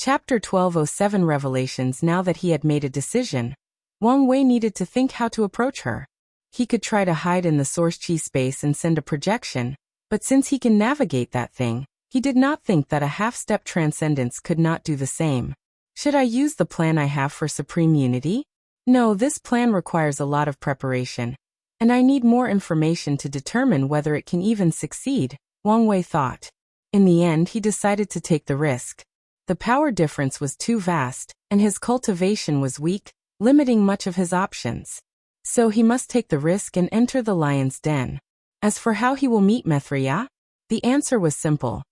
Chapter 1207 Revelations. Now that he had made a decision, Wang Wei needed to think how to approach her. He could try to hide in the source chi space and send a projection, but since he can navigate that thing, he did not think that a half-step transcendence could not do the same. Should I use the plan I have for supreme unity? No, this plan requires a lot of preparation, and I need more information to determine whether it can even succeed, Wang Wei thought. In the end, he decided to take the risk. The power difference was too vast, and his cultivation was weak, limiting much of his options. So he must take the risk and enter the lion's den. As for how he will meet Mithria, the answer was simple.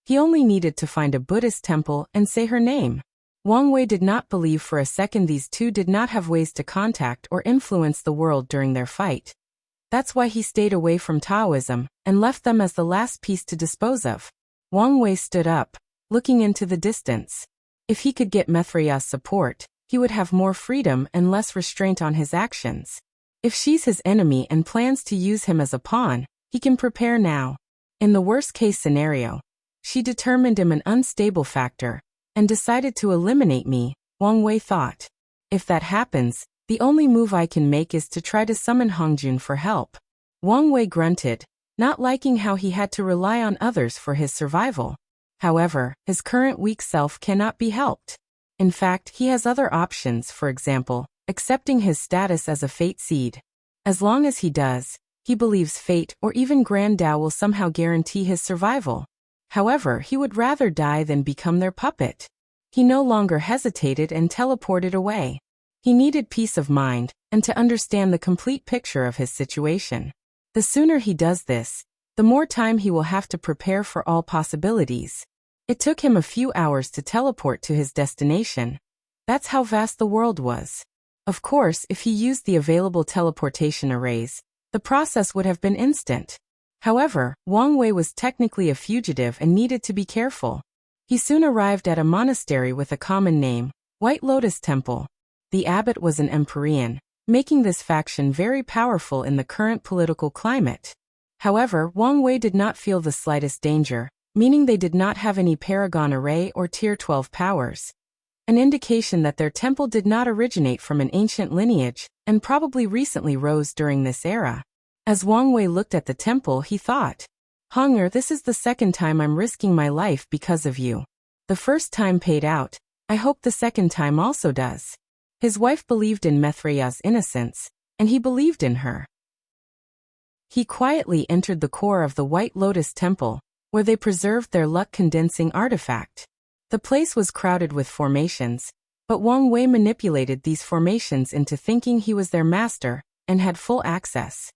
He only needed to find a Buddhist temple and say her name. Wang Wei did not believe for a second these two did not have ways to contact or influence the world during their fight. That's why he stayed away from Taoism and left them as the last piece to dispose of. Wang Wei stood up, looking into the distance. If he could get Mithria's support, he would have more freedom and less restraint on his actions. If she's his enemy and plans to use him as a pawn, he can prepare now. In the worst-case scenario, she determined him an unstable factor and decided to eliminate me, Wang Wei thought. If that happens, the only move I can make is to try to summon Hongjun for help. Wang Wei grunted, not liking how he had to rely on others for his survival. However, his current weak self cannot be helped. In fact, he has other options, for example, accepting his status as a fate seed. As long as he does, he believes fate or even Grand Tao will somehow guarantee his survival. However, he would rather die than become their puppet. He no longer hesitated and teleported away. He needed peace of mind and to understand the complete picture of his situation. The sooner he does this, the more time he will have to prepare for all possibilities. It took him a few hours to teleport to his destination. That's how vast the world was. Of course, if he used the available teleportation arrays, the process would have been instant. However, Wang Wei was technically a fugitive and needed to be careful. He soon arrived at a monastery with a common name, White Lotus Temple. The abbot was an Empyrean, making this faction very powerful in the current political climate. However, Wang Wei did not feel the slightest danger, meaning they did not have any Paragon Array or Tier 12 powers. An indication that their temple did not originate from an ancient lineage, and probably recently rose during this era. As Wang Wei looked at the temple, he thought, "Honger, this is the second time I'm risking my life because of you. The first time paid out, I hope the second time also does." His wife believed in Mithria's innocence, and he believed in her. He quietly entered the core of the White Lotus Temple, where they preserved their luck-condensing artifact. The place was crowded with formations, but Wang Wei manipulated these formations into thinking he was their master and had full access.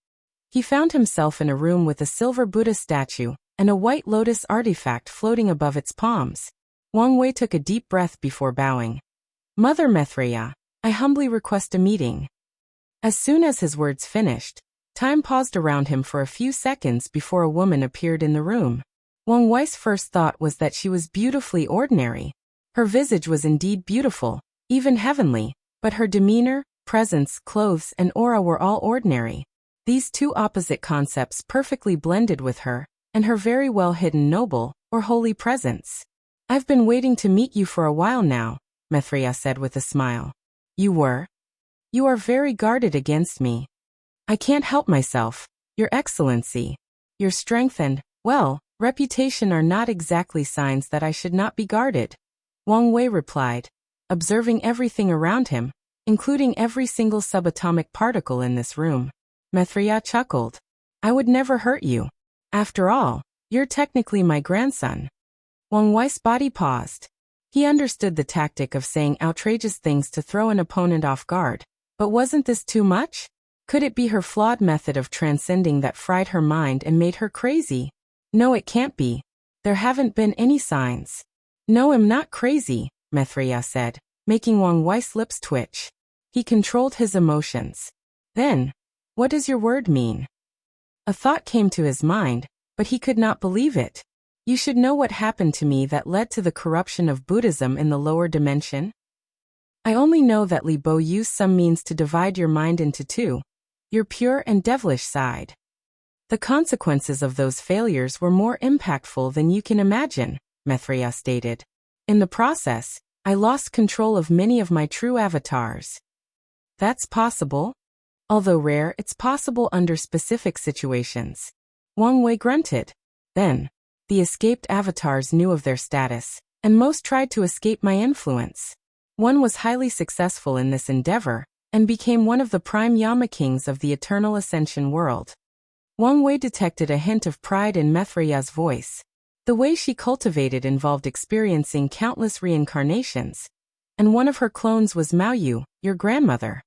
He found himself in a room with a silver Buddha statue and a white lotus artifact floating above its palms. Wang Wei took a deep breath before bowing. "Mother Mithria, I humbly request a meeting." As soon as his words finished, time paused around him for a few seconds before a woman appeared in the room. Wang Wei's first thought was that she was beautifully ordinary. Her visage was indeed beautiful, even heavenly, but her demeanor, presence, clothes, and aura were all ordinary. These two opposite concepts perfectly blended with her, and her very well-hidden noble, or holy presence. "I've been waiting to meet you for a while now," Mithria said with a smile. "You were? You are very guarded against me." "I can't help myself, Your Excellency. Your strength and, well, reputation are not exactly signs that I should not be guarded," Wang Wei replied, observing everything around him, including every single subatomic particle in this room. Mithria chuckled. "I would never hurt you. After all, you're technically my grandson." Wang Wei's body paused. He understood the tactic of saying outrageous things to throw an opponent off guard, but wasn't this too much? Could it be her flawed method of transcending that fried her mind and made her crazy? "No, it can't be. There haven't been any signs." "No, I'm not crazy," Mithria said, making Wang Wei's lips twitch. He controlled his emotions. "Then, what does your word mean?" A thought came to his mind, but he could not believe it. "You should know what happened to me that led to the corruption of Buddhism in the lower dimension." "I only know that Li Bo used some means to divide your mind into two, your pure and devilish side. The consequences of those failures were more impactful than you can imagine," Mithria stated. "In the process, I lost control of many of my true avatars. That's possible. Although rare, it's possible under specific situations. Wang Wei grunted. Then, the escaped avatars knew of their status, and most tried to escape my influence. One was highly successful in this endeavor, and became one of the prime Yama kings of the Eternal Ascension world. Wang Wei detected a hint of pride in Mithraya's voice. The way she cultivated involved experiencing countless reincarnations, and one of her clones was Maoyu, your grandmother.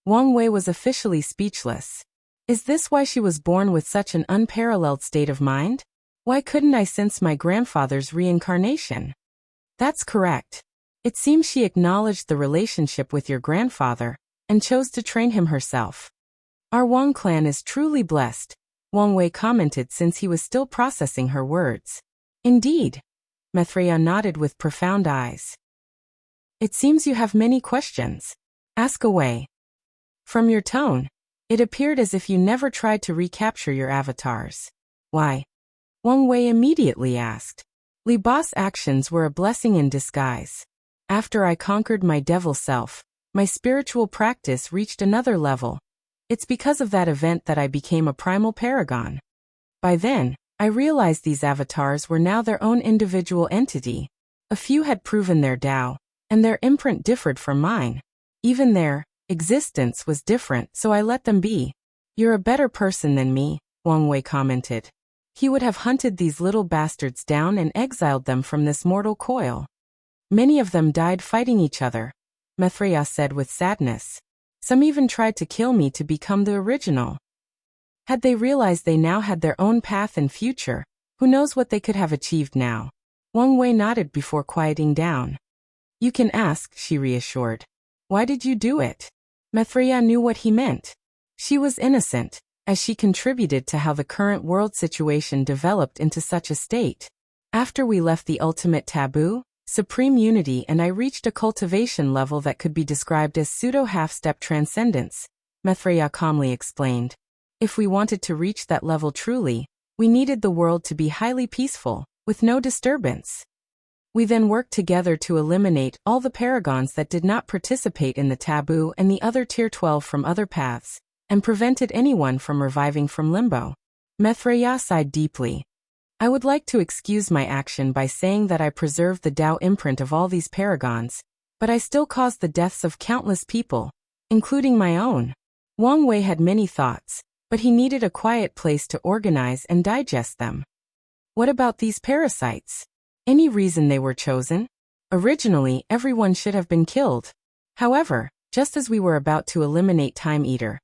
Wang Wei was officially speechless. Is this why she was born with such an unparalleled state of mind? Why couldn't I sense my grandfather's reincarnation? That's correct. It seems she acknowledged the relationship with your grandfather, and chose to train him herself. Our Wang clan is truly blessed, Wang Wei commented since he was still processing her words. Indeed. Mithraya nodded with profound eyes. It seems you have many questions. Ask away. From your tone, it appeared as if you never tried to recapture your avatars. Why? Wang Wei immediately asked. Li Ba's actions were a blessing in disguise. After I conquered my devil self, my spiritual practice reached another level. It's because of that event that I became a primal paragon. By then, I realized these avatars were now their own individual entity. A few had proven their Tao, and their imprint differed from mine. Even their existence was different, so I let them be. You're a better person than me, Wang Wei commented. He would have hunted these little bastards down and exiled them from this mortal coil. Many of them died fighting each other, Mithraya said with sadness. Some even tried to kill me to become the original. Had they realized they now had their own path and future, who knows what they could have achieved now? Wang Wei nodded before quieting down. You can ask, she reassured. Why did you do it? Mithraya knew what he meant. She was innocent, as she contributed to how the current world situation developed into such a state. After we left the ultimate taboo, supreme unity, and I reached a cultivation level that could be described as pseudo-half-step transcendence, Mithraya calmly explained. If we wanted to reach that level truly, we needed the world to be highly peaceful, with no disturbance. We then worked together to eliminate all the paragons that did not participate in the taboo and the other tier 12 from other paths, and prevented anyone from reviving from limbo. Mithraya sighed deeply. I would like to excuse my action by saying that I preserved the Tao imprint of all these paragons, but I still caused the deaths of countless people, including my own. Wang Wei had many thoughts, but he needed a quiet place to organize and digest them. What about these parasites? Any reason they were chosen? Originally, everyone should have been killed. However, just as we were about to eliminate Time Eater,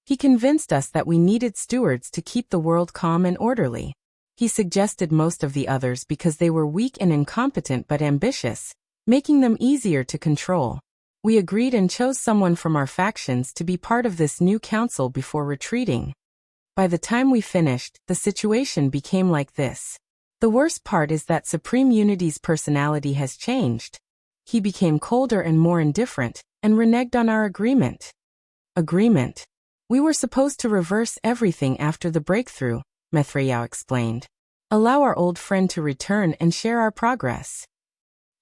he convinced us that we needed stewards to keep the world calm and orderly. He suggested most of the others because they were weak and incompetent but ambitious, making them easier to control. We agreed and chose someone from our factions to be part of this new council before retreating. By the time we finished, the situation became like this. The worst part is that Supreme Unity's personality has changed. He became colder and more indifferent, and reneged on our agreement. Agreement? We were supposed to reverse everything after the breakthrough, Mithraya explained. Allow our old friend to return and share our progress.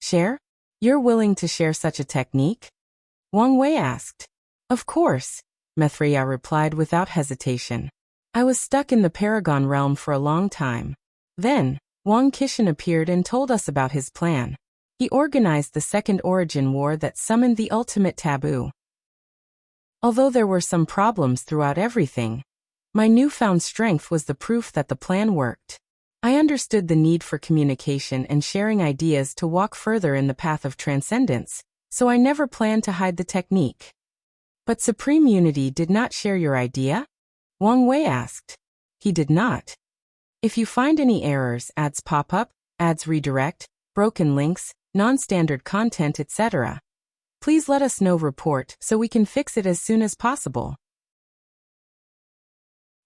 Share? You're willing to share such a technique? Wang Wei asked. Of course, Mithraya replied without hesitation. I was stuck in the Paragon realm for a long time. Then, Wang Qishan appeared and told us about his plan. He organized the Second Origin War that summoned the ultimate taboo. Although there were some problems throughout everything, my newfound strength was the proof that the plan worked. I understood the need for communication and sharing ideas to walk further in the path of transcendence, so I never planned to hide the technique. But Supreme Unity did not share your idea? Wang Wei asked. He did not. If you find any errors, ads pop up, ads redirect, broken links, non-standard content, etc., please let us know. Report so we can fix it as soon as possible.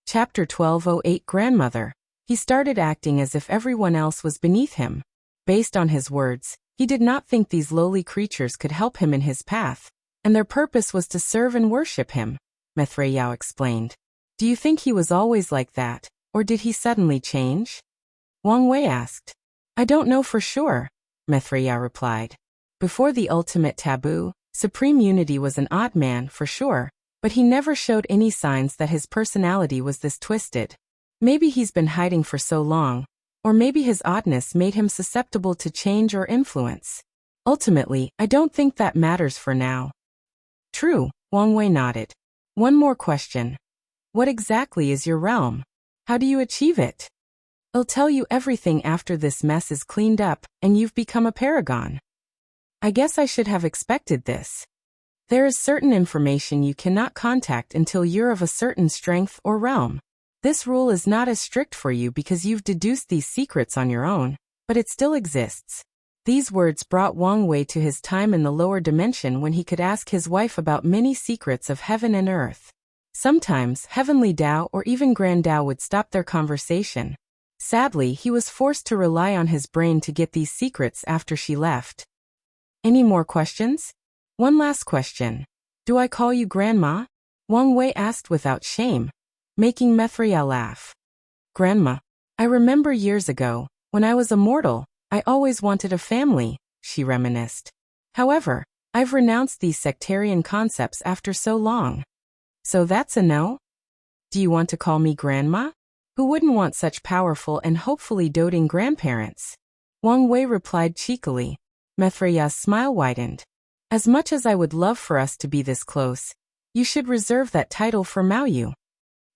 Chapter 1208 Grandmother. He started acting as if everyone else was beneath him. Based on his words, he did not think these lowly creatures could help him in his path, and their purpose was to serve and worship him, Mithraya explained. Do you think he was always like that, or did he suddenly change? Wang Wei asked. I don't know for sure, Mithraya replied. Before the ultimate taboo, Supreme Unity was an odd man for sure, but he never showed any signs that his personality was this twisted. Maybe he's been hiding for so long, or maybe his oddness made him susceptible to change or influence. Ultimately, I don't think that matters for now. True, Wang Wei nodded. One more question. What exactly is your realm? How do you achieve it? I'll tell you everything after this mess is cleaned up and you've become a paragon. I guess I should have expected this. There is certain information you cannot contact until you're of a certain strength or realm. This rule is not as strict for you because you've deduced these secrets on your own, but it still exists. These words brought Wang Wei to his time in the lower dimension when he could ask his wife about many secrets of heaven and earth. Sometimes, Heavenly Tao or even Grand Tao would stop their conversation. Sadly, he was forced to rely on his brain to get these secrets after she left. Any more questions? One last question. Do I call you Grandma? Wang Wei asked without shame, making Betrayal laugh. Grandma. I remember years ago, when I was a mortal, I always wanted a family, she reminisced. However, I've renounced these sectarian concepts after so long. So that's a no? Do you want to call me Grandma? Who wouldn't want such powerful and hopefully doting grandparents? Wang Wei replied cheekily. Betrayal's smile widened. As much as I would love for us to be this close, you should reserve that title for Mao Yu.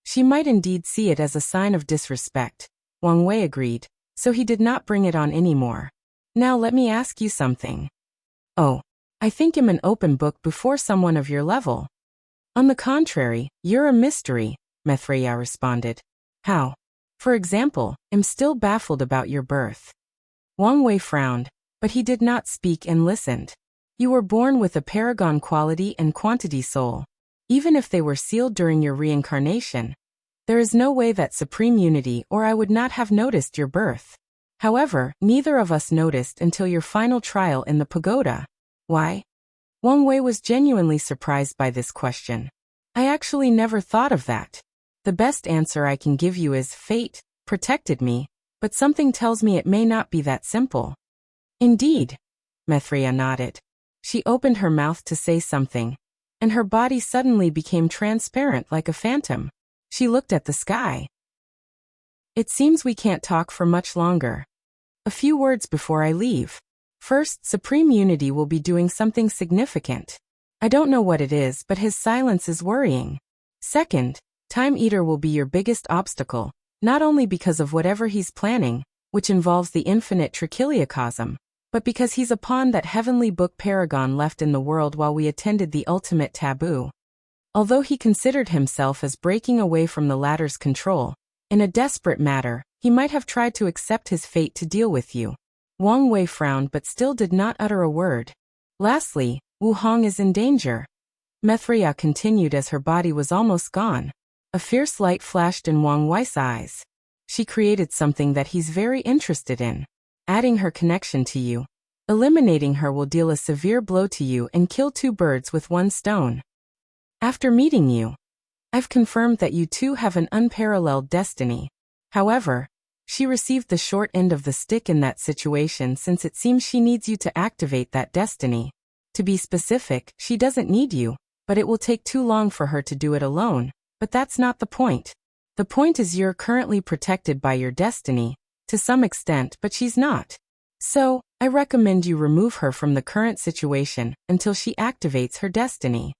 She might indeed see it as a sign of disrespect, Wang Wei agreed, so he did not bring it on anymore. Now let me ask you something. Oh, I think I'm an open book before someone of your level. On the contrary, you're a mystery, Betrayal responded. How? For example, I'm still baffled about your birth. Wang Wei frowned, but he did not speak and listened. You were born with a paragon quality and quantity soul. Even if they were sealed during your reincarnation, there is no way that Supreme Unity or I would not have noticed your birth. However, neither of us noticed until your final trial in the pagoda. Why? Wang Wei was genuinely surprised by this question. I actually never thought of that. The best answer I can give you is fate protected me, but something tells me it may not be that simple. Indeed. Betrayal nodded. She opened her mouth to say something, and her body suddenly became transparent like a phantom. She looked at the sky. It seems we can't talk for much longer. A few words before I leave. First, Supreme Unity will be doing something significant. I don't know what it is, but his silence is worrying. Second, Time Eater will be your biggest obstacle, not only because of whatever he's planning, which involves the infinite trichiliocosm, but because he's a pawn that Heavenly Book Paragon left in the world while we attended the ultimate taboo. Although he considered himself as breaking away from the latter's control, in a desperate matter, he might have tried to accept his fate to deal with you. Wang Wei frowned but still did not utter a word. Lastly, Wu Hong is in danger. Betrayal continued as her body was almost gone. A fierce light flashed in Wang Wei's eyes. She created something that he's very interested in. Adding her connection to you. Eliminating her will deal a severe blow to you and kill two birds with one stone. After meeting you, I've confirmed that you two have an unparalleled destiny. However, she received the short end of the stick in that situation since it seems she needs you to activate that destiny. To be specific, she doesn't need you, but it will take too long for her to do it alone. But that's not the point. The point is you're currently protected by your destiny, to some extent, but she's not. So, I recommend you remove her from the current situation until she activates her destiny.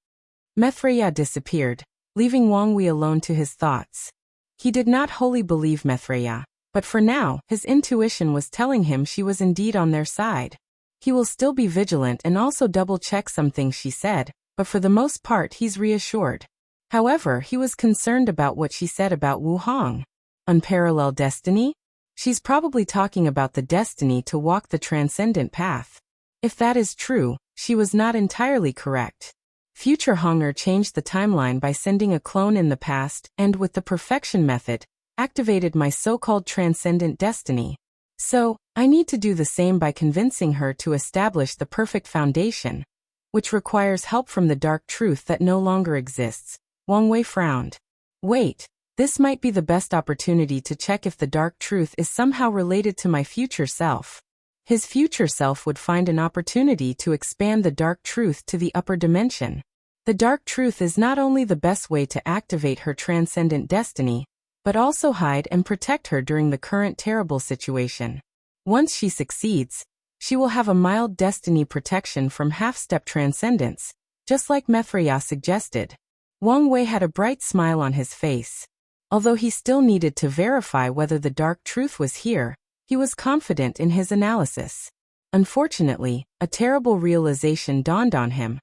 Betrayal disappeared, leaving Wang Wei alone to his thoughts. He did not wholly believe Betrayal, but for now, his intuition was telling him she was indeed on their side. He will still be vigilant and also double-check some things she said, but for the most part he's reassured. However, he was concerned about what she said about Wu Hong. Unparalleled destiny? She's probably talking about the destiny to walk the transcendent path. If that is true, she was not entirely correct. Future Honger changed the timeline by sending a clone in the past and, with the perfection method, activated my so-called transcendent destiny. So, I need to do the same by convincing her to establish the perfect foundation, which requires help from the dark truth that no longer exists. Wang Wei frowned. Wait, this might be the best opportunity to check if the dark truth is somehow related to my future self. His future self would find an opportunity to expand the dark truth to the upper dimension. The dark truth is not only the best way to activate her transcendent destiny, but also hide and protect her during the current terrible situation. Once she succeeds, she will have a mild destiny protection from half-step transcendence, just like MÖngke suggested. Wang Wei had a bright smile on his face. Although he still needed to verify whether the dark truth was here, he was confident in his analysis. Unfortunately, a terrible realization dawned on him.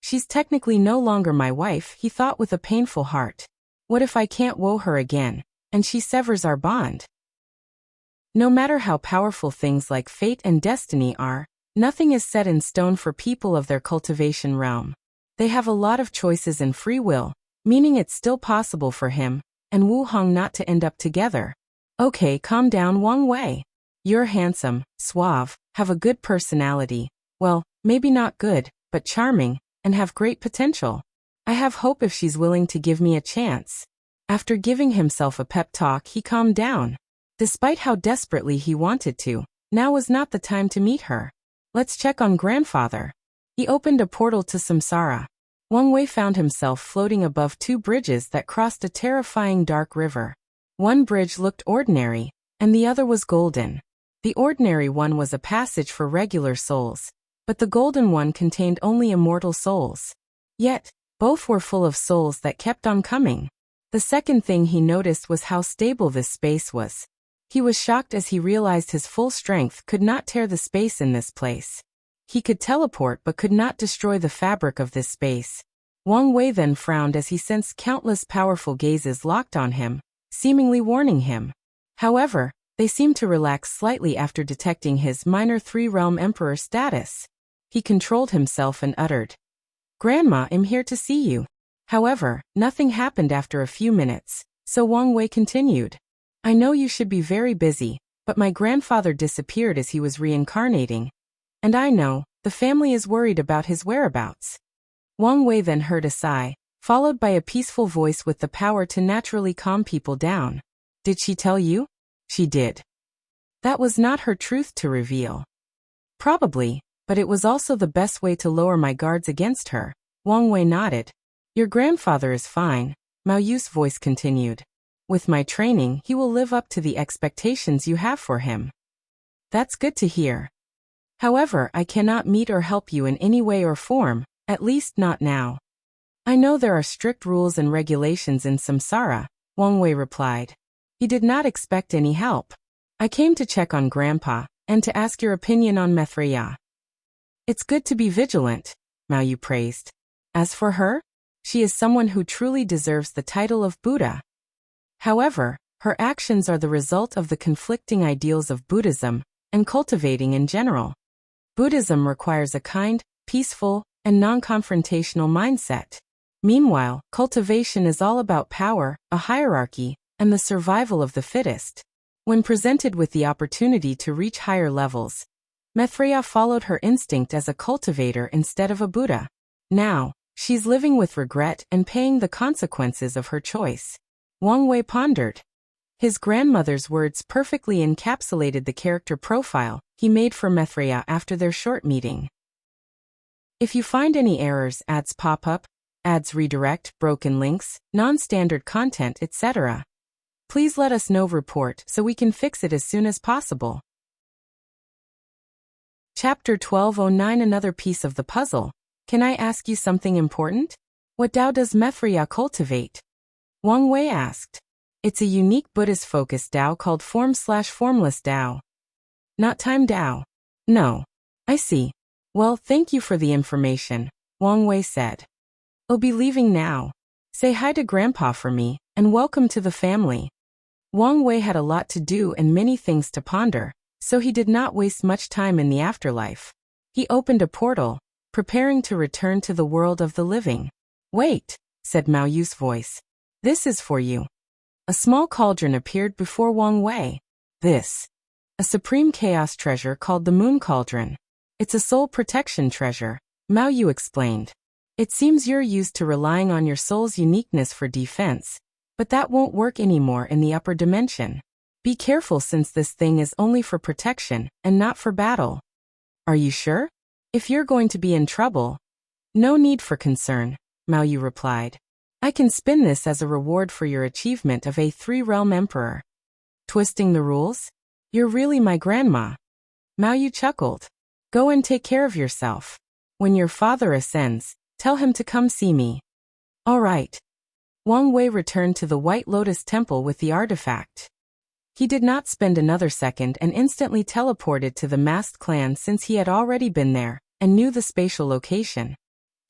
She's technically no longer my wife, he thought with a painful heart. What if I can't woo her again, and she severs our bond? No matter how powerful things like fate and destiny are, nothing is set in stone for people of their cultivation realm. They have a lot of choices and free will, meaning it's still possible for him and Wu Hong not to end up together. Okay, calm down, Wang Wei. You're handsome, suave, have a good personality, well, maybe not good, but charming, and have great potential. I have hope if she's willing to give me a chance. After giving himself a pep talk, he calmed down. Despite how desperately he wanted to, now was not the time to meet her. Let's check on grandfather. He opened a portal to Samsara. Wang Wei found himself floating above two bridges that crossed a terrifying dark river. One bridge looked ordinary, and the other was golden. The ordinary one was a passage for regular souls, but the golden one contained only immortal souls. Yet, both were full of souls that kept on coming. The second thing he noticed was how stable this space was. He was shocked as he realized his full strength could not tear the space in this place. He could teleport but could not destroy the fabric of this space. Wang Wei then frowned as he sensed countless powerful gazes locked on him, seemingly warning him. However, they seemed to relax slightly after detecting his minor three-realm emperor status. He controlled himself and uttered, "Grandma, I'm here to see you." However, nothing happened after a few minutes, so Wang Wei continued. "I know you should be very busy, but my grandfather disappeared as he was reincarnating. And I know, the family is worried about his whereabouts." Wang Wei then heard a sigh, followed by a peaceful voice with the power to naturally calm people down. "Did she tell you?" "She did." "That was not her truth to reveal." "Probably, but it was also the best way to lower my guards against her." Wang Wei nodded. "Your grandfather is fine," Mao Yu's voice continued. "With my training, he will live up to the expectations you have for him." "That's good to hear. However, I cannot meet or help you in any way or form, at least not now." "I know there are strict rules and regulations in Samsara," Wang Wei replied. He did not expect any help. "I came to check on Grandpa, and to ask your opinion on MÖngke." "It's good to be vigilant," Mao Yu praised. "As for her, she is someone who truly deserves the title of Buddha. However, her actions are the result of the conflicting ideals of Buddhism and cultivating in general. Buddhism requires a kind, peaceful, and non-confrontational mindset. Meanwhile, cultivation is all about power, a hierarchy, and the survival of the fittest. When presented with the opportunity to reach higher levels, MÖngke followed her instinct as a cultivator instead of a Buddha. Now, she's living with regret and paying the consequences of her choice." Wang Wei pondered. His grandmother's words perfectly encapsulated the character profile he made for MÖngke after their short meeting. If you find any errors, ads pop up, ads redirect, broken links, non-standard content, etc., please let us know. Report so we can fix it as soon as possible. Chapter 1209. Another piece of the puzzle. Can I ask you something important? What Dao does MÖngke cultivate? Wang Wei asked. It's a unique Buddhist-focused Dao called Form/Formless Dao. Not Time Dao. No. I see. Well, thank you for the information, Wang Wei said. I'll be leaving now. Say hi to Grandpa for me, and welcome to the family. Wang Wei had a lot to do and many things to ponder, so he did not waste much time in the afterlife. He opened a portal, preparing to return to the world of the living. Wait, said Mao Yu's voice. This is for you. A small cauldron appeared before Wang Wei. This. A supreme chaos treasure called the Moon Cauldron. It's a soul protection treasure, Mao Yu explained. It seems you're used to relying on your soul's uniqueness for defense, but that won't work anymore in the upper dimension. Be careful since this thing is only for protection and not for battle. Are you sure? If you're going to be in trouble, no need for concern, MÖngke replied. I can spin this as a reward for your achievement of a 3-realm emperor. Twisting the rules? You're really my grandma. MÖngke chuckled. Go and take care of yourself. When your father ascends, tell him to come see me. All right. Wang Wei returned to the White Lotus Temple with the artifact. He did not spend another second and instantly teleported to the masked clan since he had already been there and knew the spatial location.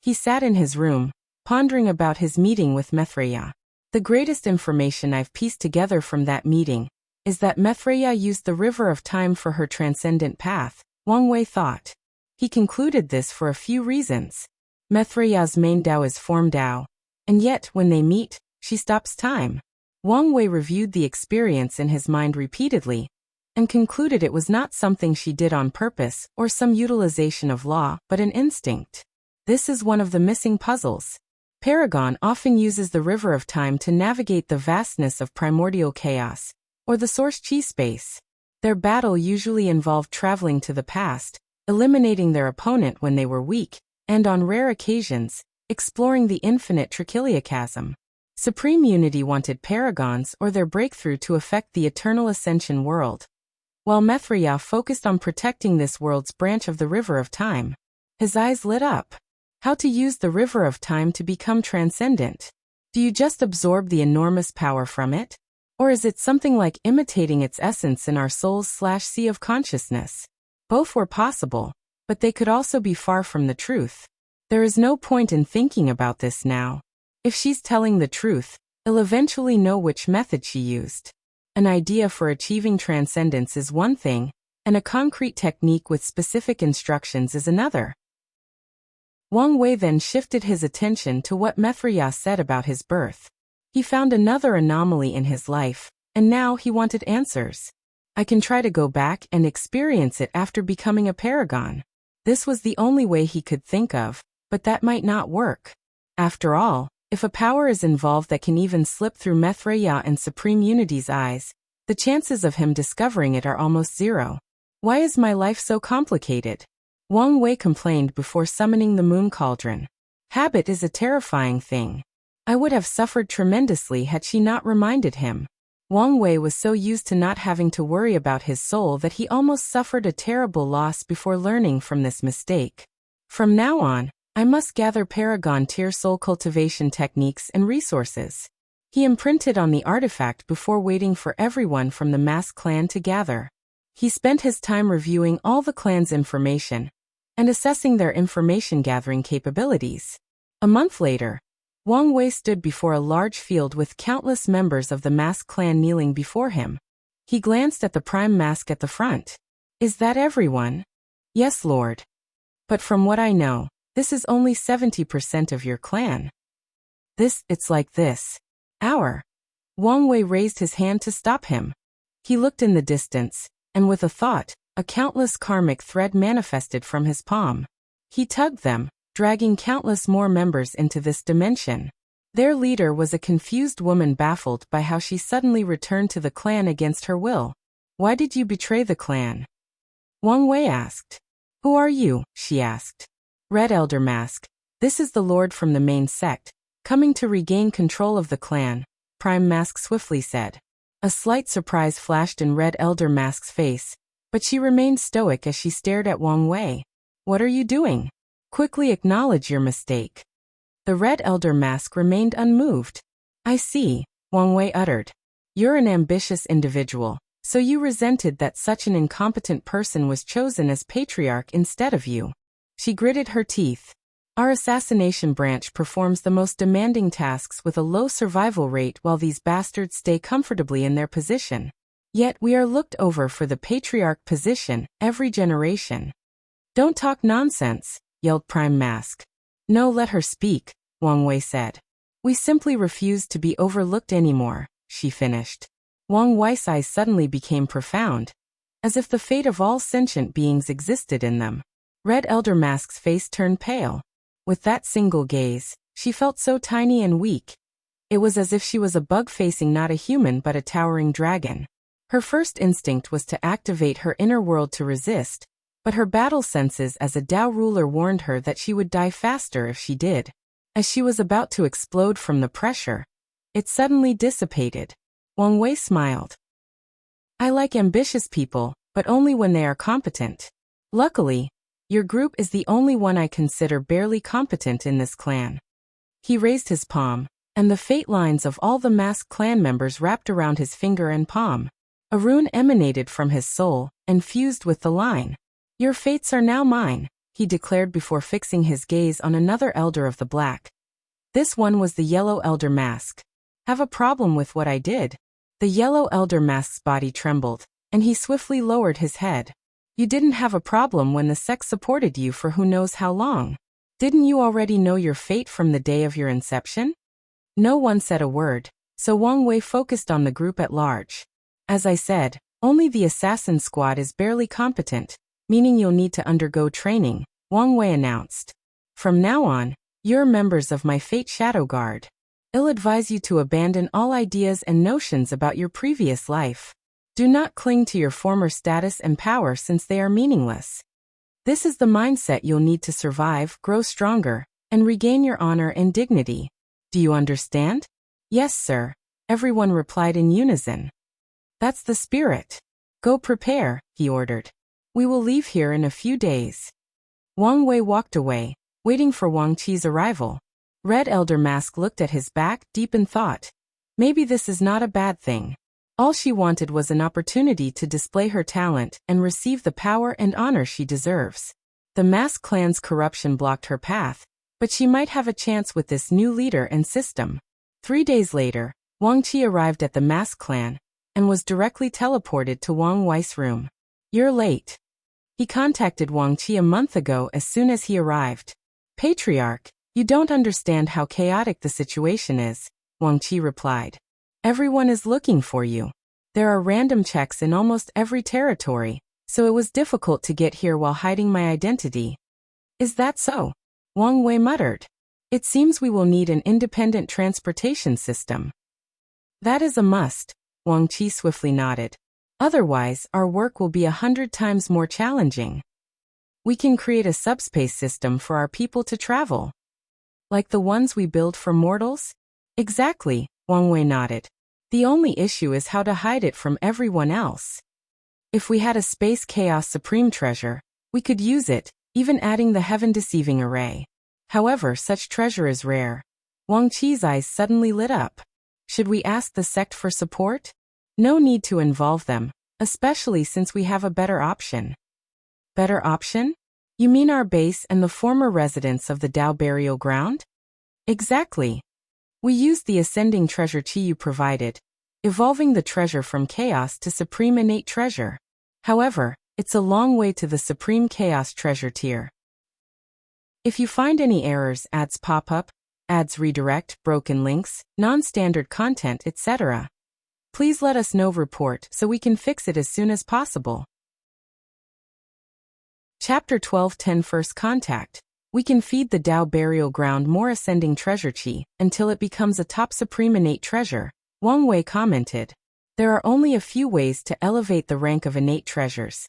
He sat in his room, pondering about his meeting with Betrayal. The greatest information I've pieced together from that meeting is that Betrayal used the River of Time for her transcendent path, Wang Wei thought. He concluded this for a few reasons. Betrayal's main Dao is Form Dao, and yet when they meet, she stops time. Wang Wei reviewed the experience in his mind repeatedly and concluded it was not something she did on purpose or some utilization of law, but an instinct. This is one of the missing puzzles. Paragon often uses the River of Time to navigate the vastness of primordial chaos, or the source chi space. Their battle usually involved traveling to the past, eliminating their opponent when they were weak, and on rare occasions, exploring the infinite trichiliachasm. Supreme Unity wanted paragons or their breakthrough to affect the eternal ascension world, while Betrayal focused on protecting this world's branch of the River of Time. His eyes lit up. How to use the River of Time to become transcendent? Do you just absorb the enormous power from it? Or is it something like imitating its essence in our souls/sea of consciousness? Both were possible, but they could also be far from the truth. There is no point in thinking about this now. If she's telling the truth, he'll eventually know which method she used. An idea for achieving transcendence is one thing, and a concrete technique with specific instructions is another. Wang Wei then shifted his attention to what Betrayal said about his birth. He found another anomaly in his life, and now he wanted answers. I can try to go back and experience it after becoming a paragon. This was the only way he could think of, but that might not work. After all, if a power is involved that can even slip through Betrayal and Supreme Unity's eyes, the chances of him discovering it are almost zero. Why is my life so complicated? Wang Wei complained before summoning the moon cauldron. Habit is a terrifying thing. I would have suffered tremendously had she not reminded him. Wang Wei was so used to not having to worry about his soul that he almost suffered a terrible loss before learning from this mistake. From now on, I must gather Paragon tier soul cultivation techniques and resources. He imprinted on the artifact before waiting for everyone from the masked clan to gather. He spent his time reviewing all the clan's information and assessing their information-gathering capabilities. A month later, Wang Wei stood before a large field with countless members of the masked clan kneeling before him. He glanced at the prime mask at the front. Is that everyone? Yes, Lord. But from what I know, this is only 70% of your clan. It's like this. Wang Wei raised his hand to stop him. He looked in the distance, and with a thought, a countless karmic thread manifested from his palm. He tugged them, dragging countless more members into this dimension. Their leader was a confused woman baffled by how she suddenly returned to the clan against her will. Why did you betray the clan? Wang Wei asked. Who are you? She asked. Red Elder Mask. This is the lord from the main sect, coming to regain control of the clan, Prime Mask swiftly said. A slight surprise flashed in Red Elder Mask's face, but she remained stoic as she stared at Wang Wei. What are you doing? Quickly acknowledge your mistake. The Red Elder Mask remained unmoved. I see, Wang Wei uttered. You're an ambitious individual, so you resented that such an incompetent person was chosen as patriarch instead of you. She gritted her teeth. Our assassination branch performs the most demanding tasks with a low survival rate while these bastards stay comfortably in their position. Yet we are looked over for the patriarch position every generation. Don't talk nonsense, yelled Prime Mask. No, let her speak, Wang Wei said. We simply refuse to be overlooked anymore, she finished. Wang Wei's eyes suddenly became profound, as if the fate of all sentient beings existed in them. Red Elder Mask's face turned pale. With that single gaze, she felt so tiny and weak. It was as if she was a bug facing not a human but a towering dragon. Her first instinct was to activate her inner world to resist, but her battle senses as a Dao ruler warned her that she would die faster if she did. As she was about to explode from the pressure, it suddenly dissipated. Wang Wei smiled. I like ambitious people, but only when they are competent. Luckily, your group is the only one I consider barely competent in this clan. He raised his palm, and the fate lines of all the masked clan members wrapped around his finger and palm. A rune emanated from his soul, and fused with the line. Your fates are now mine, he declared before fixing his gaze on another elder of the black. This one was the yellow elder mask. Have a problem with what I did? The yellow elder mask's body trembled, and he swiftly lowered his head. You didn't have a problem when the sect supported you for who knows how long. Didn't you already know your fate from the day of your inception? No one said a word, so Wang Wei focused on the group at large. As I said, only the assassin squad is barely competent, meaning you'll need to undergo training, Wang Wei announced. From now on, you're members of my Fate Shadow Guard. I'll advise you to abandon all ideas and notions about your previous life. Do not cling to your former status and power since they are meaningless. This is the mindset you'll need to survive, grow stronger, and regain your honor and dignity. Do you understand? Yes, sir, everyone replied in unison. That's the spirit. Go prepare, he ordered. We will leave here in a few days. Wang Wei walked away, waiting for Wang Qi's arrival. Red Elder Mask looked at his back, deep in thought. Maybe this is not a bad thing. All she wanted was an opportunity to display her talent and receive the power and honor she deserves. The Mask clan's corruption blocked her path, but she might have a chance with this new leader and system. 3 days later, Wang Qi arrived at the Mask clan and was directly teleported to Wang Wei's room. You're late. He contacted Wang Qi a month ago as soon as he arrived. Patriarch, you don't understand how chaotic the situation is, Wang Qi replied. Everyone is looking for you. There are random checks in almost every territory, so it was difficult to get here while hiding my identity. Is that so? Wang Wei muttered. It seems we will need an independent transportation system. That is a must, Wang Qi swiftly nodded. Otherwise, our work will be 100 times more challenging. We can create a subspace system for our people to travel. Like the ones we build for mortals? Exactly, Wang Wei nodded. The only issue is how to hide it from everyone else. If we had a Space Chaos Supreme treasure, we could use it, even adding the heaven-deceiving array. However, such treasure is rare. Wang Qi's eyes suddenly lit up. Should we ask the sect for support? No need to involve them, especially since we have a better option. Better option? You mean our base and the former residents of the Dao burial ground? Exactly. We used the ascending treasure chi you provided, evolving the treasure from chaos to supreme innate treasure. However, it's a long way to the supreme chaos treasure tier. If you find any errors, ads pop up, ads redirect, broken links, non-standard content, etc., please let us know. Report so we can fix it as soon as possible. Chapter 12:10 First Contact. We can feed the Dao burial ground more ascending treasure chi until it becomes a top supreme innate treasure, Wang Wei commented. There are only a few ways to elevate the rank of innate treasures.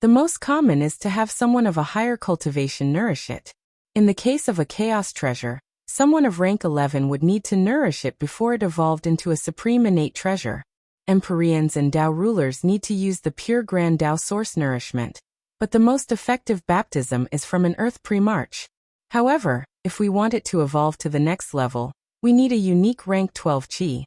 The most common is to have someone of a higher cultivation nourish it. In the case of a chaos treasure, someone of rank 11 would need to nourish it before it evolved into a supreme innate treasure. Empyreans and Dao rulers need to use the pure grand Dao source nourishment, but the most effective baptism is from an earth pre-march. However, if we want it to evolve to the next level, we need a unique rank 12 chi.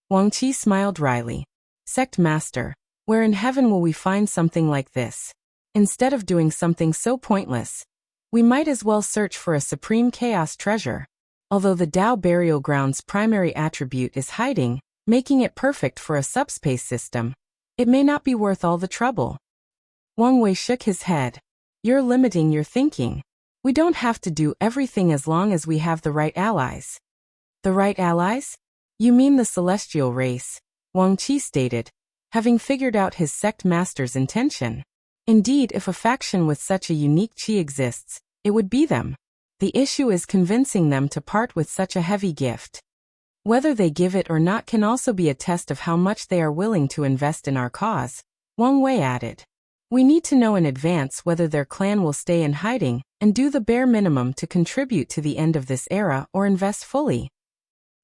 Wang Qi smiled wryly. Sect Master, where in heaven will we find something like this? Instead of doing something so pointless, we might as well search for a supreme chaos treasure. Although the Dao burial ground's primary attribute is hiding, making it perfect for a subspace system, it may not be worth all the trouble. Wang Wei shook his head. You're limiting your thinking. We don't have to do everything as long as we have the right allies. The right allies? You mean the celestial race, Wang Qi stated, having figured out his sect master's intention. Indeed, if a faction with such a unique chi exists, it would be them. The issue is convincing them to part with such a heavy gift. Whether they give it or not can also be a test of how much they are willing to invest in our cause, Wang Wei added. We need to know in advance whether their clan will stay in hiding and do the bare minimum to contribute to the end of this era or invest fully.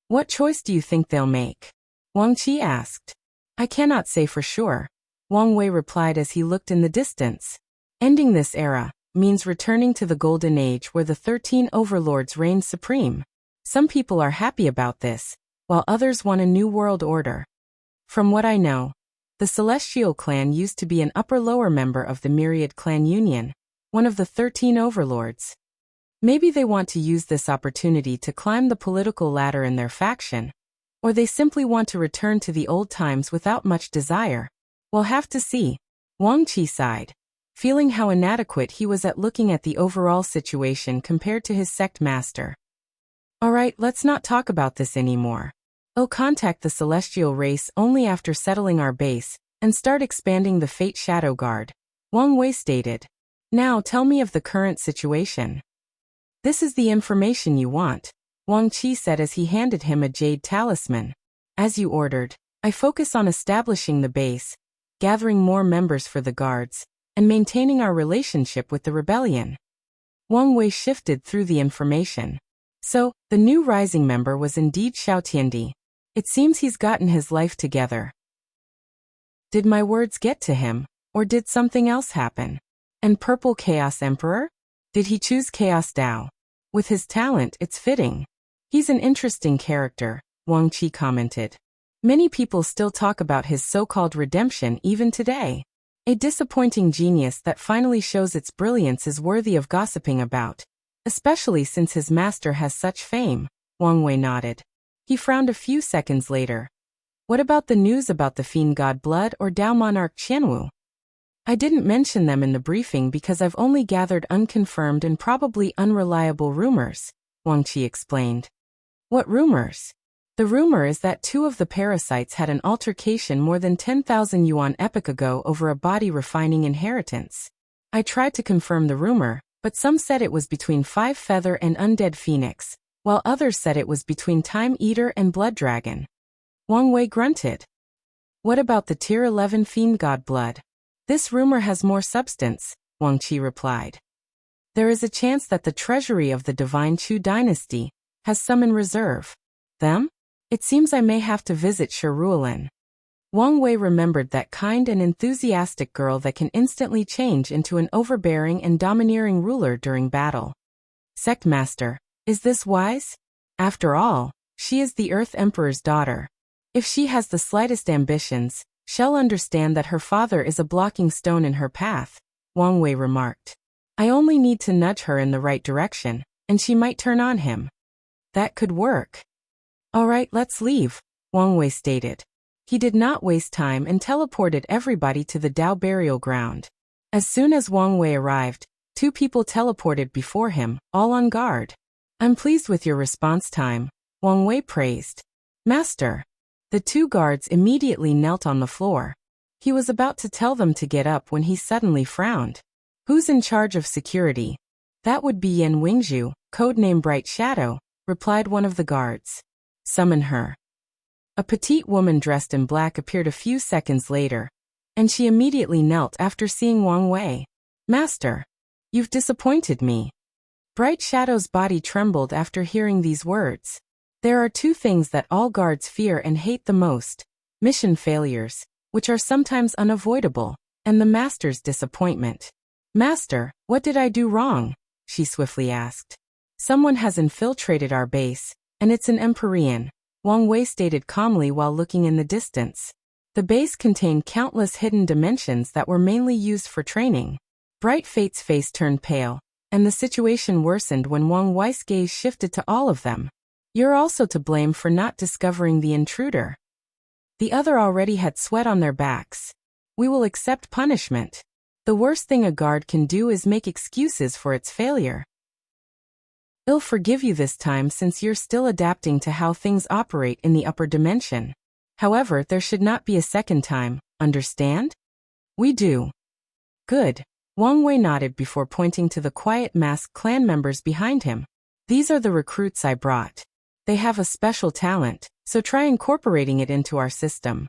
What choice do you think they'll make? Wang Qi asked. I cannot say for sure, Wang Wei replied as he looked in the distance. Ending this era means returning to the Golden Age where the 13 overlords reigned supreme. Some people are happy about this, while others want a new world order. From what I know, the Celestial clan used to be an upper-lower member of the Myriad Clan Union, one of the 13 overlords. Maybe they want to use this opportunity to climb the political ladder in their faction, or they simply want to return to the old times without much desire. We'll have to see. Wang Qi sighed, feeling how inadequate he was at looking at the overall situation compared to his sect master. Alright, let's not talk about this anymore. I'll contact the Celestial race only after settling our base, and start expanding the Fate Shadow Guard, Wang Wei stated. Now tell me of the current situation. This is the information you want, Wang Qi said as he handed him a jade talisman. As you ordered, I focus on establishing the base, gathering more members for the guards, and maintaining our relationship with the rebellion. Wang Wei shifted through the information. So, the new rising member was indeed Xiao Tiandi. It seems he's gotten his life together. Did my words get to him, or did something else happen? And Purple Chaos Emperor? Did he choose Chaos Dao? With his talent, it's fitting. He's an interesting character, Wang Qi commented. Many people still talk about his so-called redemption even today. A disappointing genius that finally shows its brilliance is worthy of gossiping about, especially since his master has such fame, Wang Wei nodded. He frowned a few seconds later. What about the news about the Fiend God Blood or Dao Monarch Qianwu? I didn't mention them in the briefing because I've only gathered unconfirmed and probably unreliable rumors, Wang Qi explained. What rumors? The rumor is that two of the parasites had an altercation more than 10,000 yuan epoch ago over a body refining inheritance. I tried to confirm the rumor, but some said it was between Five Feather and Undead Phoenix, while others said it was between Time Eater and Blood Dragon. Wang Wei grunted. What about the Tier 11 Fiend God Blood? This rumor has more substance, Wang Qi replied. There is a chance that the treasury of the Divine Chu dynasty has some in reserve. Them? It seems I may have to visit Shiruolan. Wang Wei remembered that kind and enthusiastic girl that can instantly change into an overbearing and domineering ruler during battle. Sect Master, is this wise? After all, she is the Earth Emperor's daughter. If she has the slightest ambitions, she'll understand that her father is a blocking stone in her path, Wang Wei remarked. I only need to nudge her in the right direction, and she might turn on him. That could work. Alright, let's leave, Wang Wei stated. He did not waste time and teleported everybody to the Dao burial ground. As soon as Wang Wei arrived, two people teleported before him, all on guard. I'm pleased with your response time, Wang Wei praised. Master. The two guards immediately knelt on the floor. He was about to tell them to get up when he suddenly frowned. Who's in charge of security? That would be Yan Wingzhu, codename Bright Shadow, replied one of the guards. Summon her. A petite woman dressed in black appeared a few seconds later, and she immediately knelt after seeing Wang Wei. Master, you've disappointed me. Bright Shadow's body trembled after hearing these words. There are two things that all guards fear and hate the most: mission failures, which are sometimes unavoidable, and the master's disappointment. Master, what did I do wrong? She swiftly asked. Someone has infiltrated our base, and it's an Empyrean, Wang Wei stated calmly while looking in the distance. The base contained countless hidden dimensions that were mainly used for training. Bright Fate's face turned pale, and the situation worsened when Wang Wei's gaze shifted to all of them. You're also to blame for not discovering the intruder. The other already had sweat on their backs. We will accept punishment. The worst thing a guard can do is make excuses for its failure. I'll forgive you this time since you're still adapting to how things operate in the upper dimension. However, there should not be a second time, understand? We do. Good. Wang Wei nodded before pointing to the quiet masked clan members behind him. These are the recruits I brought. They have a special talent, so try incorporating it into our system.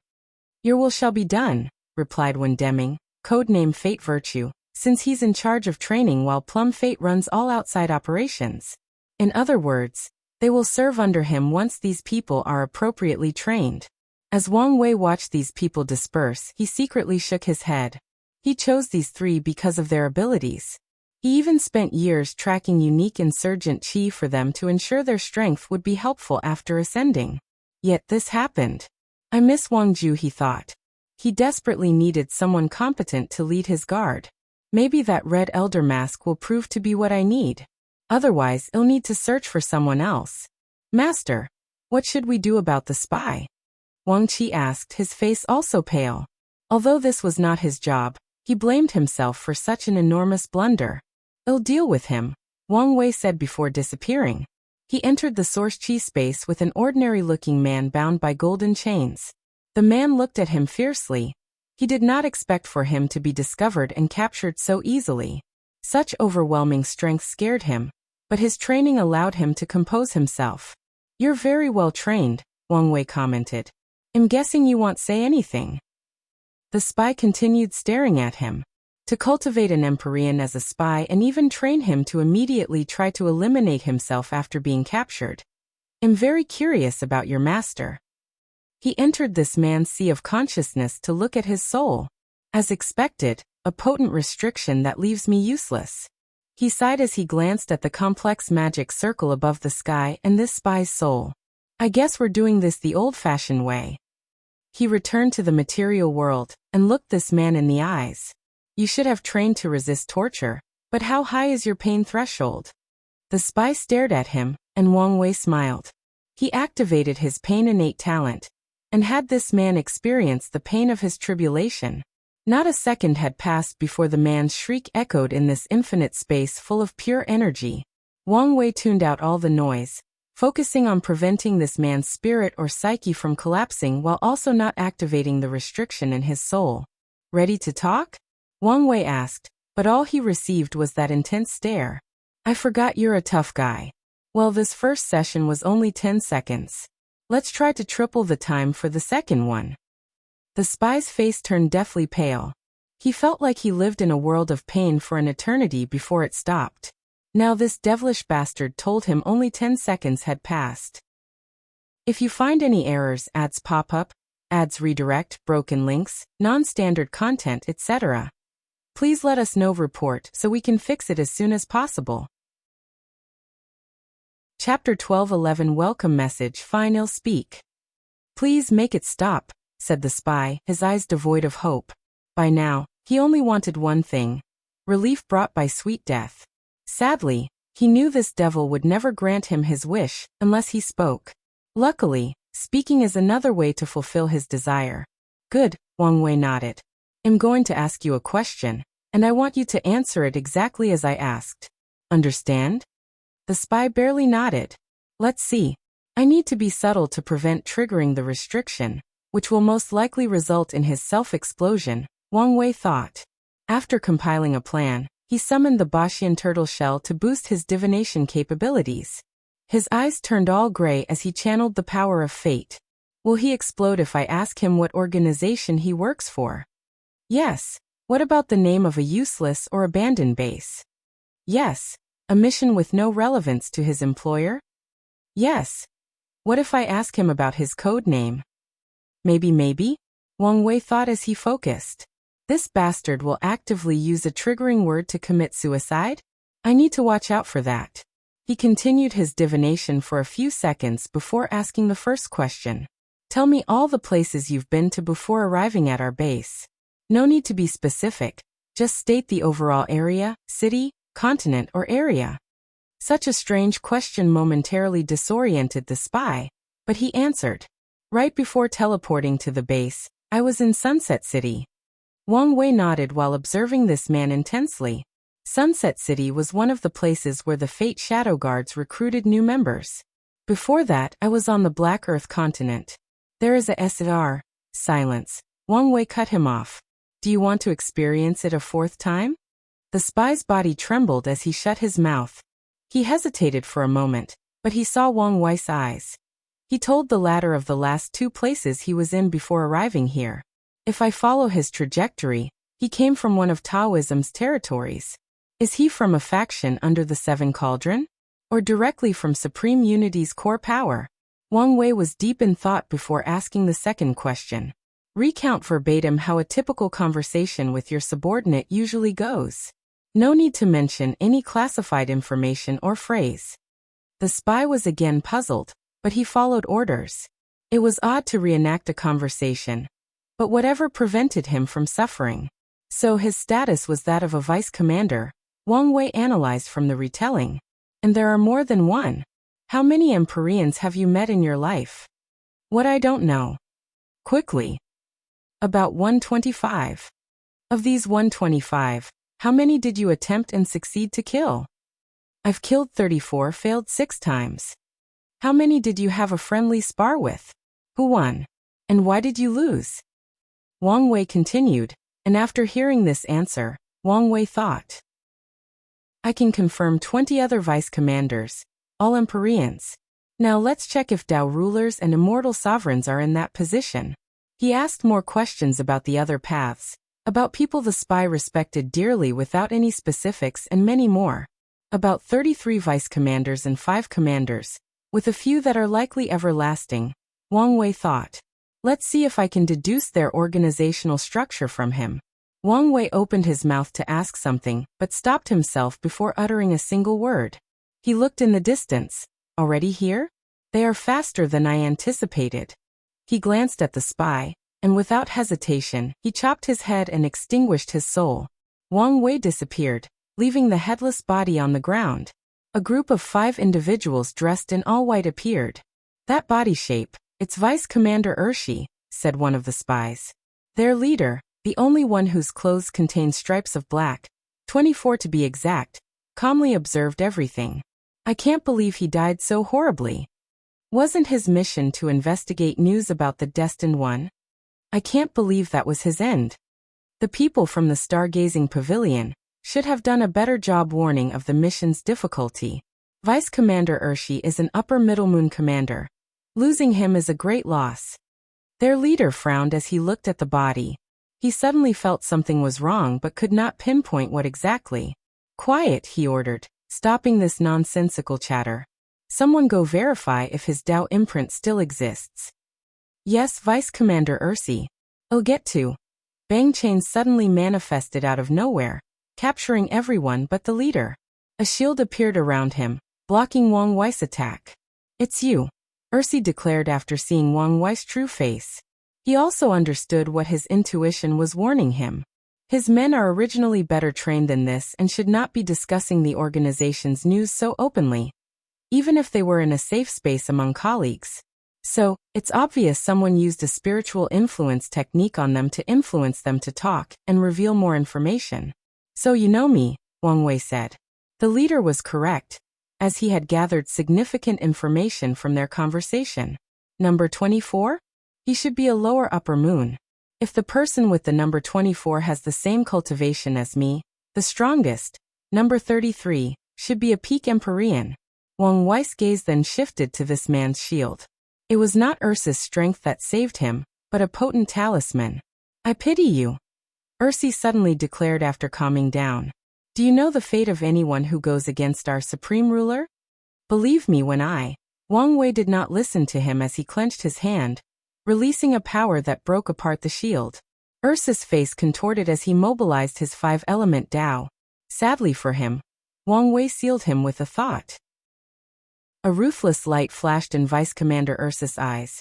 Your will shall be done, replied Deming, codename Fate Virtue, since he's in charge of training while Plum Fate runs all outside operations. In other words, they will serve under him once these people are appropriately trained. As Wang Wei watched these people disperse, he secretly shook his head. He chose these three because of their abilities. He even spent years tracking unique insurgent chi for them to ensure their strength would be helpful after ascending. Yet this happened. I miss Wang Ju, he thought. He desperately needed someone competent to lead his guard. Maybe that red elder mask will prove to be what I need. Otherwise, I'll need to search for someone else. Master, what should we do about the spy? Wang Qi asked, his face also pale. Although this was not his job, he blamed himself for such an enormous blunder. I'll deal with him, Wang Wei said before disappearing. He entered the source chi space with an ordinary-looking man bound by golden chains. The man looked at him fiercely. He did not expect for him to be discovered and captured so easily. Such overwhelming strength scared him, but his training allowed him to compose himself. You're very well trained, Wang Wei commented. I'm guessing you won't say anything. The spy continued staring at him. To cultivate an Empyrean as a spy and even train him to immediately try to eliminate himself after being captured. I'm very curious about your master. He entered this man's sea of consciousness to look at his soul. As expected, a potent restriction that leaves me useless. He sighed as he glanced at the complex magic circle above the sky and this spy's soul. I guess we're doing this the old-fashioned way. He returned to the material world and looked this man in the eyes. You should have trained to resist torture, but how high is your pain threshold? The spy stared at him, and Wang Wei smiled. He activated his pain innate talent, and had this man experience the pain of his tribulation. Not a second had passed before the man's shriek echoed in this infinite space full of pure energy. Wang Wei tuned out all the noise, focusing on preventing this man's spirit or psyche from collapsing while also not activating the restriction in his soul. Ready to talk? Wang Wei asked, but all he received was that intense stare. I forgot you're a tough guy. Well, this first session was only 10 seconds. Let's try to triple the time for the second one. The spy's face turned deathly pale. He felt like he lived in a world of pain for an eternity before it stopped. Now this devilish bastard told him only 10 seconds had passed. If you find any errors, ads pop up, ads redirect, broken links, non-standard content, etc., please let us know. Report so we can fix it as soon as possible. Chapter 12:11 Welcome Message. Fine, I'll speak. Please make it stop, said the spy, his eyes devoid of hope. By now, he only wanted one thing: relief brought by sweet death. Sadly, he knew this devil would never grant him his wish unless he spoke. Luckily, speaking is another way to fulfill his desire. Good, Wang Wei nodded. I'm going to ask you a question, and I want you to answer it exactly as I asked. Understand? The spy barely nodded. Let's see. I need to be subtle to prevent triggering the restriction, which will most likely result in his self-explosion, Wang Wei thought. After compiling a plan, he summoned the Bashian turtle shell to boost his divination capabilities. His eyes turned all gray as he channeled the power of fate. Will he explode if I ask him what organization he works for? Yes. What about the name of a useless or abandoned base? Yes. A mission with no relevance to his employer? Yes. What if I ask him about his code name? Maybe, Wang Wei thought as he focused. This bastard will actively use a triggering word to commit suicide? I need to watch out for that. He continued his divination for a few seconds before asking the first question. Tell me all the places you've been to before arriving at our base. No need to be specific, just state the overall area, city, continent, or area. Such a strange question momentarily disoriented the spy, but he answered. Right before teleporting to the base, I was in Sunset City. Wang Wei nodded while observing this man intensely. Sunset City was one of the places where the Fate Shadow Guards recruited new members. Before that, I was on the Black Earth continent. There is a SR. Silence. Wang Wei cut him off. Do you want to experience it a fourth time? The spy's body trembled as he shut his mouth. He hesitated for a moment, but he saw Wang Wei's eyes. He told the latter of the last 2 places he was in before arriving here. If I follow his trajectory, he came from one of Taoism's territories. Is he from a faction under the 7 Cauldron? Or directly from Supreme Unity's core power? Wang Wei was deep in thought before asking the second question. Recount verbatim how a typical conversation with your subordinate usually goes. No need to mention any classified information or phrase. The spy was again puzzled, but he followed orders. It was odd to reenact a conversation, but whatever prevented him from suffering. So his status was that of a vice commander, Wang Wei analyzed from the retelling. And there are more than one. How many Empyreans have you met in your life? What I don't know. Quickly. About 125. Of these 125, how many did you attempt and succeed to kill? I've killed 34, failed 6 times. How many did you have a friendly spar with? Who won? And why did you lose? Wang Wei continued, and after hearing this answer, Wang Wei thought. I can confirm 20 other vice commanders, all Empyreans. Now let's check if Dao rulers and immortal sovereigns are in that position. He asked more questions about the other paths, about people the spy respected dearly without any specifics, and many more. About 33 vice commanders and 5 commanders, with a few that are likely everlasting, Wang Wei thought. Let's see if I can deduce their organizational structure from him. Wang Wei opened his mouth to ask something, but stopped himself before uttering a single word. He looked in the distance. Already here? They are faster than I anticipated. He glanced at the spy, and without hesitation, he chopped his head and extinguished his soul. Wang Wei disappeared, leaving the headless body on the ground. A group of 5 individuals dressed in all white appeared. That body shape, it's Vice Commander Urshi, said one of the spies. Their leader, the only one whose clothes contained stripes of black, 24 to be exact, calmly observed everything. I can't believe he died so horribly. Wasn't his mission to investigate news about the Destined One? I can't believe that was his end. The people from the Stargazing Pavilion should have done a better job warning of the mission's difficulty. Vice Commander Urshi is an upper middle moon commander. Losing him is a great loss. Their leader frowned as he looked at the body. He suddenly felt something was wrong but could not pinpoint what exactly. Quiet, he ordered, stopping this nonsensical chatter. Someone go verify if his Dao imprint still exists. Yes, Vice Commander Ursi. I'll get to. Bang chains suddenly manifested out of nowhere, capturing everyone but the leader. A shield appeared around him, blocking Wang Wei's attack. It's you, Ursi declared after seeing Wang Wei's true face. He also understood what his intuition was warning him. His men are originally better trained than this and should not be discussing the organization's news so openly, even if they were in a safe space among colleagues. So, it's obvious someone used a spiritual influence technique on them to influence them to talk and reveal more information. So you know me, Wang Wei said. The leader was correct, as he had gathered significant information from their conversation. Number 24? He should be a lower upper moon. If the person with the number 24 has the same cultivation as me, the strongest, number 33, should be a peak Empyrean. Wang Wei's gaze then shifted to this man's shield. It was not Ursa's strength that saved him, but a potent talisman. I pity you, Ursi suddenly declared after calming down. Do you know the fate of anyone who goes against our supreme ruler? Believe me when Wang Wei did not listen to him as he clenched his hand, releasing a power that broke apart the shield. Ursa's face contorted as he mobilized his 5-element Dao. Sadly for him, Wang Wei sealed him with a thought. A ruthless light flashed in Vice Commander Ursa's eyes,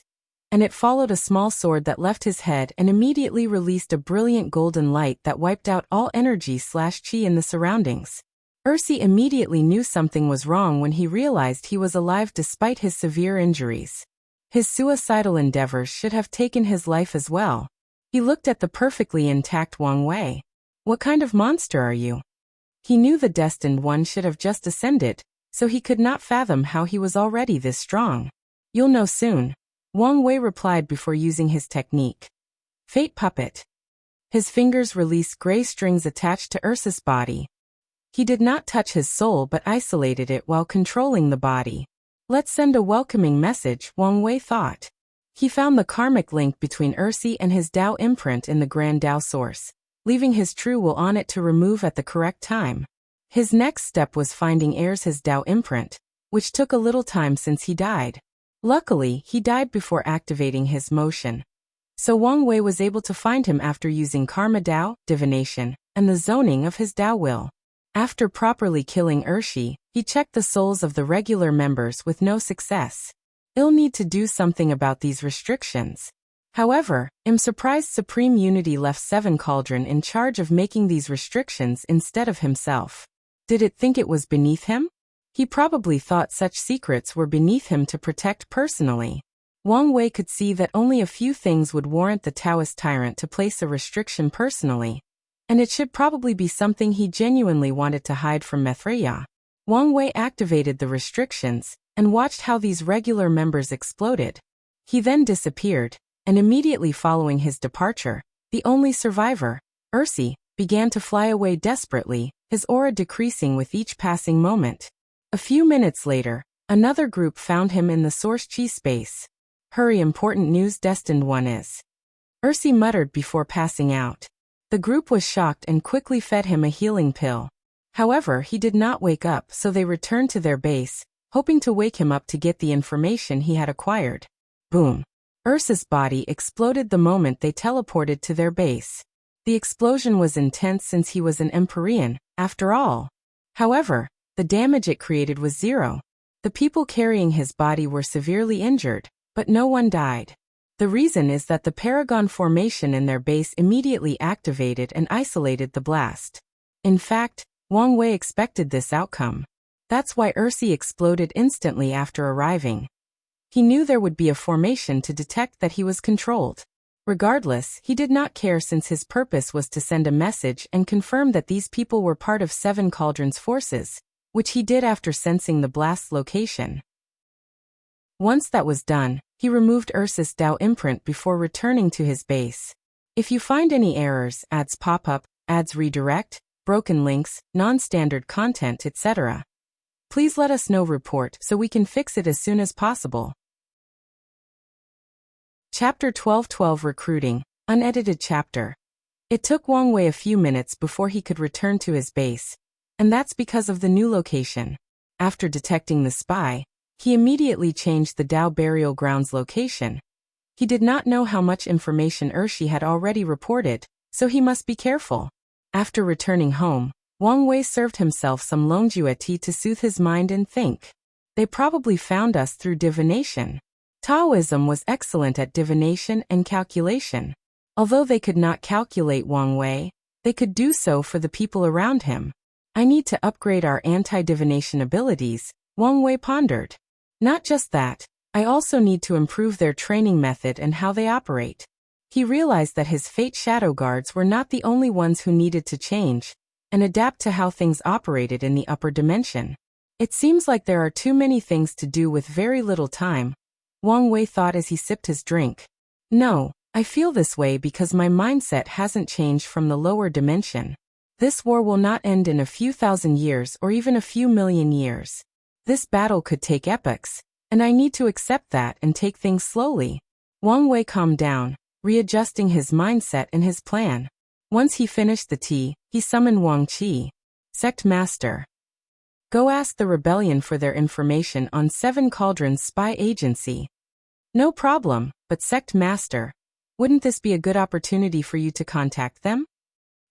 and it followed a small sword that left his head and immediately released a brilliant golden light that wiped out all energy/chi in the surroundings. Ursi immediately knew something was wrong when he realized he was alive despite his severe injuries. His suicidal endeavors should have taken his life as well. He looked at the perfectly intact Wang Wei. What kind of monster are you? He knew the Destined One should have just ascended, so he could not fathom how he was already this strong. You'll know soon, Wang Wei replied before using his technique. Fate Puppet. His fingers released gray strings attached to Ursa's body. He did not touch his soul but isolated it while controlling the body. Let's send a welcoming message, Wang Wei thought. He found the karmic link between Ersi and his Dao imprint in the Grand Dao source, leaving his true will on it to remove at the correct time. His next step was finding his Dao imprint, which took a little time since he died. Luckily, he died before activating his motion. So Wang Wei was able to find him after using Karma Dao, divination, and the zoning of his Dao will. After properly killing Ersi, he checked the souls of the regular members with no success. He'll need to do something about these restrictions. However, I'm surprised Supreme Unity left Seven Cauldron in charge of making these restrictions instead of himself. Did it think it was beneath him? He probably thought such secrets were beneath him to protect personally. Wang Wei could see that only a few things would warrant the Taoist tyrant to place a restriction personally, and it should probably be something he genuinely wanted to hide from Betrayal. Wang Wei activated the restrictions and watched how these regular members exploded. He then disappeared, and immediately following his departure, the only survivor, Ersi, began to fly away desperately, his aura decreasing with each passing moment. A few minutes later, another group found him in the source chi space. Hurry, important news, destined one is. Ersi muttered before passing out. The group was shocked and quickly fed him a healing pill. However, he did not wake up, so they returned to their base, hoping to wake him up to get the information he had acquired. Boom. Ersi's body exploded the moment they teleported to their base. The explosion was intense since he was an Empyrean, after all. However, the damage it created was zero. The people carrying his body were severely injured, but no one died. The reason is that the Paragon formation in their base immediately activated and isolated the blast. In fact, Wang Wei expected this outcome. That's why Ersi exploded instantly after arriving. He knew there would be a formation to detect that he was controlled. Regardless, he did not care since his purpose was to send a message and confirm that these people were part of Seven Cauldron's forces, which he did after sensing the blast's location. Once that was done, he removed Ersi's Dao imprint before returning to his base. If you find any errors, ads pop up, ads redirect, broken links, non-standard content, etc., please let us know. Report so we can fix it as soon as possible. Chapter 12:12 Recruiting, unedited chapter. It took Wang Wei a few minutes before he could return to his base, and that's because of the new location. After detecting the spy, he immediately changed the Dao burial grounds location. He did not know how much information Ersi had already reported, so he must be careful. After returning home, Wang Wei served himself some Longjue tea to soothe his mind and think. They probably found us through divination. Taoism was excellent at divination and calculation. Although they could not calculate Wang Wei, they could do so for the people around him. I need to upgrade our anti-divination abilities, Wang Wei pondered. Not just that, I also need to improve their training method and how they operate. He realized that his Fate Shadow Guards were not the only ones who needed to change and adapt to how things operated in the upper dimension. It seems like there are too many things to do with very little time, Wang Wei thought as he sipped his drink. No, I feel this way because my mindset hasn't changed from the lower dimension. This war will not end in a few thousand years or even a few million years. This battle could take epochs, and I need to accept that and take things slowly. Wang Wei calmed down, readjusting his mindset and his plan. Once he finished the tea, he summoned Wang Qi. Sect Master. Go ask the rebellion for their information on Seven Cauldron's spy agency. No problem, but Sect Master, wouldn't this be a good opportunity for you to contact them?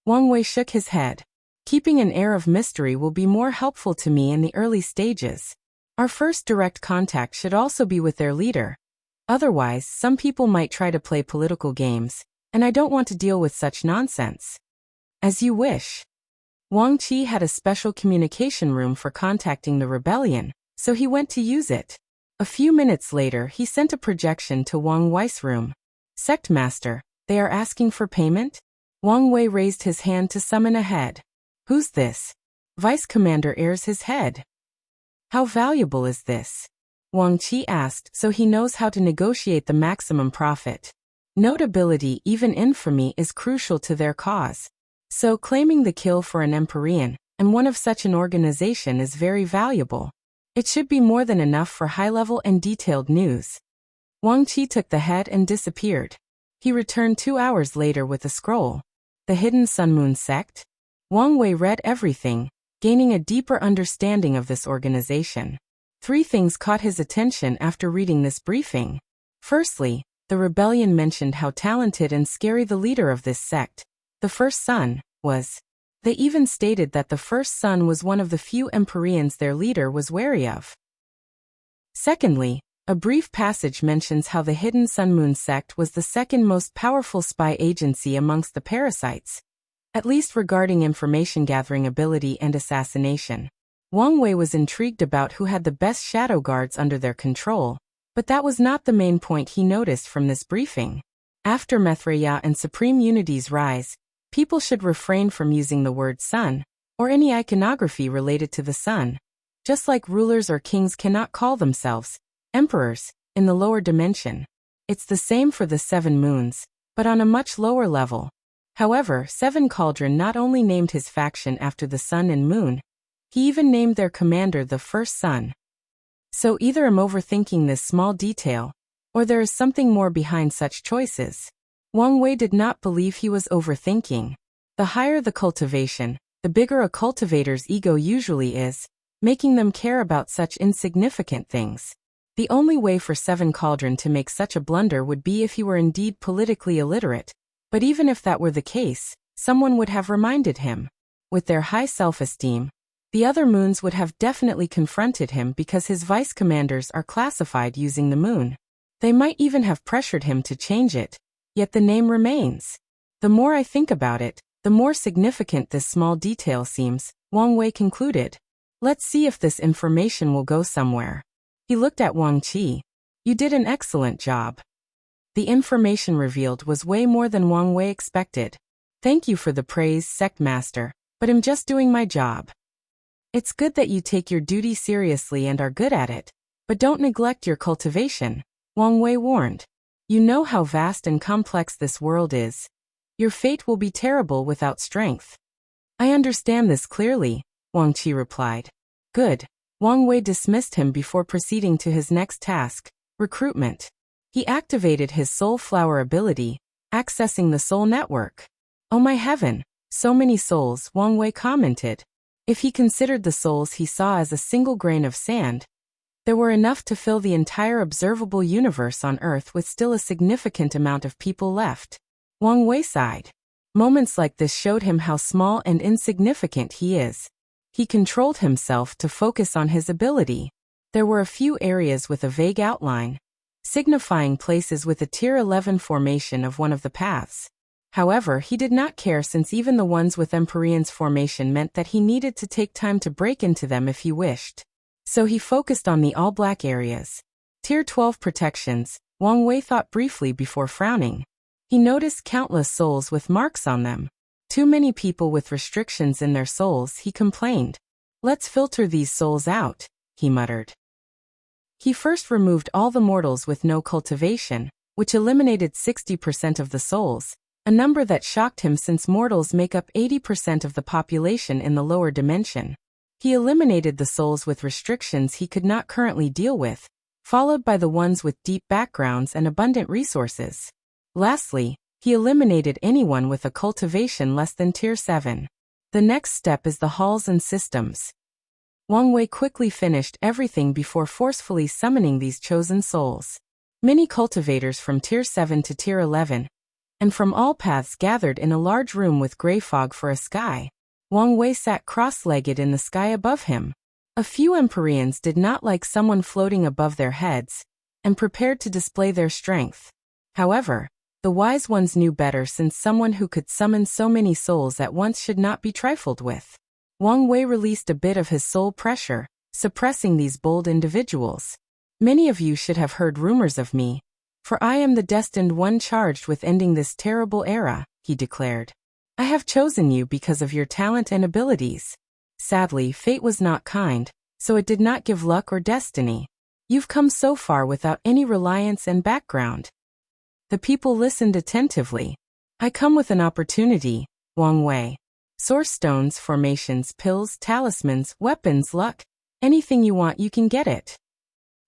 Wang Wei shook his head. Keeping an air of mystery will be more helpful to me in the early stages. Our first direct contact should also be with their leader. Otherwise, some people might try to play political games, and I don't want to deal with such nonsense. As you wish. Wang Qi had a special communication room for contacting the rebellion, so he went to use it. A few minutes later, he sent a projection to Wang Wei's room. Sect Master, they are asking for payment? Wang Wei raised his hand to summon a head. Who's this? Vice Commander airs his head. How valuable is this? Wang Qi asked, so he knows how to negotiate the maximum profit. Notability, even infamy, is crucial to their cause. So claiming the kill for an Empyrean, and one of such an organization is very valuable. It should be more than enough for high-level and detailed news. Wang Qi took the head and disappeared. He returned 2 hours later with a scroll. The Hidden Sun Moon Sect? Wang Wei read everything, gaining a deeper understanding of this organization. 3 things caught his attention after reading this briefing. Firstly, the rebellion mentioned how talented and scary the leader of this sect, the First Son, was. They even stated that the First Son was one of the few Empyreans their leader was wary of. Secondly, a brief passage mentions how the Hidden Sun Moon Sect was the second most powerful spy agency amongst the parasites, at least regarding information gathering ability and assassination. Wang Wei was intrigued about who had the best shadow guards under their control, but that was not the main point he noticed from this briefing. After Betrayal and Supreme Unity's rise, people should refrain from using the word sun, or any iconography related to the sun. Just like rulers or kings cannot call themselves emperors in the lower dimension. It's the same for the 7 moons, but on a much lower level. However, Seven Cauldron not only named his faction after the sun and moon, he even named their commander the First Son. So either I'm overthinking this small detail, or there is something more behind such choices. Wang Wei did not believe he was overthinking. The higher the cultivation, the bigger a cultivator's ego usually is, making them care about such insignificant things. The only way for Seven Cauldron to make such a blunder would be if he were indeed politically illiterate, but even if that were the case, someone would have reminded him. With their high self-esteem, the other moons would have definitely confronted him because his vice commanders are classified using the moon. They might even have pressured him to change it, yet the name remains. The more I think about it, the more significant this small detail seems, Wang Wei concluded. Let's see if this information will go somewhere. He looked at Wang Qi. You did an excellent job. The information revealed was way more than Wang Wei expected. Thank you for the praise, Sect Master, but I'm just doing my job. It's good that you take your duty seriously and are good at it, but don't neglect your cultivation, Wang Wei warned. You know how vast and complex this world is. Your fate will be terrible without strength. I understand this clearly, Wang Qi replied. Good. Wang Wei dismissed him before proceeding to his next task, recruitment. He activated his soul flower ability, accessing the soul network. Oh my heaven, so many souls, Wang Wei commented. If he considered the souls he saw as a single grain of sand, there were enough to fill the entire observable universe on Earth with still a significant amount of people left. Wang Wei sighed. Moments like this showed him how small and insignificant he is. He controlled himself to focus on his ability. There were a few areas with a vague outline, signifying places with a Tier 11 formation of one of the paths. However, he did not care since even the ones with Empyrean's formation meant that he needed to take time to break into them if he wished. So he focused on the all-black areas. Tier 12 protections, Wang Wei thought briefly before frowning. He noticed countless souls with marks on them. Too many people with restrictions in their souls, he complained. Let's filter these souls out, he muttered. He first removed all the mortals with no cultivation, which eliminated 60% of the souls, a number that shocked him since mortals make up 80% of the population in the lower dimension. He eliminated the souls with restrictions he could not currently deal with, followed by the ones with deep backgrounds and abundant resources. Lastly, he eliminated anyone with a cultivation less than Tier 7. The next step is the halls and systems. Wang Wei quickly finished everything before forcefully summoning these chosen souls. Many cultivators from Tier 7 to Tier 11, and from all paths gathered in a large room with gray fog for a sky. Wang Wei sat cross-legged in the sky above him. A few Empyreans did not like someone floating above their heads, and prepared to display their strength. However, the wise ones knew better since someone who could summon so many souls at once should not be trifled with. Wang Wei released a bit of his soul pressure, suppressing these bold individuals. Many of you should have heard rumors of me, for I am the destined one charged with ending this terrible era, he declared. I have chosen you because of your talent and abilities. Sadly, fate was not kind, so it did not give luck or destiny. You've come so far without any reliance and background. The people listened attentively. I come with an opportunity, Wang Wei. Source stones, formations, pills, talismans, weapons, luck, Anything you want, you can get it.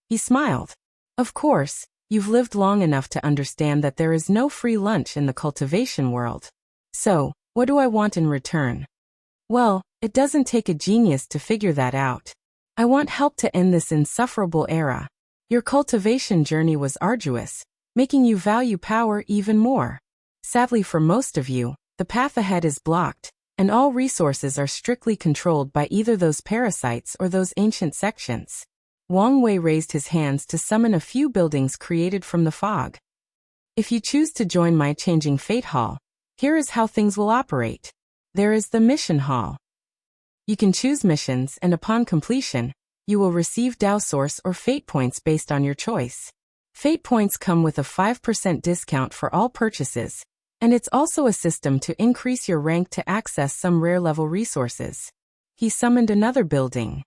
He smiled. Of course, you've lived long enough to understand that there is no free lunch in the cultivation world. So, what do I want in return? Well, it doesn't take a genius to figure that out. I want help to end this insufferable era. Your cultivation journey was arduous, making you value power even more. Sadly for most of you, the path ahead is blocked, and all resources are strictly controlled by either those parasites or those ancient sections. Wang Wei raised his hands to summon a few buildings created from the fog. If you choose to join my Changing Fate Hall, here is how things will operate. There is the Mission Hall. You can choose missions, and upon completion, you will receive Dao Source or Fate Points based on your choice. Fate Points come with a 5% discount for all purchases, and it's also a system to increase your rank to access some rare-level resources. He summoned another building.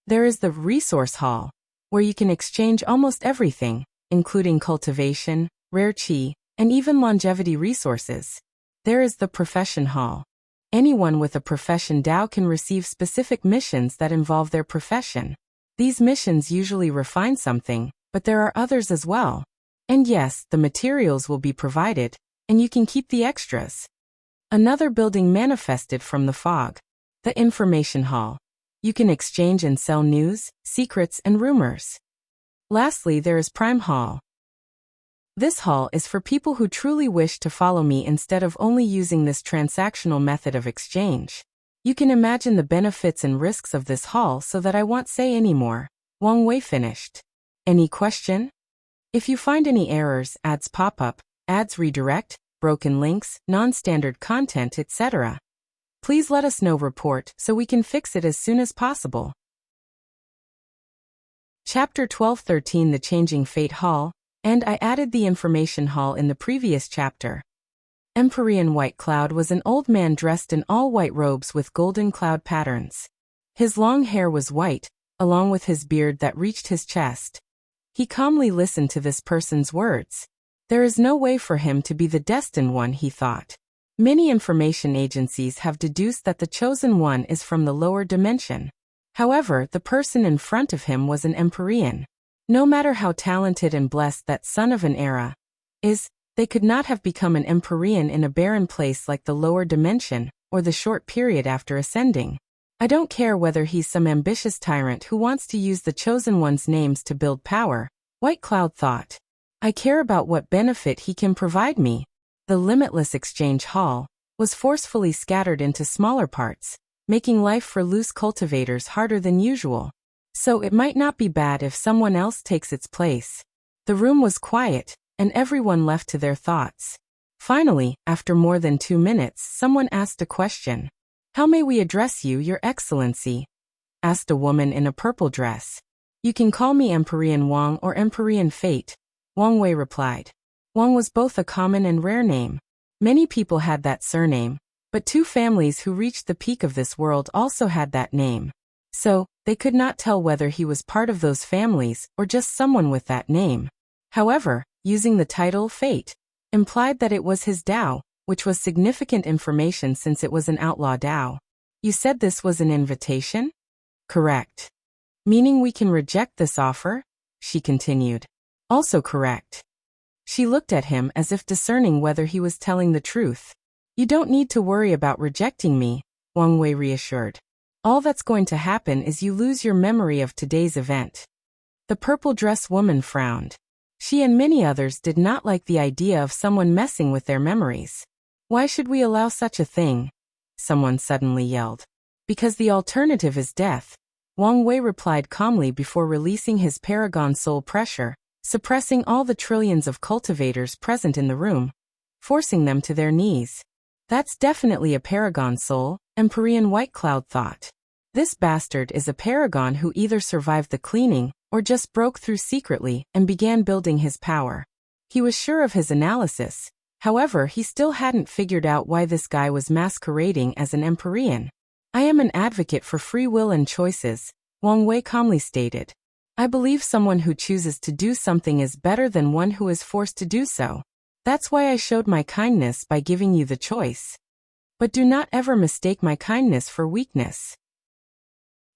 There is the Resource Hall, where you can exchange almost everything, including cultivation, rare qi, and even longevity resources. There is the Profession Hall. Anyone with a profession Dao can receive specific missions that involve their profession. These missions usually refine something, but there are others as well. And yes, the materials will be provided, and you can keep the extras. Another building manifested from the fog. The Information Hall. You can exchange and sell news, secrets, and rumors. Lastly, there is Prime Hall. This hall is for people who truly wish to follow me instead of only using this transactional method of exchange. You can imagine the benefits and risks of this hall so that I won't say any more. Wang Wei finished. Any question? If you find any errors, ads pop up, ads redirect, broken links, non-standard content, etc., please let us know. Report so we can fix it as soon as possible. Chapter 12-13 The Changing Fate Hall, and I added the Information Hall in the previous chapter. Empyrean White Cloud was an old man dressed in all white robes with golden cloud patterns. His long hair was white, along with his beard that reached his chest. He calmly listened to this person's words. There is no way for him to be the destined one, he thought. Many information agencies have deduced that the chosen one is from the lower dimension. However, the person in front of him was an Empyrean. No matter how talented and blessed that son of an era is, they could not have become an Empyrean in a barren place like the lower dimension, or the short period after ascending. I don't care whether he's some ambitious tyrant who wants to use the chosen one's names to build power, White Cloud thought. I care about what benefit he can provide me. The limitless exchange hall was forcefully scattered into smaller parts, making life for loose cultivators harder than usual. So it might not be bad if someone else takes its place. The room was quiet, and everyone left to their thoughts. Finally, after more than 2 minutes, someone asked a question. How may we address you, Your Excellency? Asked a woman in a purple dress. You can call me Empyrean Wang or Empyrean Fate, Wang Wei replied. Wang was both a common and rare name. Many people had that surname, but 2 families who reached the peak of this world also had that name. So, they could not tell whether he was part of those families or just someone with that name. However, using the title Fate implied that it was his Dao, which was significant information since it was an outlaw Dao. You said this was an invitation? Correct. Meaning we can reject this offer? She continued. Also correct. She looked at him as if discerning whether he was telling the truth. You don't need to worry about rejecting me, Wang Wei reassured. All that's going to happen is you lose your memory of today's event. The purple dress woman frowned. She and many others did not like the idea of someone messing with their memories. Why should we allow such a thing? Someone suddenly yelled. Because the alternative is death, Wang Wei replied calmly before releasing his paragon soul pressure, suppressing all the trillions of cultivators present in the room, forcing them to their knees. That's definitely a paragon soul, Empyrean White Cloud thought. This bastard is a paragon who either survived the cleaning or just broke through secretly and began building his power. He was sure of his analysis. However, he still hadn't figured out why this guy was masquerading as an Empyrean. I am an advocate for free will and choices, Wang Wei calmly stated. I believe someone who chooses to do something is better than one who is forced to do so. That's why I showed my kindness by giving you the choice. But do not ever mistake my kindness for weakness.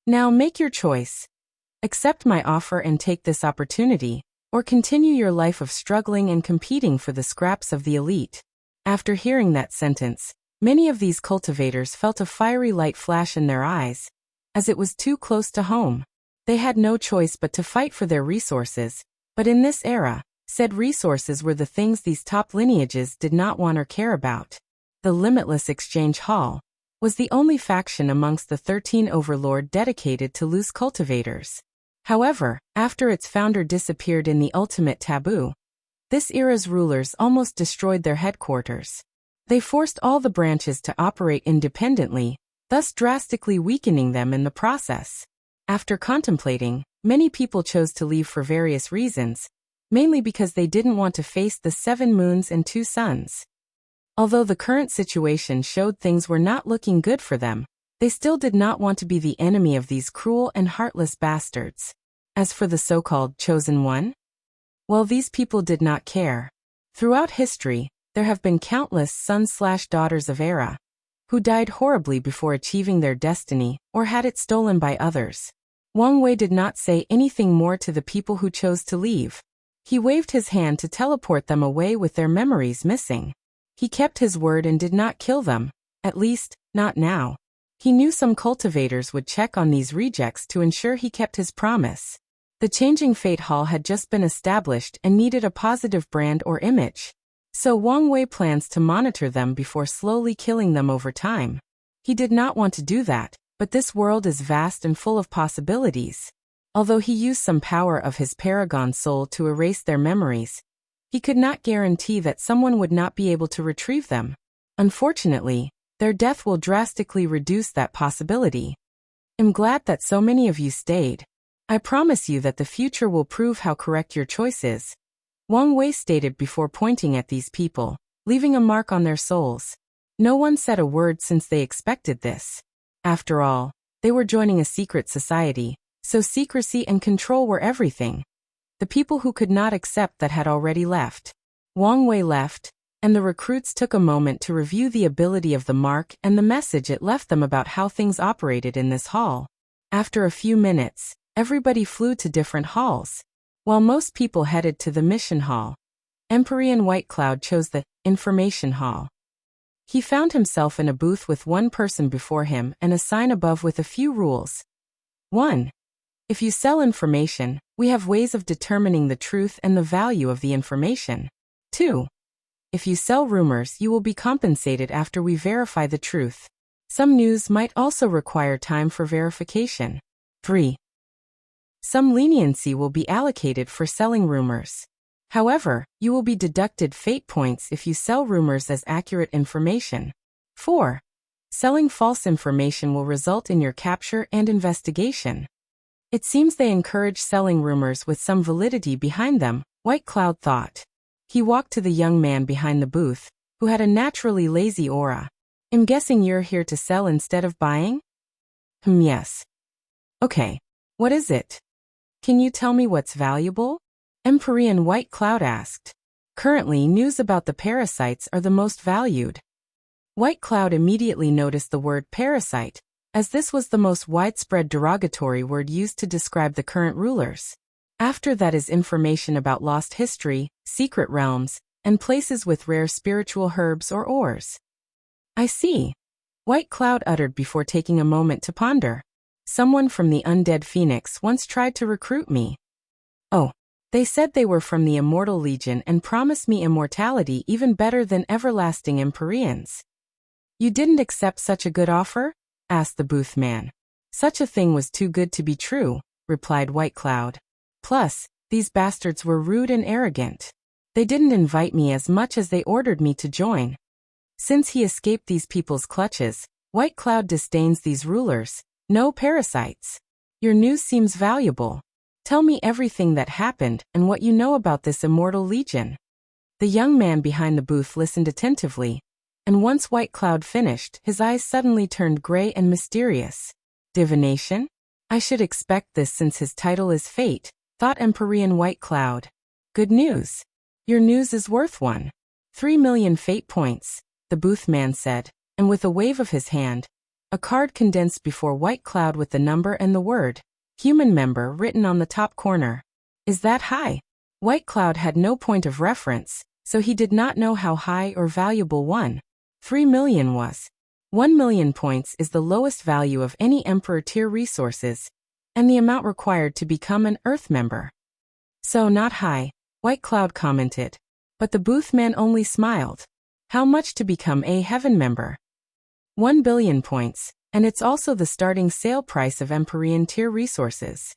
Now make your choice, Accept my offer and take this opportunity, or continue your life of struggling and competing for the scraps of the elite. After hearing that sentence, many of these cultivators felt a fiery light flash in their eyes, as it was too close to home. They had no choice but to fight for their resources, but in this era, said resources were the things these top lineages did not want or care about. The Limitless Exchange Hall was the only faction amongst the 13 overlord dedicated to loose cultivators. However, after its founder disappeared in the ultimate taboo, this era's rulers almost destroyed their headquarters. They forced all the branches to operate independently, thus drastically weakening them in the process. After contemplating, many people chose to leave for various reasons, mainly because they didn't want to face the 7 moons and 2 suns. Although the current situation showed things were not looking good for them, they still did not want to be the enemy of these cruel and heartless bastards. As for the so-called Chosen One, well, these people did not care. Throughout history, there have been countless sons/daughters of Era who died horribly before achieving their destiny or had it stolen by others. Wang Wei did not say anything more to the people who chose to leave. He waved his hand to teleport them away with their memories missing. He kept his word and did not kill them, at least, not now. He knew some cultivators would check on these rejects to ensure he kept his promise. The Changing Fate Hall had just been established and needed a positive brand or image. So Wang Wei plans to monitor them before slowly killing them over time. He did not want to do that, but this world is vast and full of possibilities. Although he used some power of his Paragon soul to erase their memories, he could not guarantee that someone would not be able to retrieve them. Unfortunately, their death will drastically reduce that possibility. I'm glad that so many of you stayed. I promise you that the future will prove how correct your choice is, Wang Wei stated before pointing at these people, leaving a mark on their souls. No one said a word since they expected this. After all, they were joining a secret society, so secrecy and control were everything. The people who could not accept that had already left. Wang Wei left, and the recruits took a moment to review the ability of the mark and the message it left them about how things operated in this hall. After a few minutes, everybody flew to different halls. While most people headed to the mission hall, Empyrean White Cloud chose the information hall. He found himself in a booth with one person before him and a sign above with a few rules. 1. If you sell information, we have ways of determining the truth and the value of the information. 2. If you sell rumors, you will be compensated after we verify the truth. Some news might also require time for verification. 3. Some leniency will be allocated for selling rumors. However, you will be deducted fate points if you sell rumors as accurate information. 4. Selling false information will result in your capture and investigation. It seems they encourage selling rumors with some validity behind them, White Cloud thought. He walked to the young man behind the booth, who had a naturally lazy aura. I'm guessing you're here to sell instead of buying? Yes. Okay. What is it? Can you tell me what's valuable? Empyrean White Cloud asked. Currently, news about the parasites are the most valued. White Cloud immediately noticed the word parasite, as this was the most widespread derogatory word used to describe the current rulers. After that is information about lost history, secret realms, and places with rare spiritual herbs or ores. I see. White Cloud uttered before taking a moment to ponder. Someone from the Undead Phoenix once tried to recruit me. Oh, they said they were from the Immortal Legion and promised me immortality even better than everlasting Empyreans. You didn't accept such a good offer? Asked the booth man. Such a thing was too good to be true, replied White Cloud. Plus, these bastards were rude and arrogant. They didn't invite me as much as they ordered me to join. Since he escaped these people's clutches, White Cloud disdains these rulers. No parasites. Your news seems valuable. Tell me everything that happened and what you know about this Immortal Legion. The young man behind the booth listened attentively, and once White Cloud finished, his eyes suddenly turned gray and mysterious. Divination? I should expect this since his title is Fate, thought Empyrean White Cloud. Good news. Your news is worth 3 million fate points, the booth man said, and with a wave of his hand, a card condensed before White Cloud with the number and the word Human member written on the top corner. Is that high? White Cloud had no point of reference, so he did not know how high or valuable 3 million was. 1 million points is the lowest value of any Emperor tier resources, and the amount required to become an Earth member. So not high, White Cloud commented. But the boothman only smiled. How much to become a Heaven member? 1 billion points, and it's also the starting sale price of Empyrean tier resources.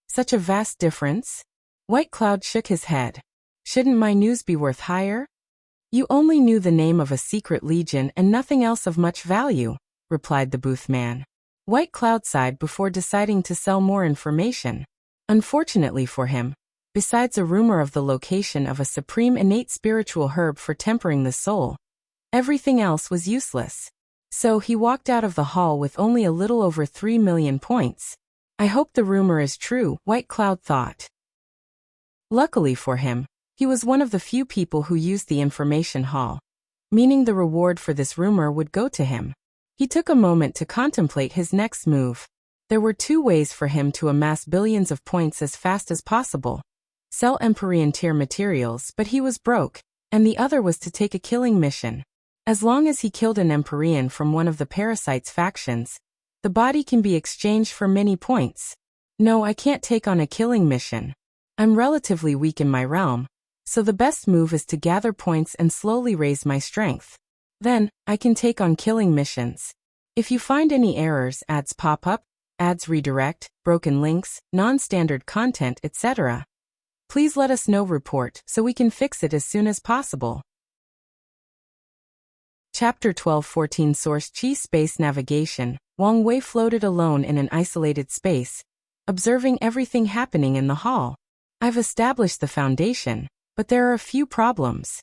Such a vast difference? White Cloud shook his head. Shouldn't my news be worth higher? You only knew the name of a secret legion and nothing else of much value, replied the boothman. White Cloud sighed before deciding to sell more information. Unfortunately for him, besides a rumor of the location of a supreme innate spiritual herb for tempering the soul, everything else was useless. So he walked out of the hall with only a little over 3 million points. I hope the rumor is true, White Cloud thought. Luckily for him, he was one of the few people who used the information hall, meaning the reward for this rumor would go to him. He took a moment to contemplate his next move. There were 2 ways for him to amass billions of points as fast as possible. Sell Empyrean tier materials, but he was broke, and the other was to take a killing mission. As long as he killed an Empyrean from one of the Parasite's factions, the body can be exchanged for many points. No, I can't take on a killing mission. I'm relatively weak in my realm, so the best move is to gather points and slowly raise my strength. Then, I can take on killing missions. If you find any errors, ads pop up, ads redirect, broken links, non-standard content, etc., please let us know report so we can fix it as soon as possible. Chapter 12-14 Source Chi Space Navigation. Wang Wei floated alone in an isolated space, observing everything happening in the hall. I've established the foundation, but there are a few problems.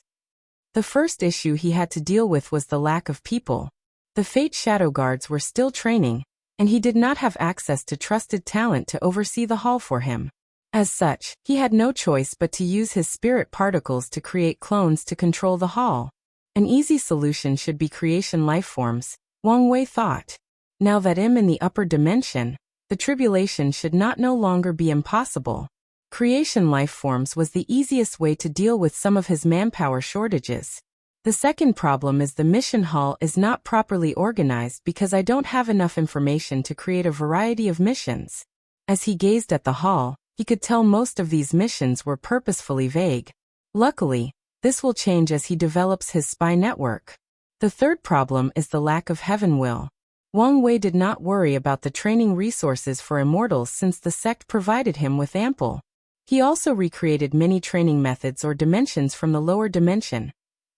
The first issue he had to deal with was the lack of people. The Fate Shadow Guards were still training, and he did not have access to trusted talent to oversee the hall for him. As such, he had no choice but to use his spirit particles to create clones to control the hall. An easy solution should be creation lifeforms, Wang Wei thought. Now that I'm in the upper dimension, the tribulation should not no longer be impossible. Creation lifeforms was the easiest way to deal with some of his manpower shortages. The second problem is the mission hall is not properly organized because I don't have enough information to create a variety of missions. As he gazed at the hall, he could tell most of these missions were purposefully vague. Luckily, this will change as he develops his spy network. The third problem is the lack of heaven will. Wang Wei did not worry about the training resources for immortals since the sect provided him with ample. He also recreated many training methods or dimensions from the lower dimension,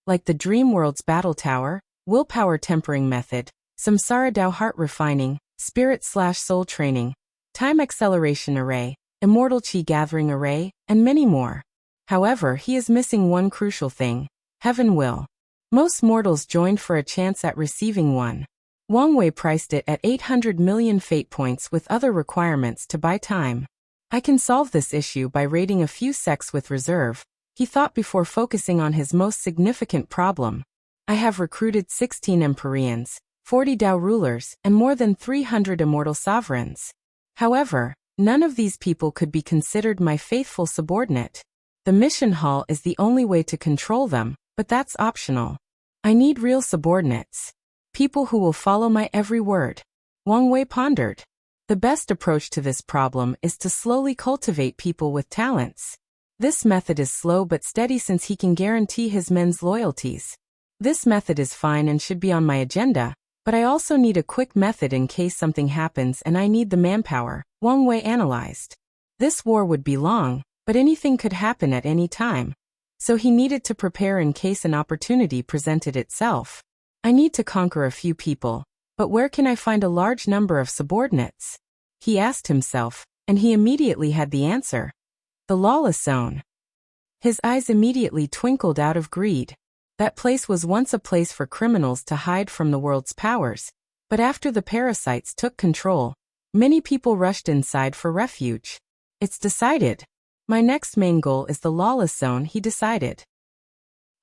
like the Dream World's Battle Tower, Willpower Tempering Method, Samsara Dao Heart Refining, Spirit/Soul Training, Time Acceleration Array, Immortal Chi Gathering Array, and many more. However, he is missing one crucial thing: heaven will. Most mortals joined for a chance at receiving one. Wang Wei priced it at 800 million fate points with other requirements to buy time. I can solve this issue by raiding a few sects with reserve, he thought before focusing on his most significant problem. I have recruited 16 Empyreans, 40 Dao rulers, and more than 300 immortal sovereigns. However, none of these people could be considered my faithful subordinate. The mission hall is the only way to control them, but that's optional. I need real subordinates. People who will follow my every word. Wang Wei pondered. The best approach to this problem is to slowly cultivate people with talents. This method is slow but steady since he can guarantee his men's loyalties. This method is fine and should be on my agenda, but I also need a quick method in case something happens and I need the manpower, Wang Wei analyzed. This war would be long, but anything could happen at any time. So he needed to prepare in case an opportunity presented itself. I need to conquer a few people, but where can I find a large number of subordinates? He asked himself, and he immediately had the answer. The Lawless Zone. His eyes immediately twinkled out of greed. That place was once a place for criminals to hide from the world's powers, but after the parasites took control, many people rushed inside for refuge. It's decided. My next main goal is the Lawless Zone, he decided.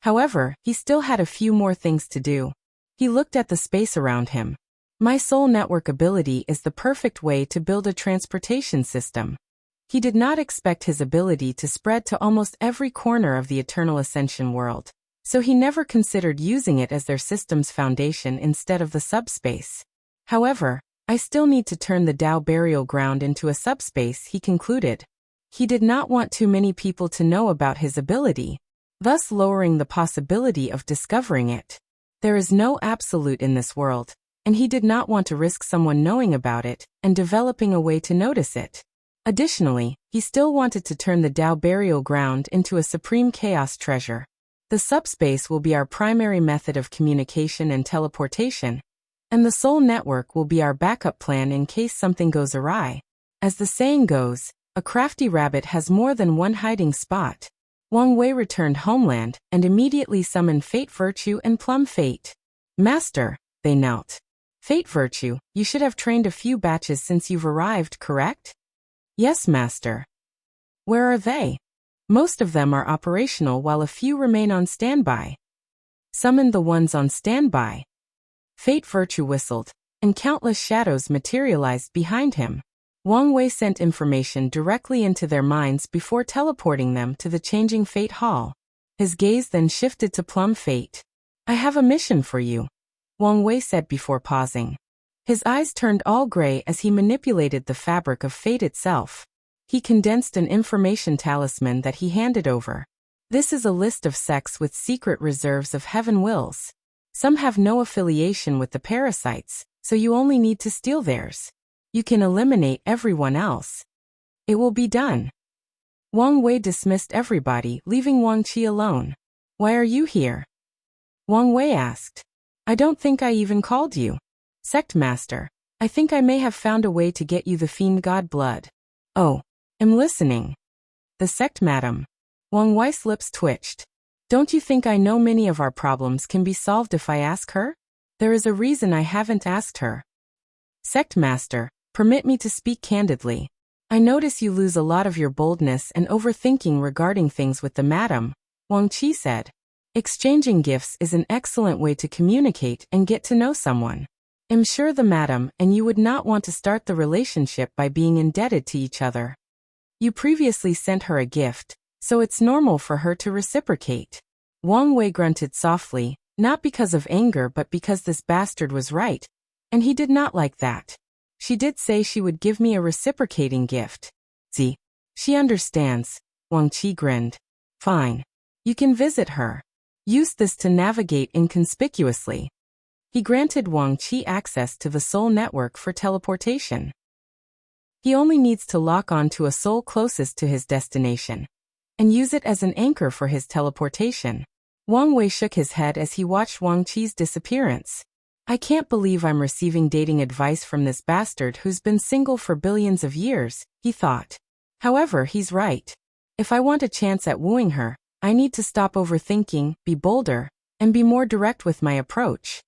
However, he still had a few more things to do. He looked at the space around him. My soul network ability is the perfect way to build a transportation system. He did not expect his ability to spread to almost every corner of the Eternal Ascension world, so he never considered using it as their system's foundation instead of the subspace. However, I still need to turn the Tao burial ground into a subspace, he concluded. He did not want too many people to know about his ability, thus lowering the possibility of discovering it. There is no absolute in this world, and he did not want to risk someone knowing about it and developing a way to notice it. Additionally, he still wanted to turn the Tao burial ground into a supreme chaos treasure. The subspace will be our primary method of communication and teleportation, and the soul network will be our backup plan in case something goes awry. As the saying goes, a crafty rabbit has more than one hiding spot. Wang Wei returned homeland and immediately summoned Fate Virtue and Plum Fate. Master, they knelt. Fate Virtue, you should have trained a few batches since you've arrived, correct? Yes, Master. Where are they? Most of them are operational while a few remain on standby. Summon the ones on standby. Fate Virtue whistled, and countless shadows materialized behind him. Wang Wei sent information directly into their minds before teleporting them to the changing Fate Hall. His gaze then shifted to Plum Fate. I have a mission for you, Wang Wei said before pausing. His eyes turned all gray as he manipulated the fabric of fate itself. He condensed an information talisman that he handed over. This is a list of sects with secret reserves of heaven wills. Some have no affiliation with the parasites, so you only need to steal theirs. You can eliminate everyone else. It will be done. Wang Wei dismissed everybody, leaving Wang Qi alone. Why are you here? Wang Wei asked. I don't think I even called you. Sect Master, I think I may have found a way to get you the fiend god blood. Oh, I'm listening. The sect madam. Wang Wei's lips twitched. Don't you think I know many of our problems can be solved if I ask her? There is a reason I haven't asked her. Sect Master, permit me to speak candidly. I notice you lose a lot of your boldness and overthinking regarding things with the madam, Wang Qi said. Exchanging gifts is an excellent way to communicate and get to know someone. I'm sure the madam and you would not want to start the relationship by being indebted to each other. You previously sent her a gift, so it's normal for her to reciprocate. Wang Wei grunted softly, not because of anger but because this bastard was right, and he did not like that. She did say she would give me a reciprocating gift. See, she understands, Wang Qi grinned. Fine. You can visit her. Use this to navigate inconspicuously. He granted Wang Qi access to the soul network for teleportation. He only needs to lock on to a soul closest to his destination and use it as an anchor for his teleportation. Wang Wei shook his head as he watched Wang Qi's disappearance. I can't believe I'm receiving dating advice from this bastard who's been single for billions of years, he thought. However, he's right. If I want a chance at wooing her, I need to stop overthinking, be bolder, and be more direct with my approach.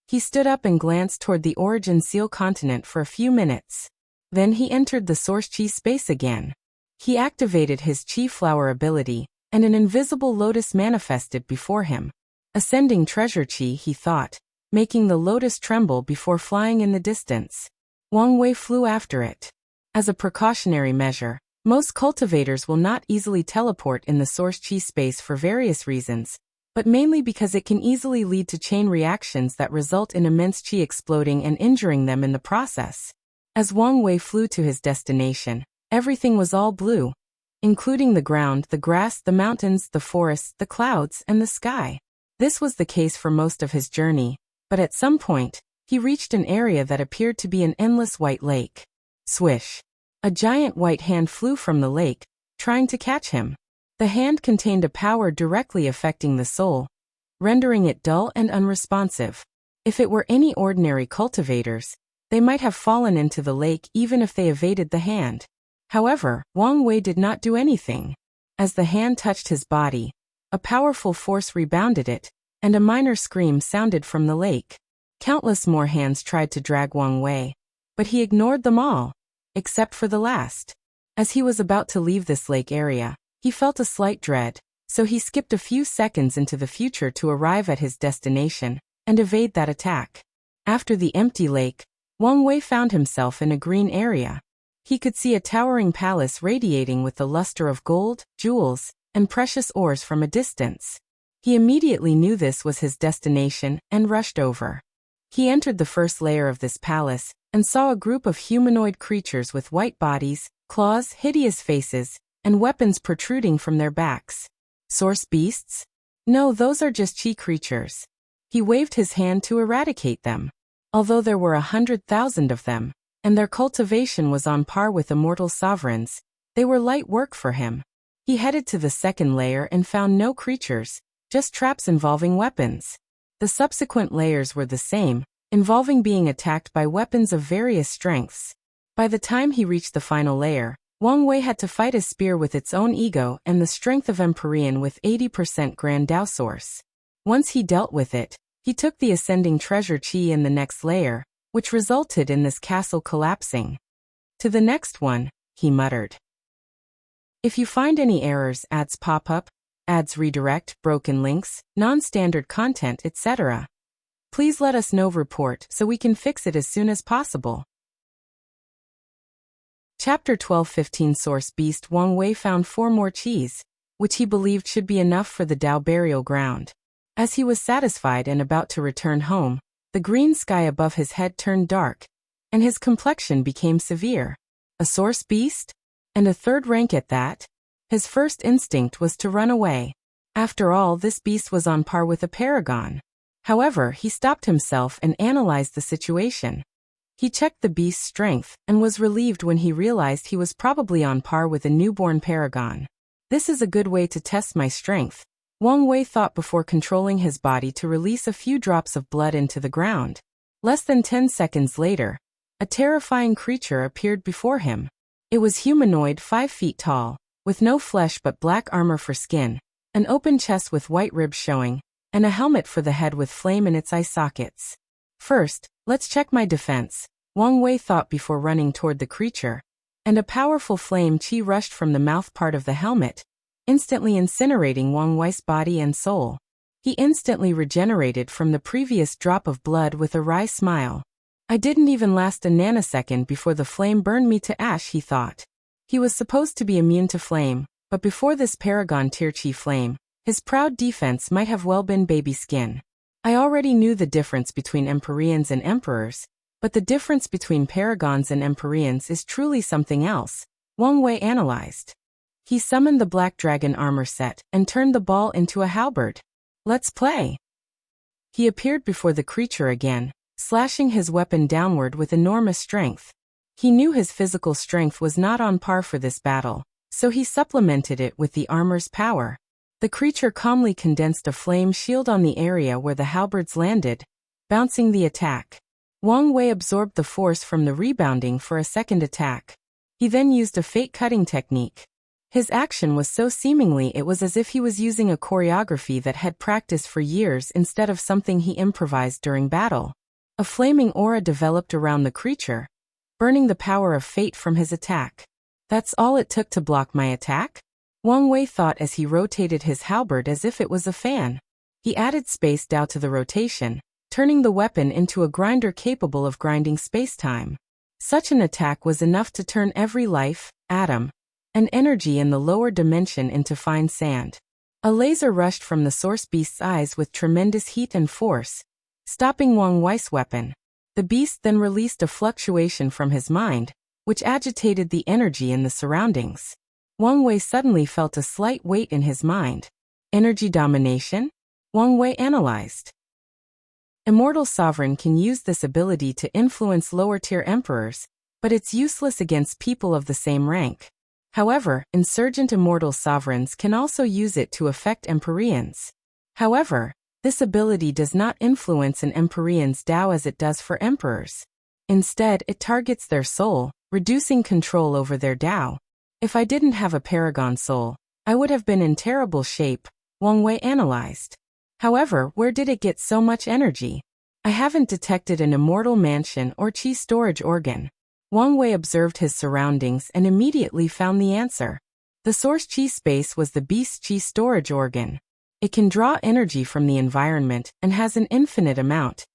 He stood up and glanced toward the Origin Seal continent for a few minutes. Then he entered the Source Chi space again. He activated his Chi Flower ability, and an invisible lotus manifested before him. Ascending treasure Chi, he thought, making the lotus tremble before flying in the distance. Wang Wei flew after it. As a precautionary measure, most cultivators will not easily teleport in the Source Chi space for various reasons, but mainly because it can easily lead to chain reactions that result in immense Chi exploding and injuring them in the process. As Wang Wei flew to his destination, everything was all blue, including the ground, the grass, the mountains, the forests, the clouds, and the sky. This was the case for most of his journey, but at some point, he reached an area that appeared to be an endless white lake. Swish! A giant white hand flew from the lake, trying to catch him. The hand contained a power directly affecting the soul, rendering it dull and unresponsive. If it were any ordinary cultivators, they might have fallen into the lake even if they evaded the hand. However, Wang Wei did not do anything. As the hand touched his body, a powerful force rebounded it, and a minor scream sounded from the lake. Countless more hands tried to drag Wang Wei, but he ignored them all, except for the last. As he was about to leave this lake area, he felt a slight dread, so he skipped a few seconds into the future to arrive at his destination and evade that attack. After the empty lake, Wang Wei found himself in a green area. He could see a towering palace radiating with the luster of gold, jewels, and precious ores from a distance. He immediately knew this was his destination and rushed over. He entered the first layer of this palace and saw a group of humanoid creatures with white bodies, claws, hideous faces, and weapons protruding from their backs. Source beasts? No, those are just chi creatures. He waved his hand to eradicate them. Although there were 100,000 of them, and their cultivation was on par with immortal sovereigns, they were light work for him. He headed to the second layer and found no creatures, just traps involving weapons. The subsequent layers were the same, involving being attacked by weapons of various strengths. By the time he reached the final layer, Wang Wei had to fight a spear with its own ego and the strength of Empyrean with 80% Grand Dao Source. Once he dealt with it, he took the ascending treasure chi in the next layer, which resulted in this castle collapsing. To the next one, he muttered. If you find any errors, ads pop up, ads redirect, broken links, non-standard content, etc., please let us know. Report so we can fix it as soon as possible. Chapter 12:15 Source Beast. Wang Wei found 4 more chis, which he believed should be enough for the Dao burial ground. As he was satisfied and about to return home, the green sky above his head turned dark, and his complexion became severe. A source beast? And a 3rd rank at that? His first instinct was to run away. After all, this beast was on par with a paragon. However, he stopped himself and analyzed the situation. He checked the beast's strength and was relieved when he realized he was probably on par with a newborn paragon. This is a good way to test my strength, Wang Wei thought before controlling his body to release a few drops of blood into the ground. Less than 10 seconds later, a terrifying creature appeared before him. It was humanoid, 5 feet tall, with no flesh but black armor for skin, an open chest with white ribs showing, and a helmet for the head with flame in its eye sockets. First, let's check my defense, Wang Wei thought before running toward the creature, and a powerful flame chi rushed from the mouth part of the helmet, instantly incinerating Wang Wei's body and soul. He instantly regenerated from the previous drop of blood with a wry smile. I didn't even last a nanosecond before the flame burned me to ash, he thought. He was supposed to be immune to flame, but before this paragon tier chi flame, his proud defense might have well been baby skin. I already knew the difference between Empyreans and Emperors, but the difference between paragons and Empyreans is truly something else, Wang Wei analyzed. He summoned the Black Dragon armor set and turned the ball into a halberd. Let's play. He appeared before the creature again, slashing his weapon downward with enormous strength. He knew his physical strength was not on par for this battle, so he supplemented it with the armor's power. The creature calmly condensed a flame shield on the area where the halberds landed, bouncing the attack. Wang Wei absorbed the force from the rebounding for a second attack. He then used a fate-cutting technique. His action was so seemingly it was as if he was using a choreography that had practiced for years instead of something he improvised during battle. A flaming aura developed around the creature, burning the power of fate from his attack. That's all it took to block my attack? Wang Wei thought as he rotated his halberd as if it was a fan. He added space Dao to the rotation, turning the weapon into a grinder capable of grinding space-time. Such an attack was enough to turn every life, atom, and energy in the lower dimension into fine sand. A laser rushed from the source beast's eyes with tremendous heat and force, stopping Wang Wei's weapon. The beast then released a fluctuation from his mind, which agitated the energy in the surroundings. Wang Wei suddenly felt a slight weight in his mind. Energy domination? Wang Wei analyzed. Immortal Sovereign can use this ability to influence lower-tier emperors, but it's useless against people of the same rank. However, insurgent Immortal Sovereigns can also use it to affect Empyreans. However, this ability does not influence an Empyrean's Dao as it does for emperors. Instead, it targets their soul, reducing control over their Dao. If I didn't have a paragon soul, I would have been in terrible shape, Wang Wei analyzed. However, where did it get so much energy? I haven't detected an immortal mansion or chi storage organ. Wang Wei observed his surroundings and immediately found the answer. The source chi space was the beast's chi storage organ. It can draw energy from the environment and has an infinite amount.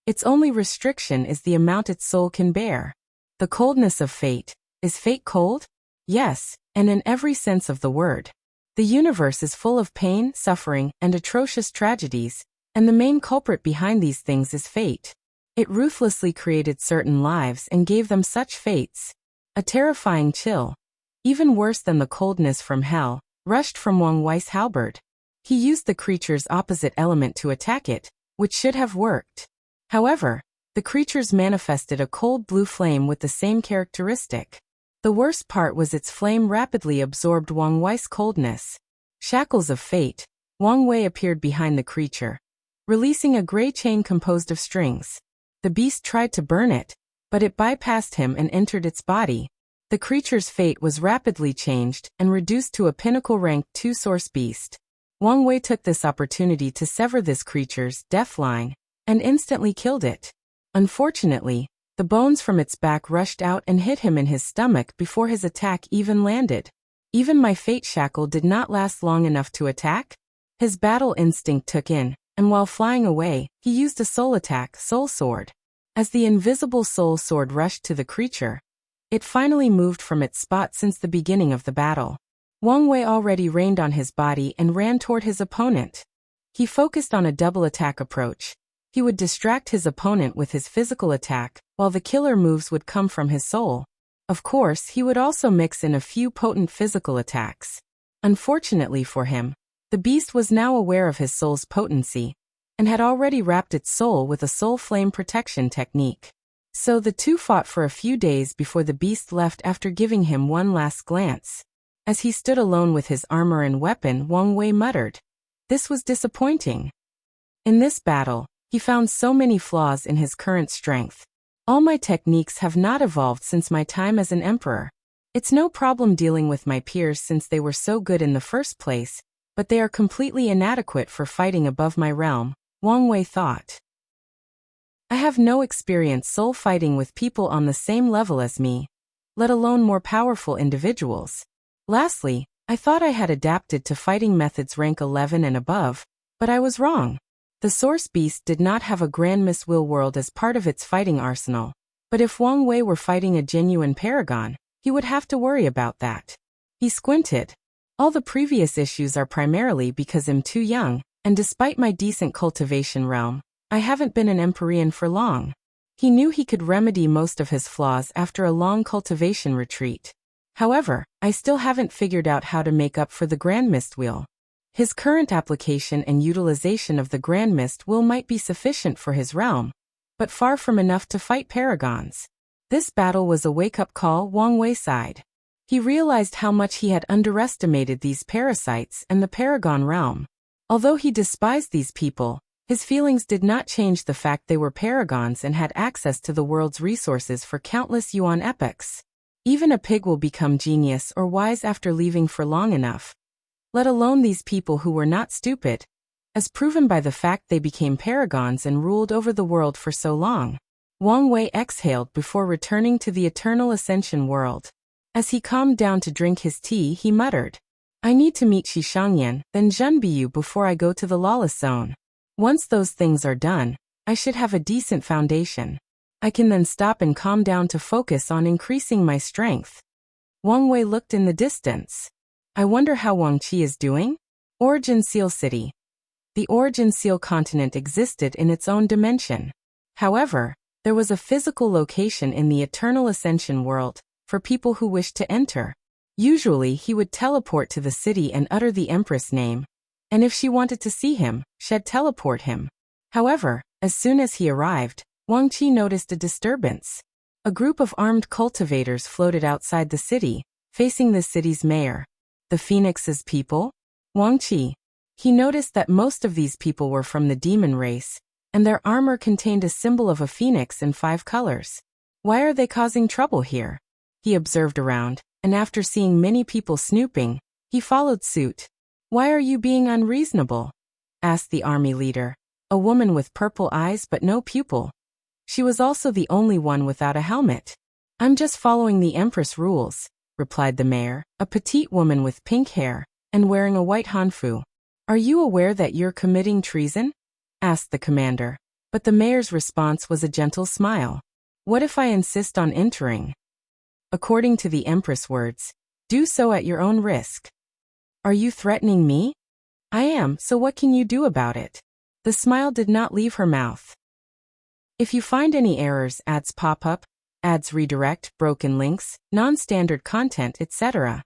Its only restriction is the amount its soul can bear. The coldness of fate. Is fate cold? Yes, and in every sense of the word. The universe is full of pain, suffering, and atrocious tragedies, and the main culprit behind these things is fate. It ruthlessly created certain lives and gave them such fates. A terrifying chill, even worse than the coldness from hell, rushed from Wang Wei's halberd. He used the creature's opposite element to attack it, which should have worked. However, the creatures manifested a cold blue flame with the same characteristic. The worst part was its flame rapidly absorbed Wang Wei's coldness. Shackles of fate. Wang Wei appeared behind the creature, releasing a gray chain composed of strings. The beast tried to burn it, but it bypassed him and entered its body. The creature's fate was rapidly changed and reduced to a pinnacle rank 2 source beast. Wang Wei took this opportunity to sever this creature's death line and instantly killed it. Unfortunately, the bones from its back rushed out and hit him in his stomach before his attack even landed. Even my fate shackle did not last long enough to attack. His battle instinct took in, and while flying away, he used a soul attack, Soul Sword. As the invisible soul sword rushed to the creature, it finally moved from its spot since the beginning of the battle. Wang Wei already rained on his body and ran toward his opponent. He focused on a double attack approach. He would distract his opponent with his physical attack, while the killer moves would come from his soul. Of course, he would also mix in a few potent physical attacks. Unfortunately for him, the beast was now aware of his soul's potency, and had already wrapped its soul with a soul flame protection technique. So the two fought for a few days before the beast left after giving him one last glance. As he stood alone with his armor and weapon, Wang Wei muttered, "This was disappointing." In this battle, he found so many flaws in his current strength. All my techniques have not evolved since my time as an emperor. It's no problem dealing with my peers since they were so good in the first place, but they are completely inadequate for fighting above my realm, Wang Wei thought. I have no experience soul fighting with people on the same level as me, let alone more powerful individuals. Lastly, I thought I had adapted to fighting methods rank 11 and above, but I was wrong. The Source Beast did not have a Grand Miss Will World as part of its fighting arsenal, but if Wang Wei were fighting a genuine paragon, he would have to worry about that. He squinted. All the previous issues are primarily because I'm too young, and despite my decent cultivation realm, I haven't been an Empyrean for long. He knew he could remedy most of his flaws after a long cultivation retreat. However, I still haven't figured out how to make up for the Grand Mist Wheel. His current application and utilization of the Grand Mist Wheel might be sufficient for his realm, but far from enough to fight paragons. This battle was a wake-up call. Wang Wei sighed. He realized how much he had underestimated these parasites and the paragon realm. Although he despised these people, his feelings did not change the fact they were paragons and had access to the world's resources for countless yuan epochs. Even a pig will become genius or wise after leaving for long enough, let alone these people who were not stupid, as proven by the fact they became paragons and ruled over the world for so long. Wang Wei exhaled before returning to the Eternal Ascension world. As he calmed down to drink his tea, he muttered, "I need to meet Shishangyan, then Zhenbiyu before I go to the Lawless zone. Once those things are done, I should have a decent foundation. I can then stop and calm down to focus on increasing my strength." Wang Wei looked in the distance. I wonder how Wang Qi is doing? Origin Seal City. The Origin Seal continent existed in its own dimension. However, there was a physical location in the Eternal Ascension world for people who wished to enter. Usually he would teleport to the city and utter the Empress name, and if she wanted to see him, she'd teleport him. However, as soon as he arrived, Wang Qi noticed a disturbance. A group of armed cultivators floated outside the city, facing the city's mayor. The Phoenix's people? Wang Qi. He noticed that most of these people were from the demon race, and their armor contained a symbol of a phoenix in 5 colors. Why are they causing trouble here? He observed around, and after seeing many people snooping, he followed suit. "Why are you being unreasonable?" asked the army leader, a woman with purple eyes but no pupil. She was also the only one without a helmet. "I'm just following the Empress rules," replied the mayor, a petite woman with pink hair, and wearing a white hanfu. "Are you aware that you're committing treason?" asked the commander. But the mayor's response was a gentle smile. What if I insist on entering? According to the Empress' words, do so at your own risk. Are you threatening me? I am, so what can you do about it? The smile did not leave her mouth. If you find any errors, ads pop up, ads redirect, broken links, non-standard content, etc.,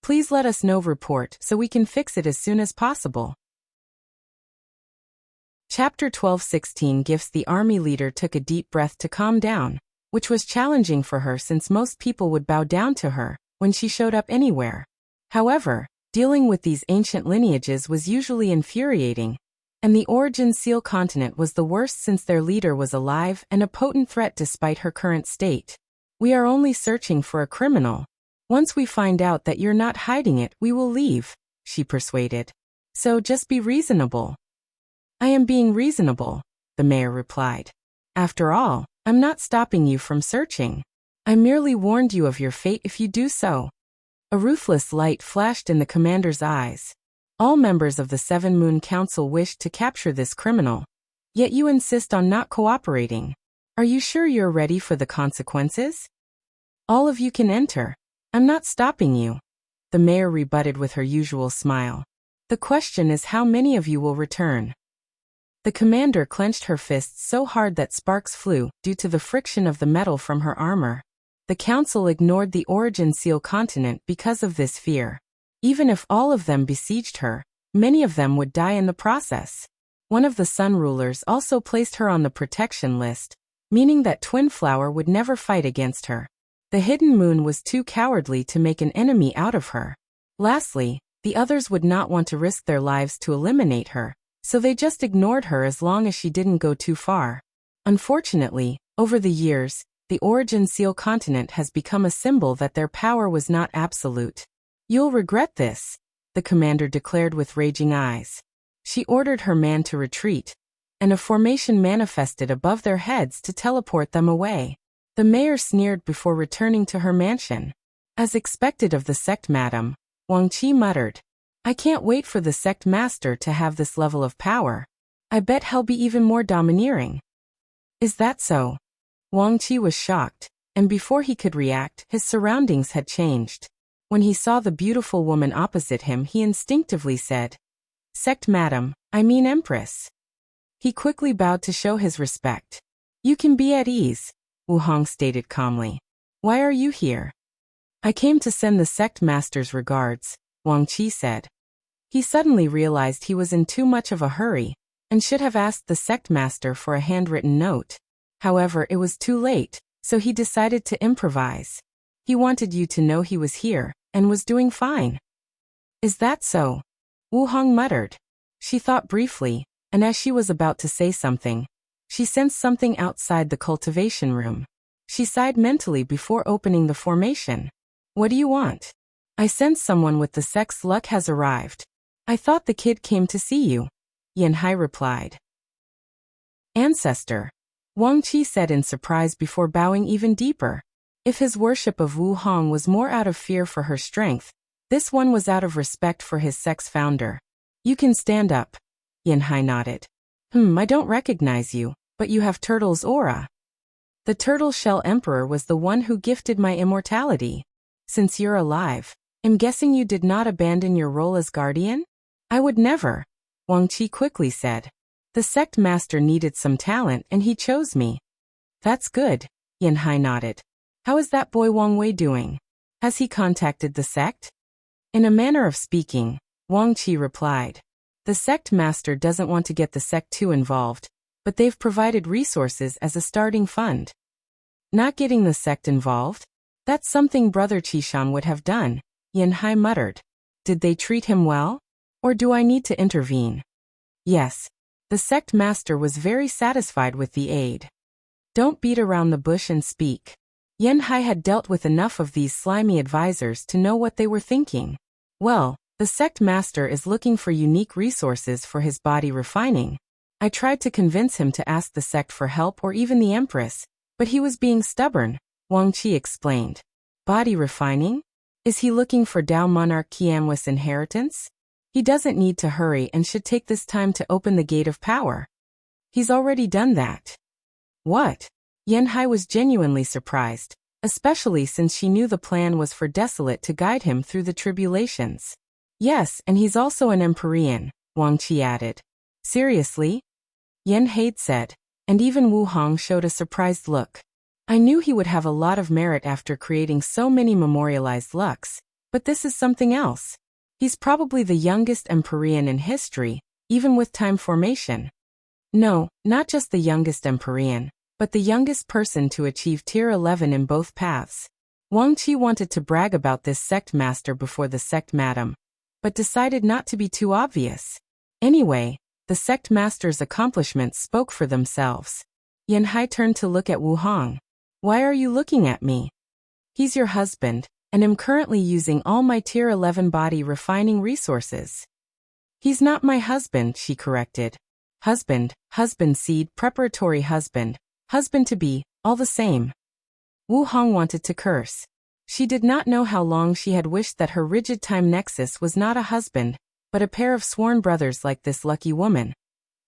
please let us know. Report so we can fix it as soon as possible. Chapter 12:16 Gifts. The army leader took a deep breath to calm down, which was challenging for her since most people would bow down to her when she showed up anywhere. However, dealing with these ancient lineages was usually infuriating, and the Origin Seal continent was the worst since their leader was alive and a potent threat despite her current state. We are only searching for a criminal. Once we find out that you're not hiding it, we will leave, she persuaded. So just be reasonable. I am being reasonable, the mayor replied. After all, I'm not stopping you from searching. I merely warned you of your fate if you do so. A ruthless light flashed in the commander's eyes. All members of the Seven Moon Council wished to capture this criminal. Yet you insist on not cooperating. Are you sure you're ready for the consequences? All of you can enter. I'm not stopping you, the mayor rebutted with her usual smile. The question is how many of you will return. The commander clenched her fists so hard that sparks flew due to the friction of the metal from her armor. The council ignored the Origin Seal continent because of this fear. Even if all of them besieged her, many of them would die in the process. One of the Sun Rulers also placed her on the protection list, meaning that Twinflower would never fight against her. The Hidden Moon was too cowardly to make an enemy out of her. Lastly, the others would not want to risk their lives to eliminate her, so they just ignored her as long as she didn't go too far. Unfortunately, over the years, the Origin Seal continent has become a symbol that their power was not absolute. You'll regret this, the commander declared with raging eyes. She ordered her man to retreat, and a formation manifested above their heads to teleport them away. The mayor sneered before returning to her mansion. As expected of the sect madam, Wang Qi muttered, I can't wait for the sect master to have this level of power. I bet he'll be even more domineering. Is that so? Wang Qi was shocked, and before he could react, his surroundings had changed. When he saw the beautiful woman opposite him, he instinctively said, Sect madam, I mean Empress. He quickly bowed to show his respect. You can be at ease, Wu Hong stated calmly. Why are you here? I came to send the sect master's regards, Wang Qi said. He suddenly realized he was in too much of a hurry, and should have asked the sect master for a handwritten note. However, it was too late, so he decided to improvise. He wanted you to know he was here, and was doing fine. Is that so? Wu Hong muttered. She thought briefly, and as she was about to say something, she sensed something outside the cultivation room. She sighed mentally before opening the formation. What do you want? I sense someone with the sect's luck has arrived. I thought the kid came to see you, Yan Hai replied. Ancestor, Wang Qi said in surprise before bowing even deeper. If his worship of Wu Hong was more out of fear for her strength, this one was out of respect for his sect's founder. You can stand up, Yan Hai nodded. I don't recognize you, but you have Turtle's aura. The Turtle Shell Emperor was the one who gifted my immortality. Since you're alive, I'm guessing you did not abandon your role as guardian? I would never, Wang Qi quickly said. The sect master needed some talent and he chose me. That's good, Yan Hai nodded. How is that boy Wang Wei doing? Has he contacted the sect? In a manner of speaking, Wang Qi replied. The sect master doesn't want to get the sect too involved, but they've provided resources as a starting fund. Not getting the sect involved? That's something Brother Qishan would have done, Yan Hai muttered. Did they treat him well? Or do I need to intervene? Yes. The sect master was very satisfied with the aid. Don't beat around the bush and speak. Yan Hai had dealt with enough of these slimy advisors to know what they were thinking. Well, the sect master is looking for unique resources for his body refining. I tried to convince him to ask the sect for help or even the Empress, but he was being stubborn, Wang Qi explained. Body refining? Is he looking for Dao Monarch Qianhua's inheritance? He doesn't need to hurry and should take this time to open the gate of power. He's already done that. What? Yanhai was genuinely surprised, especially since she knew the plan was for Desolate to guide him through the tribulations. Yes, and he's also an Empyrean, Wang Qi added. Seriously? Yanhai said, and even Wu Hong showed a surprised look. I knew he would have a lot of merit after creating so many memorialized Lux, but this is something else. He's probably the youngest Empyrean in history, even with time formation. No, not just the youngest Empyrean, but the youngest person to achieve Tier 11 in both paths. Wang Qi wanted to brag about this sect master before the sect madam, but decided not to be too obvious. Anyway, the sect master's accomplishments spoke for themselves. Yanhai turned to look at Wu Hong. Why are you looking at me? He's your husband, and am currently using all my Tier 11 body refining resources. He's not my husband, she corrected. Husband, husband seed, preparatory husband, husband-to-be, all the same. Wu Hong wanted to curse. She did not know how long she had wished that her rigid time nexus was not a husband, but a pair of sworn brothers like this lucky woman.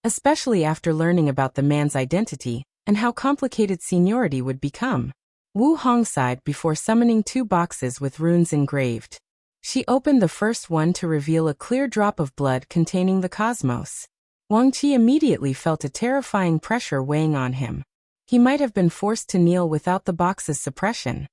Especially after learning about the man's identity, and how complicated seniority would become. Wu Hong sighed before summoning 2 boxes with runes engraved. She opened the first one to reveal a clear drop of blood containing the cosmos. Wang Qi immediately felt a terrifying pressure weighing on him. He might have been forced to kneel without the box's suppression.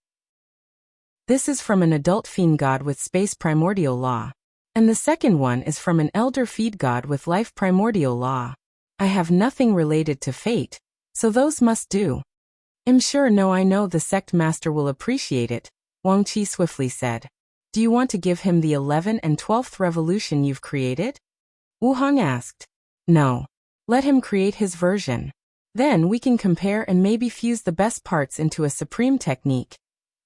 This is from an adult fiend god with space primordial law. And the second one is from an elder feed god with life primordial law. I have nothing related to fate, so those must do. I'm sure I know the sect master will appreciate it, Wang Qi swiftly said. Do you want to give him the 11th and 12th revolution you've created? Wu Hong asked. No. Let him create his version. Then we can compare and maybe fuse the best parts into a supreme technique.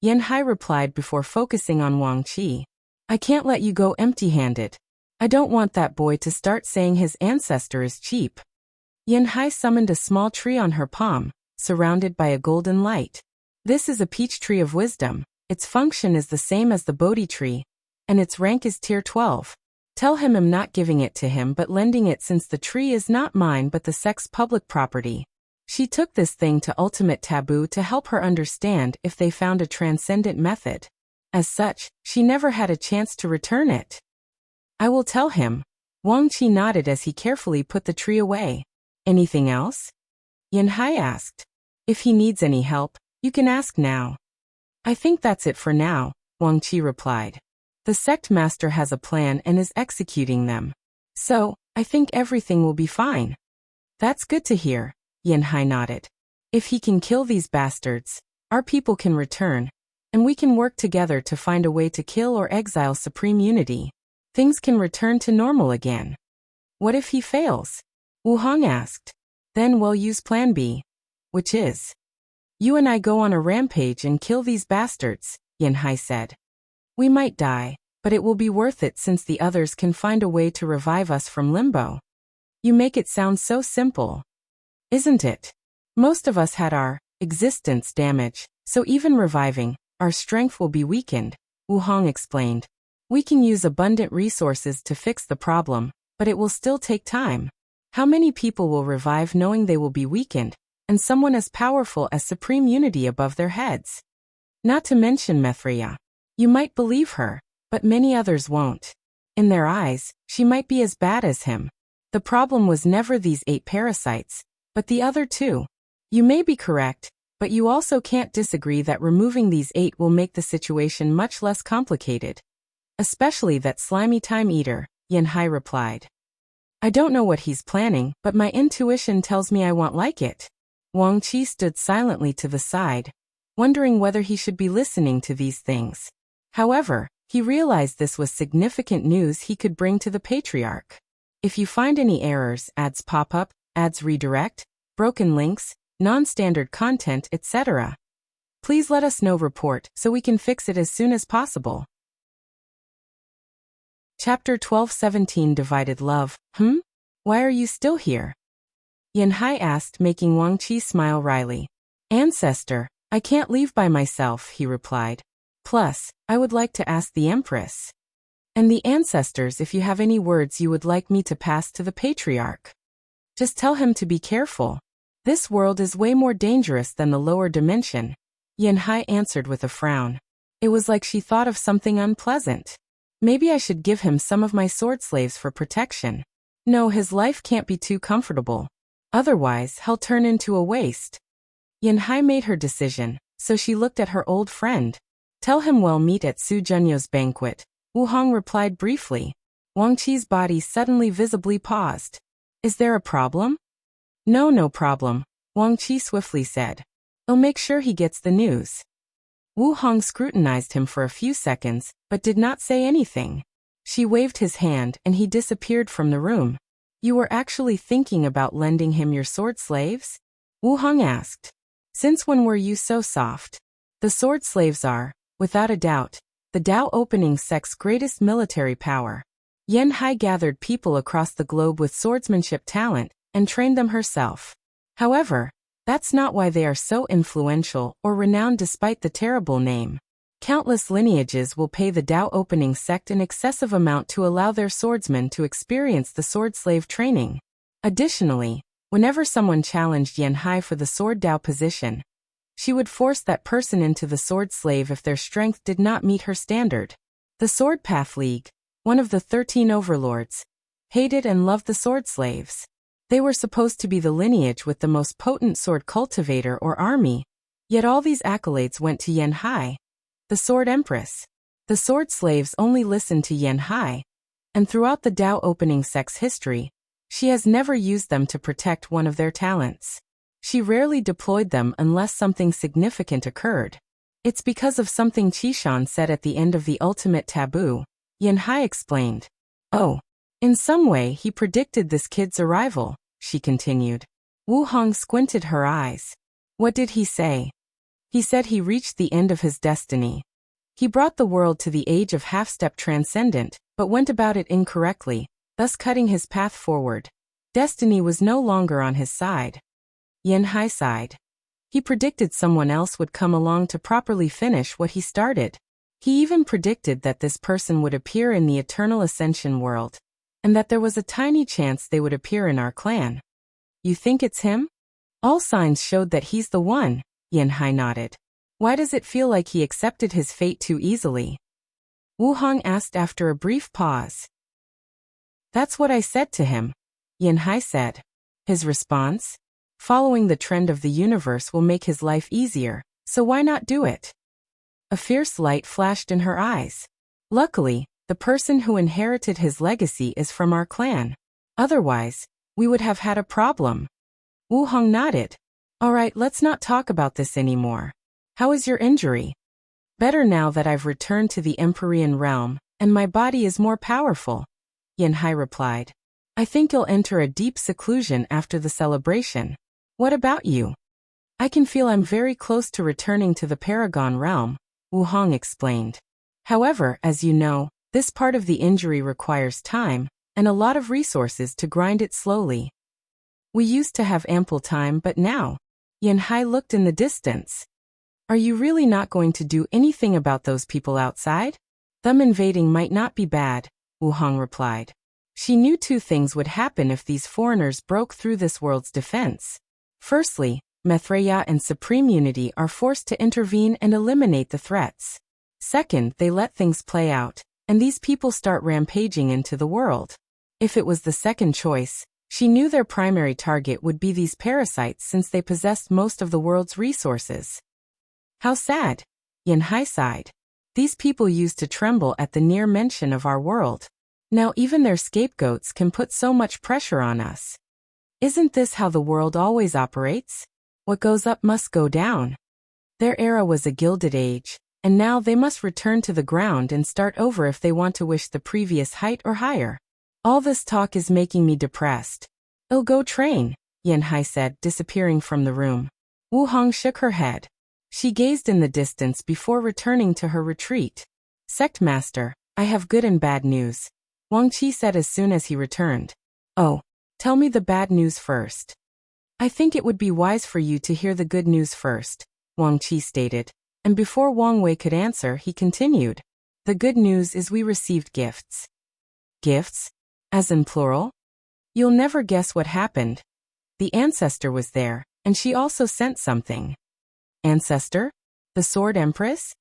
Yanhai replied before focusing on Wang Qi. I can't let you go empty-handed. I don't want that boy to start saying his ancestor is cheap. Yanhai summoned a small tree on her palm, surrounded by a golden light. This is a peach tree of wisdom. Its function is the same as the Bodhi tree, and its rank is Tier 12. Tell him I'm not giving it to him but lending it since the tree is not mine but the sect's public property. She took this thing to ultimate taboo to help her understand if they found a transcendent method. As such, she never had a chance to return it. I will tell him. Wang Qi nodded as he carefully put the tree away. Anything else? Yanhai asked. If he needs any help, you can ask now. I think that's it for now, Wang Qi replied. The sect master has a plan and is executing them. So, I think everything will be fine. That's good to hear, Yanhai nodded. If he can kill these bastards, our people can return, and we can work together to find a way to kill or exile Supreme Unity. Things can return to normal again. What if he fails? Wu Hong asked. Then we'll use Plan B. Which is? You and I go on a rampage and kill these bastards, Yanhai said. We might die, but it will be worth it since the others can find a way to revive us from limbo. You make it sound so simple. Isn't it? Most of us had our existence damaged, so even reviving, our strength will be weakened, Wu Hong explained. We can use abundant resources to fix the problem, but it will still take time. How many people will revive knowing they will be weakened, and someone as powerful as Supreme Unity above their heads? Not to mention Mithria. You might believe her, but many others won't. In their eyes, she might be as bad as him. The problem was never these 8 parasites, but the other 2. You may be correct, but you also can't disagree that removing these 8 will make the situation much less complicated. Especially that slimy time eater, Yanhai replied. I don't know what he's planning, but my intuition tells me I won't like it. Wang Qi stood silently to the side, wondering whether he should be listening to these things. However, he realized this was significant news he could bring to the Patriarch. If you find any errors, ads pop up, ads redirect, broken links, non-standard content, etc., please let us know. Report so we can fix it as soon as possible. Chapter 12:17 Divided Love. Why are you still here? Yanhai asked, making Wang Qi smile wryly. Ancestor, I can't leave by myself, he replied. Plus, I would like to ask the Empress. And the ancestors if you have any words you would like me to pass to the Patriarch. Just tell him to be careful. This world is way more dangerous than the lower dimension. Yanhai answered with a frown. It was like she thought of something unpleasant. Maybe I should give him some of my sword slaves for protection. No, his life can't be too comfortable. Otherwise, he'll turn into a waste. Yanhai made her decision, so she looked at her old friend. Tell him we'll meet at Su Junyo's banquet. Wu Hong replied briefly. Wang Qi's body suddenly visibly paused. Is there a problem? No problem, Wang Qi swiftly said. I'll make sure he gets the news. Wu Hong scrutinized him for a few seconds, but did not say anything. She waved his hand and he disappeared from the room. You were actually thinking about lending him your sword slaves? Wu Hong asked. Since when were you so soft? The sword slaves are, without a doubt, the Dao opening sect's greatest military power. Yanhai gathered people across the globe with swordsmanship talent and trained them herself. However, that's not why they are so influential or renowned despite the terrible name. Countless lineages will pay the Dao opening sect an excessive amount to allow their swordsmen to experience the sword slave training. Additionally, whenever someone challenged Yanhai for the sword Dao position, she would force that person into the sword slave if their strength did not meet her standard. The Sword Path League, one of the 13 overlords, hated and loved the sword slaves. They were supposed to be the lineage with the most potent sword cultivator or army, yet all these accolades went to Yanhai, the Sword Empress. The sword slaves only listened to Yanhai, and throughout the Dao opening sect's history, she has never used them to protect one of their talents. She rarely deployed them unless something significant occurred. It's because of something Qishan said at the end of the ultimate taboo, Yanhai explained. Oh, in some way he predicted this kid's arrival, she continued. Wu Hong squinted her eyes. What did he say? He said he reached the end of his destiny. He brought the world to the age of half-step transcendent, but went about it incorrectly, thus cutting his path forward. Destiny was no longer on his side. Yanhai sighed. He predicted someone else would come along to properly finish what he started. He even predicted that this person would appear in the Eternal Ascension world, and that there was a tiny chance they would appear in our clan. You think it's him? All signs showed that he's the one, Yanhai nodded. Why does it feel like he accepted his fate too easily? Wu Hong asked after a brief pause. That's what I said to him, Yanhai said. His response? Following the trend of the universe will make his life easier, so why not do it? A fierce light flashed in her eyes. Luckily, the person who inherited his legacy is from our clan. Otherwise, we would have had a problem. Wu Hong nodded. All right, let's not talk about this anymore. How is your injury? Better now that I've returned to the Empyrean realm, and my body is more powerful, Yanhai replied. I think you'll enter a deep seclusion after the celebration. What about you? I can feel I'm very close to returning to the Paragon realm, Wu Hong explained. However, as you know, this part of the injury requires time, and a lot of resources to grind it slowly. We used to have ample time, but now, Yanhai looked in the distance. Are you really not going to do anything about those people outside? Them invading might not be bad, Wu Hong replied. She knew two things would happen if these foreigners broke through this world's defense. Firstly, Maitreya and Supreme Unity are forced to intervene and eliminate the threats. Second, they let things play out, and these people start rampaging into the world. If it was the second choice, she knew their primary target would be these parasites since they possessed most of the world's resources. How sad, Yanhai sighed. These people used to tremble at the near mention of our world. Now even their scapegoats can put so much pressure on us. Isn't this how the world always operates? What goes up must go down. Their era was a gilded age, and now they must return to the ground and start over if they want to wish the previous height or higher. All this talk is making me depressed. I'll go train, Yanhai said, disappearing from the room. Wu Hong shook her head. She gazed in the distance before returning to her retreat. Sect Master, I have good and bad news, Wang Qi said as soon as he returned. Oh, tell me the bad news first. I think it would be wise for you to hear the good news first, Wang Qi stated, and before Wang Wei could answer he continued. The good news is we received gifts. Gifts? As in plural? You'll never guess what happened. The ancestor was there, and she also sent something. Ancestor? The Sword Empress?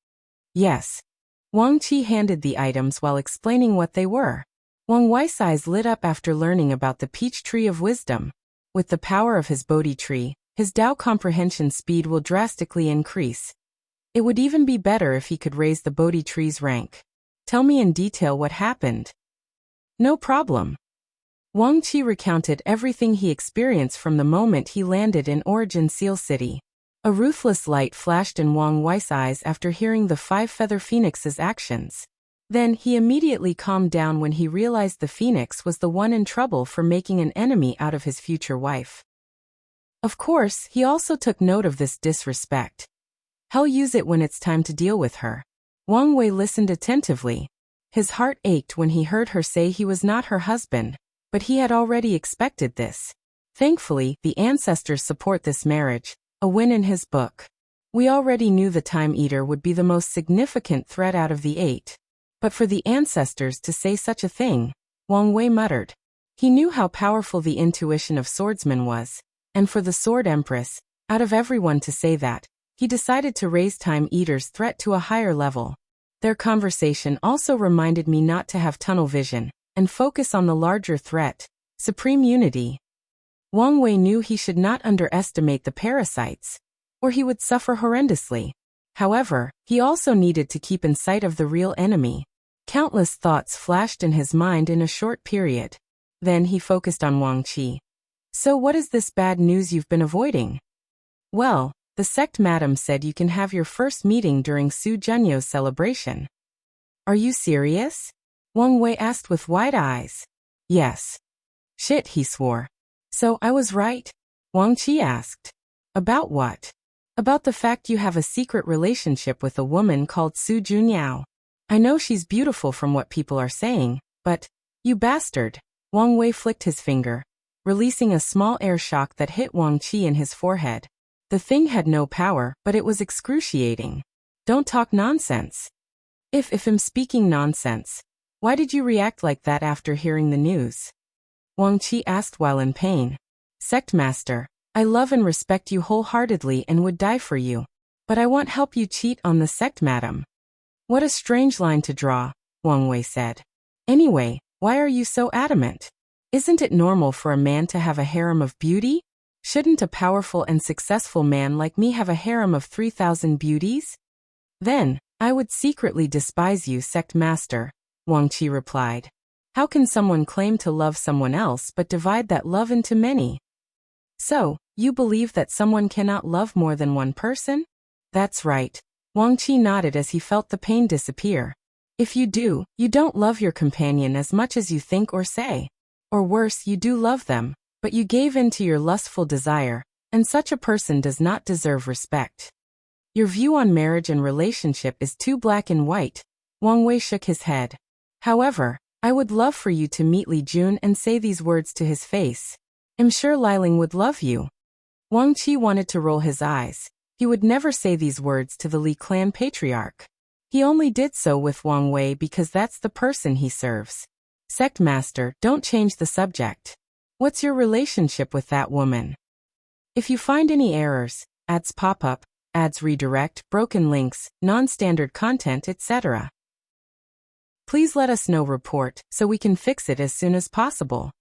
Yes. Wang Qi handed the items while explaining what they were. Wang Wei's eyes lit up after learning about the Peach Tree of Wisdom. With the power of his Bodhi tree, his Tao comprehension speed will drastically increase. It would even be better if he could raise the Bodhi tree's rank. Tell me in detail what happened. No problem. Wang Qi recounted everything he experienced from the moment he landed in Origin Seal City. A ruthless light flashed in Wang Wei's eyes after hearing the 5 Feather Phoenix's actions. Then he immediately calmed down when he realized the Phoenix was the one in trouble for making an enemy out of his future wife. Of course, he also took note of this disrespect. He'll use it when it's time to deal with her. Wang Wei listened attentively. His heart ached when he heard her say he was not her husband, but he had already expected this. Thankfully, the ancestors support this marriage, a win in his book. We already knew the Time Eater would be the most significant threat out of the 8. But for the ancestors to say such a thing, Wang Wei muttered. He knew how powerful the intuition of swordsmen was, and for the Sword Empress, out of everyone to say that, he decided to raise Time Eater's threat to a higher level. Their conversation also reminded me not to have tunnel vision, and focus on the larger threat, supreme unity. Wang Wei knew he should not underestimate the parasites, or he would suffer horrendously. However, he also needed to keep in sight of the real enemy. Countless thoughts flashed in his mind in a short period. Then he focused on Wang Qi. So what is this bad news you've been avoiding? Well, the sect madam said you can have your first meeting during Su Junyo's celebration. Are you serious? Wang Wei asked with wide eyes. Yes. Shit, he swore. So I was right? Wang Qi asked. About what? About the fact you have a secret relationship with a woman called Su Junyao. I know she's beautiful from what people are saying, but, you bastard. Wang Wei flicked his finger, releasing a small air shock that hit Wang Qi in his forehead. The thing had no power, but it was excruciating. Don't talk nonsense. If I'm speaking nonsense, why did you react like that after hearing the news? Wang Qi asked while in pain. Sect Master, I love and respect you wholeheartedly and would die for you. But I won't help you cheat on the sect madam. What a strange line to draw, Wang Wei said. Anyway, why are you so adamant? Isn't it normal for a man to have a harem of beauty? Shouldn't a powerful and successful man like me have a harem of 3,000 beauties? Then, I would secretly despise you, sect master, Wang Qi replied. How can someone claim to love someone else but divide that love into many? So, you believe that someone cannot love more than one person? That's right. Wang Qi nodded as he felt the pain disappear. If you do, you don't love your companion as much as you think or say. Or worse, you do love them, but you gave in to your lustful desire, and such a person does not deserve respect. Your view on marriage and relationship is too black and white. Wang Wei shook his head. However, I would love for you to meet Li Jun and say these words to his face. I'm sure Liling would love you. Wang Qi wanted to roll his eyes. He would never say these words to the Li clan patriarch. He only did so with Wang Wei because that's the person he serves. Sect Master, don't change the subject. What's your relationship with that woman? If you find any errors, ads pop up, ads redirect, broken links, non-standard content, etc., please let us know. Report, so we can fix it as soon as possible.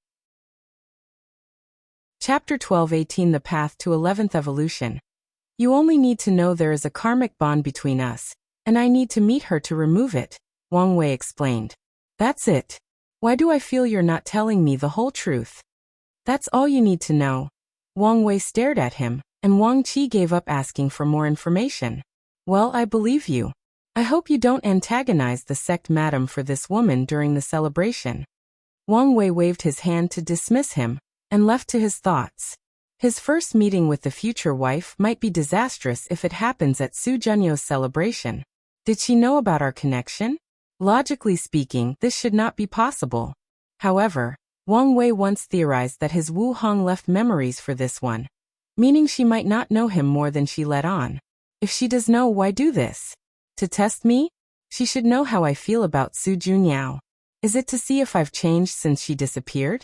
Chapter 12-18 The Path to 11th Evolution. You only need to know there is a karmic bond between us, and I need to meet her to remove it, Wang Wei explained. That's it. Why do I feel you're not telling me the whole truth? That's all you need to know. Wang Wei stared at him, and Wang Qi gave up asking for more information. Well, I believe you. I hope you don't antagonize the sect madam for this woman during the celebration. Wang Wei waved his hand to dismiss him, and left to his thoughts. His first meeting with the future wife might be disastrous if it happens at Su Junyo's celebration. Did she know about our connection? Logically speaking, this should not be possible. However, Wang Wei once theorized that his Wu Hong left memories for this one, meaning she might not know him more than she let on. If she does know, why do this? To test me? She should know how I feel about Su Junyao. Is it to see if I've changed since she disappeared?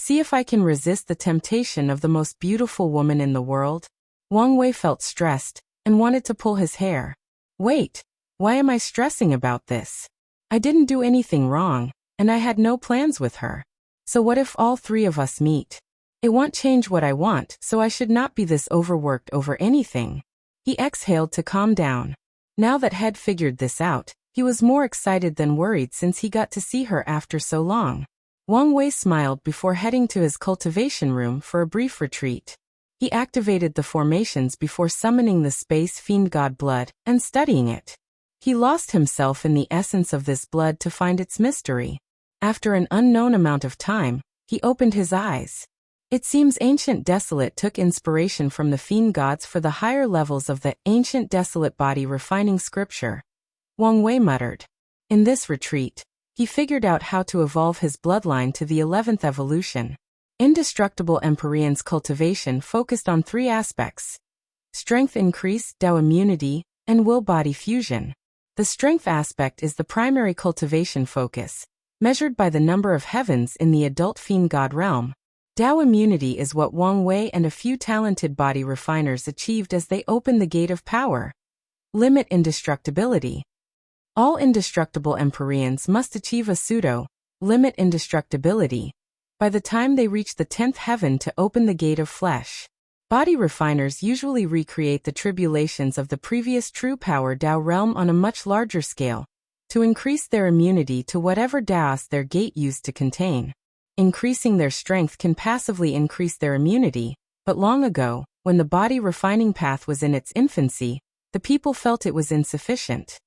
See if I can resist the temptation of the most beautiful woman in the world. Wang Wei felt stressed and wanted to pull his hair. Wait, why am I stressing about this? I didn't do anything wrong, and I had no plans with her. So what if all three of us meet? It won't change what I want, so I should not be this overworked over anything. He exhaled to calm down. Now that Head figured this out, he was more excited than worried since he got to see her after so long. Wang Wei smiled before heading to his cultivation room for a brief retreat. He activated the formations before summoning the Space Fiend God blood and studying it. He lost himself in the essence of this blood to find its mystery. After an unknown amount of time, he opened his eyes. It seems Ancient Desolate took inspiration from the Fiend Gods for the higher levels of the Ancient Desolate body refining scripture. Wang Wei muttered. In this retreat, he figured out how to evolve his bloodline to the 11th evolution. Indestructible Empyrean's cultivation focused on three aspects: strength increase, Dao immunity, and will-body fusion. The strength aspect is the primary cultivation focus, measured by the number of heavens in the adult Fiend God realm. Dao immunity is what Wang Wei and a few talented body refiners achieved as they opened the gate of power. Limit indestructibility. All indestructible Empyreans must achieve a pseudo-limit indestructibility by the time they reach the 10th heaven to open the gate of flesh. Body refiners usually recreate the tribulations of the previous true power Dao realm on a much larger scale, to increase their immunity to whatever Daos their gate used to contain. Increasing their strength can passively increase their immunity, but long ago, when the body refining path was in its infancy, the people felt it was insufficient.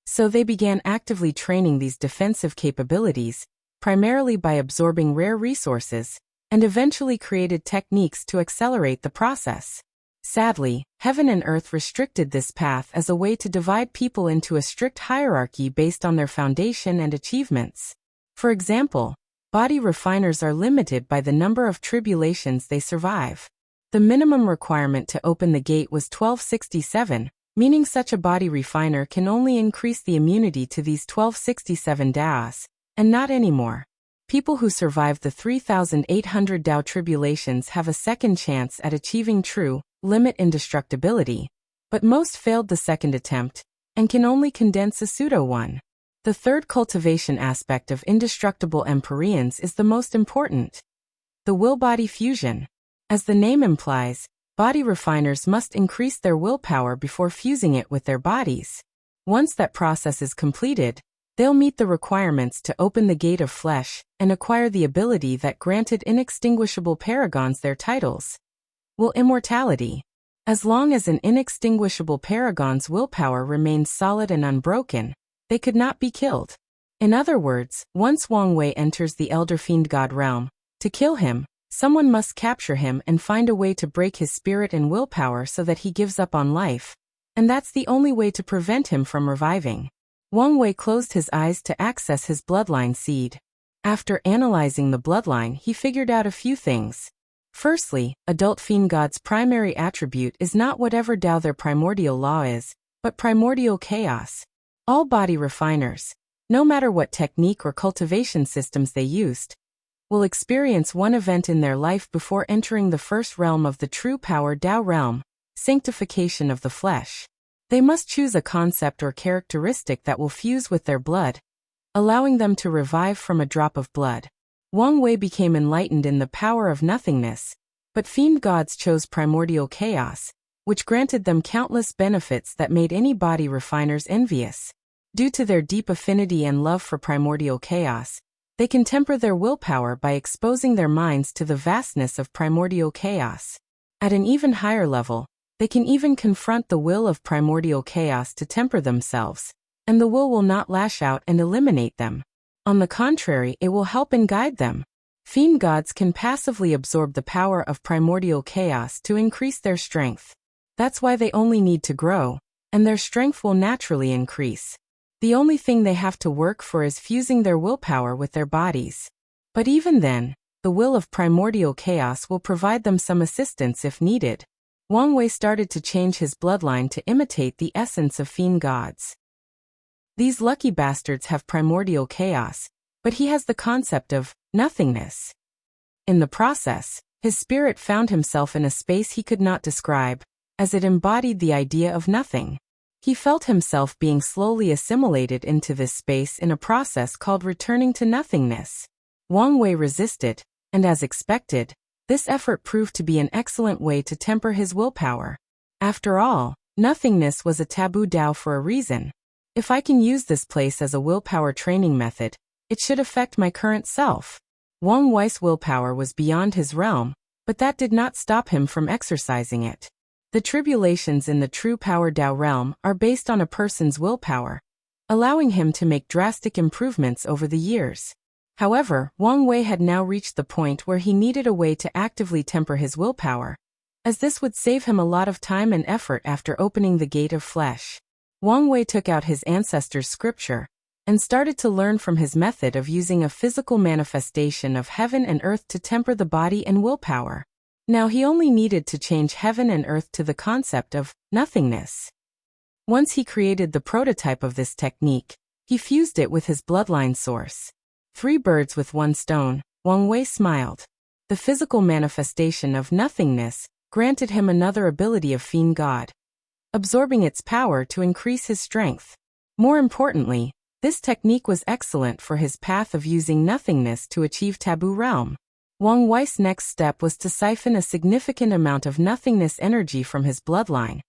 So they began actively training these defensive capabilities, primarily by absorbing rare resources, and eventually created techniques to accelerate the process. Sadly, heaven and earth restricted this path as a way to divide people into a strict hierarchy based on their foundation and achievements. For example, body refiners are limited by the number of tribulations they survive. The minimum requirement to open the gate was 1267, meaning such a body refiner can only increase the immunity to these 1267 Daos, and not anymore. People who survive the 3,800 Dao tribulations have a second chance at achieving true limit indestructibility, but most failed the second attempt, and can only condense a pseudo-one. The third cultivation aspect of indestructible Empyreans is the most important: the will-body fusion. As the name implies, body refiners must increase their willpower before fusing it with their bodies. Once that process is completed, they'll meet the requirements to open the gate of flesh and acquire the ability that granted inextinguishable paragons their titles. Will immortality. As long as an inextinguishable paragon's willpower remains solid and unbroken, they could not be killed. In other words, once Wang Wei enters the Elder Fiend God realm, to kill him, someone must capture him and find a way to break his spirit and willpower so that he gives up on life, and that's the only way to prevent him from reviving. Wang Wei closed his eyes to access his bloodline seed. After analyzing the bloodline, he figured out a few things. Firstly, adult Fiend God's primary attribute is not whatever Dao their primordial law is, but primordial chaos. All body refiners, no matter what technique or cultivation systems they used, will experience one event in their life before entering the first realm of the true power Dao realm, sanctification of the flesh. They must choose a concept or characteristic that will fuse with their blood, allowing them to revive from a drop of blood. Wang Wei became enlightened in the power of nothingness, but Fiend Gods chose primordial chaos, which granted them countless benefits that made any body refiners envious. Due to their deep affinity and love for primordial chaos, they can temper their willpower by exposing their minds to the vastness of primordial chaos. At an even higher level, they can even confront the will of primordial chaos to temper themselves, and the will not lash out and eliminate them. On the contrary, it will help and guide them. Fiend Gods can passively absorb the power of primordial chaos to increase their strength. That's why they only need to grow, and their strength will naturally increase. The only thing they have to work for is fusing their willpower with their bodies. But even then, the will of primordial chaos will provide them some assistance if needed. Wang Wei started to change his bloodline to imitate the essence of Fiend Gods. These lucky bastards have primordial chaos, but he has the concept of nothingness. In the process, his spirit found himself in a space he could not describe, as it embodied the idea of nothing. He felt himself being slowly assimilated into this space in a process called returning to nothingness. Wang Wei resisted, and as expected, this effort proved to be an excellent way to temper his willpower. After all, nothingness was a taboo Dao for a reason. If I can use this place as a willpower training method, it should affect my current self. Wang Wei's willpower was beyond his realm, but that did not stop him from exercising it. The tribulations in the true power Dao realm are based on a person's willpower, allowing him to make drastic improvements over the years. However, Wang Wei had now reached the point where he needed a way to actively temper his willpower, as this would save him a lot of time and effort after opening the gate of flesh. Wang Wei took out his ancestors' scripture and started to learn from his method of using a physical manifestation of heaven and earth to temper the body and willpower. Now he only needed to change heaven and earth to the concept of nothingness. Once he created the prototype of this technique, he fused it with his bloodline source. 3 birds with 1 stone, Wang Wei smiled. The physical manifestation of nothingness granted him another ability of Fiend God, absorbing its power to increase his strength. More importantly, this technique was excellent for his path of using nothingness to achieve taboo realm. Wang Wei's next step was to siphon a significant amount of nothingness energy from his bloodline,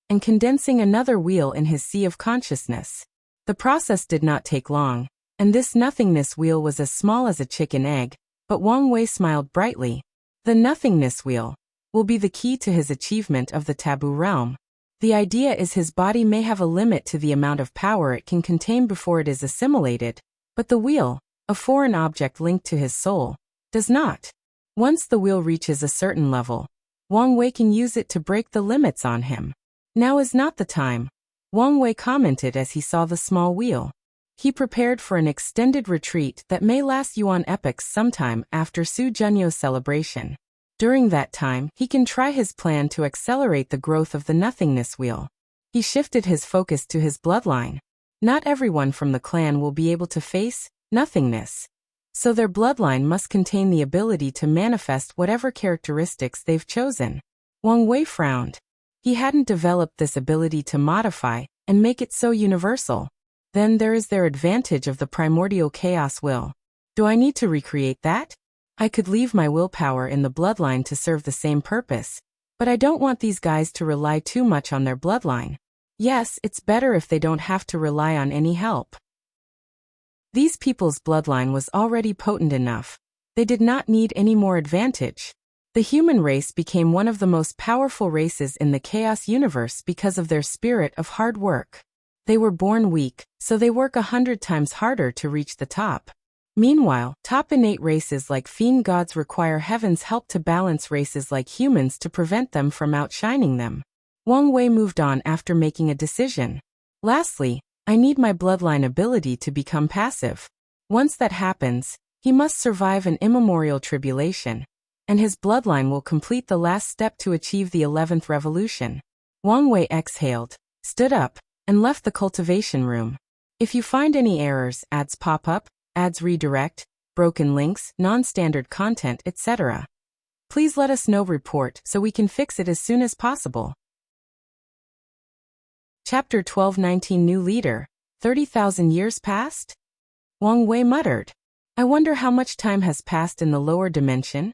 and condensing another wheel in his sea of consciousness. The process did not take long, and this nothingness wheel was as small as a chicken egg, but Wang Wei smiled brightly. The nothingness wheel will be the key to his achievement of the taboo realm. The idea is his body may have a limit to the amount of power it can contain before it is assimilated, but the wheel, a foreign object linked to his soul, does not. Once the wheel reaches a certain level, Wang Wei can use it to break the limits on him. Now is not the time, Wang Wei commented as he saw the small wheel. He prepared for an extended retreat that may last Yuan epochs sometime after Su Junyo's celebration. During that time, he can try his plan to accelerate the growth of the nothingness wheel. He shifted his focus to his bloodline. Not everyone from the clan will be able to face nothingness, so their bloodline must contain the ability to manifest whatever characteristics they've chosen. Wang Wei frowned. He hadn't developed this ability to modify and make it so universal. Then there is their advantage of the primordial chaos will. Do I need to recreate that? I could leave my willpower in the bloodline to serve the same purpose, but I don't want these guys to rely too much on their bloodline. Yes, it's better if they don't have to rely on any help. These people's bloodline was already potent enough. They did not need any more advantage. The human race became one of the most powerful races in the chaos universe because of their spirit of hard work. They were born weak, so they work 100 times harder to reach the top. Meanwhile, top innate races like fiend gods require heaven's help to balance races like humans to prevent them from outshining them. Wang Wei moved on after making a decision. Lastly, I need my bloodline ability to become passive. Once that happens, he must survive an immemorial tribulation, and his bloodline will complete the last step to achieve the 11th revolution. Wang Wei exhaled, stood up, and left the cultivation room. If you find any errors, ads pop up, ads redirect, broken links, non-standard content, etc., please let us know. Report so we can fix it as soon as possible. Chapter 12:19 New Leader. 30,000 years passed? Wang Wei muttered. I wonder how much time has passed in the lower dimension?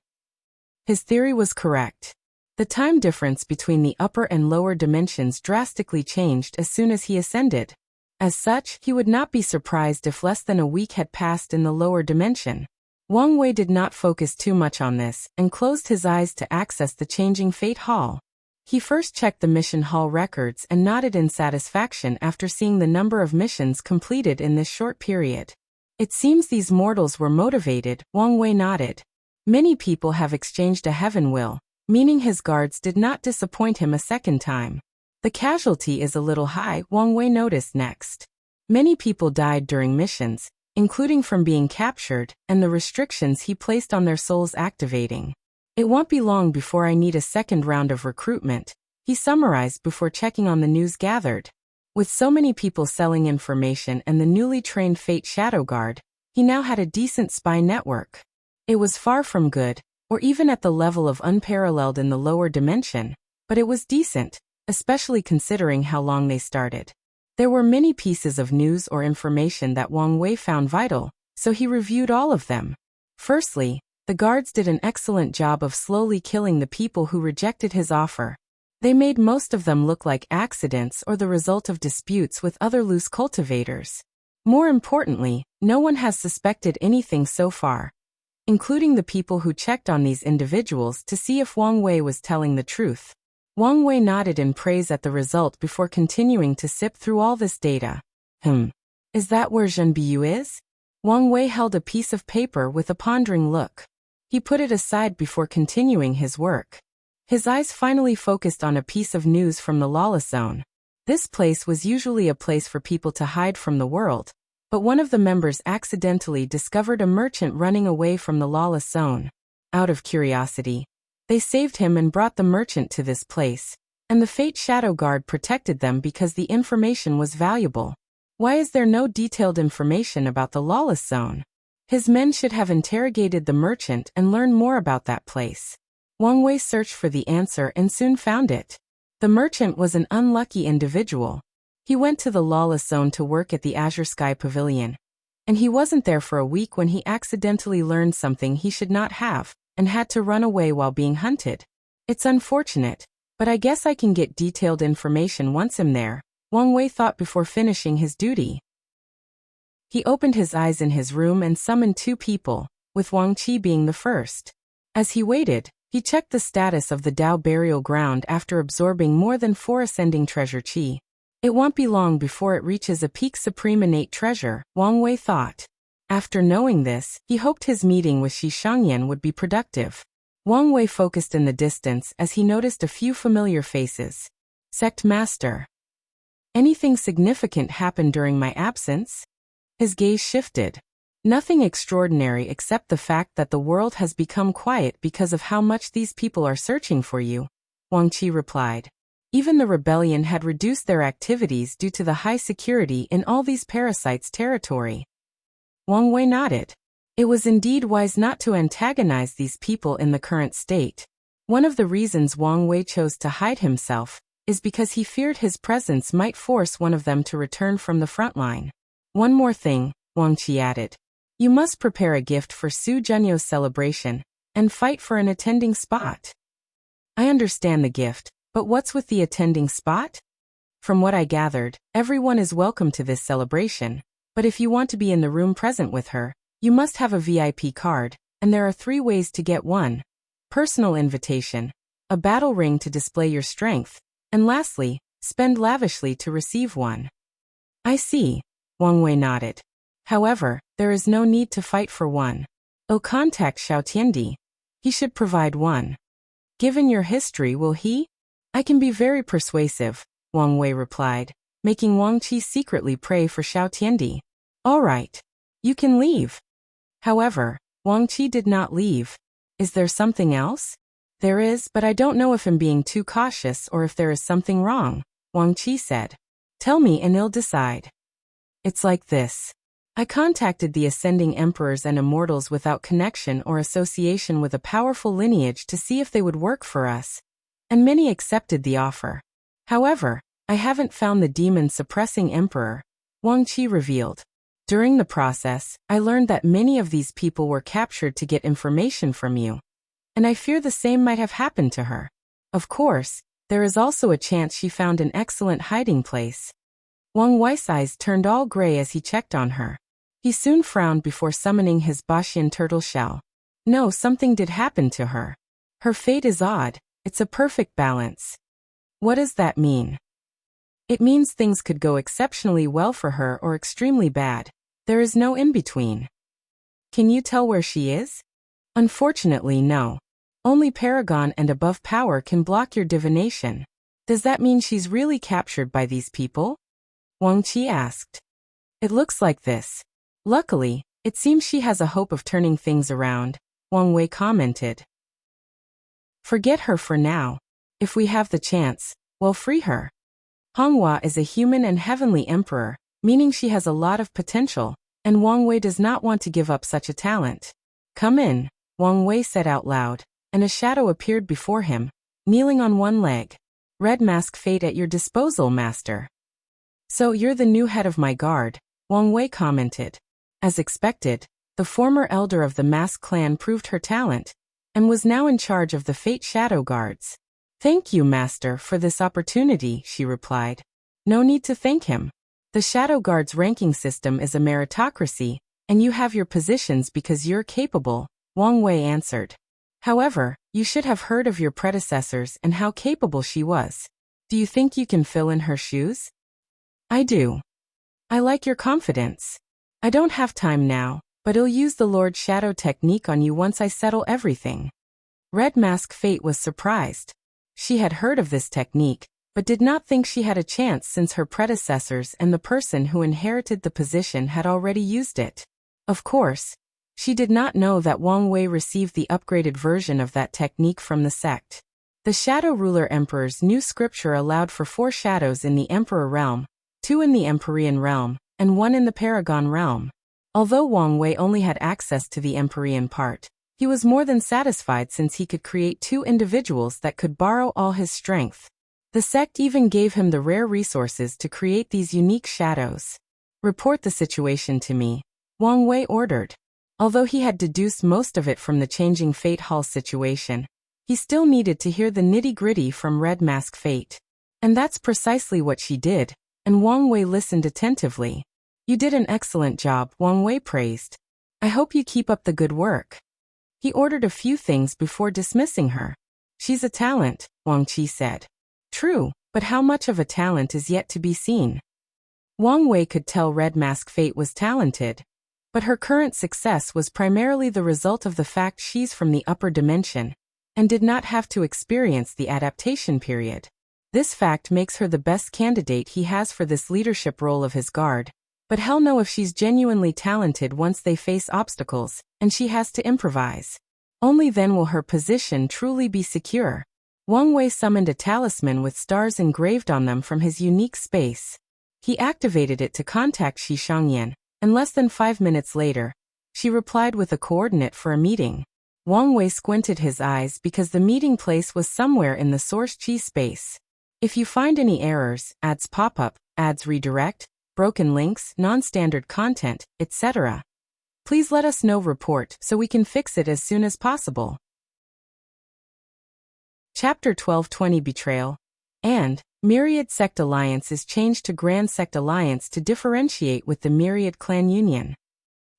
His theory was correct. The time difference between the upper and lower dimensions drastically changed as soon as he ascended. As such, he would not be surprised if less than a week had passed in the lower dimension. Wang Wei did not focus too much on this and closed his eyes to access the changing Fate Hall. He first checked the mission hall records and nodded in satisfaction after seeing the number of missions completed in this short period. It seems these mortals were motivated, Wang Wei nodded. Many people have exchanged a heaven will, meaning his guards did not disappoint him a second time. The casualty is a little high, Wang Wei noticed next. Many people died during missions, including from being captured, and the restrictions he placed on their souls activating. It won't be long before I need a second round of recruitment, he summarized before checking on the news gathered. With so many people selling information and the newly trained Fate Shadow Guard, he now had a decent spy network. It was far from good, or even at the level of unparalleled in the lower dimension, but it was decent, especially considering how long they started. There were many pieces of news or information that Wang Wei found vital, so he reviewed all of them. Firstly, the guards did an excellent job of slowly killing the people who rejected his offer. They made most of them look like accidents or the result of disputes with other loose cultivators. More importantly, no one has suspected anything so far, including the people who checked on these individuals to see if Wang Wei was telling the truth. Wang Wei nodded in praise at the result before continuing to sip through all this data. Is that where Zhenbiu is? Wang Wei held a piece of paper with a pondering look. He put it aside before continuing his work. His eyes finally focused on a piece of news from the Lawless zone. This place was usually a place for people to hide from the world, but one of the members accidentally discovered a merchant running away from the Lawless zone. Out of curiosity, they saved him and brought the merchant to this place, and the Fate Shadow Guard protected them because the information was valuable. Why is there no detailed information about the Lawless zone? His men should have interrogated the merchant and learned more about that place. Wang Wei searched for the answer and soon found it. The merchant was an unlucky individual. He went to the Lawless zone to work at the Azure Sky Pavilion, and he wasn't there for a week when he accidentally learned something he should not have, and had to run away while being hunted. It's unfortunate, but I guess I can get detailed information once I'm there, Wang Wei thought before finishing his duty. He opened his eyes in his room and summoned 2 people, with Wang Qi being the first. As he waited, he checked the status of the Dao burial ground after absorbing more than 4 ascending treasure qi. It won't be long before it reaches a peak supreme innate treasure, Wang Wei thought. After knowing this, he hoped his meeting with Shi Shangyan would be productive. Wang Wei focused in the distance as he noticed a few familiar faces. Sect Master. Anything significant happened during my absence? His gaze shifted. Nothing extraordinary except the fact that the world has become quiet because of how much these people are searching for you, Wang Qi replied. Even the rebellion had reduced their activities due to the high security in all these parasites' territory. Wang Wei nodded. It was indeed wise not to antagonize these people in the current state. One of the reasons Wang Wei chose to hide himself is because he feared his presence might force one of them to return from the front line. One more thing, Wang Qi added. You must prepare a gift for Su Junyo's celebration, and fight for an attending spot. I understand the gift, but what's with the attending spot? From what I gathered, everyone is welcome to this celebration, but if you want to be in the room present with her, you must have a VIP card, and there are 3 ways to get one. Personal invitation, a battle ring to display your strength, and lastly, spend lavishly to receive one. I see, Wang Wei nodded. However, there is no need to fight for one. Oh, contact Xiao Tiandi. He should provide one. Given your history, will he? I can be very persuasive, Wang Wei replied, making Wang Qi secretly pray for Xiao Tiandi. All right. You can leave. However, Wang Qi did not leave. Is there something else? There is, but I don't know if I'm being too cautious or if there is something wrong, Wang Qi said. Tell me and I'll decide. It's like this. I contacted the ascending emperors and immortals without connection or association with a powerful lineage to see if they would work for us, and many accepted the offer. However, I haven't found the demon-suppressing emperor, Wang Qi revealed. During the process, I learned that many of these people were captured to get information from you, and I fear the same might have happened to her. Of course, there is also a chance she found an excellent hiding place. Wang Wei's eyes turned all gray as he checked on her. He soon frowned before summoning his Bashian turtle shell. No, something did happen to her. Her fate is odd, it's a perfect balance. What does that mean? It means things could go exceptionally well for her or extremely bad. There is no in-between. Can you tell where she is? Unfortunately, no. Only Paragon and above power can block your divination. Does that mean she's really captured by these people? Wang Qi asked. It looks like this. Luckily, it seems she has a hope of turning things around, Wang Wei commented. Forget her for now. If we have the chance, we'll free her. Honghua is a human and heavenly emperor, meaning she has a lot of potential, and Wang Wei does not want to give up such a talent. Come in, Wang Wei said out loud, and a shadow appeared before him, kneeling on one leg. Red Mask Fate at your disposal, master. So you're the new head of my guard, Wang Wei commented. As expected, the former elder of the Mask clan proved her talent, and was now in charge of the Fate Shadow Guards. Thank you, master, for this opportunity, she replied. No need to thank him. The Shadow Guard's ranking system is a meritocracy, and you have your positions because you're capable, Wang Wei answered. However, you should have heard of your predecessors and how capable she was. Do you think you can fill in her shoes? I do. I like your confidence. I don't have time now, but I'll use the Lord Shadow technique on you once I settle everything. Red Mask Fate was surprised. She had heard of this technique, but did not think she had a chance since her predecessors and the person who inherited the position had already used it. Of course, she did not know that Wang Wei received the upgraded version of that technique from the sect. The Shadow Ruler Emperor's new scripture allowed for 4 shadows in the Emperor realm, 2 in the Empyrean realm, and 1 in the Paragon realm. Although Wang Wei only had access to the Empyrean part, he was more than satisfied since he could create 2 individuals that could borrow all his strength. The sect even gave him the rare resources to create these unique shadows. Report the situation to me, Wang Wei ordered. Although he had deduced most of it from the changing Fate Hall situation, he still needed to hear the nitty-gritty from Red Mask Fate. And that's precisely what she did, and Wang Wei listened attentively. You did an excellent job, Wang Wei praised. I hope you keep up the good work. He ordered a few things before dismissing her. She's a talent, Wang Qi said. True, but how much of a talent is yet to be seen? Wang Wei could tell Red Mask Fate was talented, but her current success was primarily the result of the fact she's from the upper dimension, and did not have to experience the adaptation period. This fact makes her the best candidate he has for this leadership role of his guard, but hell no if she's genuinely talented once they face obstacles, and she has to improvise. Only then will her position truly be secure. Wang Wei summoned a talisman with stars engraved on them from his unique space. He activated it to contact Shi Shangyan, and less than 5 minutes later, she replied with a coordinate for a meeting. Wang Wei squinted his eyes because the meeting place was somewhere in the source chi space. If you find any errors, ads pop up, ads redirect, broken links, non-standard content, etc., please let us know. Report so we can fix it as soon as possible. Chapter 1220 Betrayal. And Myriad Sect Alliance is changed to Grand Sect Alliance to differentiate with the Myriad Clan Union.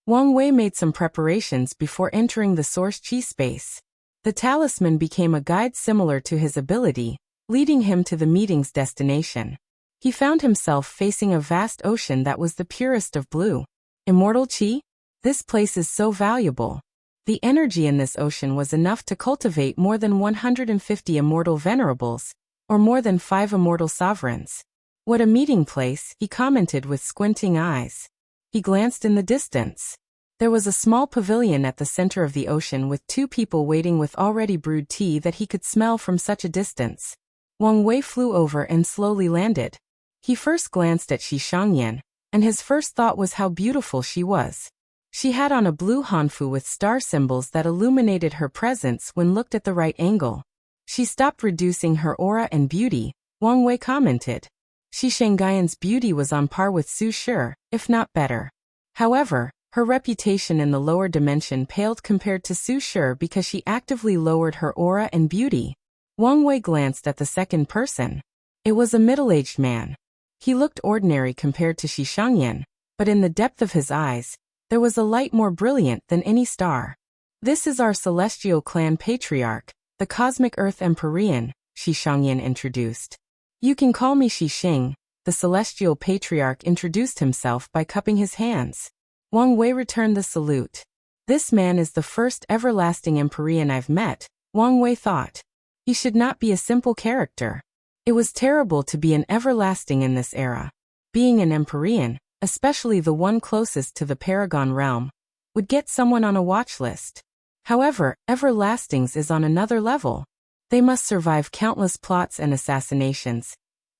Wang Wei made some preparations before entering the source chi space. The talisman became a guide similar to his ability, leading him to the meeting's destination. He found himself facing a vast ocean that was the purest of blue. Immortal chi? This place is so valuable. The energy in this ocean was enough to cultivate more than 150 immortal venerables, or more than 5 immortal sovereigns. What a meeting place, he commented with squinting eyes. He glanced in the distance. There was a small pavilion at the center of the ocean with 2 people waiting with already brewed tea that he could smell from such a distance. Wang Wei flew over and slowly landed. He first glanced at Shi Shangyan, and his first thought was how beautiful she was. She had on a blue hanfu with star symbols that illuminated her presence when looked at the right angle. She stopped reducing her aura and beauty, Wang Wei commented. Shi Shangyan's beauty was on par with Su Shi, if not better. However, her reputation in the lower dimension paled compared to Su Shi because she actively lowered her aura and beauty. Wang Wei glanced at the second person. It was a middle-aged man. He looked ordinary compared to Shi Shangyan, but in the depth of his eyes, there was a light more brilliant than any star. This is our celestial clan patriarch, the Cosmic Earth Empyrean, Shi Shangyan introduced. You can call me Shi Xing, the celestial patriarch introduced himself by cupping his hands. Wang Wei returned the salute. This man is the first everlasting Empyrean I've met, Wang Wei thought. He should not be a simple character. It was terrible to be an everlasting in this era. Being an Empyrean, especially the one closest to the Paragon realm, would get someone on a watch list. However, everlastings is on another level. They must survive countless plots and assassinations.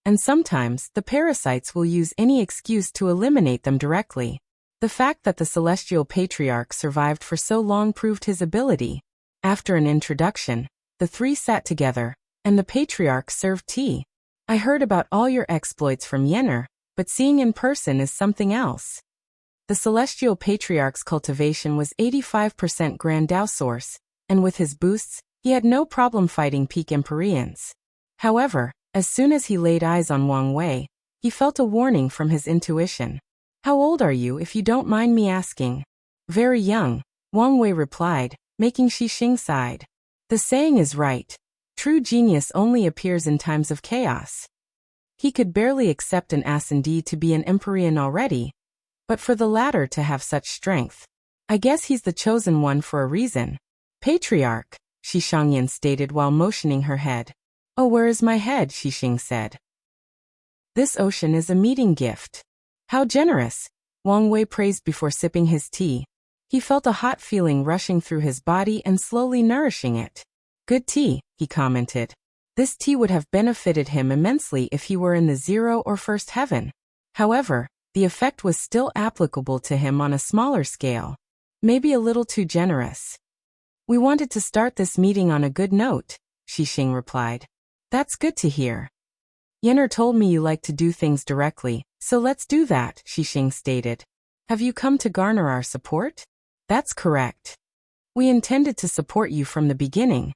And sometimes, the parasites will use any excuse to eliminate them directly. The fact that the Celestial Patriarch survived for so long proved his ability. After an introduction, the three sat together, and the patriarch served tea. I heard about all your exploits from Yenner, but seeing in person is something else. The celestial patriarch's cultivation was 85% Grand Dao source, and with his boosts, he had no problem fighting peak Empyreans. However, as soon as he laid eyes on Wang Wei, he felt a warning from his intuition. How old are you, if you don't mind me asking? Very young, Wang Wei replied, making Xixing sigh. The saying is right. True genius only appears in times of chaos. He could barely accept an ascendee to be an Empyrean already, but for the latter to have such strength, I guess he's the chosen one for a reason. Patriarch, Xishangyan stated while motioning her head. Oh, where is my head? Xixing said. This ocean is a meeting gift. How generous, Wang Wei praised before sipping his tea. He felt a hot feeling rushing through his body and slowly nourishing it. Good tea, he commented. This tea would have benefited him immensely if he were in the 0 or first heaven. However, the effect was still applicable to him on a smaller scale. Maybe a little too generous. We wanted to start this meeting on a good note, Xixing replied. That's good to hear. Yenner told me you like to do things directly, so let's do that, Xixing stated. Have you come to garner our support? That's correct. We intended to support you from the beginning.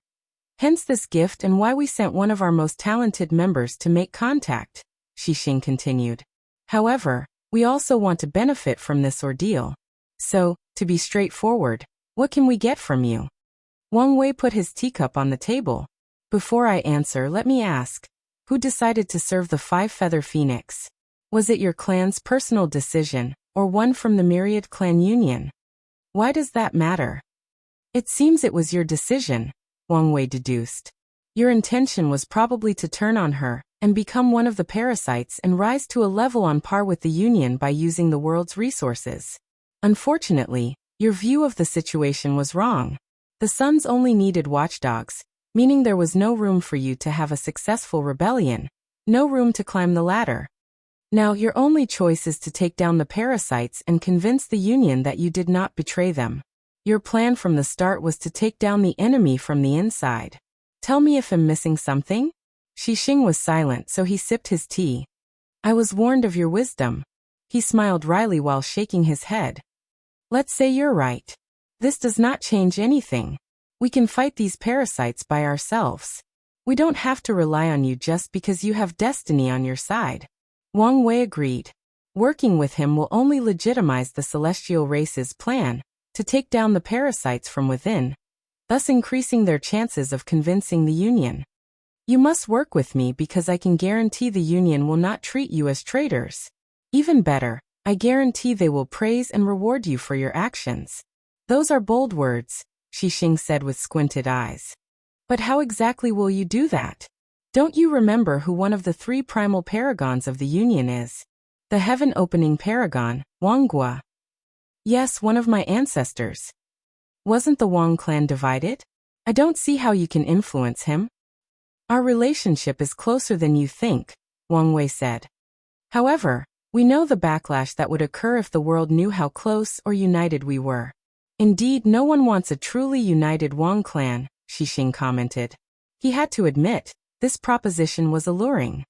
Hence this gift and why we sent one of our most talented members to make contact, Xixing continued. However, we also want to benefit from this ordeal. So, to be straightforward, what can we get from you? Wang Wei put his teacup on the table. Before I answer, let me ask, who decided to serve the 5-feather phoenix? Was it your clan's personal decision, or one from the Myriad Clan Union? Why does that matter? It seems it was your decision, Wang Wei deduced. Your intention was probably to turn on her, and become one of the parasites and rise to a level on par with the Union by using the world's resources. Unfortunately, your view of the situation was wrong. The Suns only needed watchdogs, meaning there was no room for you to have a successful rebellion, no room to climb the ladder. Now your only choice is to take down the parasites and convince the Union that you did not betray them. Your plan from the start was to take down the enemy from the inside. Tell me if I'm missing something? Xixing was silent, so he sipped his tea. I was warned of your wisdom. He smiled wryly while shaking his head. Let's say you're right. This does not change anything. We can fight these parasites by ourselves. We don't have to rely on you just because you have destiny on your side. Wang Wei agreed. Working with him will only legitimize the celestial race's plan to take down the parasites from within, thus increasing their chances of convincing the Union. You must work with me because I can guarantee the Union will not treat you as traitors. Even better, I guarantee they will praise and reward you for your actions. Those are bold words, Xixing said with squinted eyes. But how exactly will you do that? Don't you remember who one of the 3 primal paragons of the Union is? The heaven-opening paragon, Wanggua. Yes, one of my ancestors. Wasn't the Wang clan divided? I don't see how you can influence him. Our relationship is closer than you think, Wang Wei said. However, we know the backlash that would occur if the world knew how close or united we were. Indeed, no one wants a truly united Wang clan, Xixing commented. He had to admit, this proposition was alluring.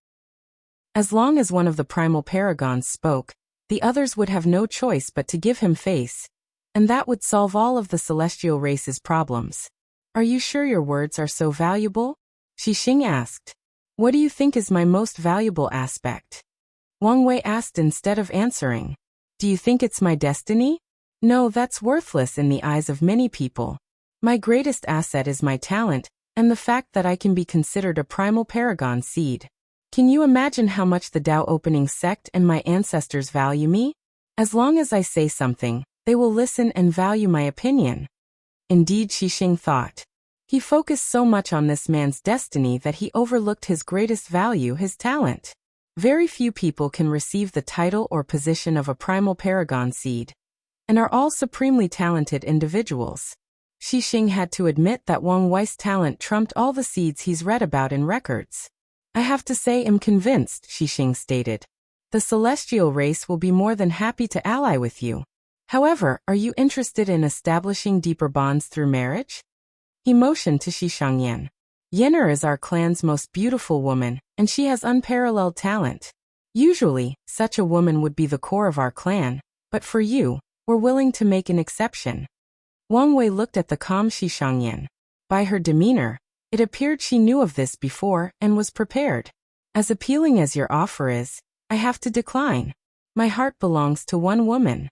As long as one of the primal paragons spoke, the others would have no choice but to give him face, and that would solve all of the celestial race's problems. Are you sure your words are so valuable? Xixing asked. What do you think is my most valuable aspect? Wang Wei asked instead of answering. Do you think it's my destiny? No, that's worthless in the eyes of many people. My greatest asset is my talent, and the fact that I can be considered a primal paragon seed. Can you imagine how much the Dao opening sect and my ancestors value me? As long as I say something, they will listen and value my opinion. Indeed, Xixing thought. He focused so much on this man's destiny that he overlooked his greatest value, his talent. Very few people can receive the title or position of a primal paragon seed, and are all supremely talented individuals. Xixing had to admit that Wang Wei's talent trumped all the seeds he's read about in records. I have to say I'm convinced, Xixing stated. The celestial race will be more than happy to ally with you. However, are you interested in establishing deeper bonds through marriage? He motioned to Shishangyan. Yenner is our clan's most beautiful woman, and she has unparalleled talent. Usually, such a woman would be the core of our clan, but for you, we're willing to make an exception. Wang Wei looked at the calm Shishangyan. By her demeanor, it appeared she knew of this before and was prepared. As appealing as your offer is, I have to decline. My heart belongs to one woman.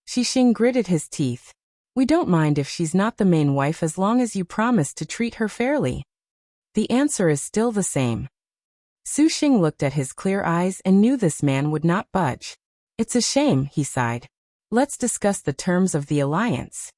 Xing gritted his teeth. We don't mind if she's not the main wife as long as you promise to treat her fairly. The answer is still the same. Xing looked at his clear eyes and knew this man would not budge. It's a shame, he sighed. Let's discuss the terms of the alliance.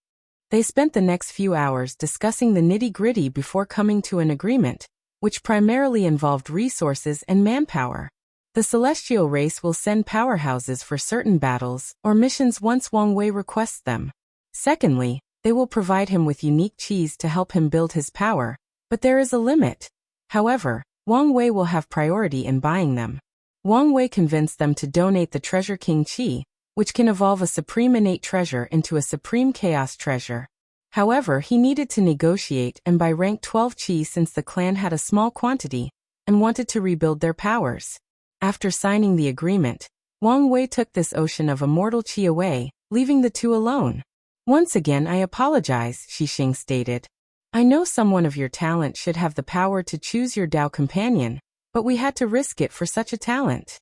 They spent the next few hours discussing the nitty-gritty before coming to an agreement, which primarily involved resources and manpower. The celestial race will send powerhouses for certain battles or missions once Wang Wei requests them. Secondly, they will provide him with unique cheese to help him build his power, but there is a limit. However, Wang Wei will have priority in buying them. Wang Wei convinced them to donate the Treasure King Qi, which can evolve a supreme innate treasure into a supreme chaos treasure. However, he needed to negotiate and buy rank 12 Qi since the clan had a small quantity and wanted to rebuild their powers. After signing the agreement, Wang Wei took this ocean of immortal Qi away, leaving the two alone. Once again I apologize, Xing stated. I know someone of your talent should have the power to choose your Dao companion, but we had to risk it for such a talent.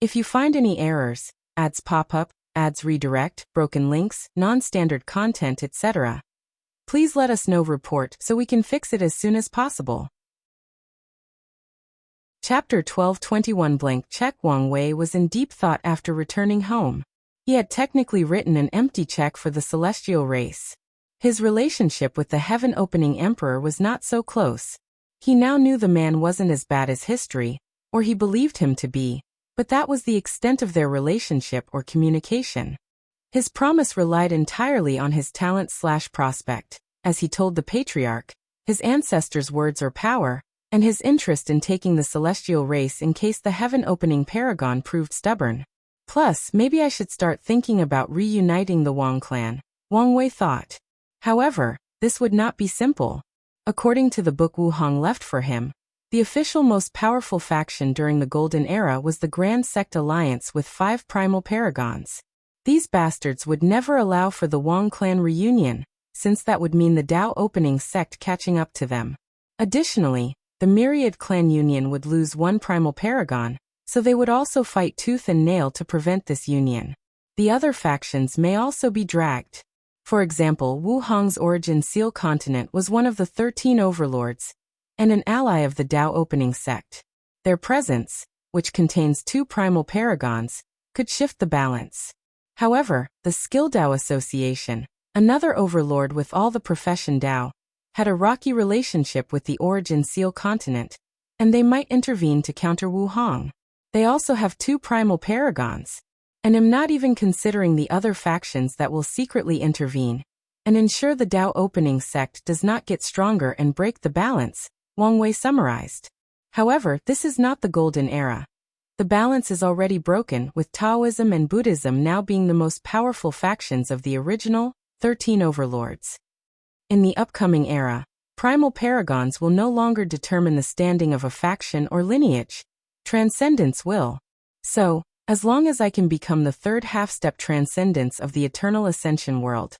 If you find any errors, ads pop up, ads redirect, broken links, non-standard content, etc., please let us know report so we can fix it as soon as possible. Chapter 12:21 Blank check. Wang Wei was in deep thought after returning home. He had technically written an empty check for the celestial race. His relationship with the heaven-opening emperor was not so close. He now knew the man wasn't as bad as history, or he believed him to be, but that was the extent of their relationship or communication. His promise relied entirely on his talent/prospect, as he told the patriarch, his ancestors' words or power, and his interest in taking the celestial race in case the heaven-opening paragon proved stubborn. Plus, maybe I should start thinking about reuniting the Wang clan, Wang Wei thought. However, this would not be simple. According to the book Wu Hong left for him, the official most powerful faction during the Golden Era was the Grand Sect Alliance with 5 primal paragons. These bastards would never allow for the Wang clan reunion, since that would mean the Dao opening sect catching up to them. Additionally, the Myriad clan union would lose 1 primal paragon, so they would also fight tooth and nail to prevent this union. The other factions may also be dragged. For example, Wu Hong's origin Seal Continent was one of the 13 overlords, and an ally of the Dao opening sect. Their presence, which contains 2 primal paragons, could shift the balance. However, the Skill Dao Association, another overlord with all the profession Dao, had a rocky relationship with the origin Seal Continent, and they might intervene to counter Wu Hong. They also have 2 primal paragons, and am not even considering the other factions that will secretly intervene and ensure the Dao opening sect does not get stronger and break the balance, Wang Wei summarized. However, this is not the Golden Era. The balance is already broken, with Taoism and Buddhism now being the most powerful factions of the original 13 overlords. In the upcoming era, primal paragons will no longer determine the standing of a faction or lineage. Transcendence will. So, as long as I can become the 3rd half-step transcendence of the eternal ascension world,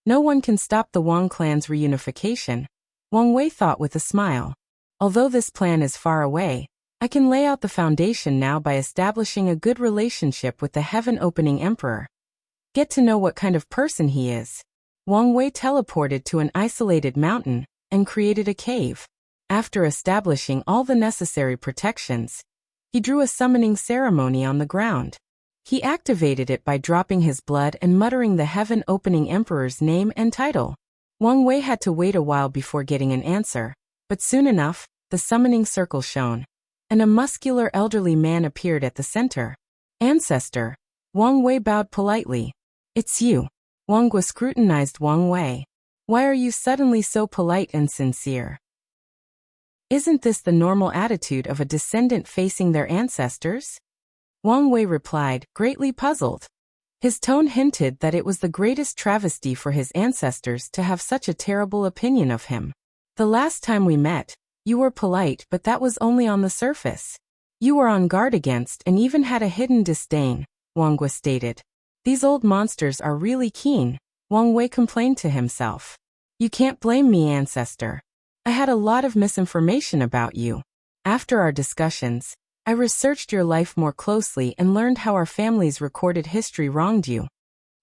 no one can stop the Wang clan's reunification, Wang Wei thought with a smile. Although this plan is far away, I can lay out the foundation now by establishing a good relationship with the heaven-opening emperor. Get to know what kind of person he is. Wang Wei teleported to an isolated mountain and created a cave. After establishing all the necessary protections, he drew a summoning ceremony on the ground. He activated it by dropping his blood and muttering the heaven-opening emperor's name and title. Wang Wei had to wait a while before getting an answer, but soon enough, the summoning circle shone, and a muscular elderly man appeared at the center. Ancestor. Wang Wei bowed politely. It's you. Wang Gua scrutinized Wang Wei. Why are you suddenly so polite and sincere? Isn't this the normal attitude of a descendant facing their ancestors? Wang Wei replied, greatly puzzled. His tone hinted that it was the greatest travesty for his ancestors to have such a terrible opinion of him. The last time we met, you were polite, but that was only on the surface. You were on guard against and even had a hidden disdain, Wangwe stated. These old monsters are really keen, Wang Wei complained to himself. You can't blame me, ancestor. I had a lot of misinformation about you. After our discussions, I researched your life more closely and learned how our family's recorded history wronged you.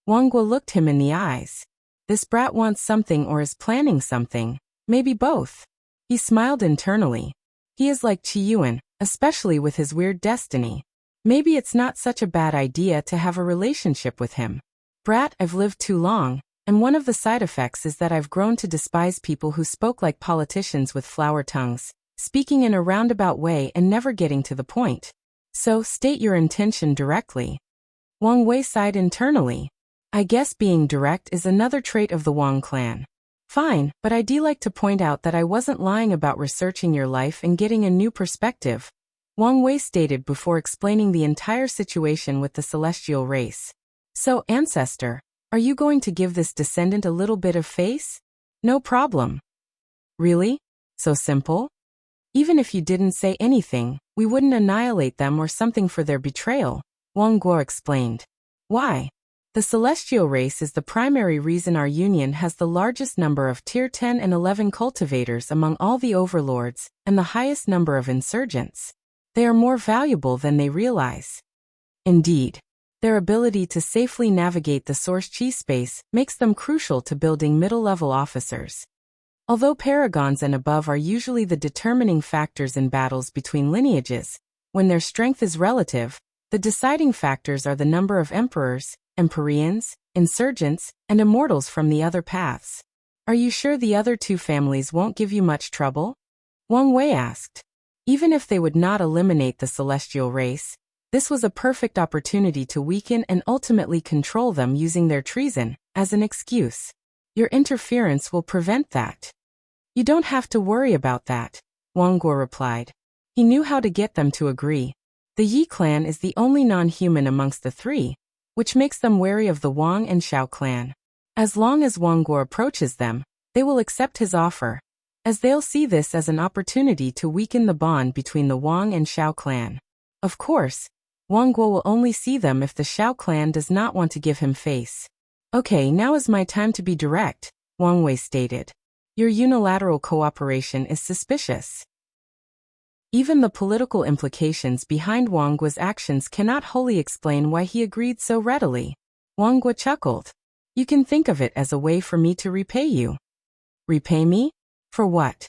Wangwe looked him in the eyes. This brat wants something or is planning something, maybe both. He smiled internally. He is like Qiyuan, especially with his weird destiny. Maybe it's not such a bad idea to have a relationship with him. Brat, I've lived too long, and one of the side effects is that I've grown to despise people who spoke like politicians with flower tongues, speaking in a roundabout way and never getting to the point. So, state your intention directly. Wang Wei sighed internally. I guess being direct is another trait of the Wang clan. Fine, but I'd like to point out that I wasn't lying about researching your life and getting a new perspective, Wang Wei stated before explaining the entire situation with the celestial race. So, ancestor, are you going to give this descendant a little bit of face? No problem. Really? So simple? Even if you didn't say anything, we wouldn't annihilate them or something for their betrayal, Wang Guo explained. Why? The celestial race is the primary reason our union has the largest number of Tier 10 and 11 cultivators among all the overlords, and the highest number of insurgents. They are more valuable than they realize. Indeed, their ability to safely navigate the source chi space makes them crucial to building middle-level officers. Although paragons and above are usually the determining factors in battles between lineages, when their strength is relative, the deciding factors are the number of emperors, Empyreans, insurgents, and immortals from the other paths. Are you sure the other two families won't give you much trouble? Wang Wei asked. Even if they would not eliminate the celestial race, this was a perfect opportunity to weaken and ultimately control them using their treason as an excuse. Your interference will prevent that. You don't have to worry about that, Wang Guo replied. He knew how to get them to agree. The Yi clan is the only non-human amongst the three, which makes them wary of the Wang and Xiao clan. As long as Wang Guo approaches them, they will accept his offer, as they'll see this as an opportunity to weaken the bond between the Wang and Xiao clan. Of course, Wang Guo will only see them if the Xiao clan does not want to give him face. Okay, now is my time to be direct, Wang Wei stated. Your unilateral cooperation is suspicious. Even the political implications behind Wang Guo's actions cannot wholly explain why he agreed so readily. Wang Guo chuckled. You can think of it as a way for me to repay you. Repay me? For what?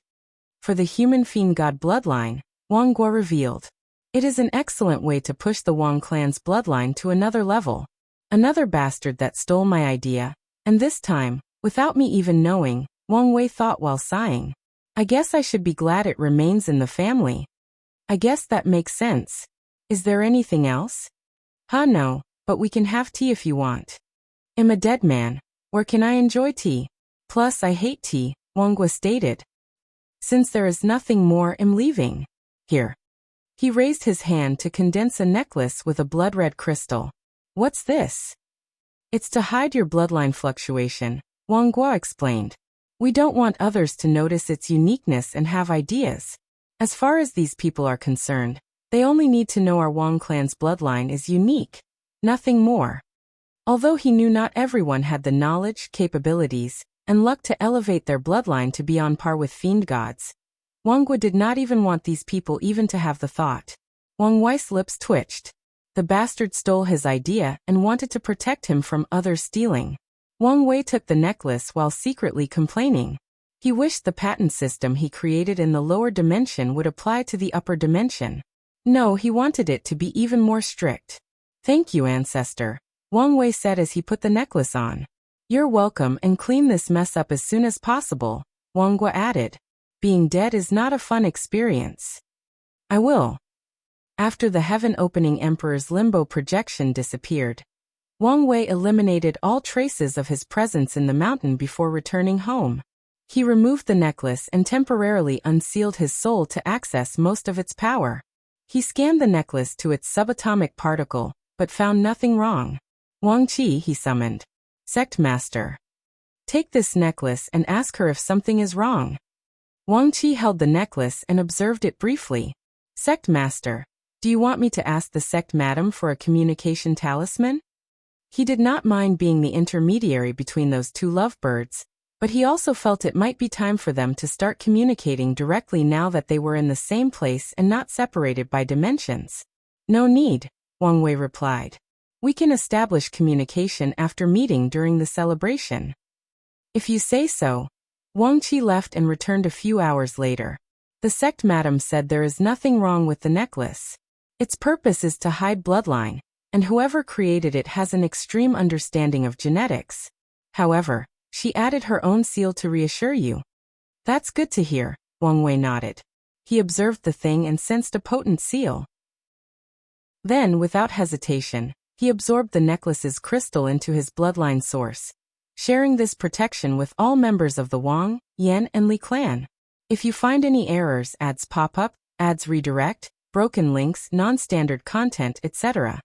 For the human fiend god bloodline, Wang Guo revealed. It is an excellent way to push the Wang clan's bloodline to another level. Another bastard that stole my idea, and this time, without me even knowing, Wang Wei thought while sighing. I guess I should be glad it remains in the family. I guess that makes sense. Is there anything else? No, but we can have tea if you want. I'm a dead man. Where can I enjoy tea? Plus I hate tea, Wang Guo stated. Since there is nothing more, I'm leaving. Here. He raised his hand to condense a necklace with a blood-red crystal. What's this? It's to hide your bloodline fluctuation, Wang Guo explained. We don't want others to notice its uniqueness and have ideas. As far as these people are concerned, they only need to know our Wang clan's bloodline is unique. Nothing more. Although he knew not everyone had the knowledge, capabilities, and luck to elevate their bloodline to be on par with fiend gods, Wang Guo did not even want these people even to have the thought. Wang Wei's lips twitched. The bastard stole his idea and wanted to protect him from others stealing. Wang Wei took the necklace while secretly complaining. He wished the patent system he created in the lower dimension would apply to the upper dimension. No, he wanted it to be even more strict. Thank you, ancestor, Wang Wei said as he put the necklace on. You're welcome, and clean this mess up as soon as possible, Wang Guo added. Being dead is not a fun experience. I will. After the heaven-opening Emperor's limbo projection disappeared, Wang Wei eliminated all traces of his presence in the mountain before returning home. He removed the necklace and temporarily unsealed his soul to access most of its power. He scanned the necklace to its subatomic particle, but found nothing wrong. Wang Qi, he summoned. Sect Master. Take this necklace and ask her if something is wrong. Wang Qi held the necklace and observed it briefly. Sect Master, do you want me to ask the sect madam for a communication talisman? He did not mind being the intermediary between those two lovebirds, but he also felt it might be time for them to start communicating directly now that they were in the same place and not separated by dimensions. No need, Wang Wei replied. We can establish communication after meeting during the celebration. If you say so. Wang Qi left and returned a few hours later. The sect madam said there is nothing wrong with the necklace. Its purpose is to hide bloodline, and whoever created it has an extreme understanding of genetics. However, she added her own seal to reassure you. That's good to hear, Wang Wei nodded. He observed the thing and sensed a potent seal. Then, without hesitation, he absorbed the necklace's crystal into his bloodline source, sharing this protection with all members of the Wang, Yan, and Li clan. If you find any errors, ads pop up, ads redirect, broken links, non-standard content, etc.,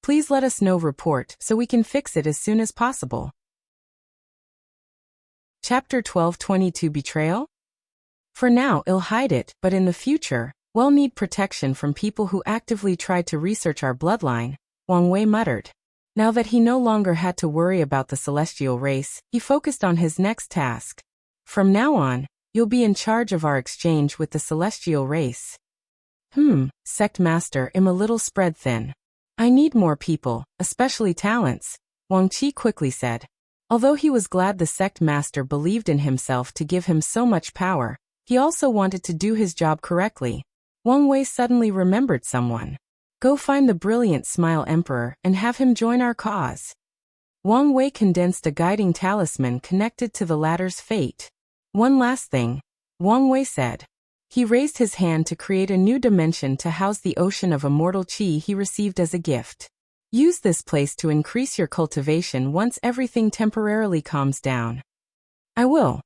please let us know. Report so we can fix it as soon as possible. Chapter 12:22 Betrayal? For now, I'll hide it, but in the future, we'll need protection from people who actively try to research our bloodline, Wang Wei muttered. Now that he no longer had to worry about the celestial race, he focused on his next task. From now on, you'll be in charge of our exchange with the celestial race. Sect Master, I'm a little spread thin. I need more people, especially talents, Wang Qi quickly said. Although he was glad the sect master believed in himself to give him so much power, he also wanted to do his job correctly. Wang Wei suddenly remembered someone. Go find the brilliant Smile Emperor and have him join our cause. Wang Wei condensed a guiding talisman connected to the latter's fate. One last thing, Wang Wei said. He raised his hand to create a new dimension to house the ocean of immortal qi he received as a gift. Use this place to increase your cultivation once everything temporarily calms down. I will.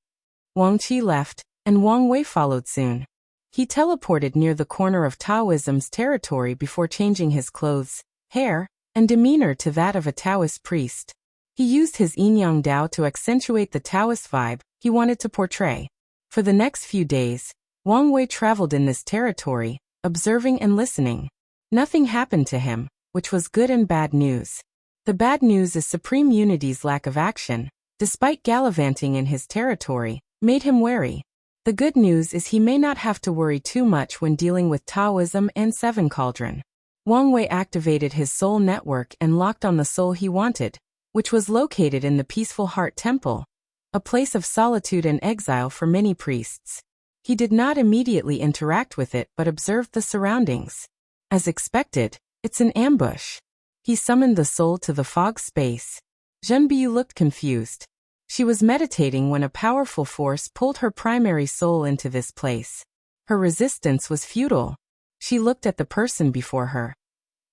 Wang Qi left, and Wang Wei followed soon. He teleported near the corner of Taoism's territory before changing his clothes, hair, and demeanor to that of a Taoist priest. He used his yin-yang Dao to accentuate the Taoist vibe he wanted to portray. For the next few days, Wang Wei traveled in this territory, observing and listening. Nothing happened to him, which was good and bad news. The bad news is Supreme Unity's lack of action, despite gallivanting in his territory, made him wary. The good news is he may not have to worry too much when dealing with Taoism and Seven Cauldron. Wang Wei activated his soul network and locked on the soul he wanted, which was located in the Peaceful Heart Temple, a place of solitude and exile for many priests. He did not immediately interact with it but observed the surroundings. As expected, it's an ambush. He summoned the soul to the fog space. Zhenbiyu looked confused. She was meditating when a powerful force pulled her primary soul into this place. Her resistance was futile. She looked at the person before her.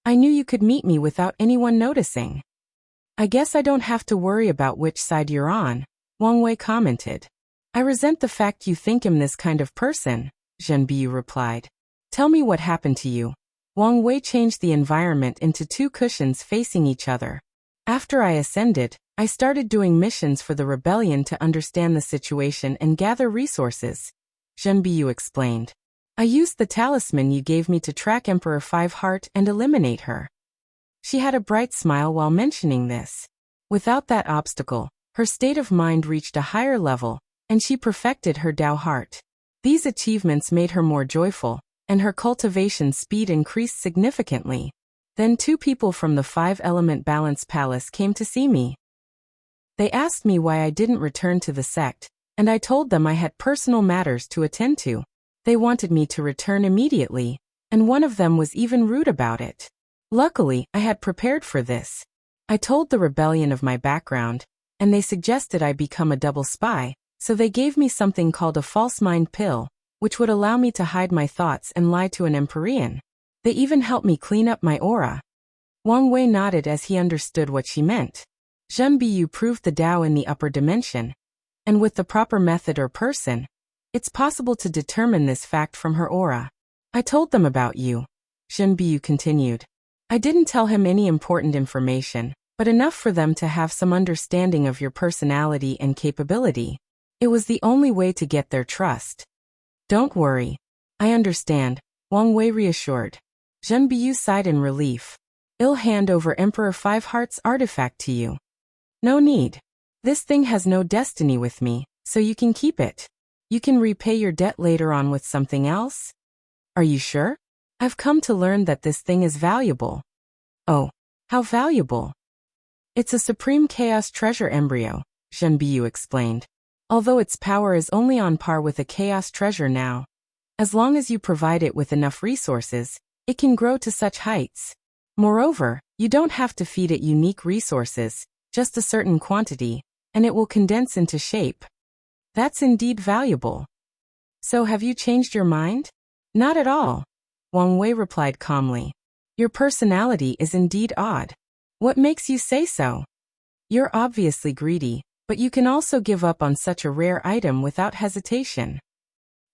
I knew you could meet me without anyone noticing. I guess I don't have to worry about which side you're on, Wang Wei commented. I resent the fact you think I'm this kind of person, Zhenbiyu replied. Tell me what happened to you. Wang Wei changed the environment into two cushions facing each other. After I ascended, I started doing missions for the rebellion to understand the situation and gather resources, Zhenbiyu explained. I used the talisman you gave me to track Emperor Fiveheart and eliminate her. She had a bright smile while mentioning this. Without that obstacle, her state of mind reached a higher level, and she perfected her Dao heart. These achievements made her more joyful, and her cultivation speed increased significantly. Then two people from the Five-Element Balance Palace came to see me. They asked me why I didn't return to the sect, and I told them I had personal matters to attend to. They wanted me to return immediately, and one of them was even rude about it. Luckily, I had prepared for this. I told the rebellion of my background, and they suggested I become a double spy, so they gave me something called a false mind pill, which would allow me to hide my thoughts and lie to an Empyrean. They even helped me clean up my aura. Wang Wei nodded as he understood what she meant. Zhenbiyu proved the Dao in the upper dimension, and with the proper method or person, it's possible to determine this fact from her aura. I told them about you, Zhenbiyu continued. I didn't tell him any important information, but enough for them to have some understanding of your personality and capability. It was the only way to get their trust. Don't worry. I understand, Wang Wei reassured. Zhen Biyu sighed in relief. I'll hand over Emperor Five Hearts artifact to you. No need. This thing has no destiny with me, so you can keep it. You can repay your debt later on with something else? Are you sure? I've come to learn that this thing is valuable. Oh, how valuable? It's a supreme chaos treasure embryo, Zhen Biyu explained. Although its power is only on par with a chaos treasure now. As long as you provide it with enough resources, it can grow to such heights. Moreover, you don't have to feed it unique resources, just a certain quantity, and it will condense into shape. That's indeed valuable. So have you changed your mind? Not at all, Wang Wei replied calmly. Your personality is indeed odd. What makes you say so? You're obviously greedy, but you can also give up on such a rare item without hesitation.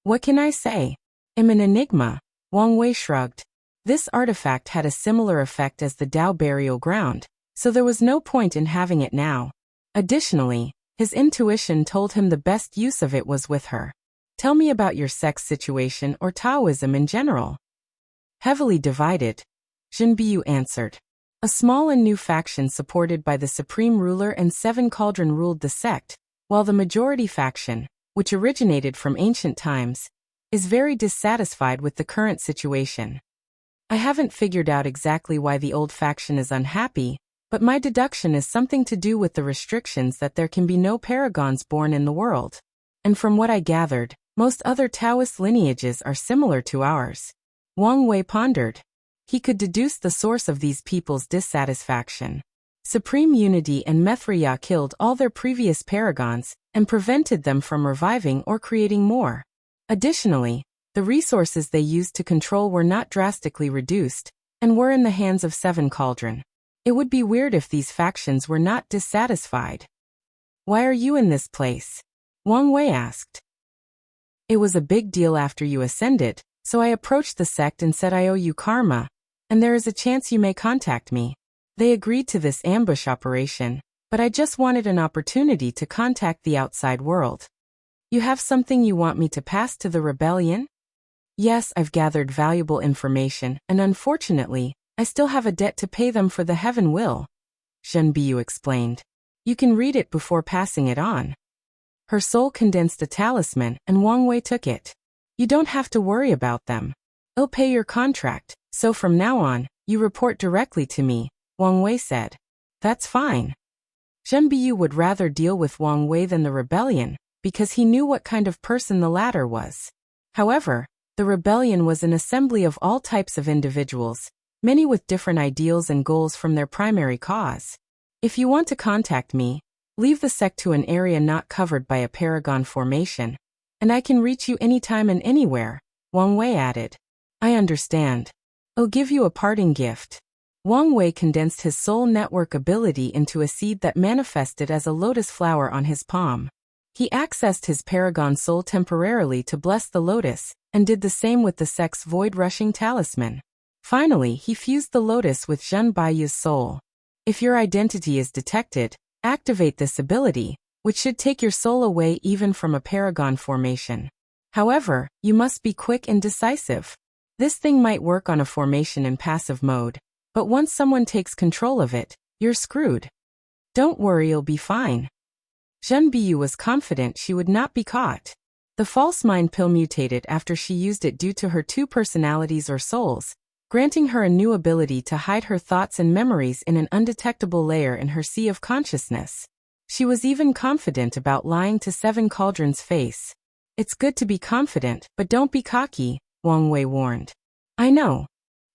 What can I say? I'm an enigma, Wang Wei shrugged. This artifact had a similar effect as the Tao burial ground, so there was no point in having it now. Additionally, his intuition told him the best use of it was with her. Tell me about your sex situation or Taoism in general. Heavily divided, Zhen Biyu answered. A small and new faction supported by the Supreme Ruler and Seven Cauldron ruled the sect, while the majority faction, which originated from ancient times, is very dissatisfied with the current situation. I haven't figured out exactly why the old faction is unhappy, but my deduction is something to do with the restrictions that there can be no paragons born in the world. And from what I gathered, most other Taoist lineages are similar to ours. Wang Wei pondered. He could deduce the source of these people's dissatisfaction. Supreme Unity and Mithriya killed all their previous paragons and prevented them from reviving or creating more. Additionally, the resources they used to control were not drastically reduced and were in the hands of Seven Cauldron. It would be weird if these factions were not dissatisfied. Why are you in this place? Wang Wei asked. It was a big deal after you ascended, so I approached the sect and said I owe you karma, and there is a chance you may contact me. They agreed to this ambush operation, but I just wanted an opportunity to contact the outside world. You have something you want me to pass to the rebellion? Yes, I've gathered valuable information, and unfortunately, I still have a debt to pay them for the heaven will, Zhen Biyu explained. You can read it before passing it on. Her soul condensed a talisman, and Wang Wei took it. You don't have to worry about them. I'll pay your contract, so from now on, you report directly to me, Wang Wei said. That's fine. Zhen Biyu would rather deal with Wang Wei than the rebellion, because he knew what kind of person the latter was. However, the rebellion was an assembly of all types of individuals, many with different ideals and goals from their primary cause. If you want to contact me, leave the sect to an area not covered by a paragon formation, and I can reach you anytime and anywhere, Wang Wei added. I understand. I'll give you a parting gift. Wang Wei condensed his soul network ability into a seed that manifested as a lotus flower on his palm. He accessed his paragon soul temporarily to bless the lotus, and did the same with the sect's void-rushing talisman. Finally, he fused the lotus with Zhen Biyu's soul. If your identity is detected, activate this ability, which should take your soul away even from a paragon formation. However, you must be quick and decisive. This thing might work on a formation in passive mode, but once someone takes control of it, you're screwed. Don't worry, you'll be fine. Zhen Biyu was confident she would not be caught. The false mind pill mutated after she used it due to her two personalities or souls, granting her a new ability to hide her thoughts and memories in an undetectable layer in her sea of consciousness. She was even confident about lying to Seven Cauldron's face. It's good to be confident, but don't be cocky, Wang Wei warned. I know.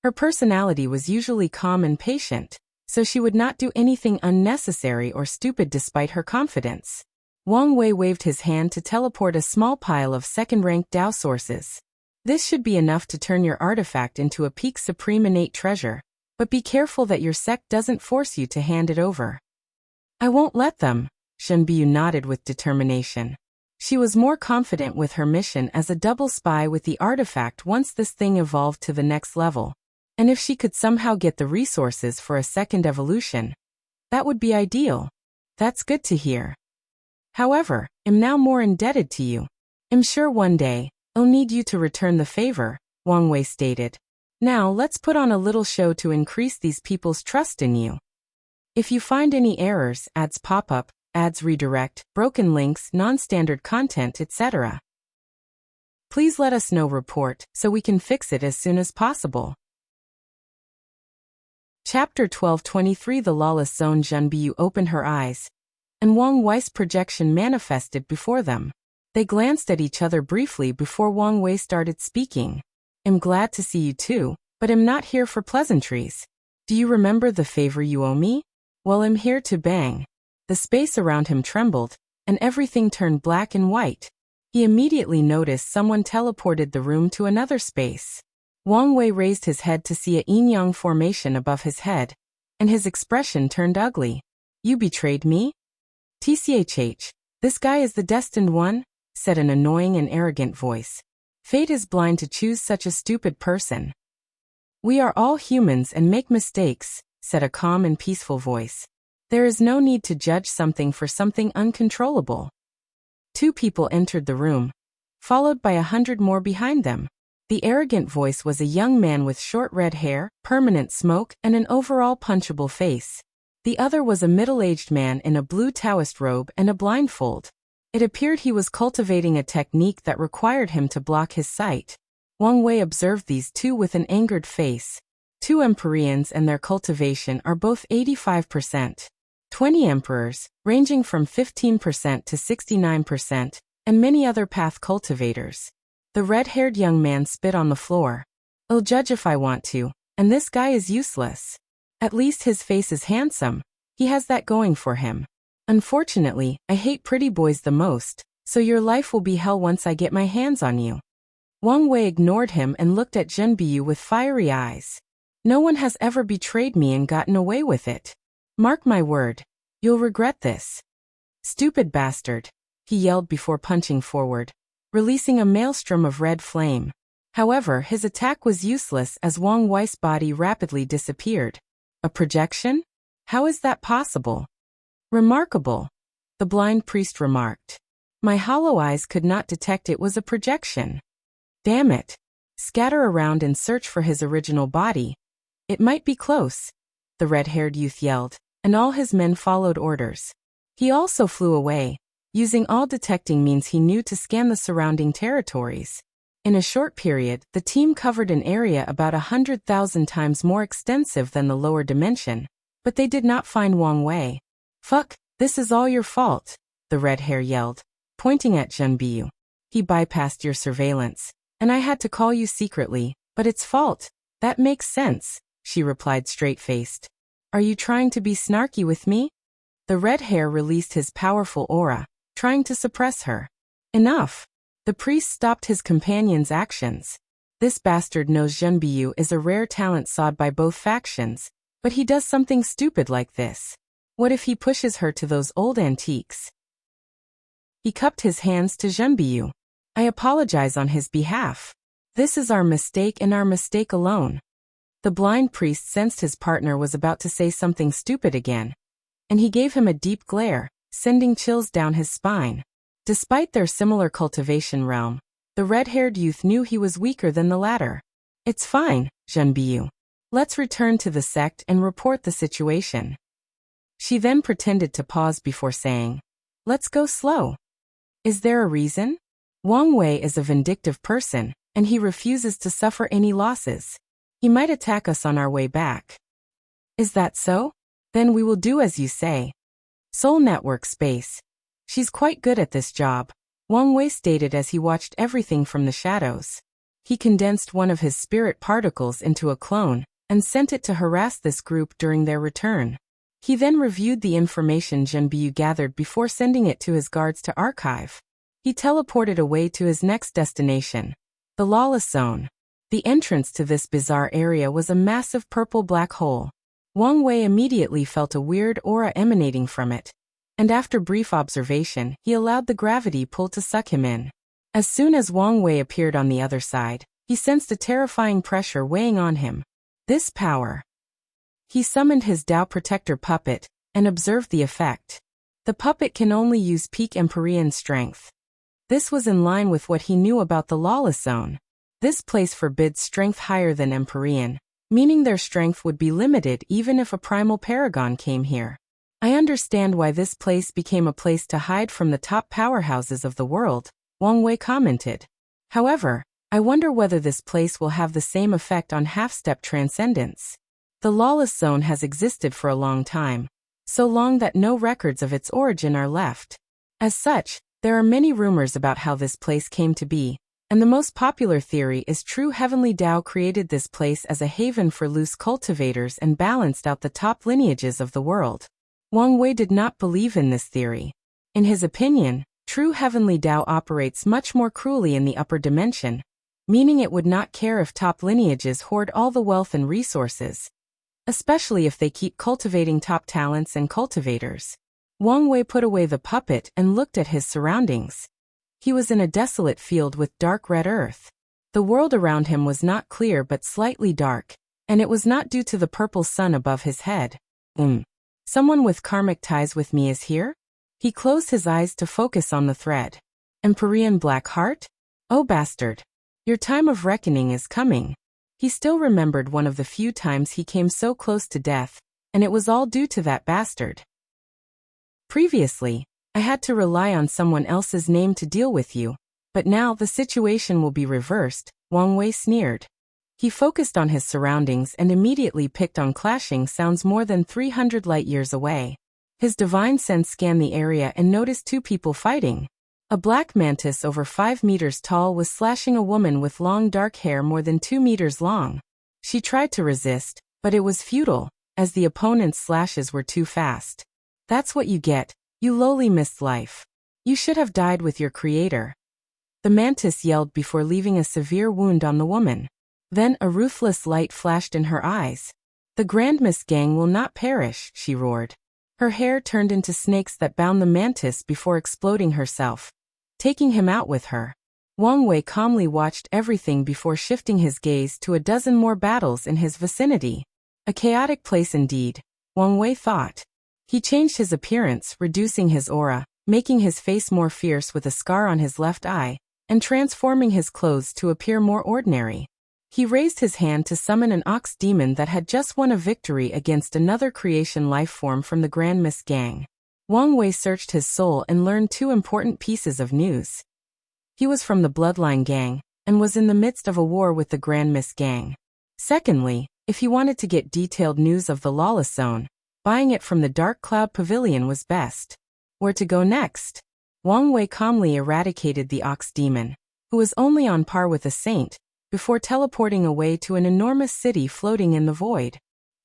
Her personality was usually calm and patient, so she would not do anything unnecessary or stupid despite her confidence. Wang Wei waved his hand to teleport a small pile of second-rank Tao sources. This should be enough to turn your artifact into a peak supreme innate treasure, but be careful that your sect doesn't force you to hand it over. I won't let them, Zhen Biyu nodded with determination. She was more confident with her mission as a double spy with the artifact once this thing evolved to the next level. And if she could somehow get the resources for a second evolution, That would be ideal. That's good to hear. However, I'm now more indebted to you. I'm sure one day, I'll need you to return the favor, Wang Wei stated. Now let's put on a little show to increase these people's trust in you. If you find any errors, ads pop up, ads redirect, broken links, non-standard content, etc., please let us know report so we can fix it as soon as possible. Chapter 1223 The Lawless Zone. Zhenbiyu opened her eyes, and Wang Wei's projection manifested before them. They glanced at each other briefly before Wang Wei started speaking. I'm glad to see you too, but I'm not here for pleasantries. Do you remember the favor you owe me? Well, I'm here to bang. The space around him trembled, and everything turned black and white. He immediately noticed someone teleported the room to another space. Wang Wei raised his head to see a yin-yang formation above his head, and his expression turned ugly. You betrayed me? Tchh, this guy is the destined one? Said an annoying and arrogant voice. Fate is blind to choose such a stupid person. We are all humans and make mistakes, said a calm and peaceful voice. There is no need to judge something for something uncontrollable. 2 people entered the room, followed by 100 more behind them. The arrogant voice was a young man with short red hair, permanent smoke, and an overall punchable face. The other was a middle-aged man in a blue Taoist robe and a blindfold. It appeared he was cultivating a technique that required him to block his sight. Wang Wei observed these 2 with an angered face. 2 Empyreans and their cultivation are both 85%. 20 Emperors, ranging from 15% to 69%, and many other path cultivators. The red-haired young man spit on the floor. I'll judge if I want to, and this guy is useless. At least his face is handsome. He has that going for him. Unfortunately, I hate pretty boys the most, so your life will be hell once I get my hands on you. Wang Wei ignored him and looked at Zhenbiyu with fiery eyes. No one has ever betrayed me and gotten away with it. Mark my word, you'll regret this. Stupid bastard, he yelled before punching forward, releasing a maelstrom of red flame. However, his attack was useless as Wang Wei's body rapidly disappeared. A projection? How is that possible? Remarkable, the blind priest remarked. My hollow eyes could not detect it was a projection. Damn it. Scatter around and search for his original body. It might be close, the red-haired youth yelled, and all his men followed orders. He also flew away, using all detecting means he knew to scan the surrounding territories. In a short period, the team covered an area about 100,000 times more extensive than the lower dimension, but they did not find Wang Wei. Fuck, this is all your fault, the red hair yelled, pointing at Zhenbiyu. He bypassed your surveillance, and I had to call you secretly, but it's fault. That makes sense, she replied straight-faced. Are you trying to be snarky with me? The red hair released his powerful aura, trying to suppress her. Enough. The priest stopped his companion's actions. This bastard knows Zhenbiyu is a rare talent sought by both factions, but he does something stupid like this. What if he pushes her to those old antiques? He cupped his hands to Zhenbiyu. I apologize on his behalf. This is our mistake and our mistake alone. The blind priest sensed his partner was about to say something stupid again, and he gave him a deep glare, sending chills down his spine. Despite their similar cultivation realm, the red-haired youth knew he was weaker than the latter. It's fine, Zhenbiyu. Let's return to the sect and report the situation. She then pretended to pause before saying, let's go slow. Is there a reason? Wang Wei is a vindictive person, and he refuses to suffer any losses. He might attack us on our way back. Is that so? Then we will do as you say. Soul Network Space. She's quite good at this job, Wang Wei stated as he watched everything from the shadows. He condensed one of his spirit particles into a clone, and sent it to harass this group during their return. He then reviewed the information Zhenbiyu gathered before sending it to his guards to archive. He teleported away to his next destination, the Lawless Zone. The entrance to this bizarre area was a massive purple black hole. Wang Wei immediately felt a weird aura emanating from it, and after brief observation, he allowed the gravity pull to suck him in. As soon as Wang Wei appeared on the other side, he sensed a terrifying pressure weighing on him. This power. He summoned his Tao Protector puppet, and observed the effect. The puppet can only use peak Empyrean strength. This was in line with what he knew about the Lawless Zone. This place forbids strength higher than Empyrean, meaning their strength would be limited even if a primal paragon came here. I understand why this place became a place to hide from the top powerhouses of the world, Wang Wei commented. However, I wonder whether this place will have the same effect on half-step transcendence. The Lawless Zone has existed for a long time, so long that no records of its origin are left. As such, there are many rumors about how this place came to be, and the most popular theory is true heavenly Tao created this place as a haven for loose cultivators and balanced out the top lineages of the world. Wang Wei did not believe in this theory. In his opinion, true heavenly Tao operates much more cruelly in the upper dimension, meaning it would not care if top lineages hoard all the wealth and resources, especially if they keep cultivating top talents and cultivators. Wang Wei put away the puppet and looked at his surroundings. He was in a desolate field with dark red earth. The world around him was not clear but slightly dark, and it was not due to the purple sun above his head. Someone with karmic ties with me is here? He closed his eyes to focus on the thread. Empyrean Black Heart? Oh bastard. Your time of reckoning is coming. He still remembered one of the few times he came so close to death, and it was all due to that bastard. Previously, I had to rely on someone else's name to deal with you, but now the situation will be reversed, Wang Wei sneered. He focused on his surroundings and immediately picked on clashing sounds more than 300 light-years away. His divine sense scanned the area and noticed two people fighting. A black mantis over 5 meters tall was slashing a woman with long dark hair more than 2 meters long. She tried to resist, but it was futile, as the opponent's slashes were too fast. That's what you get, you lowly missed life. You should have died with your creator. The mantis yelled before leaving a severe wound on the woman. Then a ruthless light flashed in her eyes. The Grand Miss Gang will not perish, she roared. Her hair turned into snakes that bound the mantis before exploding herself, taking him out with her. Wang Wei calmly watched everything before shifting his gaze to a dozen more battles in his vicinity. A chaotic place indeed, Wang Wei thought. He changed his appearance, reducing his aura, making his face more fierce with a scar on his left eye, and transforming his clothes to appear more ordinary. He raised his hand to summon an ox demon that had just won a victory against another creation life form from the Grand Miss Gang. Wang Wei searched his soul and learned two important pieces of news. He was from the Bloodline Gang, and was in the midst of a war with the Grand Miss Gang. Secondly, if he wanted to get detailed news of the Lawless Zone, buying it from the Dark Cloud Pavilion was best. Where to go next? Wang Wei calmly eradicated the ox demon, who was only on par with a saint, before teleporting away to an enormous city floating in the void.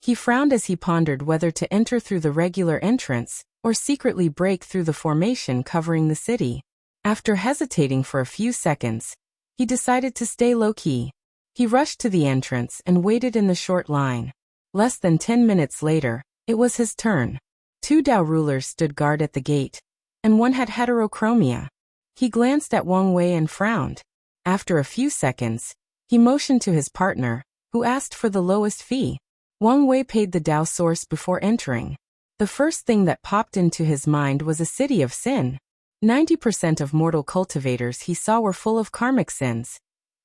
He frowned as he pondered whether to enter through the regular entrance, or secretly break through the formation covering the city. After hesitating for a few seconds, he decided to stay low-key. He rushed to the entrance and waited in the short line. Less than 10 minutes later, it was his turn. 2 Dao rulers stood guard at the gate, and one had heterochromia. He glanced at Wang Wei and frowned. After a few seconds, he motioned to his partner, who asked for the lowest fee. Wang Wei paid the Dao source before entering. The first thing that popped into his mind was a city of sin. 90% of mortal cultivators he saw were full of karmic sins,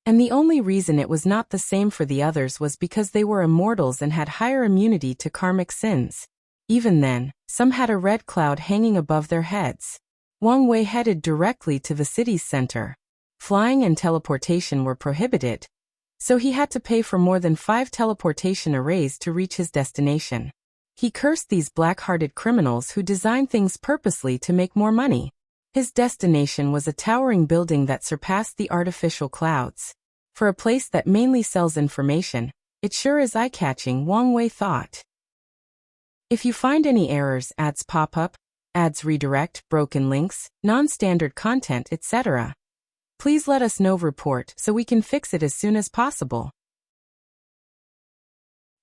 and the only reason it was not the same for the others was because they were immortals and had higher immunity to karmic sins. Even then, some had a red cloud hanging above their heads. Wang Wei headed directly to the city's center. Flying and teleportation were prohibited, so he had to pay for more than 5 teleportation arrays to reach his destination. He cursed these black-hearted criminals who design things purposely to make more money. His destination was a towering building that surpassed the artificial clouds. For a place that mainly sells information, it sure is eye-catching, Wang Wei thought. If you find any errors, ads pop up, ads redirect, broken links, non-standard content, etc., please let us know. Report so we can fix it as soon as possible.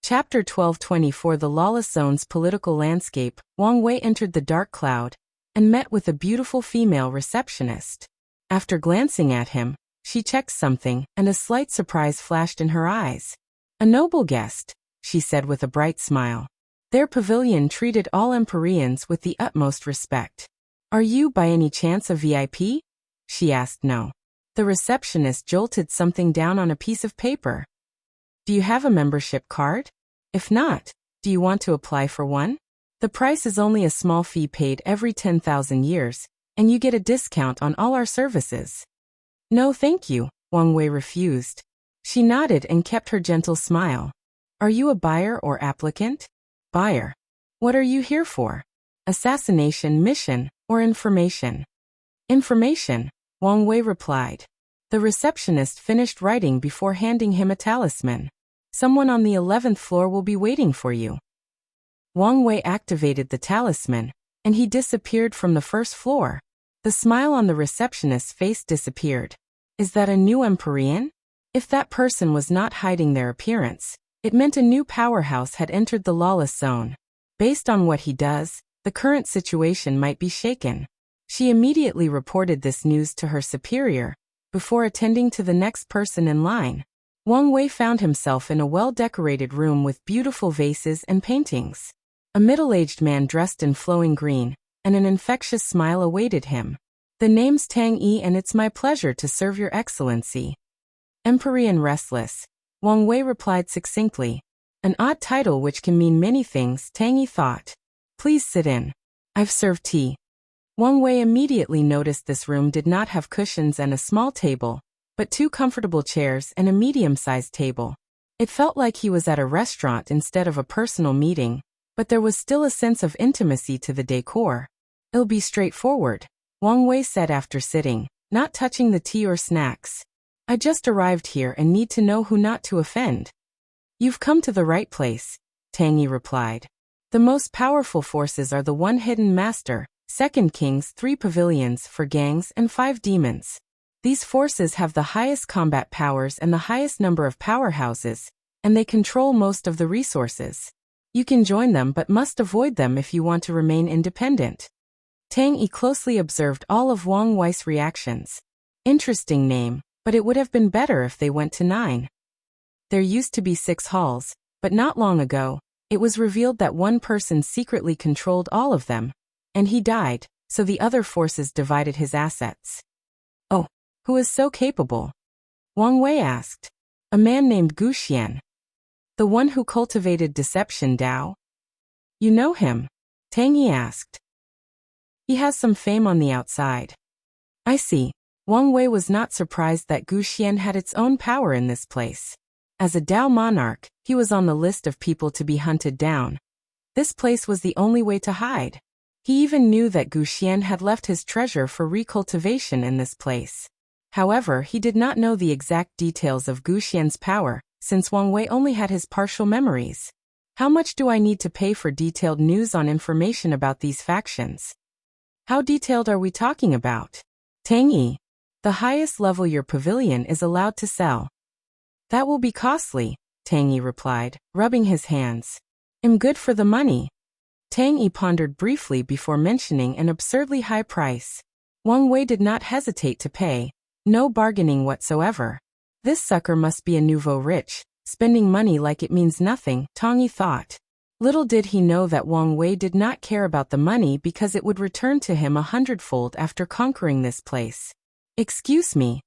Chapter 1224 The Lawless Zone's political landscape. Wang Wei entered the dark cloud and met with a beautiful female receptionist. After glancing at him, she checked something, and a slight surprise flashed in her eyes. "A noble guest," she said with a bright smile. Their pavilion treated all Empyreans with the utmost respect. "Are you by any chance a VIP?" she asked. "No." The receptionist jolted something down on a piece of paper. "Do you have a membership card? If not, do you want to apply for one? The price is only a small fee paid every 10,000 years, and you get a discount on all our services." "No thank you," Wang Wei refused. She nodded and kept her gentle smile. "Are you a buyer or applicant?" "Buyer." "What are you here for? Assassination mission or information?" "Information," Wang Wei replied. The receptionist finished writing before handing him a talisman. "Someone on the 11th floor will be waiting for you." Wang Wei activated the talisman, and he disappeared from the first floor. The smile on the receptionist's face disappeared. Is that a new Empyrean? If that person was not hiding their appearance, it meant a new powerhouse had entered the Lawless zone. Based on what he does, the current situation might be shaken. She immediately reported this news to her superior, before attending to the next person in line. Wang Wei found himself in a well-decorated room with beautiful vases and paintings. A middle-aged man dressed in flowing green, and an infectious smile awaited him. "The name's Tang Yi and it's my pleasure to serve your excellency." "Empyrean Restless," Wang Wei replied succinctly. An odd title which can mean many things, Tang Yi thought. "Please sit in. I've served tea." Wang Wei immediately noticed this room did not have cushions and a small table, but 2 comfortable chairs and a medium-sized table. It felt like he was at a restaurant instead of a personal meeting, but there was still a sense of intimacy to the decor. "It'll be straightforward," Wang Wei said after sitting, not touching the tea or snacks. "I just arrived here and need to know who not to offend." "You've come to the right place," Tang Yi replied. "The most powerful forces are the 1 hidden master, 2nd kings, 3 pavilions for gangs and 5 demons. These forces have the highest combat powers and the highest number of powerhouses, and they control most of the resources. You can join them but must avoid them if you want to remain independent." Tang Yi closely observed all of Wang Wei's reactions. Interesting name, but it would have been better if they went to 9. There used to be 6 halls, but not long ago, it was revealed that one person secretly controlled all of them, and he died, so the other forces divided his assets. "Oh, who is so capable?" Wang Wei asked. "A man named Wuxia. The one who cultivated deception Dao." "You know him?" Tang Yi asked. "He has some fame on the outside." "I see." Wang Wei was not surprised that Wuxia had its own power in this place. As a Dao monarch, he was on the list of people to be hunted down. This place was the only way to hide. He even knew that Wuxia had left his treasure for recultivation in this place. However, he did not know the exact details of Wuxia's power, since Wang Wei only had his partial memories. "How much do I need to pay for detailed news on information about these factions?" "How detailed are we talking about?" "Tang Yi, the highest level your pavilion is allowed to sell." "That will be costly," Tang Yi replied, rubbing his hands. "I'm good for the money." Tang Yi pondered briefly before mentioning an absurdly high price. Wang Wei did not hesitate to pay. No bargaining whatsoever. This sucker must be a nouveau rich, spending money like it means nothing, Tang Yi thought. Little did he know that Wang Wei did not care about the money because it would return to him 100-fold after conquering this place. "Excuse me."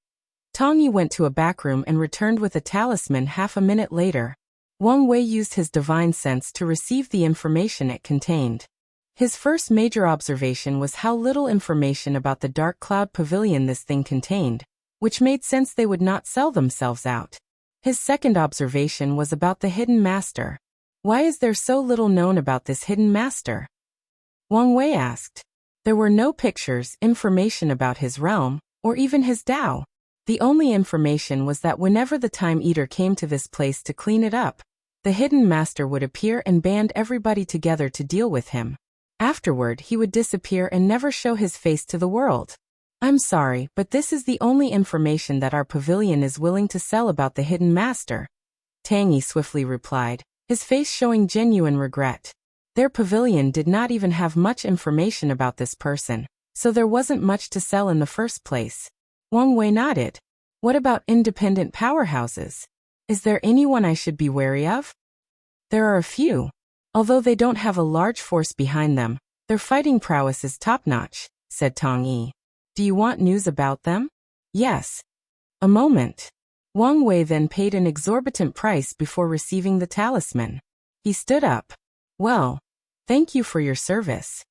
Tang Yi went to a backroom and returned with a talisman half a minute later. Wang Wei used his divine sense to receive the information it contained. His first major observation was how little information about the Dark Cloud Pavilion this thing contained, which made sense they would not sell themselves out. His second observation was about the hidden master. Why is there so little known about this hidden master? Wang Wei asked. There were no pictures, information about his realm, or even his Dao. The only information was that whenever the Time Eater came to this place to clean it up, the hidden master would appear and band everybody together to deal with him. Afterward, he would disappear and never show his face to the world. I'm sorry, but this is the only information that our pavilion is willing to sell about the hidden master. Tang Yi swiftly replied, his face showing genuine regret. Their pavilion did not even have much information about this person, so there wasn't much to sell in the first place. Wang Wei nodded. What about independent powerhouses? Is there anyone I should be wary of? There are a few. Although they don't have a large force behind them, their fighting prowess is top-notch, said Tong Yi. Do you want news about them? Yes. A moment. Wang Wei then paid an exorbitant price before receiving the talisman. He stood up. Well, thank you for your service.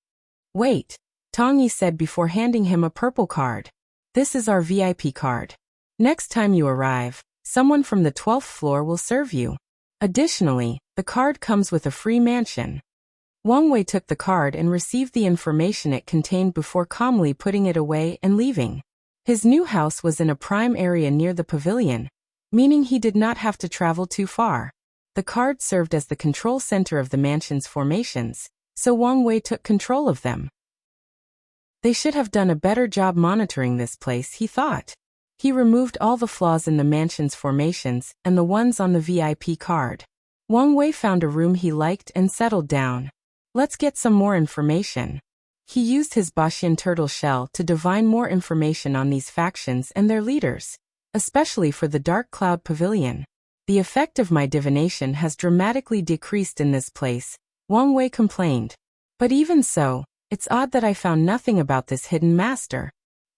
Wait, Tong Yi said before handing him a purple card. This is our VIP card. Next time you arrive, someone from the 12th floor will serve you. Additionally, the card comes with a free mansion. Wang Wei took the card and received the information it contained before calmly putting it away and leaving. His new house was in a prime area near the pavilion, meaning he did not have to travel too far. The card served as the control center of the mansion's formations, so Wang Wei took control of them. They should have done a better job monitoring this place, he thought. He removed all the flaws in the mansion's formations and the ones on the VIP card. Wang Wei found a room he liked and settled down. Let's get some more information. He used his Bashian turtle shell to divine more information on these factions and their leaders, especially for the Dark Cloud Pavilion. The effect of my divination has dramatically decreased in this place, Wang Wei complained. But even so, it's odd that I found nothing about this hidden master.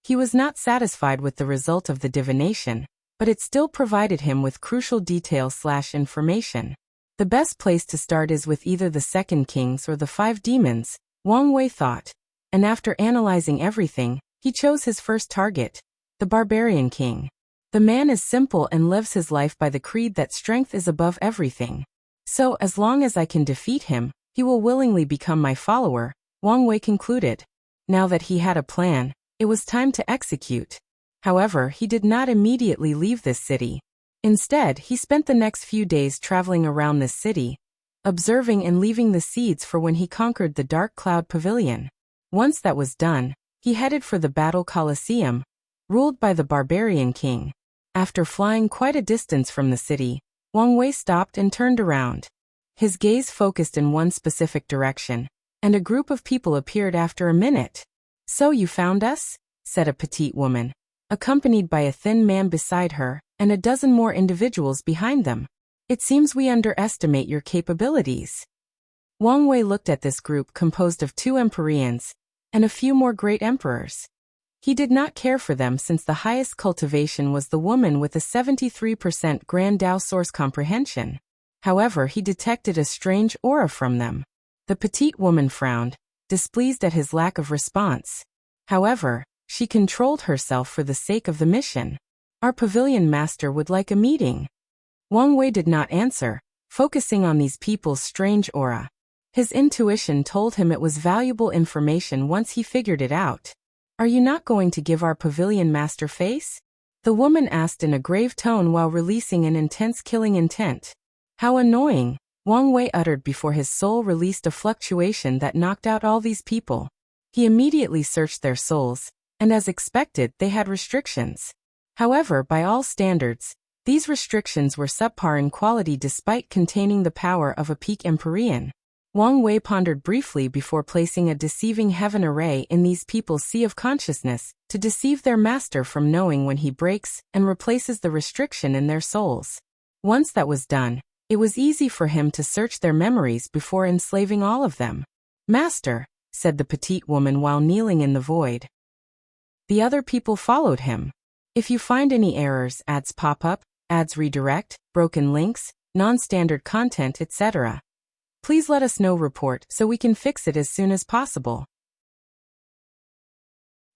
He was not satisfied with the result of the divination, but it still provided him with crucial detail/information. The best place to start is with either the Second Kings or the 5 demons, Wang Wei thought. And after analyzing everything, he chose his first target, the Barbarian King. The man is simple and lives his life by the creed that strength is above everything. So as long as I can defeat him, he will willingly become my follower, Wang Wei concluded. Now that he had a plan, it was time to execute. However, he did not immediately leave this city. Instead, he spent the next few days traveling around this city, observing and leaving the seeds for when he conquered the Dark Cloud Pavilion. Once that was done, he headed for the Battle Colosseum, ruled by the Barbarian King. After flying quite a distance from the city, Wang Wei stopped and turned around. His gaze focused in one specific direction, and a group of people appeared after a minute. So you found us? Said a petite woman, accompanied by a thin man beside her, and a dozen more individuals behind them. It seems we underestimate your capabilities. Wang Wei looked at this group composed of 2 Empyreans, and a few more great emperors. He did not care for them since the highest cultivation was the woman with a 73% Grand Dao source comprehension. However, he detected a strange aura from them. The petite woman frowned, displeased at his lack of response. However, she controlled herself for the sake of the mission. Our pavilion master would like a meeting. Wang Wei did not answer, focusing on these people's strange aura. His intuition told him it was valuable information once he figured it out. Are you not going to give our pavilion master face? The woman asked in a grave tone while releasing an intense killing intent. How annoying, Wang Wei uttered before his soul released a fluctuation that knocked out all these people. He immediately searched their souls, and as expected, they had restrictions. However, by all standards, these restrictions were subpar in quality despite containing the power of a peak Empyrean. Wang Wei pondered briefly before placing a deceiving heaven array in these people's sea of consciousness to deceive their master from knowing when he breaks and replaces the restriction in their souls. Once that was done, it was easy for him to search their memories before enslaving all of them. Master, said the petite woman while kneeling in the void. The other people followed him. If you find any errors, ads pop up, ads redirect, broken links, non-standard content, etc., please let us know. Report so we can fix it as soon as possible.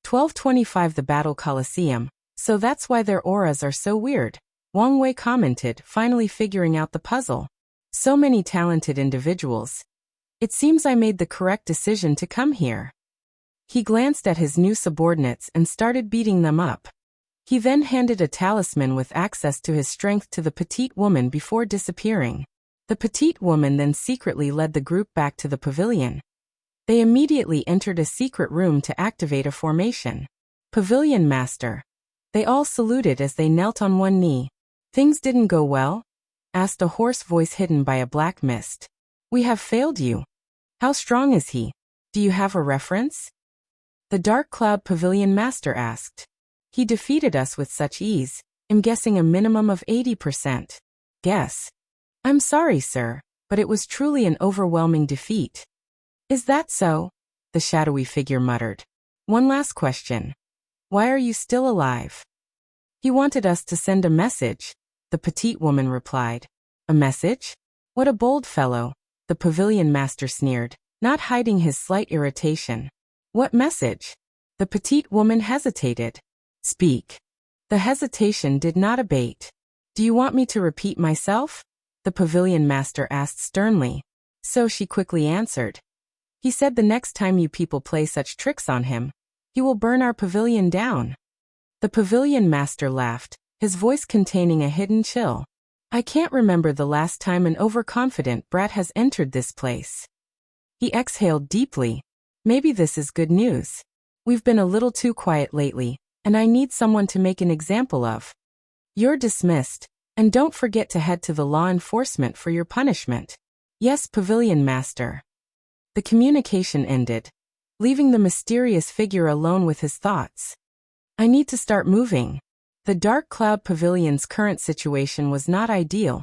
1225 The Battle Colosseum, so that's why their auras are so weird, Wang Wei commented, finally figuring out the puzzle. So many talented individuals. It seems I made the correct decision to come here. He glanced at his new subordinates and started beating them up. He then handed a talisman with access to his strength to the petite woman before disappearing. The petite woman then secretly led the group back to the pavilion. They immediately entered a secret room to activate a formation. Pavilion Master. They all saluted as they knelt on one knee. Things didn't go well? Asked a hoarse voice hidden by a black mist. We have failed you. How strong is he? Do you have a reference? The Dark Cloud Pavilion Master asked. He defeated us with such ease, I'm guessing a minimum of 80%. Guess. I'm sorry, sir, but it was truly an overwhelming defeat. Is that so? The shadowy figure muttered. One last question. Why are you still alive? He wanted us to send a message, the petite woman replied. A message? What a bold fellow, the pavilion master sneered, not hiding his slight irritation. What message? The petite woman hesitated. Speak. The hesitation did not abate. Do you want me to repeat myself? The pavilion master asked sternly. So she quickly answered. He said the next time you people play such tricks on him, he will burn our pavilion down. The pavilion master laughed, his voice containing a hidden chill. I can't remember the last time an overconfident brat has entered this place. He exhaled deeply. Maybe this is good news. We've been a little too quiet lately, and I need someone to make an example of. You're dismissed, and don't forget to head to the law enforcement for your punishment. Yes, pavilion master. The communication ended, leaving the mysterious figure alone with his thoughts. I need to start moving. The Dark Cloud Pavilion's current situation was not ideal,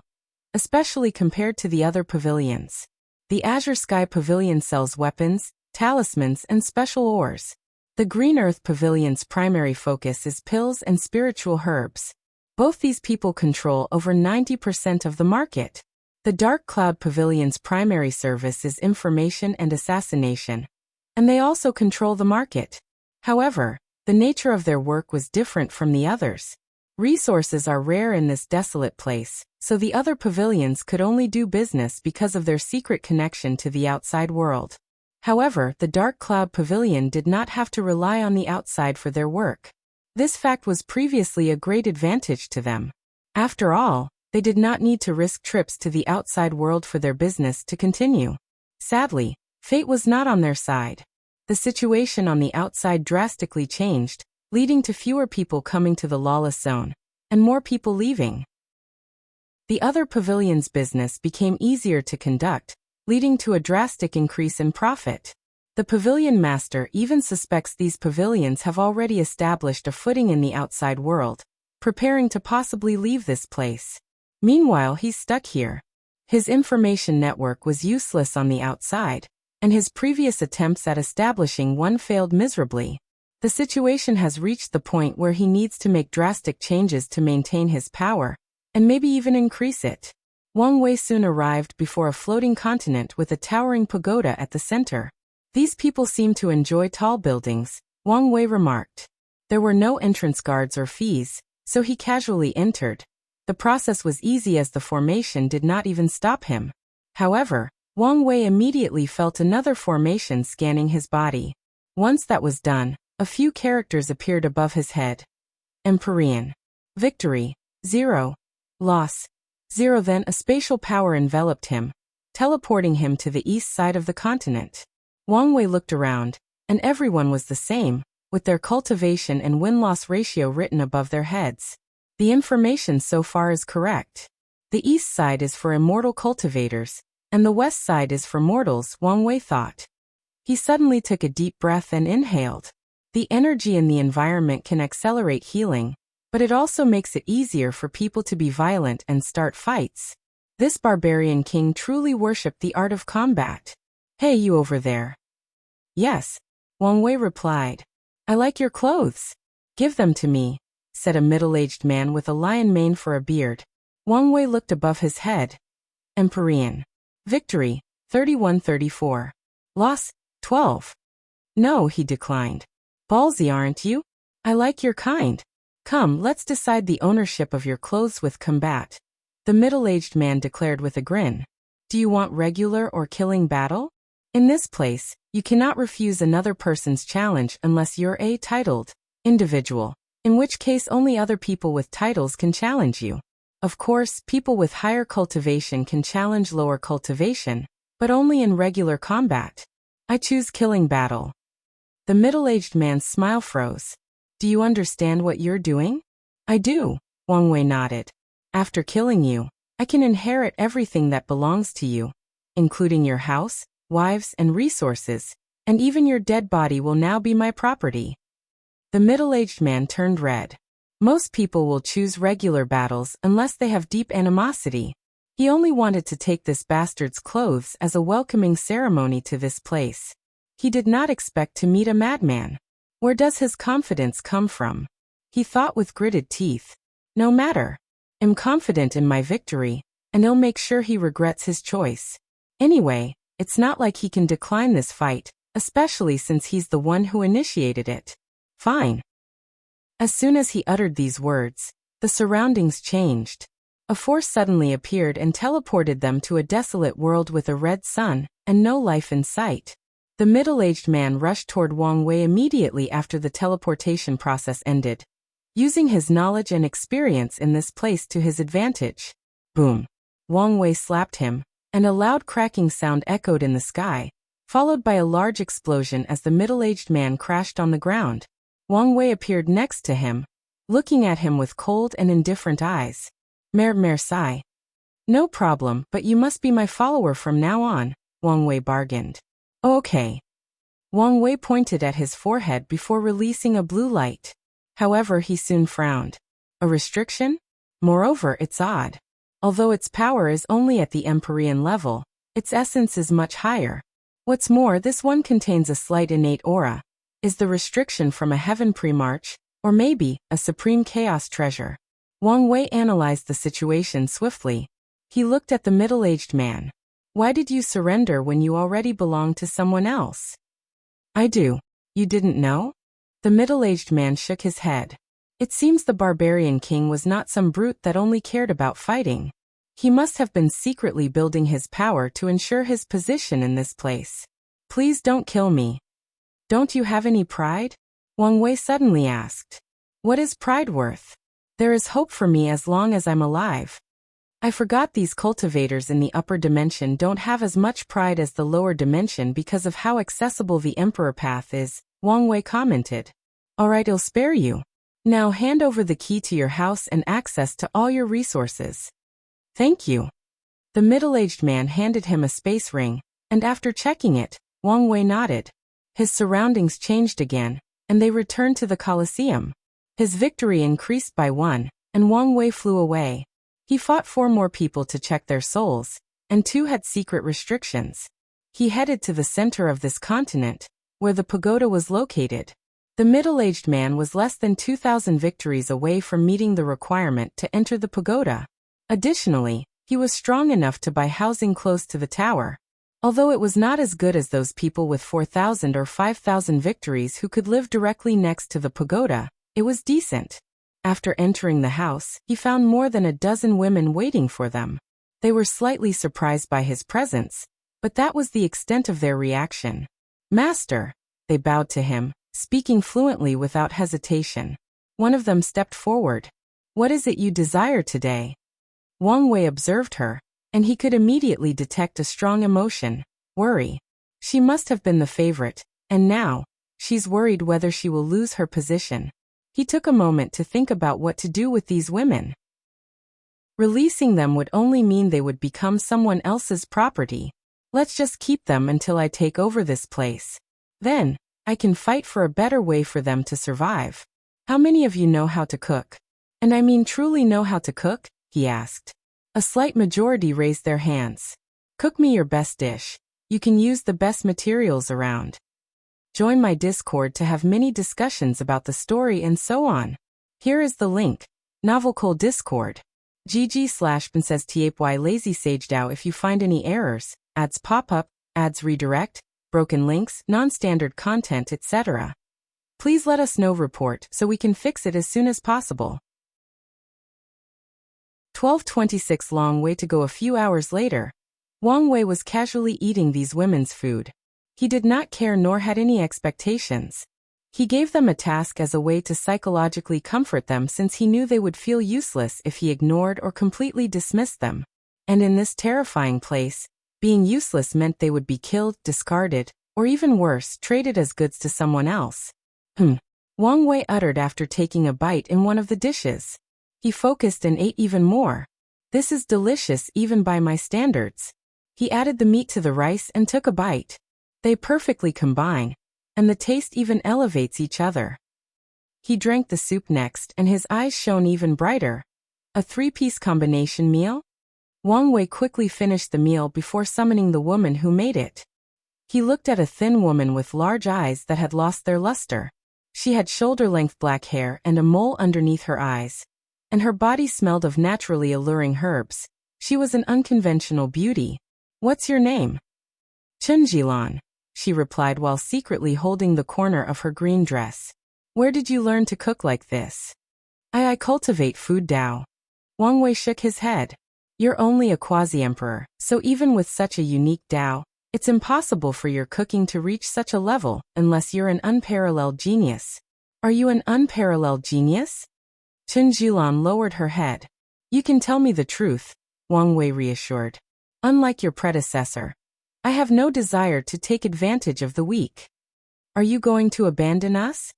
especially compared to the other pavilions. The Azure Sky Pavilion sells weapons, talismans, and special ores. The Green Earth Pavilion's primary focus is pills and spiritual herbs. Both these people control over 90% of the market. The Dark Cloud Pavilion's primary service is information and assassination, and they also control the market. However, the nature of their work was different from the others. Resources are rare in this desolate place, so the other pavilions could only do business because of their secret connection to the outside world. However, the Dark Cloud Pavilion did not have to rely on the outside for their work. This fact was previously a great advantage to them. After all, they did not need to risk trips to the outside world for their business to continue. Sadly, fate was not on their side. The situation on the outside drastically changed, leading to fewer people coming to the Lawless zone, and more people leaving. The other pavilions' business became easier to conduct, leading to a drastic increase in profit. The pavilion master even suspects these pavilions have already established a footing in the outside world, preparing to possibly leave this place. Meanwhile, he's stuck here. His information network was useless on the outside, and his previous attempts at establishing one failed miserably. The situation has reached the point where he needs to make drastic changes to maintain his power, and maybe even increase it. Wang Wei soon arrived before a floating continent with a towering pagoda at the center. These people seem to enjoy tall buildings, Wang Wei remarked. There were no entrance guards or fees, so he casually entered. The process was easy as the formation did not even stop him. However, Wang Wei immediately felt another formation scanning his body. Once that was done, a few characters appeared above his head. Empyrean. Victory. 0. Loss. 0. Then a spatial power enveloped him, teleporting him to the east side of the continent. Wang Wei looked around, and everyone was the same, with their cultivation and win-loss ratio written above their heads. The information so far is correct. The east side is for immortal cultivators, and the west side is for mortals, Wang Wei thought. He suddenly took a deep breath and inhaled. The energy in the environment can accelerate healing, but it also makes it easier for people to be violent and start fights. This barbarian king truly worshipped the art of combat. Hey, you over there. Yes, Wang Wei replied. I like your clothes. Give them to me, said a middle-aged man with a lion mane for a beard. Wang Wei looked above his head. Empyrean. Victory, 31-34. Loss, 12. No, he declined. Ballsy, aren't you? I like your kind. Come, let's decide the ownership of your clothes with combat. The middle-aged man declared with a grin. Do you want regular or killing battle? In this place, you cannot refuse another person's challenge unless you're a titled individual, in which case only other people with titles can challenge you. Of course, people with higher cultivation can challenge lower cultivation, but only in regular combat. I choose killing battle. The middle-aged man's smile froze. Do you understand what you're doing? I do, Wang Wei nodded. After killing you, I can inherit everything that belongs to you, including your house, wives, and resources, and even your dead body will now be my property. The middle-aged man turned red. Most people will choose regular battles unless they have deep animosity. He only wanted to take this bastard's clothes as a welcoming ceremony to this place. He did not expect to meet a madman. Where does his confidence come from? He thought with gritted teeth. No matter. I'm confident in my victory, and I'll make sure he regrets his choice. Anyway, it's not like he can decline this fight, especially since he's the one who initiated it. Fine. As soon as he uttered these words, the surroundings changed. A force suddenly appeared and teleported them to a desolate world with a red sun, and no life in sight. The middle-aged man rushed toward Wang Wei immediately after the teleportation process ended, using his knowledge and experience in this place to his advantage. Boom. Wang Wei slapped him, and a loud cracking sound echoed in the sky, followed by a large explosion as the middle-aged man crashed on the ground. Wang Wei appeared next to him, looking at him with cold and indifferent eyes. Merci. No problem, but you must be my follower from now on, Wang Wei bargained. Okay. Wang Wei pointed at his forehead before releasing a blue light. However, he soon frowned. A restriction? Moreover, it's odd. Although its power is only at the Empyrean level, its essence is much higher. What's more, this one contains a slight innate aura. Is the restriction from a heaven premarch, or maybe a supreme chaos treasure? Wang Wei analyzed the situation swiftly. He looked at the middle-aged man. Why did you surrender when you already belonged to someone else? I do. You didn't know? The middle-aged man shook his head. It seems the barbarian king was not some brute that only cared about fighting. He must have been secretly building his power to ensure his position in this place. Please don't kill me. Don't you have any pride? Wang Wei suddenly asked. What is pride worth? There is hope for me as long as I'm alive. I forgot these cultivators in the upper dimension don't have as much pride as the lower dimension because of how accessible the Emperor Path is, Wang Wei commented. Alright, I'll spare you. Now hand over the key to your house and access to all your resources. Thank you. The middle-aged man handed him a space ring, and after checking it, Wang Wei nodded. His surroundings changed again, and they returned to the Colosseum. His victory increased by 1, and Wang Wei flew away. He fought 4 more people to check their souls, and 2 had secret restrictions. He headed to the center of this continent, where the pagoda was located. The middle-aged man was less than 2,000 victories away from meeting the requirement to enter the pagoda. Additionally, he was strong enough to buy housing close to the tower. Although it was not as good as those people with 4,000 or 5,000 victories who could live directly next to the pagoda, it was decent. After entering the house, he found more than a dozen women waiting for them. They were slightly surprised by his presence, but that was the extent of their reaction. Master, they bowed to him, speaking fluently without hesitation. One of them stepped forward. What is it you desire today? Wang Wei observed her, and he could immediately detect a strong emotion, worry. She must have been the favorite, and now, she's worried whether she will lose her position. He took a moment to think about what to do with these women. Releasing them would only mean they would become someone else's property. Let's just keep them until I take over this place. Then, I can fight for a better way for them to survive. How many of you know how to cook? And I mean truly know how to cook? He asked. A slight majority raised their hands. Cook me your best dish. You can use the best materials around. Join my Discord to have many discussions about the story and so on. Here is the link. Novelcole Discord. GG/says lazy sage DAO. If you find any errors, ads pop up, ads redirect, broken links, non-standard content, etc. Please let us know report so we can fix it as soon as possible. 12:26 Long way to go. A few hours later, Wang Wei was casually eating these women's food. He did not care nor had any expectations. He gave them a task as a way to psychologically comfort them since he knew they would feel useless if he ignored or completely dismissed them. And in this terrifying place, being useless meant they would be killed, discarded, or even worse, traded as goods to someone else. Wang Wei uttered after taking a bite in one of the dishes. He focused and ate even more. This is delicious even by my standards. He added the meat to the rice and took a bite. They perfectly combine, and the taste even elevates each other. He drank the soup next and his eyes shone even brighter. A 3-piece combination meal? Wang Wei quickly finished the meal before summoning the woman who made it. He looked at a thin woman with large eyes that had lost their luster. She had shoulder-length black hair and a mole underneath her eyes, and her body smelled of naturally alluring herbs. She was an unconventional beauty. "What's your name?" "Chunjilan," she replied while secretly holding the corner of her green dress. "Where did you learn to cook like this?" I cultivate food Dao." Wang Wei shook his head. "You're only a quasi-emperor, so even with such a unique Dao, it's impossible for your cooking to reach such a level unless you're an unparalleled genius." "Are you an unparalleled genius?" Chunjilan lowered her head. "You can tell me the truth," Wang Wei reassured. "Unlike your predecessor, I have no desire to take advantage of the weak." "Are you going to abandon us?"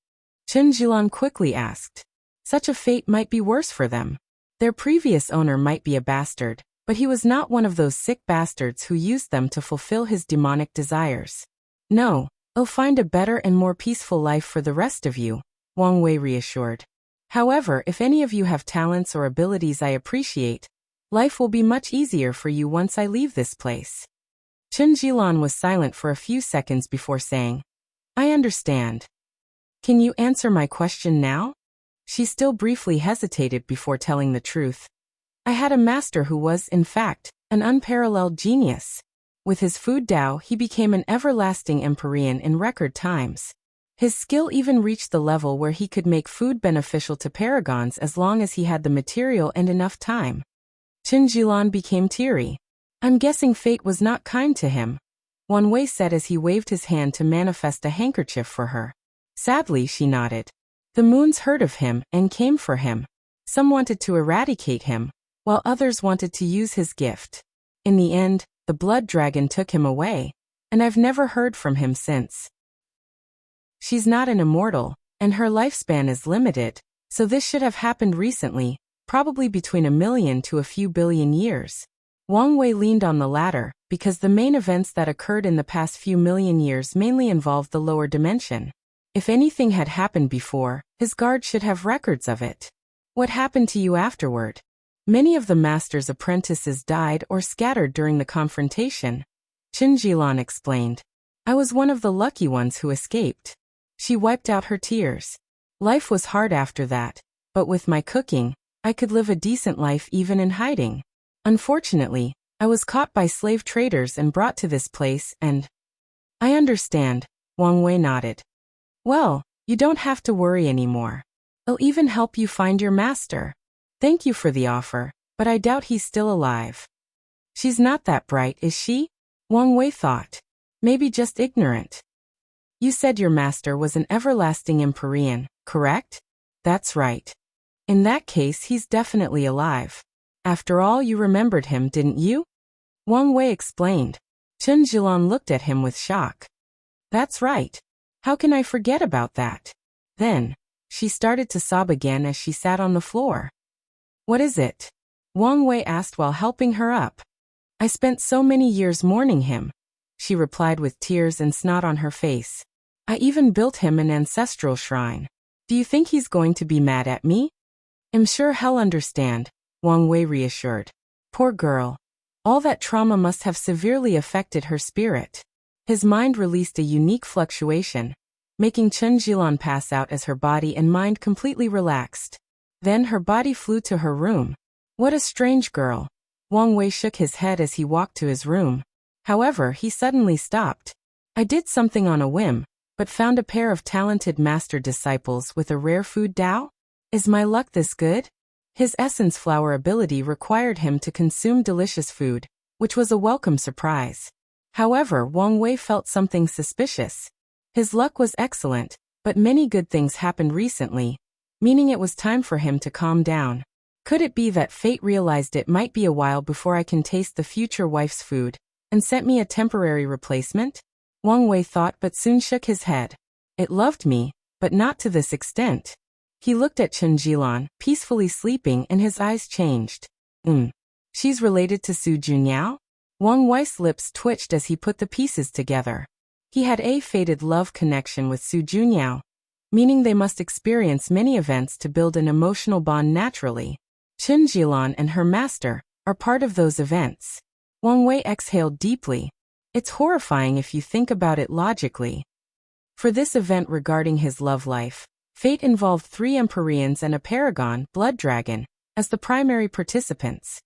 Chunjilan quickly asked. Such a fate might be worse for them. Their previous owner might be a bastard, but he was not one of those sick bastards who used them to fulfill his demonic desires. "No, I'll find a better and more peaceful life for the rest of you," Wang Wei reassured. "However, if any of you have talents or abilities I appreciate, life will be much easier for you once I leave this place." Chunjilan was silent for a few seconds before saying, "I understand. Can you answer my question now?" She still briefly hesitated before telling the truth. "I had a master who was, in fact, an unparalleled genius. With his food Dao, he became an everlasting Empyrean in record times. His skill even reached the level where he could make food beneficial to paragons as long as he had the material and enough time." Chunjilan became teary. "I'm guessing fate was not kind to him," Wang Wei said as he waved his hand to manifest a handkerchief for her. Sadly, she nodded. The moons heard of him and came for him. Some wanted to eradicate him, while others wanted to use his gift. In the end, the blood dragon took him away, and I've never heard from him since. She's not an immortal, and her lifespan is limited, so this should have happened recently, probably between 1,000,000 to a few billion years. Wang Wei leaned on the latter, because the main events that occurred in the past few million years mainly involved the lower dimension. If anything had happened before, his guard should have records of it. "What happened to you afterward?" "Many of the master's apprentices died or scattered during the confrontation," Chunjilan explained. "I was one of the lucky ones who escaped." She wiped out her tears. "Life was hard after that, but with my cooking, I could live a decent life even in hiding. Unfortunately, I was caught by slave traders and brought to this place and—" "I understand," Wang Wei nodded. "Well, you don't have to worry anymore. I'll even help you find your master. Thank you for the offer, but I doubt he's still alive." "She's not that bright, is she?" Wang Wei thought. "Maybe just ignorant." "You said your master was an everlasting Empyrean, correct?" "That's right." "In that case, he's definitely alive. After all, you remembered him, didn't you?" Wang Wei explained. Chunjilan looked at him with shock. "That's right. How can I forget about that?" Then, she started to sob again as she sat on the floor. "What is it?" Wang Wei asked while helping her up. "I spent so many years mourning him," she replied with tears and snot on her face. "I even built him an ancestral shrine. Do you think he's going to be mad at me?" "I'm sure he'll understand," Wang Wei reassured. "Poor girl. All that trauma must have severely affected her spirit." His mind released a unique fluctuation, making Chunjilan pass out as her body and mind completely relaxed. Then her body flew to her room. What a strange girl. Wang Wei shook his head as he walked to his room. However, he suddenly stopped. "I did something on a whim, but found a pair of talented master disciples with a rare food Dao? Is my luck this good?" His essence flower ability required him to consume delicious food, which was a welcome surprise. However, Wang Wei felt something suspicious. His luck was excellent, but many good things happened recently, meaning it was time for him to calm down. Could it be that fate realized it might be a while before I can taste the future wife's food, and sent me a temporary replacement? Wang Wei thought, but soon shook his head. It loved me, but not to this extent. He looked at Chunjilan, peacefully sleeping, and his eyes changed. She's related to Su Junyao? Wang Wei's lips twitched as he put the pieces together. He had a fated love connection with Su Junyao, meaning they must experience many events to build an emotional bond naturally. Chunjilan and her master are part of those events. Wang Wei exhaled deeply. It's horrifying if you think about it logically. For this event regarding his love life, fate involved 3 Empyreans and a Paragon, Blood Dragon, as the primary participants.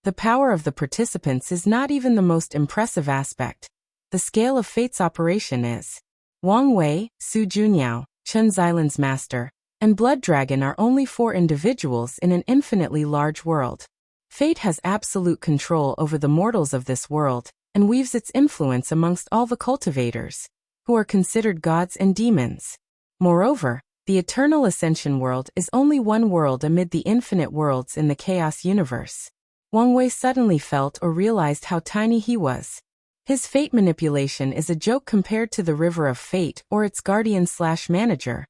The power of the participants is not even the most impressive aspect. The scale of fate's operation is. Wang Wei, Su Junyao, Chen Xilan's master, and Blood Dragon are only 4 individuals in an infinitely large world. Fate has absolute control over the mortals of this world, and weaves its influence amongst all the cultivators, who are considered gods and demons. Moreover, the eternal ascension world is only one world amid the infinite worlds in the chaos universe. Wang Wei suddenly felt or realized how tiny he was. His fate manipulation is a joke compared to the river of fate or its guardian/manager,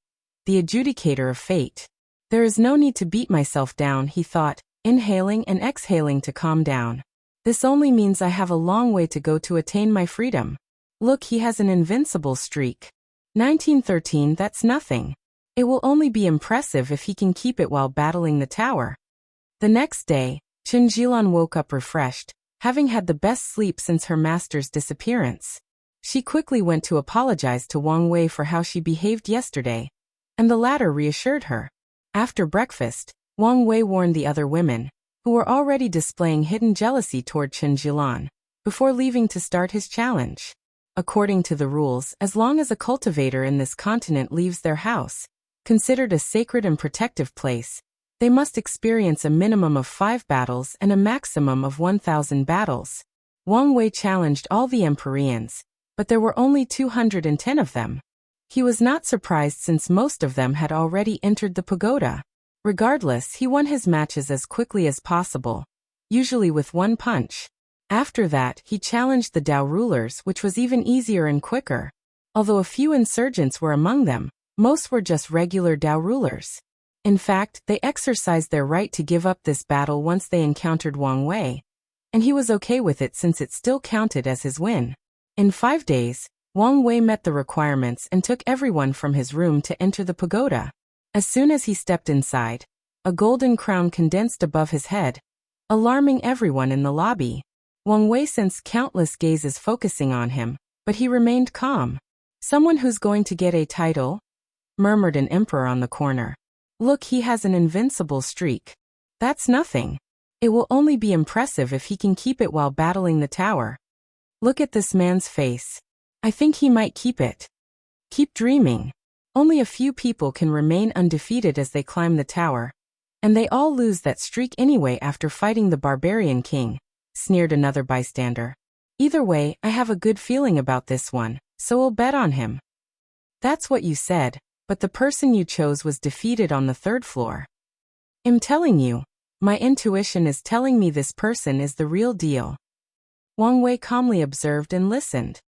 the adjudicator of fate. There is no need to beat myself down, he thought, inhaling and exhaling to calm down. This only means I have a long way to go to attain my freedom. Look, he has an invincible streak. 1913, that's nothing. It will only be impressive if he can keep it while battling the tower. The next day, Chen Xilan woke up refreshed, having had the best sleep since her master's disappearance. She quickly went to apologize to Wang Wei for how she behaved yesterday, and the latter reassured her. After breakfast, Wang Wei warned the other women, who were already displaying hidden jealousy toward Chen Xilan, before leaving to start his challenge. According to the rules, as long as a cultivator in this continent leaves their house, considered a sacred and protective place, they must experience a minimum of 5 battles and a maximum of 1,000 battles. Wang Wei challenged all the Empyreans, but there were only 210 of them. He was not surprised since most of them had already entered the pagoda. Regardless, he won his matches as quickly as possible, usually with 1 punch. After that, he challenged the Dao rulers, which was even easier and quicker. Although a few insurgents were among them, most were just regular Dao rulers. In fact, they exercised their right to give up this battle once they encountered Wang Wei, and he was okay with it since it still counted as his win. In 5 days, Wang Wei met the requirements and took everyone from his room to enter the pagoda. As soon as he stepped inside, a golden crown condensed above his head, alarming everyone in the lobby. Wang Wei sensed countless gazes focusing on him, but he remained calm. "Someone who's going to get a title?" murmured an emperor on the corner. "Look, he has an invincible streak." "That's nothing. It will only be impressive if he can keep it while battling the tower." "Look at this man's face. I think he might keep it." "Keep dreaming. Only a few people can remain undefeated as they climb the tower, and they all lose that streak anyway after fighting the Barbarian king," sneered another bystander. "Either way, I have a good feeling about this one, so we'll bet on him." "That's what you said, but the person you chose was defeated on the 3rd floor." "I'm telling you, my intuition is telling me this person is the real deal." Wang Wei calmly observed and listened.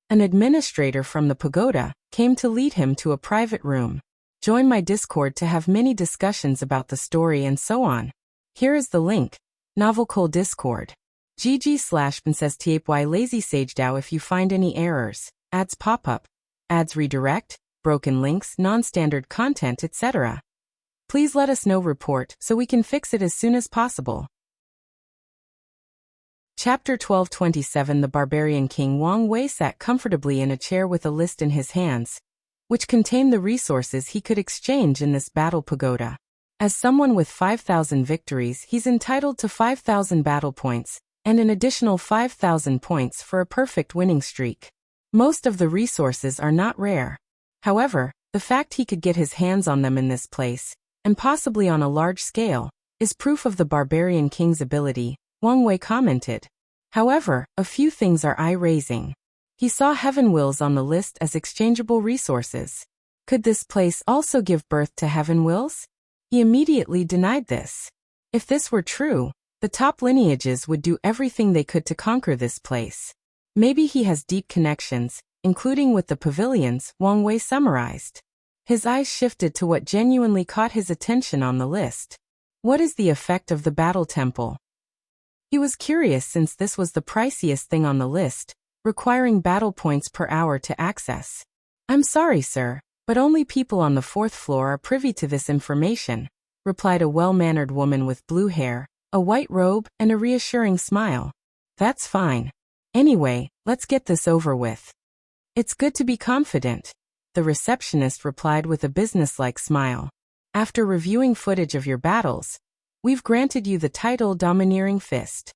An administrator from the pagoda came to lead him to a private room. "Join my Discord to have many discussions about the story and so on. Here is the link. Novelcole Discord. GG/PrincessTapy Lazy Sage DAO. If you find any errors, ads pop up, ads redirect, broken links, non-standard content, etc., please let us know. Report so we can fix it as soon as possible. Chapter 1227. The Barbarian King. Wang Wei sat comfortably in a chair with a list in his hands, which contained the resources he could exchange in this battle pagoda. As someone with 5,000 victories, he's entitled to 5,000 battle points, and an additional 5,000 points for a perfect winning streak. Most of the resources are not rare. However, the fact he could get his hands on them in this place, and possibly on a large scale, is proof of the Barbarian King's ability, Wang Wei commented. However, a few things are eye-raising. He saw Heaven Wills on the list as exchangeable resources. Could this place also give birth to Heaven Wills? He immediately denied this. If this were true, the top lineages would do everything they could to conquer this place. Maybe he has deep connections, including with the pavilions, Wang Wei summarized. His eyes shifted to what genuinely caught his attention on the list. What is the effect of the battle temple? He was curious since this was the priciest thing on the list, requiring battle points per hour to access. "I'm sorry, sir, but only people on the 4th floor are privy to this information," replied a well-mannered woman with blue hair, a white robe, and a reassuring smile. That's fine. Anyway, let's get this over with. It's good to be confident, the receptionist replied with a businesslike smile. After reviewing footage of your battles, we've granted you the title Domineering Fist.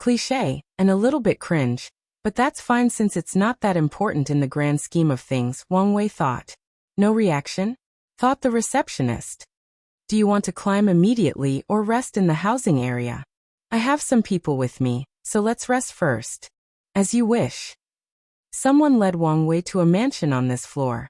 Cliché, and a little bit cringe, but that's fine since it's not that important in the grand scheme of things, Wang Wei thought. No reaction? Thought the receptionist. Do you want to climb immediately or rest in the housing area? I have some people with me, so let's rest first. As you wish. Someone led Wang Wei to a mansion on this floor.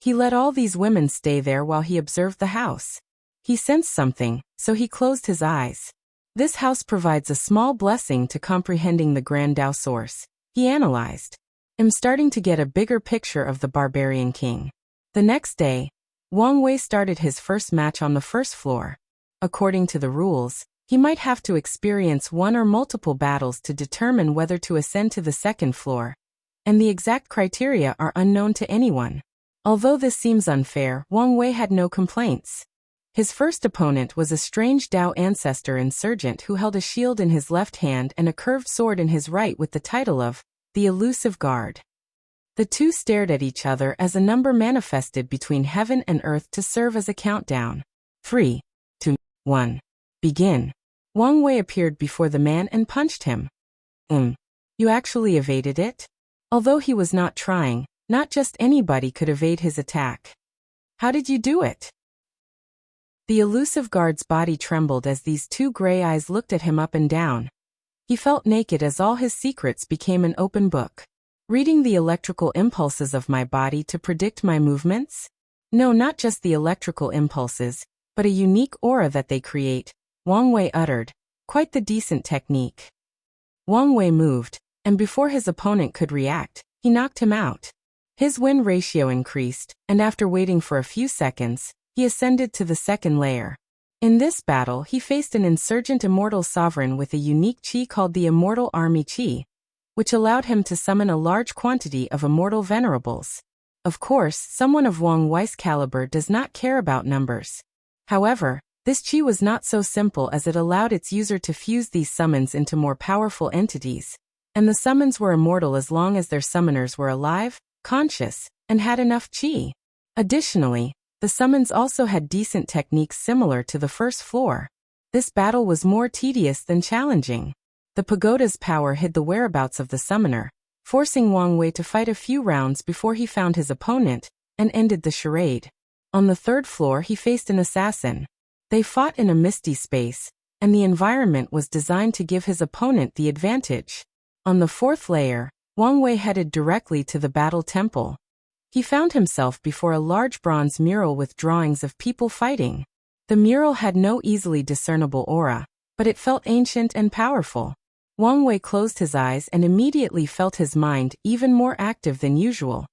He let all these women stay there while he observed the house. He sensed something, so he closed his eyes. This house provides a small blessing to comprehending the grand Tao source, he analyzed. I'm starting to get a bigger picture of the Barbarian King. The next day, Wang Wei started his first match on the first floor. According to the rules, he might have to experience one or multiple battles to determine whether to ascend to the second floor, and the exact criteria are unknown to anyone. Although this seems unfair, Wang Wei had no complaints. His first opponent was a strange Tao ancestor insurgent who held a shield in his left hand and a curved sword in his right with the title of the Elusive Guard. The two stared at each other as a number manifested between heaven and earth to serve as a countdown. 3, 2, 1. Begin. Wang Wei appeared before the man and punched him. You actually evaded it? Although he was not trying, not just anybody could evade his attack. How did you do it? The elusive guard's body trembled as these two gray eyes looked at him up and down. He felt naked as all his secrets became an open book. Reading the electrical impulses of my body to predict my movements? No, not just the electrical impulses, but a unique aura that they create, Wang Wei uttered. Quite the decent technique. Wang Wei moved, and before his opponent could react, he knocked him out. His win ratio increased, and after waiting for a few seconds, he ascended to the second layer. In this battle, he faced an insurgent immortal sovereign with a unique chi called the Immortal Army Chi, which allowed him to summon a large quantity of immortal venerables. Of course, someone of Wang Wei's caliber does not care about numbers. However, this chi was not so simple as it allowed its user to fuse these summons into more powerful entities, and the summons were immortal as long as their summoners were alive, conscious, and had enough chi. Additionally, the summons also had decent techniques similar to the first floor. This battle was more tedious than challenging. The pagoda's power hid the whereabouts of the summoner, forcing Wang Wei to fight a few rounds before he found his opponent, and ended the charade. On the third floor he faced an assassin. They fought in a misty space, and the environment was designed to give his opponent the advantage. On the fourth layer, Wang Wei headed directly to the battle temple. He found himself before a large bronze mural with drawings of people fighting. The mural had no easily discernible aura, but it felt ancient and powerful. Wang Wei closed his eyes and immediately felt his mind even more active than usual.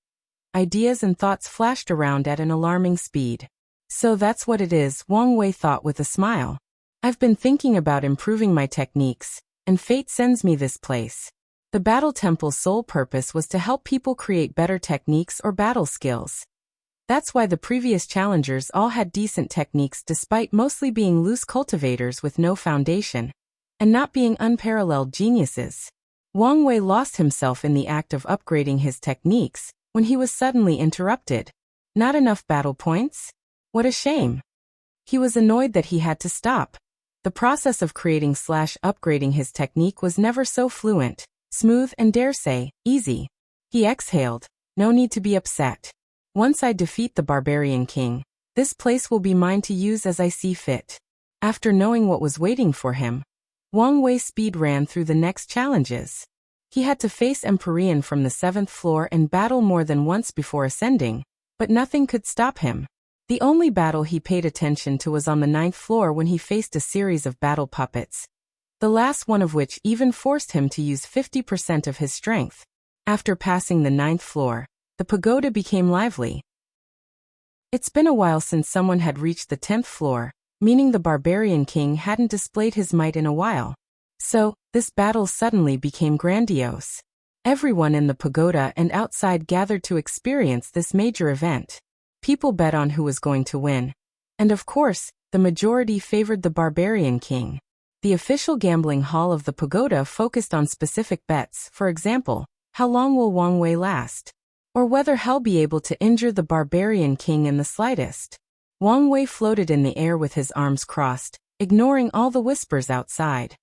Ideas and thoughts flashed around at an alarming speed. So that's what it is, Wang Wei thought with a smile. I've been thinking about improving my techniques, and fate sends me this place. The Battle Temple's sole purpose was to help people create better techniques or battle skills. That's why the previous challengers all had decent techniques despite mostly being loose cultivators with no foundation, and not being unparalleled geniuses. Wang Wei lost himself in the act of upgrading his techniques, when he was suddenly interrupted. Not enough battle points? What a shame. He was annoyed that he had to stop. The process of creating/upgrading his technique was never so fluent, smooth and dare say, easy. He exhaled. No need to be upset. Once I defeat the Barbarian King, this place will be mine to use as I see fit. After knowing what was waiting for him, Wang Wei speed ran through the next challenges. He had to face Empyrean from the 7th floor and battle more than once before ascending, but nothing could stop him. The only battle he paid attention to was on the 9th floor when he faced a series of battle puppets, the last one of which even forced him to use 50% of his strength. After passing the 9th floor, the pagoda became lively. It's been a while since someone had reached the 10th floor, meaning the Barbarian King hadn't displayed his might in a while. So, this battle suddenly became grandiose. Everyone in the pagoda and outside gathered to experience this major event. People bet on who was going to win. And of course, the majority favored the Barbarian King. The official gambling hall of the pagoda focused on specific bets, for example, how long will Wang Wei last? Or whether he'll be able to injure the barbarian king in the slightest. Wang Wei floated in the air with his arms crossed, ignoring all the whispers outside.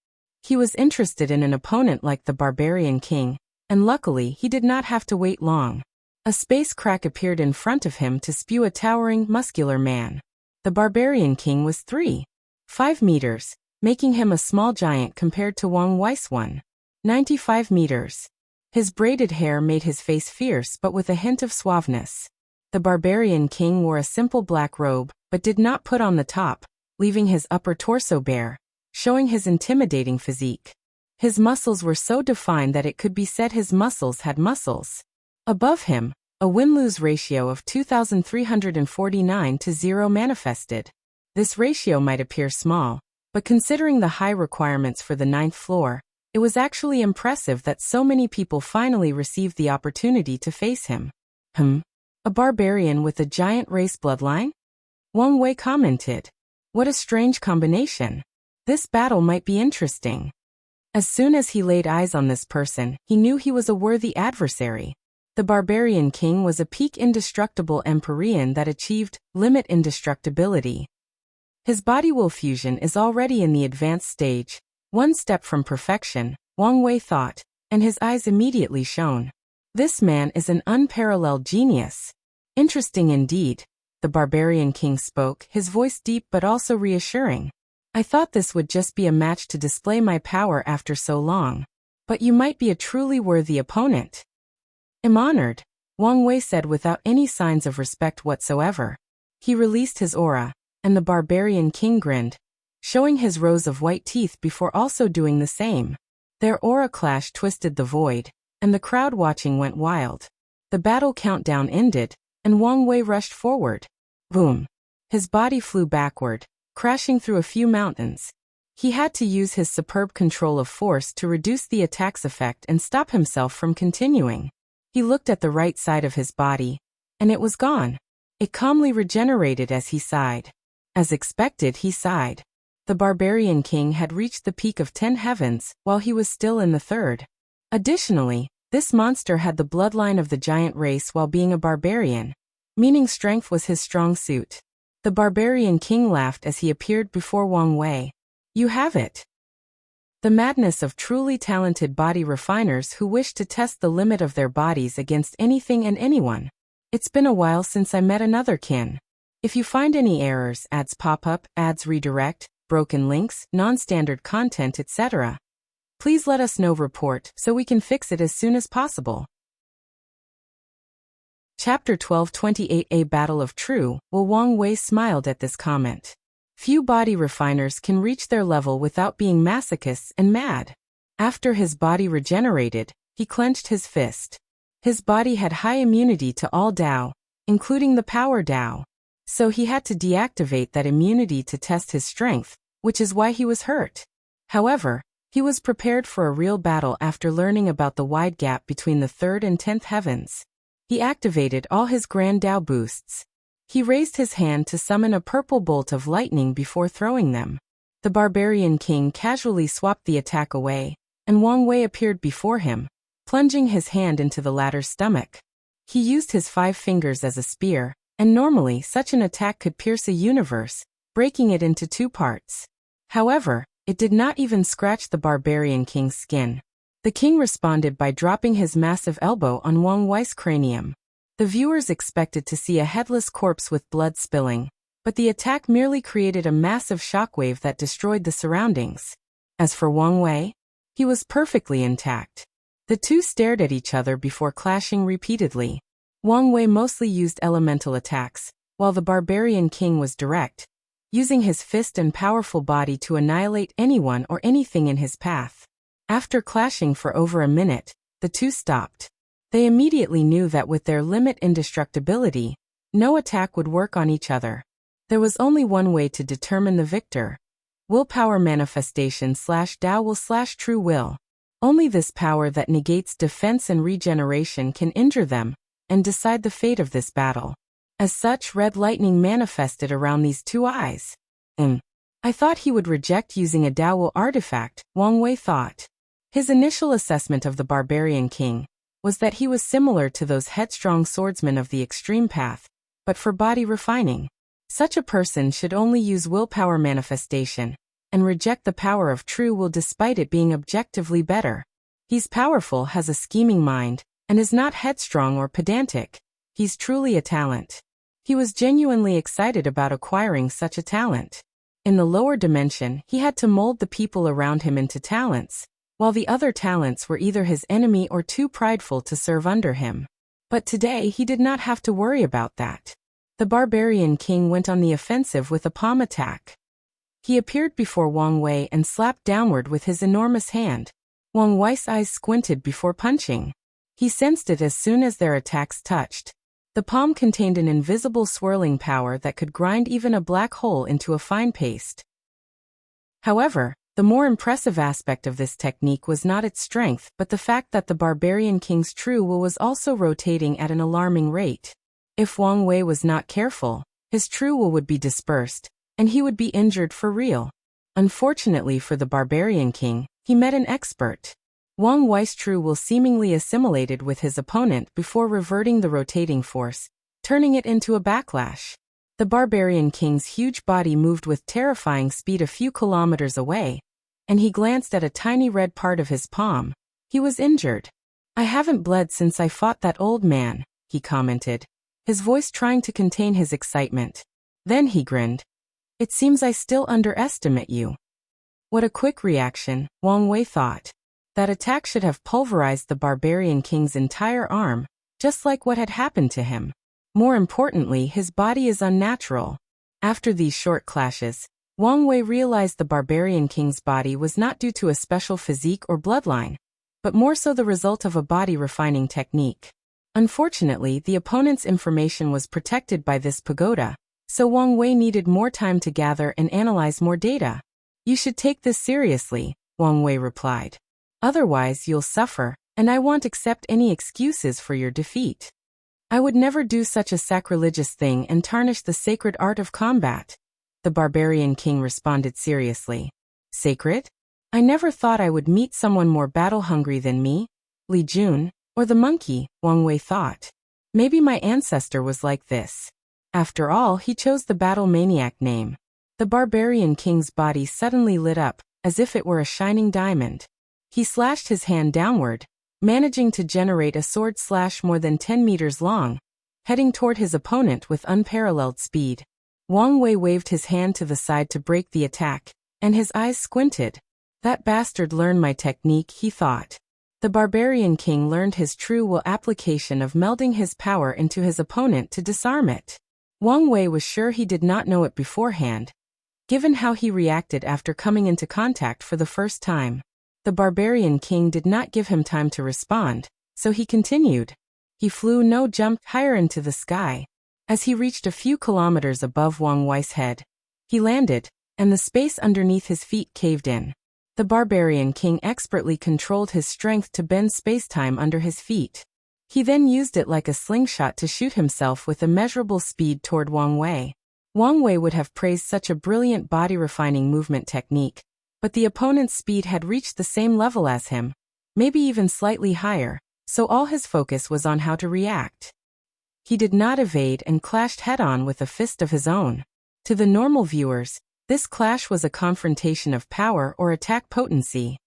He was interested in an opponent like the barbarian king, and luckily he did not have to wait long. A space crack appeared in front of him to spew a towering, muscular man. The barbarian king was 3.5 meters, making him a small giant compared to Wang Wei's 1.95 meters. His braided hair made his face fierce but with a hint of suaveness. The barbarian king wore a simple black robe, but did not put on the top, leaving his upper torso bare, showing his intimidating physique. His muscles were so defined that it could be said his muscles had muscles. Above him, a win-lose ratio of 2,349 to 0 manifested. This ratio might appear small, but considering the high requirements for the 9th floor, it was actually impressive that so many people finally received the opportunity to face him. A barbarian with a giant race bloodline? Wang Wei commented. What a strange combination. This battle might be interesting. As soon as he laid eyes on this person, he knew he was a worthy adversary. The barbarian king was a peak indestructible Empyrean that achieved limit indestructibility. His body will fusion is already in the advanced stage, one step from perfection, Wang Wei thought, and his eyes immediately shone. This man is an unparalleled genius. Interesting indeed, the barbarian king spoke, his voice deep but also reassuring. I thought this would just be a match to display my power after so long. But you might be a truly worthy opponent. I'm honored, Wang Wei said without any signs of respect whatsoever. He released his aura, and the barbarian king grinned, showing his rows of white teeth before also doing the same. Their aura clash twisted the void, and the crowd watching went wild. The battle countdown ended, and Wang Wei rushed forward. Boom! His body flew backward, crashing through a few mountains. He had to use his superb control of force to reduce the attack's effect and stop himself from continuing. He looked at the right side of his body, and it was gone. It calmly regenerated as he sighed. As expected, he sighed. The barbarian king had reached the peak of 10 heavens, while he was still in the 3rd. Additionally, this monster had the bloodline of the giant race while being a barbarian, meaning strength was his strong suit. The barbarian king laughed as he appeared before Wang Wei. You have it. The madness of truly talented body refiners who wish to test the limit of their bodies against anything and anyone. It's been a while since I met another kin. If you find any errors, ads pop up, ads redirect, broken links, non-standard content, etc., please let us know report so we can fix it as soon as possible. Chapter 12:28 A Battle of True Will. Wang Wei smiled at this comment. Few body refiners can reach their level without being masochists and mad. After his body regenerated, he clenched his fist. His body had high immunity to all Dao, including the power Dao. So he had to deactivate that immunity to test his strength, which is why he was hurt. However, he was prepared for a real battle after learning about the wide gap between the 3rd and 10th heavens. He activated all his grand Dao boosts. He raised his hand to summon a purple bolt of lightning before throwing them. The barbarian king casually swapped the attack away, and Wang Wei appeared before him, plunging his hand into the latter's stomach. He used his 5 fingers as a spear, and normally such an attack could pierce a universe, breaking it into 2 parts. However, it did not even scratch the barbarian king's skin. The king responded by dropping his massive elbow on Wang Wei's cranium. The viewers expected to see a headless corpse with blood spilling, but the attack merely created a massive shockwave that destroyed the surroundings. As for Wang Wei, he was perfectly intact. The two stared at each other before clashing repeatedly. Wang Wei mostly used elemental attacks, while the barbarian king was direct, using his fist and powerful body to annihilate anyone or anything in his path. After clashing for over a minute, the two stopped. They immediately knew that with their limit indestructibility, no attack would work on each other. There was only one way to determine the victor. Willpower manifestation /Dao will /true will. Only this power that negates defense and regeneration can injure them, and decide the fate of this battle. As such, red lightning manifested around these two eyes. I thought he would reject using a Dao artifact, Wang Wei thought. His initial assessment of the Barbarian King was that he was similar to those headstrong swordsmen of the extreme path, but for body refining. Such a person should only use willpower manifestation and reject the power of true will despite it being objectively better. He's powerful, has a scheming mind, and is not headstrong or pedantic. He's truly a talent. He was genuinely excited about acquiring such a talent. In the lower dimension, he had to mold the people around him into talents, while the other talents were either his enemy or too prideful to serve under him. But today he did not have to worry about that. The Barbarian King went on the offensive with a palm attack. He appeared before Wang Wei and slapped downward with his enormous hand. Wang Wei's eyes squinted before punching. He sensed it as soon as their attacks touched. The palm contained an invisible swirling power that could grind even a black hole into a fine paste. However, the more impressive aspect of this technique was not its strength but the fact that the Barbarian King's true will was also rotating at an alarming rate. If Wang Wei was not careful, his true will would be dispersed, and he would be injured for real. Unfortunately for the Barbarian King, he met an expert. Wang Wei's true will seemingly assimilated with his opponent before reverting the rotating force, turning it into a backlash. The Barbarian King's huge body moved with terrifying speed a few kilometers away, and he glanced at a tiny red part of his palm. He was injured. "I haven't bled since I fought that old man," he commented, his voice trying to contain his excitement. Then he grinned. "It seems I still underestimate you." What a quick reaction, Wang Wei thought. That attack should have pulverized the Barbarian King's entire arm, just like what had happened to him. More importantly, his body is unnatural. After these short clashes, Wang Wei realized the Barbarian King's body was not due to a special physique or bloodline, but more so the result of a body refining technique. Unfortunately, the opponent's information was protected by this pagoda, so Wang Wei needed more time to gather and analyze more data. "You should take this seriously," Wang Wei replied. "Otherwise you'll suffer, and I won't accept any excuses for your defeat. I would never do such a sacrilegious thing and tarnish the sacred art of combat," the Barbarian King responded seriously. "Sacred? I never thought I would meet someone more battle-hungry than me. Li Jun, or the monkey," Wang Wei thought. "Maybe my ancestor was like this." After all, he chose the battle maniac name. The Barbarian King's body suddenly lit up, as if it were a shining diamond. He slashed his hand downward, managing to generate a sword slash more than 10 meters long, heading toward his opponent with unparalleled speed. Wang Wei waved his hand to the side to break the attack, and his eyes squinted. "That bastard learned my technique," he thought. The Barbarian King learned his true will application of melding his power into his opponent to disarm it. Wang Wei was sure he did not know it beforehand, given how he reacted after coming into contact for the first time. The Barbarian King did not give him time to respond, so he continued. He jumped higher into the sky. As he reached a few kilometers above Wang Wei's head, he landed, and the space underneath his feet caved in. The Barbarian King expertly controlled his strength to bend space-time under his feet. He then used it like a slingshot to shoot himself with immeasurable speed toward Wang Wei. Wang Wei would have praised such a brilliant body-refining movement technique, but the opponent's speed had reached the same level as him, maybe even slightly higher, so all his focus was on how to react. He did not evade and clashed head-on with a fist of his own. To the normal viewers, this clash was a confrontation of power or attack potency.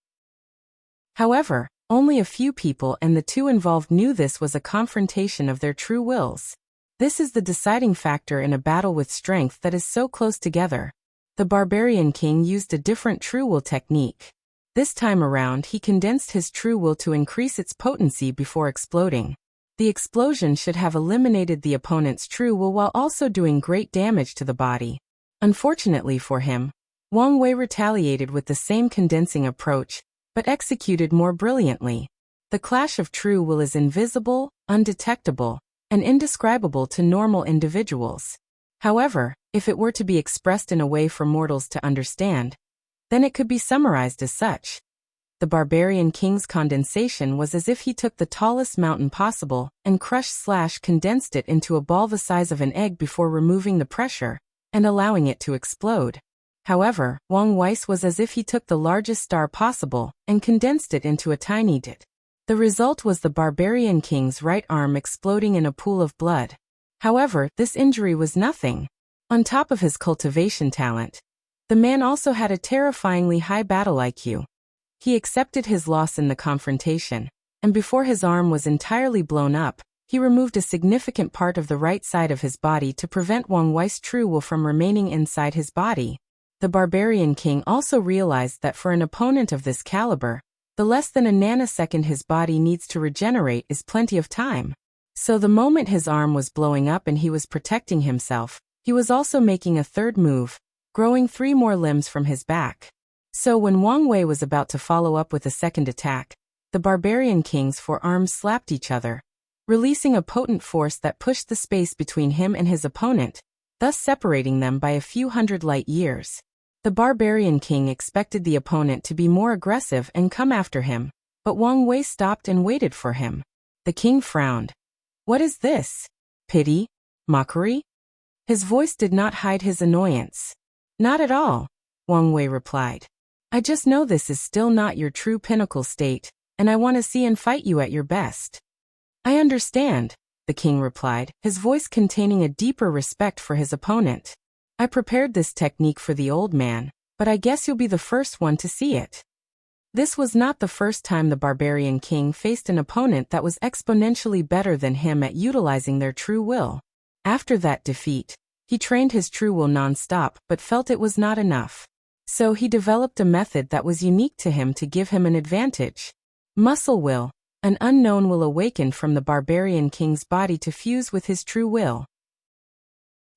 However, only a few people and the two involved knew this was a confrontation of their true wills. This is the deciding factor in a battle with strength that is so close together. The Barbarian King used a different true will technique. This time around he condensed his true will to increase its potency before exploding. The explosion should have eliminated the opponent's true will while also doing great damage to the body. Unfortunately for him, Wang Wei retaliated with the same condensing approach, but executed more brilliantly. The clash of true will is invisible, undetectable, and indescribable to normal individuals. However, if it were to be expressed in a way for mortals to understand, then it could be summarized as such. The Barbarian King's condensation was as if he took the tallest mountain possible and condensed it into a ball the size of an egg before removing the pressure and allowing it to explode. However, Wang Wei's was as if he took the largest star possible and condensed it into a tiny dot. The result was the Barbarian King's right arm exploding in a pool of blood. However, this injury was nothing. On top of his cultivation talent, the man also had a terrifyingly high battle IQ. He accepted his loss in the confrontation, and before his arm was entirely blown up, he removed a significant part of the right side of his body to prevent Wang Wei's true will from remaining inside his body. The Barbarian King also realized that for an opponent of this caliber, the less than a nanosecond his body needs to regenerate is plenty of time. So the moment his arm was blowing up and he was protecting himself, he was also making a third move, growing 3 more limbs from his back. So when Wang Wei was about to follow up with a second attack, the Barbarian King's 4 arms slapped each other, releasing a potent force that pushed the space between him and his opponent, thus separating them by a few hundred light years. The Barbarian King expected the opponent to be more aggressive and come after him, but Wang Wei stopped and waited for him. The king frowned. "What is this? Pity? Mockery?" His voice did not hide his annoyance. "Not at all," Wang Wei replied. "I just know this is still not your true pinnacle state, and I want to see and fight you at your best." "I understand," the king replied, his voice containing a deeper respect for his opponent. "I prepared this technique for the old man, but I guess you'll be the first one to see it." This was not the first time the Barbarian King faced an opponent that was exponentially better than him at utilizing their true will. After that defeat, he trained his true will non-stop but felt it was not enough. So he developed a method that was unique to him to give him an advantage. Muscle will. An unknown will awaken from the Barbarian King's body to fuse with his true will.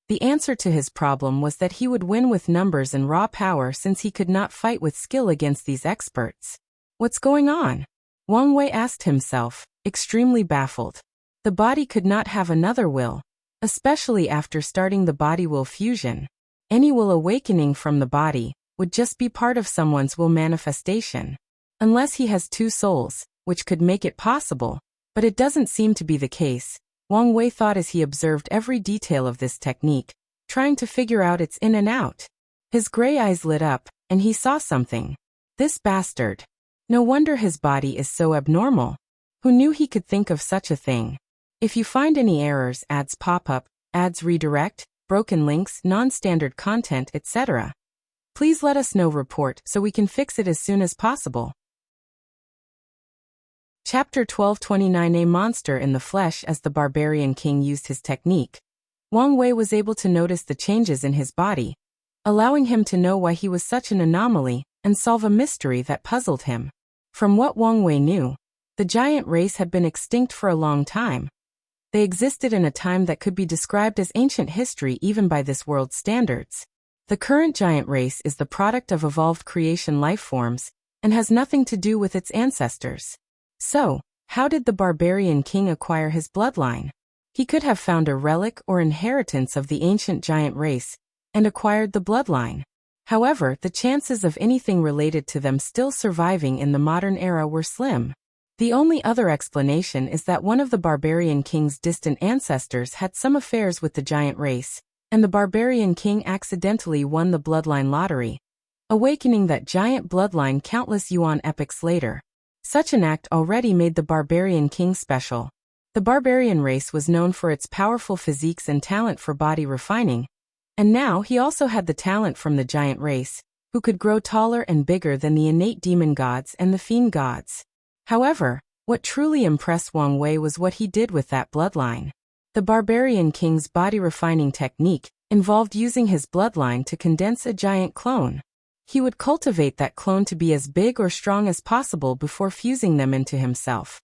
The answer to his problem was that he would win with numbers and raw power since he could not fight with skill against these experts. "What's going on?" Wang Wei asked himself, extremely baffled. The body could not have another will, especially after starting the body will fusion. Any will awakening from the body would just be part of someone's will manifestation. Unless he has 2 souls, which could make it possible, but it doesn't seem to be the case, Wang Wei thought as he observed every detail of this technique, trying to figure out its in and out. His gray eyes lit up, and he saw something. This bastard. No wonder his body is so abnormal. Who knew he could think of such a thing? If you find any errors, ads pop up, ads redirect, broken links, non-standard content, etc., please let us know. Report so we can fix it as soon as possible. Chapter 1229 A Monster in the Flesh. As the Barbarian King used his technique, Wang Wei was able to notice the changes in his body, allowing him to know why he was such an anomaly and solve a mystery that puzzled him. From what Wang Wei knew, the giant race had been extinct for a long time. They existed in a time that could be described as ancient history even by this world's standards. The current giant race is the product of evolved creation life forms and has nothing to do with its ancestors. So, how did the Barbarian King acquire his bloodline? He could have found a relic or inheritance of the ancient giant race and acquired the bloodline. However, the chances of anything related to them still surviving in the modern era were slim. The only other explanation is that one of the Barbarian King's distant ancestors had some affairs with the giant race, and the Barbarian King accidentally won the bloodline lottery, awakening that giant bloodline countless yuan epochs later. Such an act already made the Barbarian King special. The Barbarian race was known for its powerful physiques and talent for body refining, and now he also had the talent from the giant race, who could grow taller and bigger than the innate demon gods and the fiend gods. However, what truly impressed Wang Wei was what he did with that bloodline. The Barbarian King's body refining technique involved using his bloodline to condense a giant clone. He would cultivate that clone to be as big or strong as possible before fusing them into himself.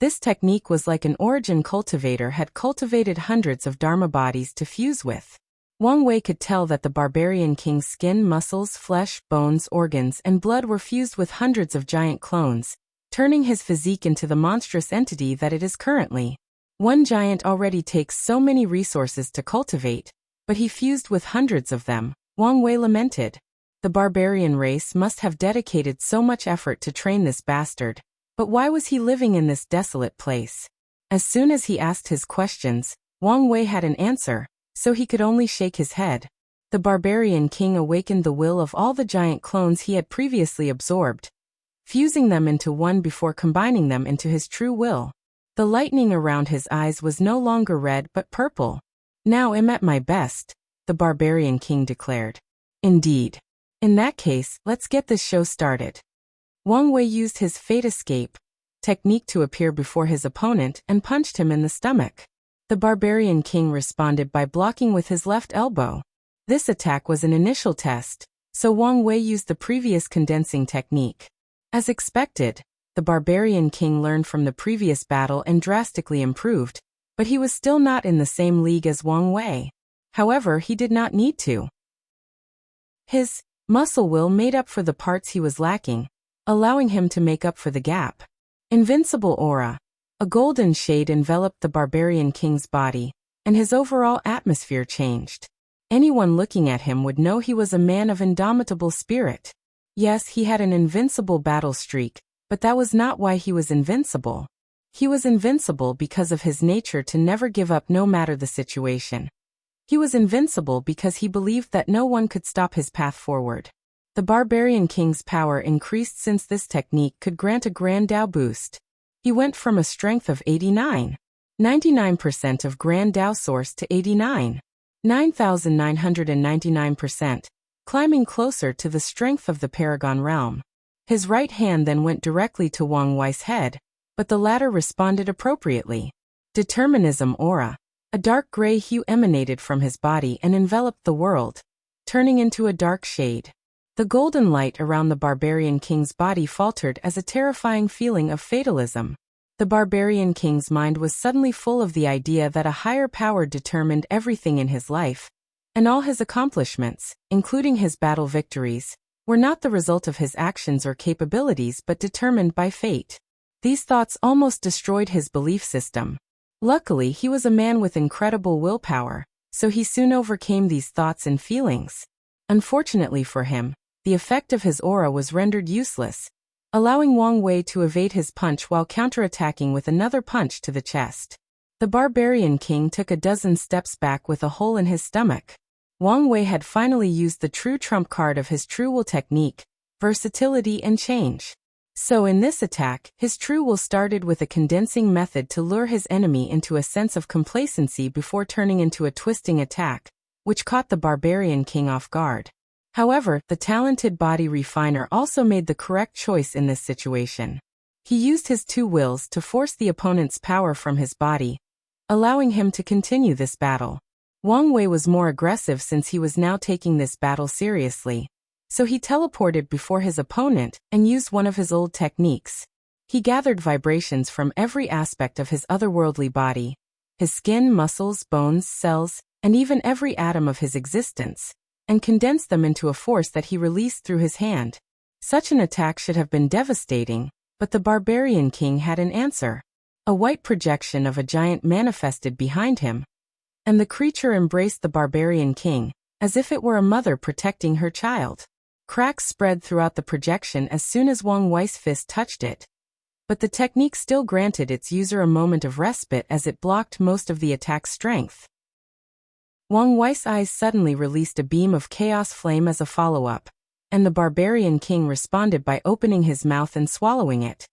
This technique was like an origin cultivator had cultivated hundreds of Dharma bodies to fuse with. Wang Wei could tell that the Barbarian King's skin, muscles, flesh, bones, organs, and blood were fused with hundreds of giant clones, turning his physique into the monstrous entity that it is currently. One giant already takes so many resources to cultivate, but he fused with hundreds of them, Wang Wei lamented. The Barbarian race must have dedicated so much effort to train this bastard, but why was he living in this desolate place? As soon as he asked his questions, Wang Wei had an answer, so he could only shake his head. The Barbarian King awakened the will of all the giant clones he had previously absorbed, fusing them into one before combining them into his true will. The lightning around his eyes was no longer red but purple. "Now I'm at my best," the Barbarian King declared. "Indeed. In that case, let's get this show started." Wang Wei used his Fate Escape technique to appear before his opponent and punched him in the stomach. The Barbarian King responded by blocking with his left elbow. This attack was an initial test, so Wang Wei used the previous condensing technique. As expected, the Barbarian King learned from the previous battle and drastically improved, but he was still not in the same league as Wang Wei. However, he did not need to. His muscle will made up for the parts he was lacking, allowing him to make up for the gap. Invincible aura. A golden shade enveloped the Barbarian King's body, and his overall atmosphere changed. Anyone looking at him would know he was a man of indomitable spirit. Yes, he had an invincible battle streak, but that was not why he was invincible. He was invincible because of his nature to never give up no matter the situation. He was invincible because he believed that no one could stop his path forward. The Barbarian King's power increased since this technique could grant a Grand Dao boost. He went from a strength of 99% of Grand Dao source to 9,999%, climbing closer to the strength of the Paragon realm. His right hand then went directly to Wang Wei's head, but the latter responded appropriately. Determinism aura. A dark gray hue emanated from his body and enveloped the world, turning into a dark shade. The golden light around the Barbarian King's body faltered as a terrifying feeling of fatalism. The Barbarian King's mind was suddenly full of the idea that a higher power determined everything in his life, and all his accomplishments, including his battle victories, were not the result of his actions or capabilities but determined by fate. These thoughts almost destroyed his belief system. Luckily, he was a man with incredible willpower, so he soon overcame these thoughts and feelings. Unfortunately for him, the effect of his aura was rendered useless, allowing Wang Wei to evade his punch while counterattacking with another punch to the chest. The Barbarian King took a dozen steps back with a hole in his stomach. Wang Wei had finally used the true trump card of his true will technique, versatility and change. So in this attack, his true will started with a condensing method to lure his enemy into a sense of complacency before turning into a twisting attack, which caught the Barbarian King off guard. However, the talented body refiner also made the correct choice in this situation. He used his two wills to force the opponent's power from his body, allowing him to continue this battle. Wang Wei was more aggressive since he was now taking this battle seriously, so he teleported before his opponent and used one of his old techniques. He gathered vibrations from every aspect of his otherworldly body, his skin, muscles, bones, cells, and even every atom of his existence, and condensed them into a force that he released through his hand. Such an attack should have been devastating, but the Barbarian King had an answer. A white projection of a giant manifested behind him, and the creature embraced the Barbarian King, as if it were a mother protecting her child. Cracks spread throughout the projection as soon as Wang Wei's fist touched it, but the technique still granted its user a moment of respite as it blocked most of the attack's strength. Wang Wei's eyes suddenly released a beam of chaos flame as a follow-up, and the Barbarian King responded by opening his mouth and swallowing it.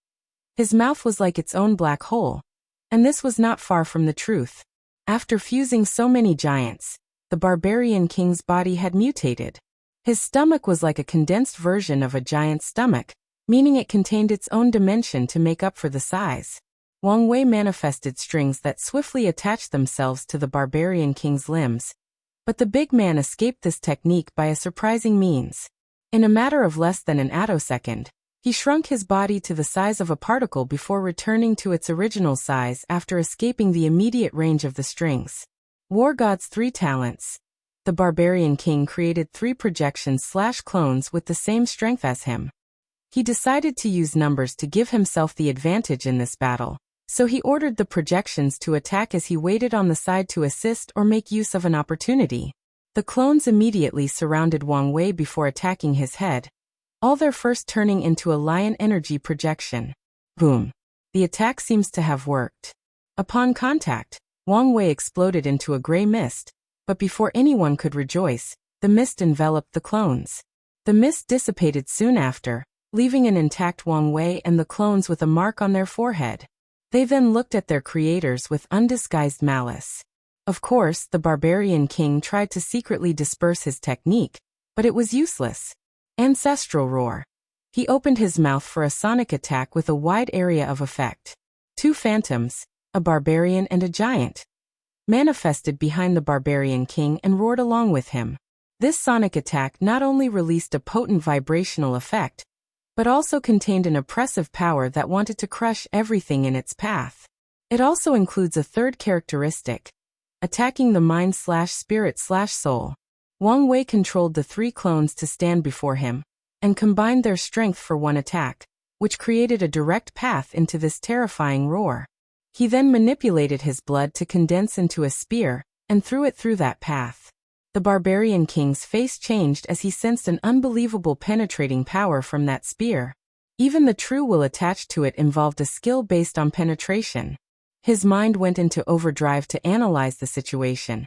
His mouth was like its own black hole, and this was not far from the truth. After fusing so many giants, the Barbarian King's body had mutated. His stomach was like a condensed version of a giant's stomach, meaning it contained its own dimension to make up for the size. Wang Wei manifested strings that swiftly attached themselves to the Barbarian King's limbs, but the big man escaped this technique by a surprising means. In a matter of less than an attosecond, he shrunk his body to the size of a particle before returning to its original size after escaping the immediate range of the strings. War God's 3 talents. The Barbarian King created 3 projections/clones with the same strength as him. He decided to use numbers to give himself the advantage in this battle, so he ordered the projections to attack as he waited on the side to assist or make use of an opportunity. The clones immediately surrounded Wang Wei before attacking his head, all their first turning into a lion energy projection. Boom! The attack seems to have worked. Upon contact, Wang Wei exploded into a gray mist, but before anyone could rejoice, the mist enveloped the clones. The mist dissipated soon after, leaving an intact Wang Wei and the clones with a mark on their forehead. They then looked at their creators with undisguised malice. Of course, the Barbarian King tried to secretly disperse his technique, but it was useless. Ancestral roar. He opened his mouth for a sonic attack with a wide area of effect. Two phantoms, a barbarian and a giant, manifested behind the Barbarian King and roared along with him. This sonic attack not only released a potent vibrational effect, but also contained an oppressive power that wanted to crush everything in its path. It also includes a third characteristic, attacking the mind/spirit/soul. Wang Wei controlled the three clones to stand before him, and combined their strength for one attack, which created a direct path into this terrifying roar. He then manipulated his blood to condense into a spear, and threw it through that path. The Barbarian King's face changed as he sensed an unbelievable penetrating power from that spear. Even the true will attached to it involved a skill based on penetration. His mind went into overdrive to analyze the situation,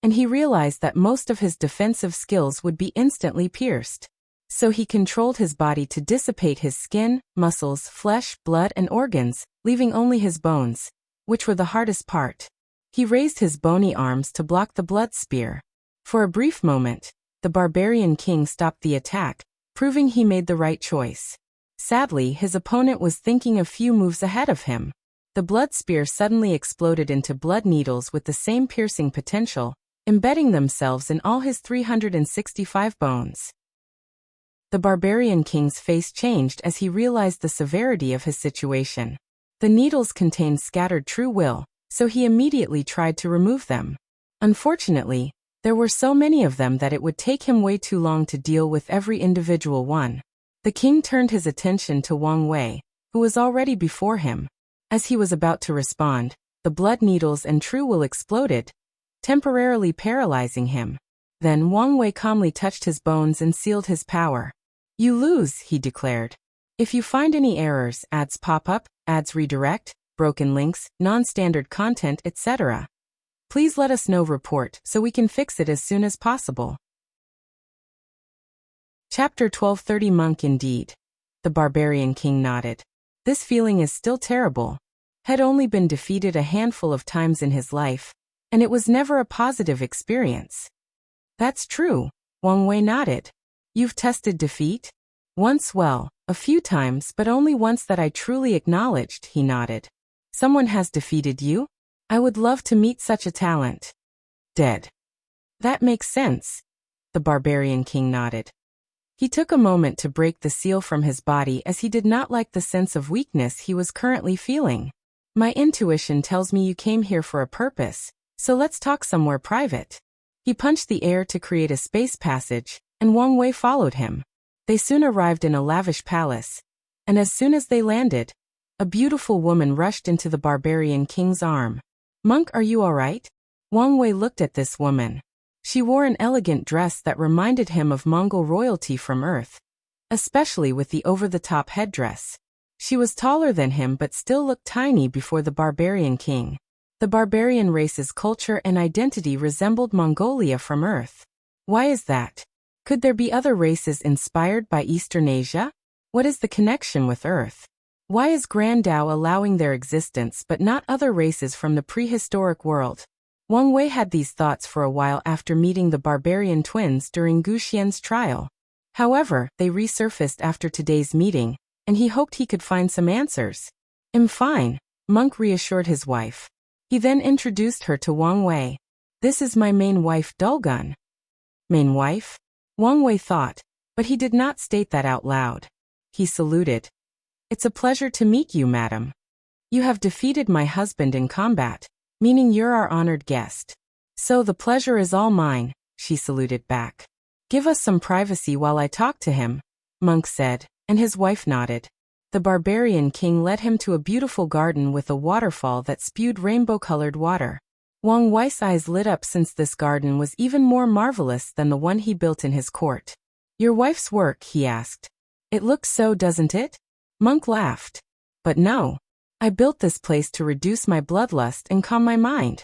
and he realized that most of his defensive skills would be instantly pierced. So he controlled his body to dissipate his skin, muscles, flesh, blood, and organs, leaving only his bones, which were the hardest part. He raised his bony arms to block the blood spear. For a brief moment, the Barbarian King stopped the attack, proving he made the right choice. Sadly, his opponent was thinking a few moves ahead of him. The blood spear suddenly exploded into blood needles with the same piercing potential, embedding themselves in all his 365 bones. The Barbarian King's face changed as he realized the severity of his situation. The needles contained scattered true will, so he immediately tried to remove them. Unfortunately, there were so many of them that it would take him way too long to deal with every individual one. The king turned his attention to Wang Wei, who was already before him. As he was about to respond, the blood needles and true will exploded, temporarily paralyzing him. Then Wang Wei calmly touched his bones and sealed his power. "You lose," he declared. "If you find any errors, ads pop up, ads redirect, broken links, non-standard content, etc., please let us know. Report so we can fix it as soon as possible." Chapter 12:30 Monk Indeed. The Barbarian King nodded. This feeling is still terrible. Had only been defeated a handful of times in his life, and it was never a positive experience. "That's true," Wang Wei nodded. "You've tested defeat?" "Once, well, a few times, but only once that I truly acknowledged," he nodded. "Someone has defeated you? I would love to meet such a talent." "Dead." "That makes sense." The Barbarian King nodded. He took a moment to break the seal from his body as he did not like the sense of weakness he was currently feeling. "My intuition tells me you came here for a purpose, so let's talk somewhere private." He punched the air to create a space passage, and Wang Wei followed him. They soon arrived in a lavish palace, and as soon as they landed, a beautiful woman rushed into the Barbarian King's arm. "Monk, are you all right?" Wang Wei looked at this woman. She wore an elegant dress that reminded him of Mongol royalty from Earth, especially with the over-the-top headdress. She was taller than him but still looked tiny before the Barbarian King. The barbarian race's culture and identity resembled Mongolia from Earth. Why is that? Could there be other races inspired by Eastern Asia? What is the connection with Earth? Why is Grand Dao allowing their existence but not other races from the prehistoric world? Wang Wei had these thoughts for a while after meeting the barbarian twins during Gu Xian's trial. However, they resurfaced after today's meeting, and he hoped he could find some answers. "I'm fine," Monk reassured his wife. He then introduced her to Wang Wei. "This is my main wife Dulgun." Main wife? Wang Wei thought, but he did not state that out loud. He saluted. "It's a pleasure to meet you, madam. You have defeated my husband in combat, meaning you're our honored guest. So the pleasure is all mine," she saluted back. "Give us some privacy while I talk to him," Monk said, and his wife nodded. The Barbarian King led him to a beautiful garden with a waterfall that spewed rainbow-colored water. Wang Wei's eyes lit up since this garden was even more marvelous than the one he built in his court. "Your wife's work?" he asked. "It looks so, doesn't it?" Monk laughed. "But no. I built this place to reduce my bloodlust and calm my mind."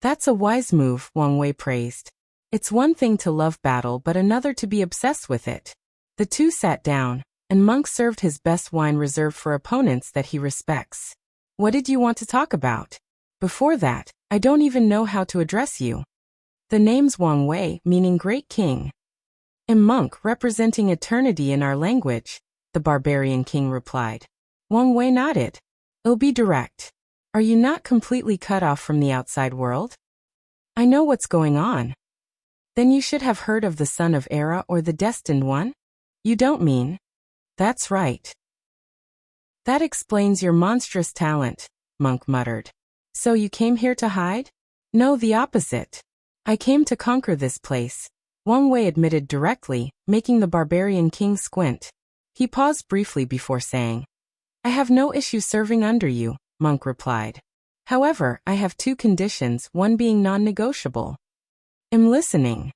"That's a wise move," Wang Wei praised. It's one thing to love battle but another to be obsessed with it. The two sat down, and MÖngke served his best wine reserved for opponents that he respects. What did you want to talk about? Before that, I don't even know how to address you. The name's Wang Wei, meaning Great King. MÖngke, representing eternity in our language, the Barbarian King replied. Wang Wei nodded. I'll be direct. Are you not completely cut off from the outside world? I know what's going on. Then you should have heard of the Son of Era or the Destined One? You don't mean? That's right. That explains your monstrous talent, MÖngke muttered. So you came here to hide? No, the opposite. I came to conquer this place, Wang Wei admitted directly, making the Barbarian King squint. He paused briefly before saying, I have no issue serving under you, MÖngke replied. However, I have two conditions, one being non-negotiable. I'm listening.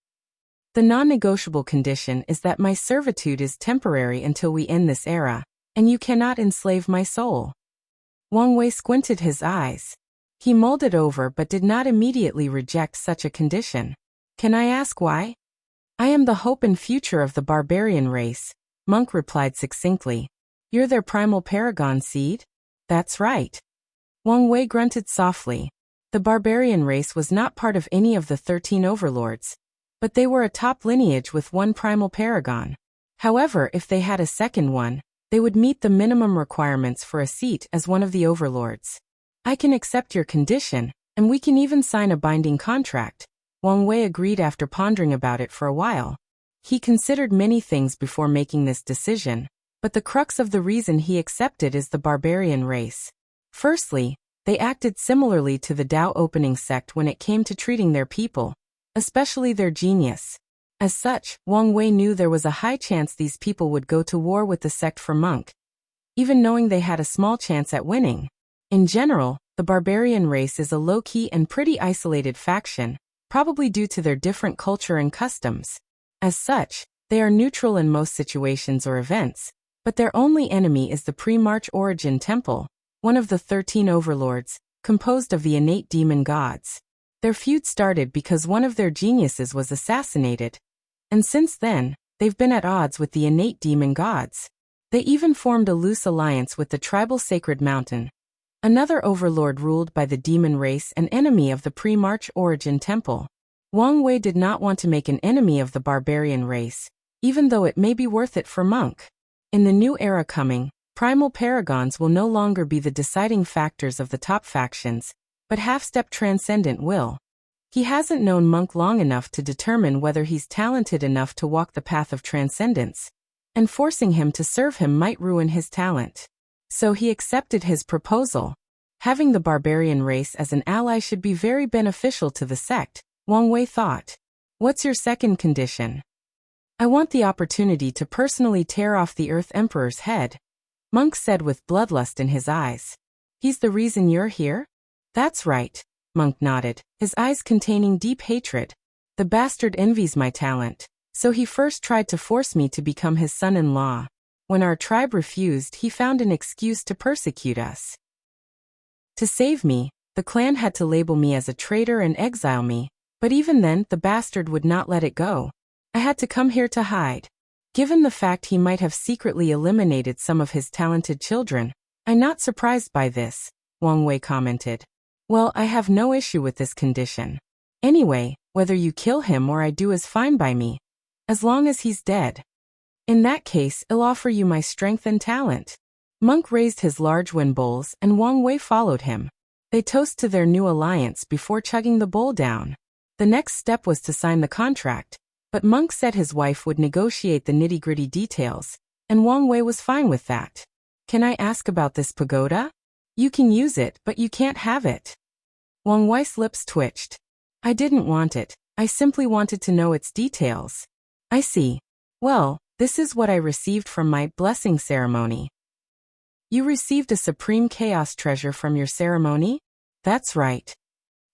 The non-negotiable condition is that my servitude is temporary until we end this era, and you cannot enslave my soul. Wang Wei squinted his eyes. He mulled it over but did not immediately reject such a condition. Can I ask why? I am the hope and future of the barbarian race, MÖngke replied succinctly. You're their primal paragon seed? That's right. Wang Wei grunted softly. The barbarian race was not part of any of the 13 overlords, but they were a top lineage with one primal paragon. However, if they had a second one, they would meet the minimum requirements for a seat as one of the overlords. I can accept your condition, and we can even sign a binding contract, Wang Wei agreed after pondering about it for a while. He considered many things before making this decision, but the crux of the reason he accepted is the barbarian race. Firstly, they acted similarly to the Dao opening sect when it came to treating their people, especially their genius. As such, Wang Wei knew there was a high chance these people would go to war with the sect for MÖngke, even knowing they had a small chance at winning. In general, the barbarian race is a low-key and pretty isolated faction, probably due to their different culture and customs. As such, they are neutral in most situations or events, but their only enemy is the pre-March origin temple, one of the 13 overlords, composed of the innate demon gods. Their feud started because one of their geniuses was assassinated, and since then, they've been at odds with the innate demon gods. They even formed a loose alliance with the tribal Sacred Mountain, another overlord ruled by the demon race and enemy of the pre-March origin temple. Wang Wei did not want to make an enemy of the barbarian race, even though it may be worth it for MÖngke. In the new era coming, primal paragons will no longer be the deciding factors of the top factions, but half-step transcendent will. He hasn't known MÖngke long enough to determine whether he's talented enough to walk the path of transcendence, and forcing him to serve him might ruin his talent. So he accepted his proposal. Having the barbarian race as an ally should be very beneficial to the sect, Wang Wei thought. What's your second condition? I want the opportunity to personally tear off the Earth Emperor's head, MÖngke said with bloodlust in his eyes. He's the reason you're here? That's right, MÖngke nodded, his eyes containing deep hatred. The bastard envies my talent, so he first tried to force me to become his son-in-law. When our tribe refused, he found an excuse to persecute us. To save me, the clan had to label me as a traitor and exile me, but even then the bastard would not let it go. I had to come here to hide. Given the fact he might have secretly eliminated some of his talented children, I'm not surprised by this, Wang Wei commented. Well, I have no issue with this condition. Anyway, whether you kill him or I do is fine by me, as long as he's dead. In that case, I'll offer you my strength and talent. MÖngke raised his large wine bowls and Wang Wei followed him. They toasted to their new alliance before chugging the bowl down. The next step was to sign the contract, but MÖngke said his wife would negotiate the nitty-gritty details, and Wang Wei was fine with that. Can I ask about this pagoda? You can use it, but you can't have it. Wang Wei's lips twitched. I didn't want it, I simply wanted to know its details. I see. Well, this is what I received from my blessing ceremony. You received a supreme chaos treasure from your ceremony? That's right.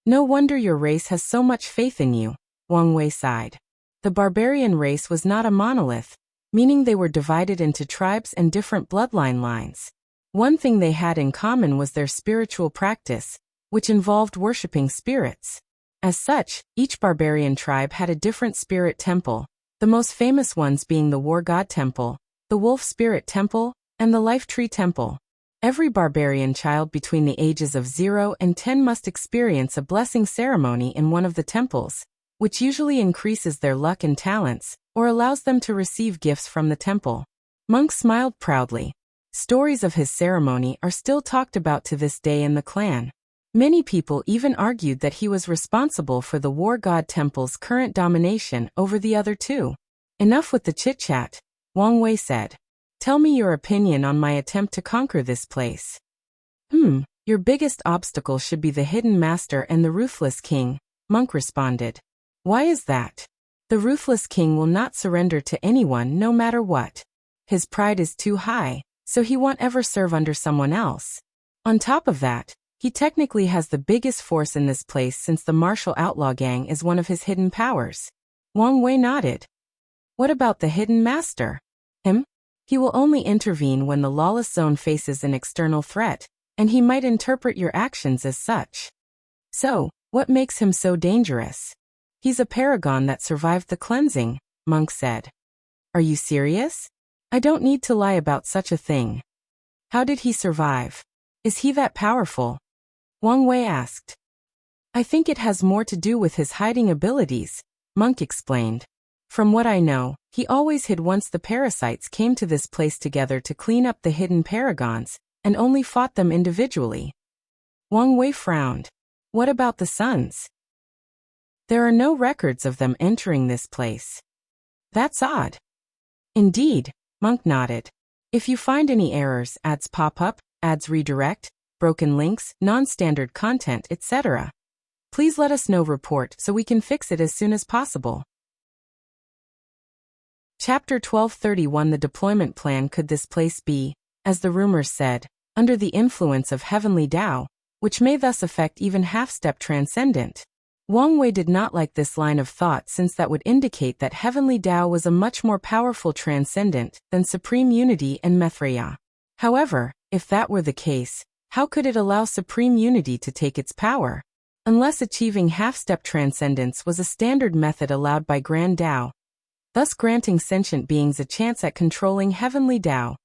No wonder your race has so much faith in you, Wang Wei sighed. The barbarian race was not a monolith, meaning they were divided into tribes and different bloodline lines. One thing they had in common was their spiritual practice, which involved worshipping spirits. As such, each barbarian tribe had a different spirit temple, the most famous ones being the War God Temple, the Wolf Spirit Temple, and the Life Tree Temple. Every barbarian child between the ages of 0 and 10 must experience a blessing ceremony in one of the temples, which usually increases their luck and talents, or allows them to receive gifts from the temple. Monk smiled proudly. Stories of his ceremony are still talked about to this day in the clan. Many people even argued that he was responsible for the War God Temple's current domination over the other two. Enough with the chit-chat, Wang Wei said. Tell me your opinion on my attempt to conquer this place. Your biggest obstacle should be the Hidden Master and the Ruthless King, Monk responded. Why is that? The Ruthless King will not surrender to anyone no matter what. His pride is too high, so he won't ever serve under someone else. On top of that, he technically has the biggest force in this place since the martial outlaw gang is one of his hidden powers. Wang Wei nodded. What about the Hidden Master? Him? He will only intervene when the lawless zone faces an external threat, and he might interpret your actions as such. So, what makes him so dangerous? He's a paragon that survived the cleansing, Monk said. Are you serious? I don't need to lie about such a thing. How did he survive? Is he that powerful? Wang Wei asked. I think it has more to do with his hiding abilities, Monk explained. From what I know, he always hid once the parasites came to this place together to clean up the hidden paragons, and only fought them individually. Wang Wei frowned. What about the sons? There are no records of them entering this place. That's odd. Indeed, Monk nodded. If you find any errors, ads pop up, ads redirect, broken links, non-standard content, etc. Please let us know report so we can fix it as soon as possible. Chapter 1231 The deployment plan. Could this place be, as the rumors said, under the influence of heavenly Tao, which may thus affect even half-step transcendent? Wang Wei did not like this line of thought since that would indicate that heavenly Tao was a much more powerful transcendent than supreme unity and Betrayal. However, if that were the case, how could it allow supreme unity to take its power? Unless achieving half-step transcendence was a standard method allowed by Grand Tao, thus granting sentient beings a chance at controlling heavenly Tao.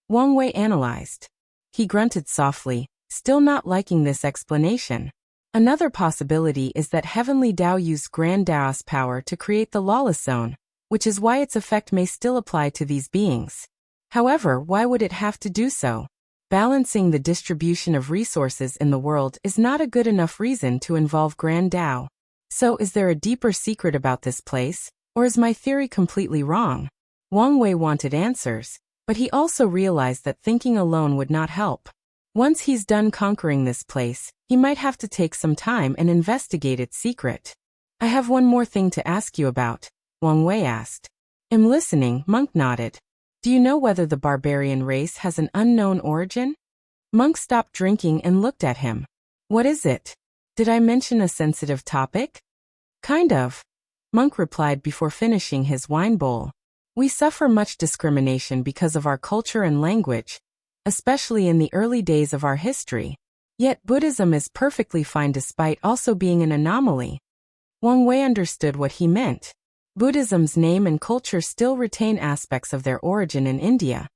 Wang Wei analyzed. He grunted softly, still not liking this explanation. Another possibility is that heavenly Tao used Grand Tao's power to create the Lawless Zone, which is why its effect may still apply to these beings. However, why would it have to do so? Balancing the distribution of resources in the world is not a good enough reason to involve Grand Tao. So is there a deeper secret about this place, or is my theory completely wrong? Wang Wei wanted answers, but he also realized that thinking alone would not help. Once he's done conquering this place, he might have to take some time and investigate its secret. I have one more thing to ask you about, Wang Wei asked. I'm listening, Monk nodded. Do you know whether the barbarian race has an unknown origin? Monk stopped drinking and looked at him. What is it? Did I mention a sensitive topic? Kind of, Monk replied before finishing his wine bowl. We suffer much discrimination because of our culture and language, especially in the early days of our history. Yet Buddhism is perfectly fine despite also being an anomaly. Wang Wei understood what he meant. Buddhism's name and culture still retain aspects of their origin in India,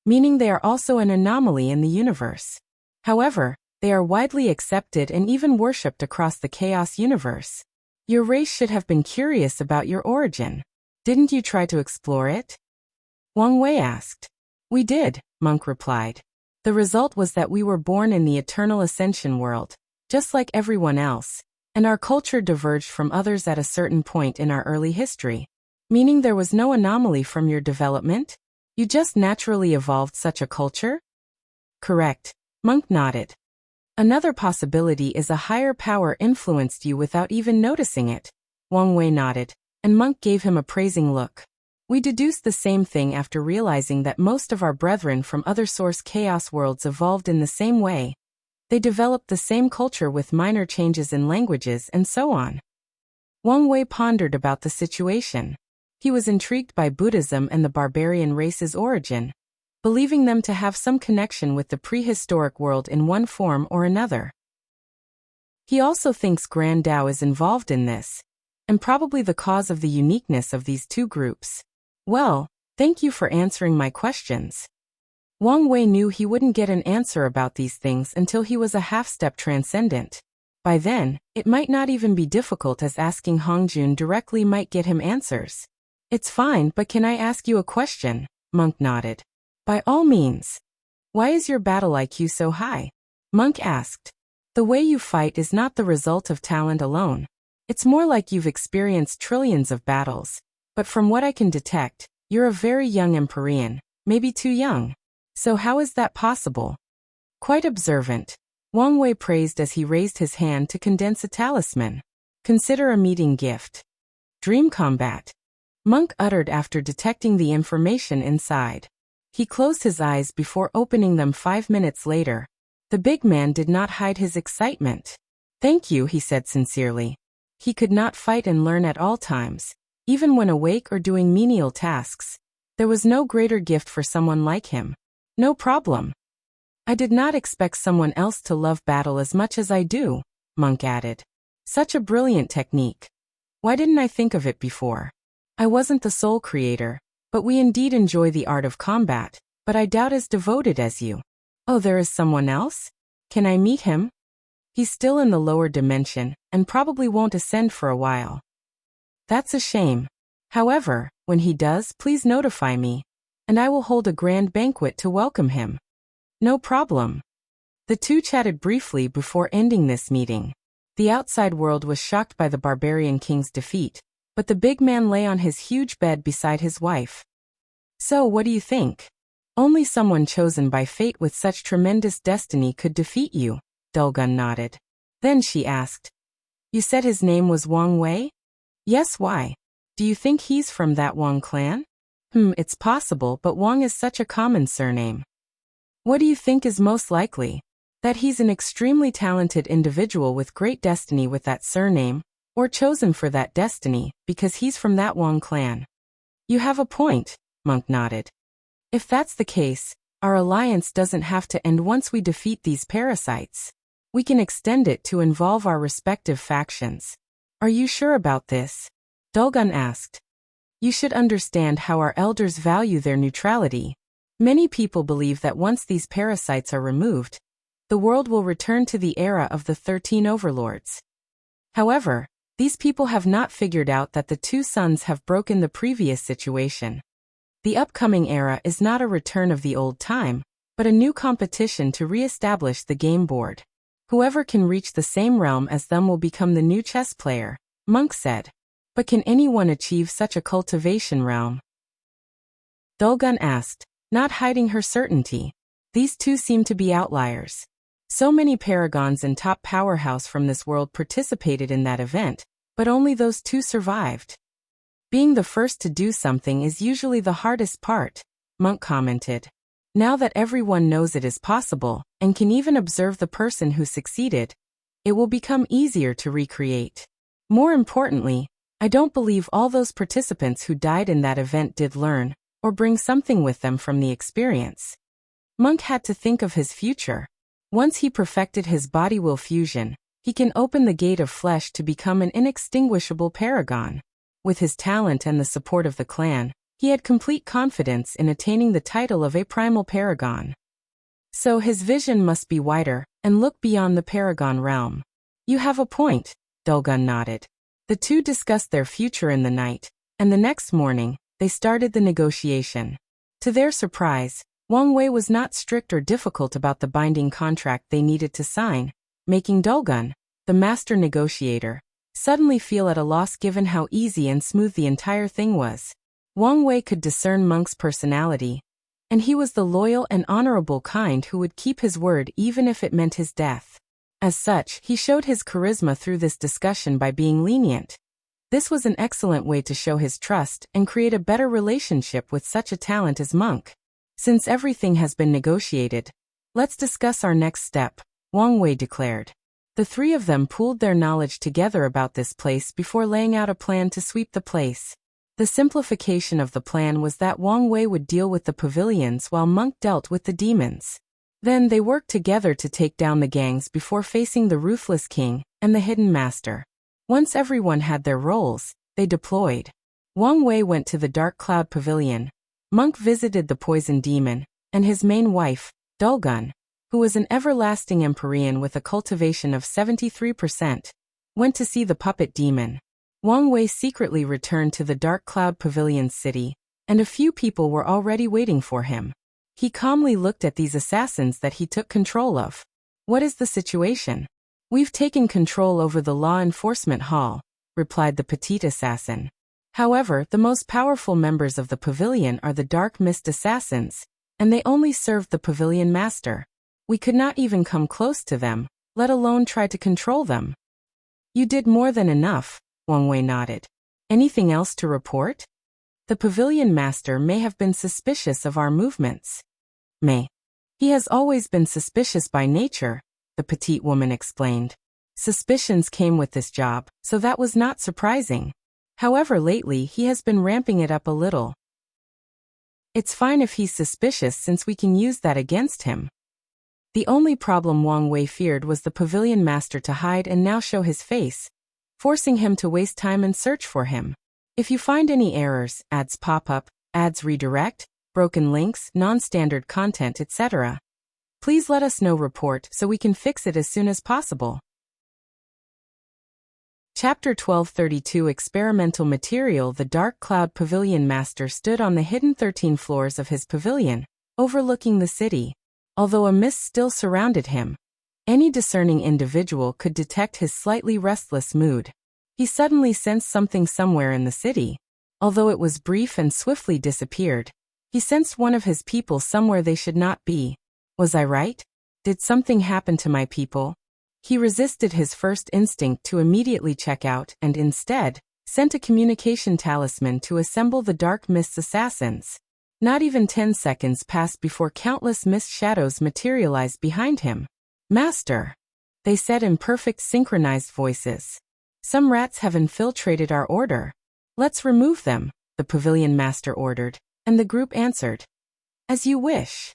meaning they are also an anomaly in the universe. However, they are widely accepted and even worshipped across the chaos universe. Your race should have been curious about your origin. Didn't you try to explore it? Wang Wei asked. We did, Monk replied. The result was that we were born in the eternal ascension world, just like everyone else, and our culture diverged from others at a certain point in our early history. Meaning there was no anomaly from your development? You just naturally evolved such a culture? Correct, Monk nodded. Another possibility is a higher power influenced you without even noticing it. Wang Wei nodded, and Monk gave him a praising look. We deduced the same thing after realizing that most of our brethren from other source chaos worlds evolved in the same way. They developed the same culture with minor changes in languages and so on. Wang Wei pondered about the situation. He was intrigued by Buddhism and the barbarian race's origin, believing them to have some connection with the prehistoric world in one form or another. He also thinks Grand Dao is involved in this, and probably the cause of the uniqueness of these two groups. Well, thank you for answering my questions. Wang Wei knew he wouldn't get an answer about these things until he was a half-step transcendent. By then, it might not even be difficult, as asking Hongjun directly might get him answers. It's fine, but can I ask you a question? MÖngke nodded. By all means. Why is your battle IQ so high? MÖngke asked. The way you fight is not the result of talent alone. It's more like you've experienced trillions of battles. But from what I can detect, you're a very young Empyrean, maybe too young. So how is that possible? Quite observant. Wang Wei praised as he raised his hand to condense a talisman. Consider a meeting gift. Dream combat. MÖngke uttered after detecting the information inside. He closed his eyes before opening them 5 minutes later. The big man did not hide his excitement. Thank you, he said sincerely. He could not fight and learn at all times, even when awake or doing menial tasks. There was no greater gift for someone like him. No problem. I did not expect someone else to love battle as much as I do, MÖngke added. Such a brilliant technique. Why didn't I think of it before? I wasn't the sole creator, but we indeed enjoy the art of combat, but I doubt as devoted as you. Oh, there is someone else? Can I meet him? He's still in the lower dimension, and probably won't ascend for a while. That's a shame. However, when he does, please notify me, and I will hold a grand banquet to welcome him. No problem. The two chatted briefly before ending this meeting. The outside world was shocked by the Barbarian King's defeat, but the big man lay on his huge bed beside his wife. So what do you think? Only someone chosen by fate with such tremendous destiny could defeat you, Dulgun nodded. Then she asked. You said his name was Wang Wei? Yes, why? Do you think he's from that Wang clan? It's possible, but Wang is such a common surname. What do you think is most likely? That he's an extremely talented individual with great destiny with that surname, or chosen for that destiny, because he's from that Wang clan. You have a point, MÖngke nodded. If that's the case, our alliance doesn't have to end once we defeat these parasites. We can extend it to involve our respective factions. Are you sure about this? Dulgun asked. You should understand how our elders value their neutrality. Many people believe that once these parasites are removed, the world will return to the era of the 13 overlords. However, these people have not figured out that the two suns have broken the previous situation. The upcoming era is not a return of the old time, but a new competition to re-establish the game board. Whoever can reach the same realm as them will become the new chess player, MÖngke said. But can anyone achieve such a cultivation realm? Dulgun asked, not hiding her certainty. These two seem to be outliers. So many paragons and top powerhouse from this world participated in that event, but only those two survived. Being the first to do something is usually the hardest part, MÖngke commented. Now that everyone knows it is possible, and can even observe the person who succeeded, it will become easier to recreate. More importantly, I don't believe all those participants who died in that event did learn, or bring something with them from the experience. MÖngke had to think of his future. Once he perfected his body-will fusion, he can open the gate of flesh to become an inextinguishable paragon. With his talent and the support of the clan, he had complete confidence in attaining the title of a primal paragon. So his vision must be wider, and look beyond the paragon realm. You have a point, Dulgun nodded. The two discussed their future in the night, and the next morning, they started the negotiation. To their surprise, Wang Wei was not strict or difficult about the binding contract they needed to sign, making Dulgun, the master negotiator, suddenly feel at a loss given how easy and smooth the entire thing was. Wang Wei could discern MÖngke's personality, and he was the loyal and honorable kind who would keep his word even if it meant his death. As such, he showed his charisma through this discussion by being lenient. This was an excellent way to show his trust and create a better relationship with such a talent as MÖngke. Since everything has been negotiated, let's discuss our next step, Wang Wei declared. The three of them pooled their knowledge together about this place before laying out a plan to sweep the place. The simplification of the plan was that Wang Wei would deal with the pavilions while MÖngke dealt with the demons. Then they worked together to take down the gangs before facing the ruthless king and the hidden master. Once everyone had their roles, they deployed. Wang Wei went to the Dark Cloud Pavilion. MÖngke visited the poison demon, and his main wife, Dulgun, who was an everlasting Empyrean with a cultivation of 73%, went to see the puppet demon. Wang Wei secretly returned to the Dark Cloud Pavilion's city, and a few people were already waiting for him. He calmly looked at these assassins that he took control of. What is the situation? We've taken control over the law enforcement hall, replied the petite assassin. However, the most powerful members of the pavilion are the Dark Mist assassins, and they only served the pavilion master. We could not even come close to them, let alone try to control them. You did more than enough, Wang Wei nodded. Anything else to report? The pavilion master may have been suspicious of our movements. He has always been suspicious by nature, the petite woman explained. Suspicions came with this job, so that was not surprising. However, lately he has been ramping it up a little. It's fine if he's suspicious since we can use that against him. The only problem Wang Wei feared was the pavilion master to hide and now show his face, forcing him to waste time and search for him. If you find any errors, ads pop up, ads redirect, broken links, non-standard content, etc., please let us know. Report so we can fix it as soon as possible. Chapter 1232 Experimental Material. The Dark Cloud Pavilion Master stood on the hidden 13 floors of his pavilion, overlooking the city. Although a mist still surrounded him, any discerning individual could detect his slightly restless mood. He suddenly sensed something somewhere in the city. Although it was brief and swiftly disappeared, he sensed one of his people somewhere they should not be. Was I right? Did something happen to my people? He resisted his first instinct to immediately check out and instead sent a communication talisman to assemble the Dark Mist's assassins. Not even 10 seconds passed before countless mist shadows materialized behind him. Master, they said in perfect synchronized voices. Some rats have infiltrated our order. Let's remove them, the pavilion master ordered, and the group answered. As you wish.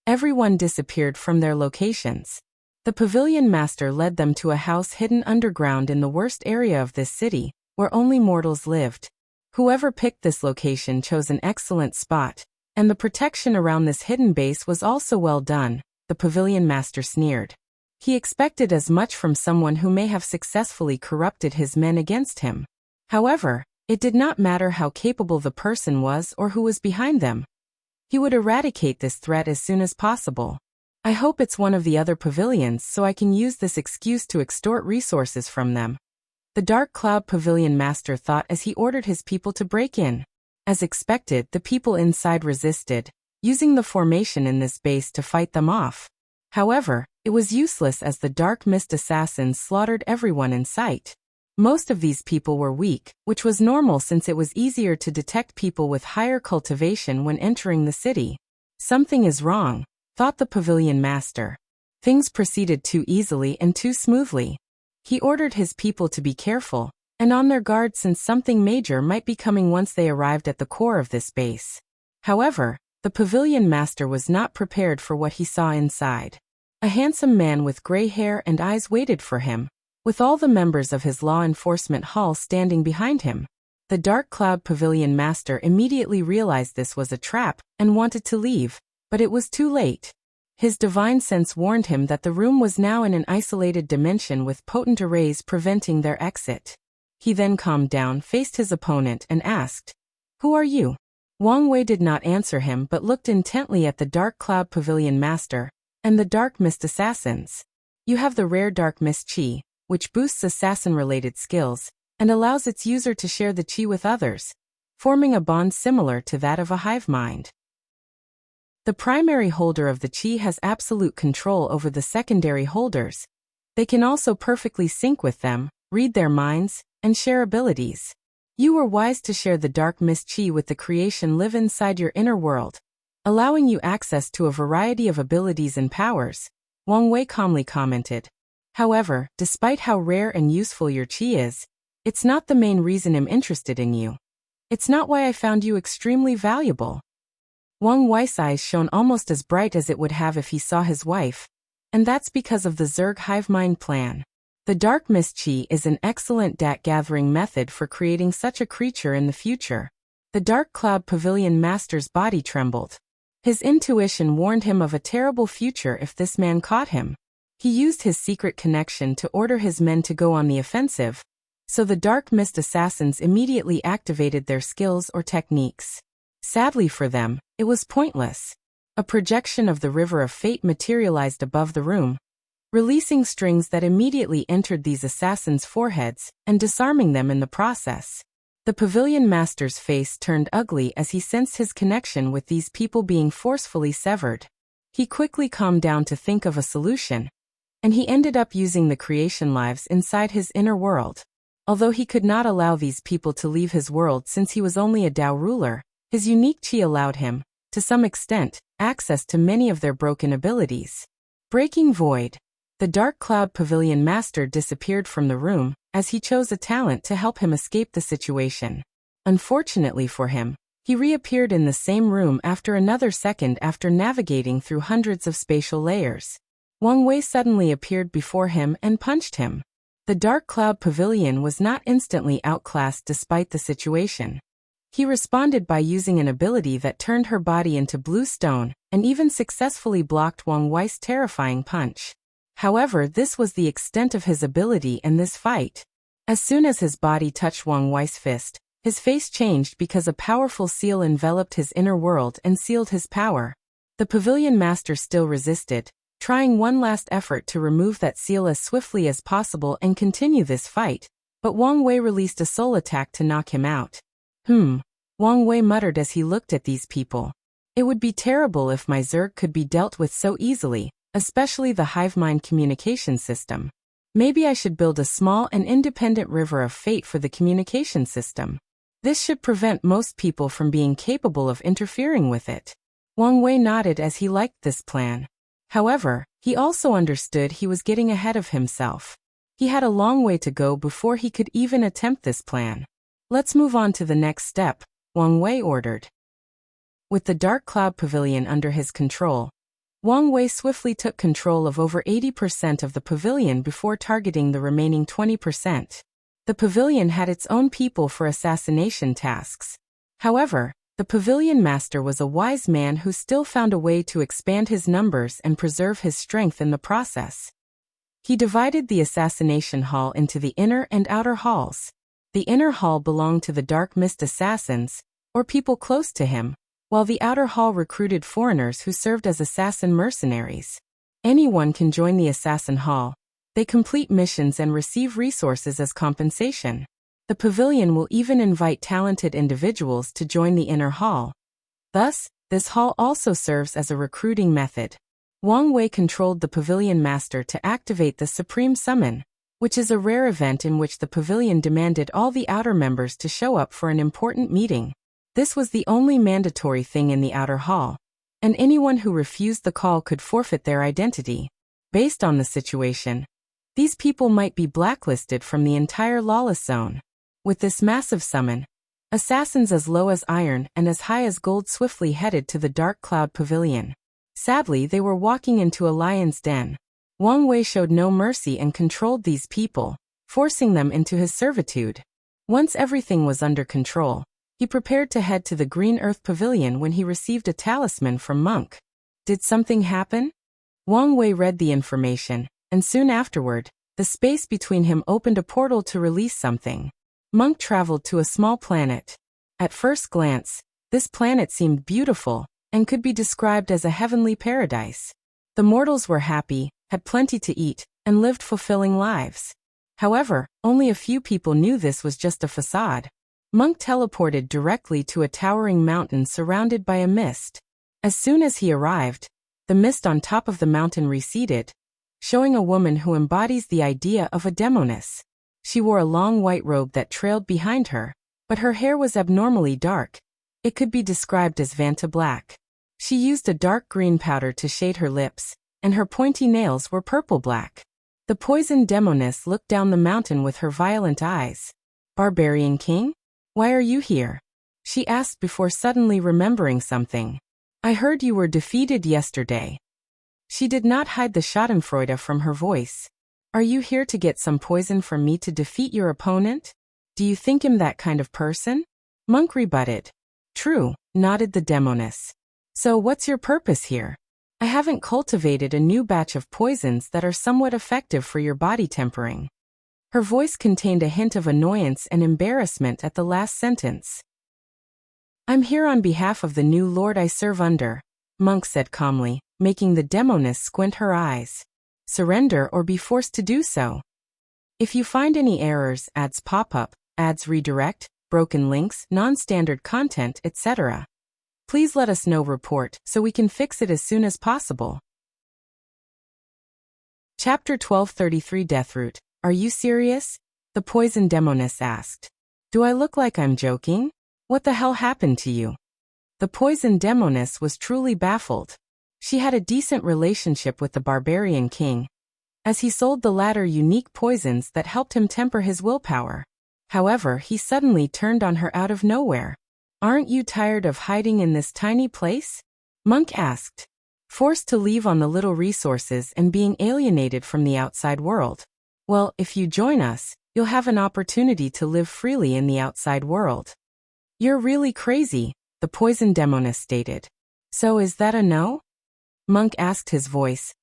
Everyone disappeared from their locations. The pavilion master led them to a house hidden underground in the worst area of this city, where only mortals lived. Whoever picked this location chose an excellent spot, and the protection around this hidden base was also well done, the pavilion master sneered. He expected as much from someone who may have successfully corrupted his men against him. However, it did not matter how capable the person was or who was behind them. He would eradicate this threat as soon as possible. I hope it's one of the other pavilions so I can use this excuse to extort resources from them. The Dark Cloud Pavilion Master thought as he ordered his people to break in. As expected, the people inside resisted, using the formation in this base to fight them off. However, it was useless as the Dark Mist assassins slaughtered everyone in sight. Most of these people were weak, which was normal since it was easier to detect people with higher cultivation when entering the city. Something is wrong, thought the pavilion master. Things proceeded too easily and too smoothly. He ordered his people to be careful, and on their guard since something major might be coming once they arrived at the core of this base. However, the pavilion master was not prepared for what he saw inside. A handsome man with gray hair and eyes waited for him, with all the members of his law enforcement hall standing behind him. The Dark Cloud Pavilion Master immediately realized this was a trap and wanted to leave, but it was too late. His divine sense warned him that the room was now in an isolated dimension with potent arrays preventing their exit. He then calmed down, faced his opponent, and asked, "Who are you?" Wang Wei did not answer him but looked intently at the Dark Cloud Pavilion Master and the Dark Mist assassins. You have the rare Dark Mist Chi, which boosts assassin-related skills and allows its user to share the Chi with others, forming a bond similar to that of a hive mind. The primary holder of the Chi has absolute control over the secondary holders. They can also perfectly sync with them, read their minds, and share abilities. You were wise to share the Dark Mist Chi with the creation live inside your inner world, allowing you access to a variety of abilities and powers, Wang Wei calmly commented. However, despite how rare and useful your Chi is, it's not the main reason I'm interested in you. It's not why I found you extremely valuable. Wang Wei's eyes shone almost as bright as it would have if he saw his wife, and that's because of the Zerg hive mind plan. The dark mist chi is an excellent data gathering method for creating such a creature in the future. The dark cloud pavilion master's body trembled. His intuition warned him of a terrible future if this man caught him. He used his secret connection to order his men to go on the offensive, so the dark mist assassins immediately activated their skills or techniques. Sadly for them, it was pointless. A projection of the river of fate materialized above the room, releasing strings that immediately entered these assassins' foreheads and disarming them in the process. The pavilion master's face turned ugly as he sensed his connection with these people being forcefully severed. He quickly calmed down to think of a solution, and he ended up using the creation lives inside his inner world. Although he could not allow these people to leave his world since he was only a Dao ruler, his unique chi allowed him, to some extent, access to many of their broken abilities. Breaking void. The dark cloud pavilion master disappeared from the room, as he chose a talent to help him escape the situation. Unfortunately for him, he reappeared in the same room after another second after navigating through hundreds of spatial layers. Wang Wei suddenly appeared before him and punched him. The dark cloud pavilion was not instantly outclassed despite the situation. He responded by using an ability that turned her body into blue stone, and even successfully blocked Wang Wei's terrifying punch. However, this was the extent of his ability in this fight. As soon as his body touched Wang Wei's fist, his face changed because a powerful seal enveloped his inner world and sealed his power. The pavilion master still resisted, trying one last effort to remove that seal as swiftly as possible and continue this fight, but Wang Wei released a soul attack to knock him out. Wang Wei muttered as he looked at these people. It would be terrible if my Zerg could be dealt with so easily, especially the hive mind communication system. Maybe I should build a small and independent river of fate for the communication system. This should prevent most people from being capable of interfering with it. Wang Wei nodded as he liked this plan. However, he also understood he was getting ahead of himself. He had a long way to go before he could even attempt this plan. Let's move on to the next step, Wang Wei ordered. With the dark cloud pavilion under his control, Wang Wei swiftly took control of over 80% of the pavilion before targeting the remaining 20%. The pavilion had its own people for assassination tasks. However, the pavilion master was a wise man who still found a way to expand his numbers and preserve his strength in the process. He divided the assassination hall into the inner and outer halls. The inner hall belonged to the dark mist assassins, or people close to him, while the outer hall recruited foreigners who served as assassin mercenaries. Anyone can join the assassin hall. They complete missions and receive resources as compensation. The pavilion will even invite talented individuals to join the inner hall. Thus, this hall also serves as a recruiting method. Wang Wei controlled the pavilion master to activate the Supreme Summon, which is a rare event in which the pavilion demanded all the outer members to show up for an important meeting. This was the only mandatory thing in the outer hall, and anyone who refused the call could forfeit their identity. Based on the situation, these people might be blacklisted from the entire Lawless zone. With this massive summon, assassins as low as iron and as high as gold swiftly headed to the Dark Cloud Pavilion. Sadly, they were walking into a lion's den. Wang Wei showed no mercy and controlled these people, forcing them into his servitude. Once everything was under control, he prepared to head to the Green Earth Pavilion when he received a talisman from MÖngke. Did something happen? Wang Wei read the information, and soon afterward, the space between him opened a portal to release something. MÖngke traveled to a small planet. At first glance, this planet seemed beautiful, and could be described as a heavenly paradise. The mortals were happy, had plenty to eat, and lived fulfilling lives. However, only a few people knew this was just a facade. MÖngke teleported directly to a towering mountain surrounded by a mist. As soon as he arrived, the mist on top of the mountain receded, showing a woman who embodies the idea of a demoness. She wore a long white robe that trailed behind her, but her hair was abnormally dark. It could be described as Vanta black. She used a dark green powder to shade her lips, and her pointy nails were purple-black. The poisoned demoness looked down the mountain with her violent eyes. "Barbarian King? Why are you here?" she asked before suddenly remembering something. I heard you were defeated yesterday. She did not hide the schadenfreude from her voice. Are you here to get some poison from me to defeat your opponent? Do you think I'm that kind of person? MÖngke rebutted. True, nodded the demoness. So what's your purpose here? I haven't cultivated a new batch of poisons that are somewhat effective for your body tempering. Her voice contained a hint of annoyance and embarrassment at the last sentence. I'm here on behalf of the new lord I serve under, MÖngke said calmly, making the demoness squint her eyes. Surrender or be forced to do so. If you find any errors, ads pop up, ads redirect, broken links, non-standard content, etc., please let us know. Report so we can fix it as soon as possible. Chapter 1233 Deathroot. Are you serious? The poison demoness asked. Do I look like I'm joking? What the hell happened to you? The poison demoness was truly baffled. She had a decent relationship with the Barbarian king, as he sold the latter unique poisons that helped him temper his willpower. However, he suddenly turned on her out of nowhere. Aren't you tired of hiding in this tiny place? MÖngke asked. Forced to leave on the little resources and being alienated from the outside world. Well, if you join us, you'll have an opportunity to live freely in the outside world. You're really crazy, the poison demoness stated. So is that a no? MÖngke asked his voice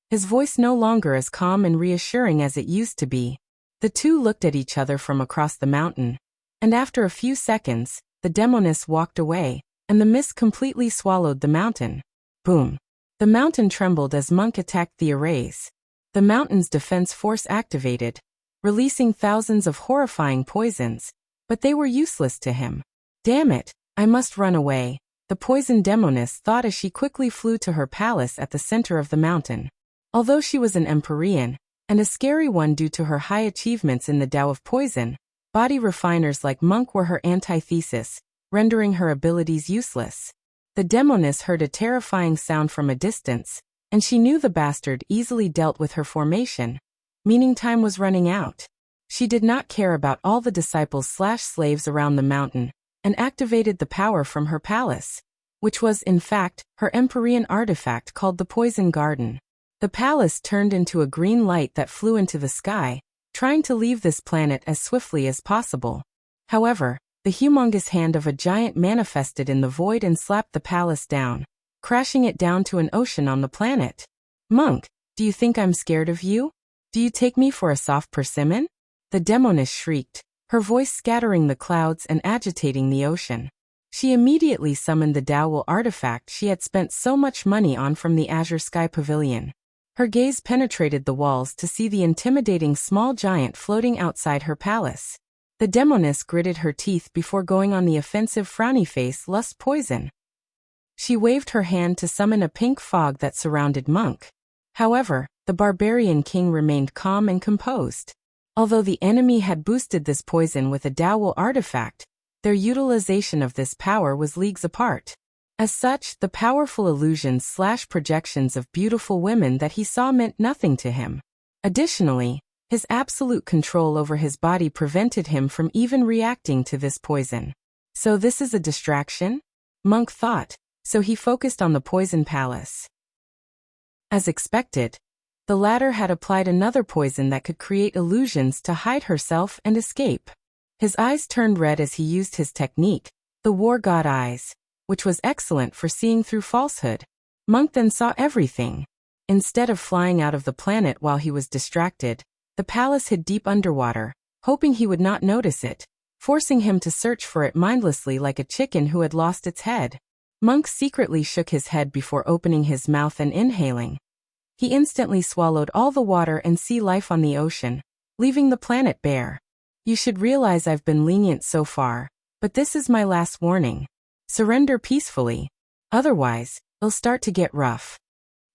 no longer as calm and reassuring as it used to be. The two looked at each other from across the mountain, and after a few seconds, the demoness walked away, and the mist completely swallowed the mountain. Boom. The mountain trembled as MÖngke attacked the arrays. The mountain's defense force activated, releasing thousands of horrifying poisons, but they were useless to him. Damn it, I must run away, the poison demoness thought as she quickly flew to her palace at the center of the mountain. Although she was an Empyrean, and a scary one due to her high achievements in the Tao of poison, body refiners like MÖngke were her antithesis, rendering her abilities useless. The demoness heard a terrifying sound from a distance, and she knew the bastard easily dealt with her formation, meaning time was running out. She did not care about all the disciples/slaves around the mountain, and activated the power from her palace, which was, in fact, her Empyrean artifact called the Poison Garden. The palace turned into a green light that flew into the sky, trying to leave this planet as swiftly as possible. However, the humongous hand of a giant manifested in the void and slapped the palace down, crashing it down to an ocean on the planet. MÖngke, do you think I'm scared of you? Do you take me for a soft persimmon? The demoness shrieked, her voice scattering the clouds and agitating the ocean. She immediately summoned the Dowel artifact she had spent so much money on from the Azure Sky Pavilion. Her gaze penetrated the walls to see the intimidating small giant floating outside her palace. The demoness gritted her teeth before going on the offensive frowny face lust poison. She waved her hand to summon a pink fog that surrounded MÖngke. However, the Barbarian king remained calm and composed. Although the enemy had boosted this poison with a Dowel artifact, their utilization of this power was leagues apart. As such, the powerful illusions/projections of beautiful women that he saw meant nothing to him. Additionally, his absolute control over his body prevented him from even reacting to this poison. So this is a distraction? MÖngke thought, so he focused on the poison palace. As expected, the latter had applied another poison that could create illusions to hide herself and escape. His eyes turned red as he used his technique, the War God Eyes, which was excellent for seeing through falsehood. MÖngke then saw everything. Instead of flying out of the planet while he was distracted, the palace hid deep underwater, hoping he would not notice it, forcing him to search for it mindlessly like a chicken who had lost its head. MÖngke secretly shook his head before opening his mouth and inhaling. He instantly swallowed all the water and sea life on the ocean, leaving the planet bare. You should realize I've been lenient so far, but this is my last warning. Surrender peacefully. Otherwise, it'll start to get rough.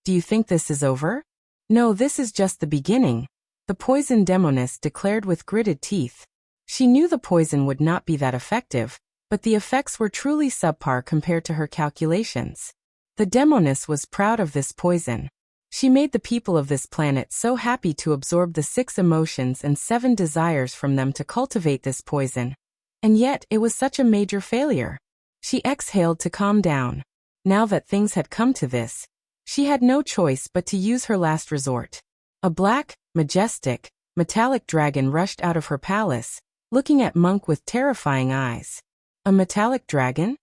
Do you think this is over? No, this is just the beginning, the poison demoness declared with gritted teeth. She knew the poison would not be that effective, but the effects were truly subpar compared to her calculations. The demoness was proud of this poison. She made the people of this planet so happy to absorb the 6 emotions and 7 desires from them to cultivate this poison. And yet, it was such a major failure. She exhaled to calm down. Now that things had come to this, she had no choice but to use her last resort. A black, majestic, metallic dragon rushed out of her palace, looking at MÖngke with terrifying eyes. A metallic dragon?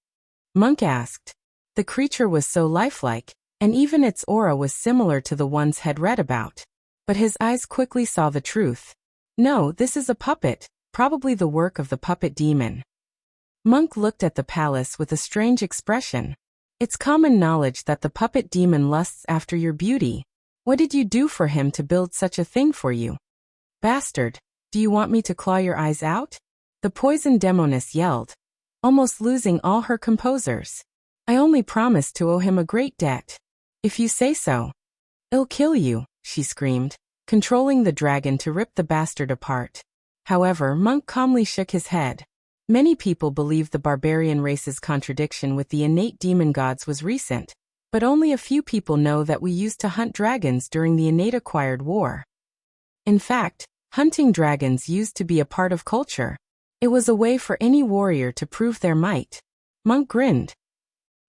MÖngke asked. The creature was so lifelike, and even its aura was similar to the ones he'd read about. But his eyes quickly saw the truth. No, this is a puppet, probably the work of the puppet demon. MÖngke looked at the palace with a strange expression. It's common knowledge that the puppet demon lusts after your beauty. What did you do for him to build such a thing for you? Bastard, do you want me to claw your eyes out? The poison demoness yelled, almost losing all her composers. I only promised to owe him a great debt. If you say so. I'll kill you, she screamed, controlling the dragon to rip the bastard apart. However, MÖngke calmly shook his head. Many people believe the barbarian race's contradiction with the innate demon gods was recent, but only a few people know that we used to hunt dragons during the innate acquired war. In fact, hunting dragons used to be a part of culture. It was a way for any warrior to prove their might. MÖngke grinned.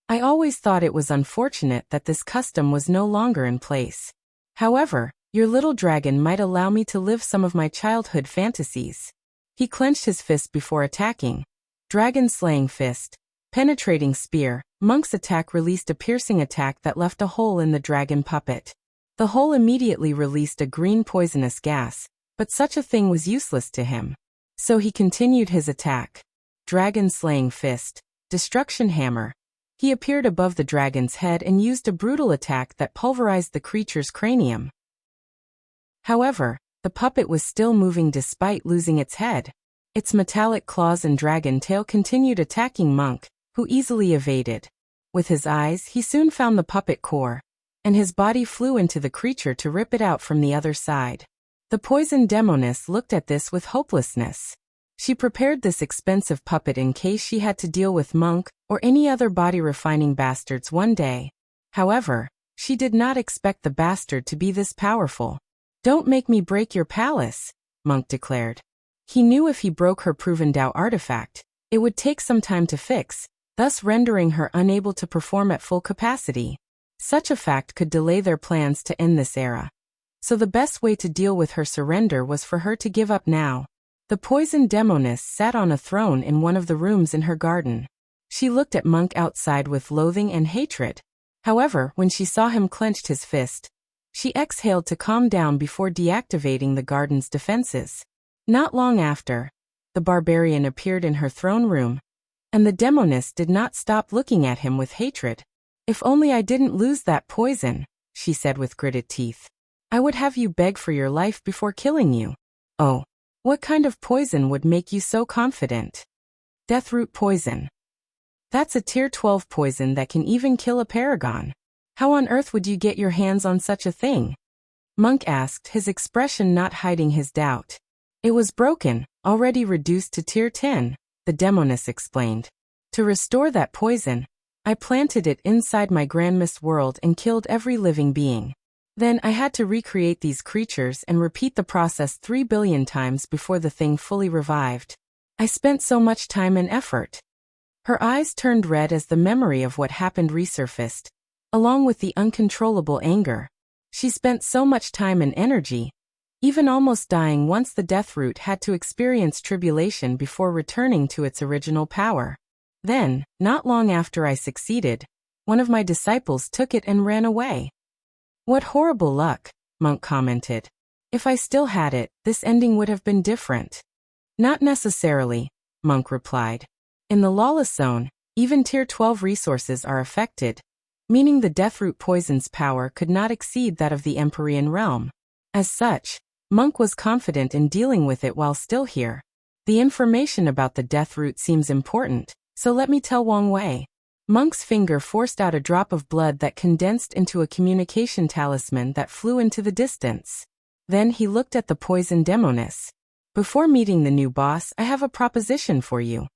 I always thought it was unfortunate that this custom was no longer in place. However, your little dragon might allow me to live some of my childhood fantasies. He clenched his fist before attacking. Dragon-slaying fist. Penetrating spear. MÖngke's attack released a piercing attack that left a hole in the dragon puppet. The hole immediately released a green poisonous gas, but such a thing was useless to him. So he continued his attack. Dragon-slaying fist. Destruction hammer. He appeared above the dragon's head and used a brutal attack that pulverized the creature's cranium. However, the puppet was still moving despite losing its head. Its metallic claws and dragon tail continued attacking MÖngke, who easily evaded. With his eyes, he soon found the puppet core, and his body flew into the creature to rip it out from the other side. The poison demoness looked at this with hopelessness. She prepared this expensive puppet in case she had to deal with MÖngke or any other body-refining bastards one day. However, she did not expect the bastard to be this powerful. Don't make me break your palace, MÖngke declared. He knew if he broke her proven Dao artifact, it would take some time to fix, thus rendering her unable to perform at full capacity. Such a fact could delay their plans to end this era. So the best way to deal with her surrender was for her to give up now. The poison demoness sat on a throne in one of the rooms in her garden. She looked at MÖngke outside with loathing and hatred. However, when she saw him clenched his fist, she exhaled to calm down before deactivating the garden's defenses. Not long after, the barbarian appeared in her throne room, and the demoness did not stop looking at him with hatred. If only I didn't lose that poison, she said with gritted teeth. I would have you beg for your life before killing you. Oh, what kind of poison would make you so confident? Deathroot poison. That's a tier 12 poison that can even kill a paragon. How on earth would you get your hands on such a thing? MÖngke asked, his expression not hiding his doubt. It was broken, already reduced to tier 10, the demoness explained. To restore that poison, I planted it inside my grandmist world and killed every living being. Then I had to recreate these creatures and repeat the process 3 billion times before the thing fully revived. I spent so much time and effort. Her eyes turned red as the memory of what happened resurfaced, along with the uncontrollable anger. She spent so much time and energy, even almost dying once the Deathroot had to experience tribulation before returning to its original power. Then, not long after I succeeded, one of my disciples took it and ran away. What horrible luck, MÖngke commented. If I still had it, this ending would have been different. Not necessarily, MÖngke replied. In the Lawless zone, even tier 12 resources are affected, meaning the Deathroot poison's power could not exceed that of the Empyrean realm. As such, MÖngke was confident in dealing with it while still here. The information about the Deathroot seems important, so let me tell Wang Wei. MÖngke's finger forced out a drop of blood that condensed into a communication talisman that flew into the distance. Then he looked at the poison demoness. Before meeting the new boss, I have a proposition for you.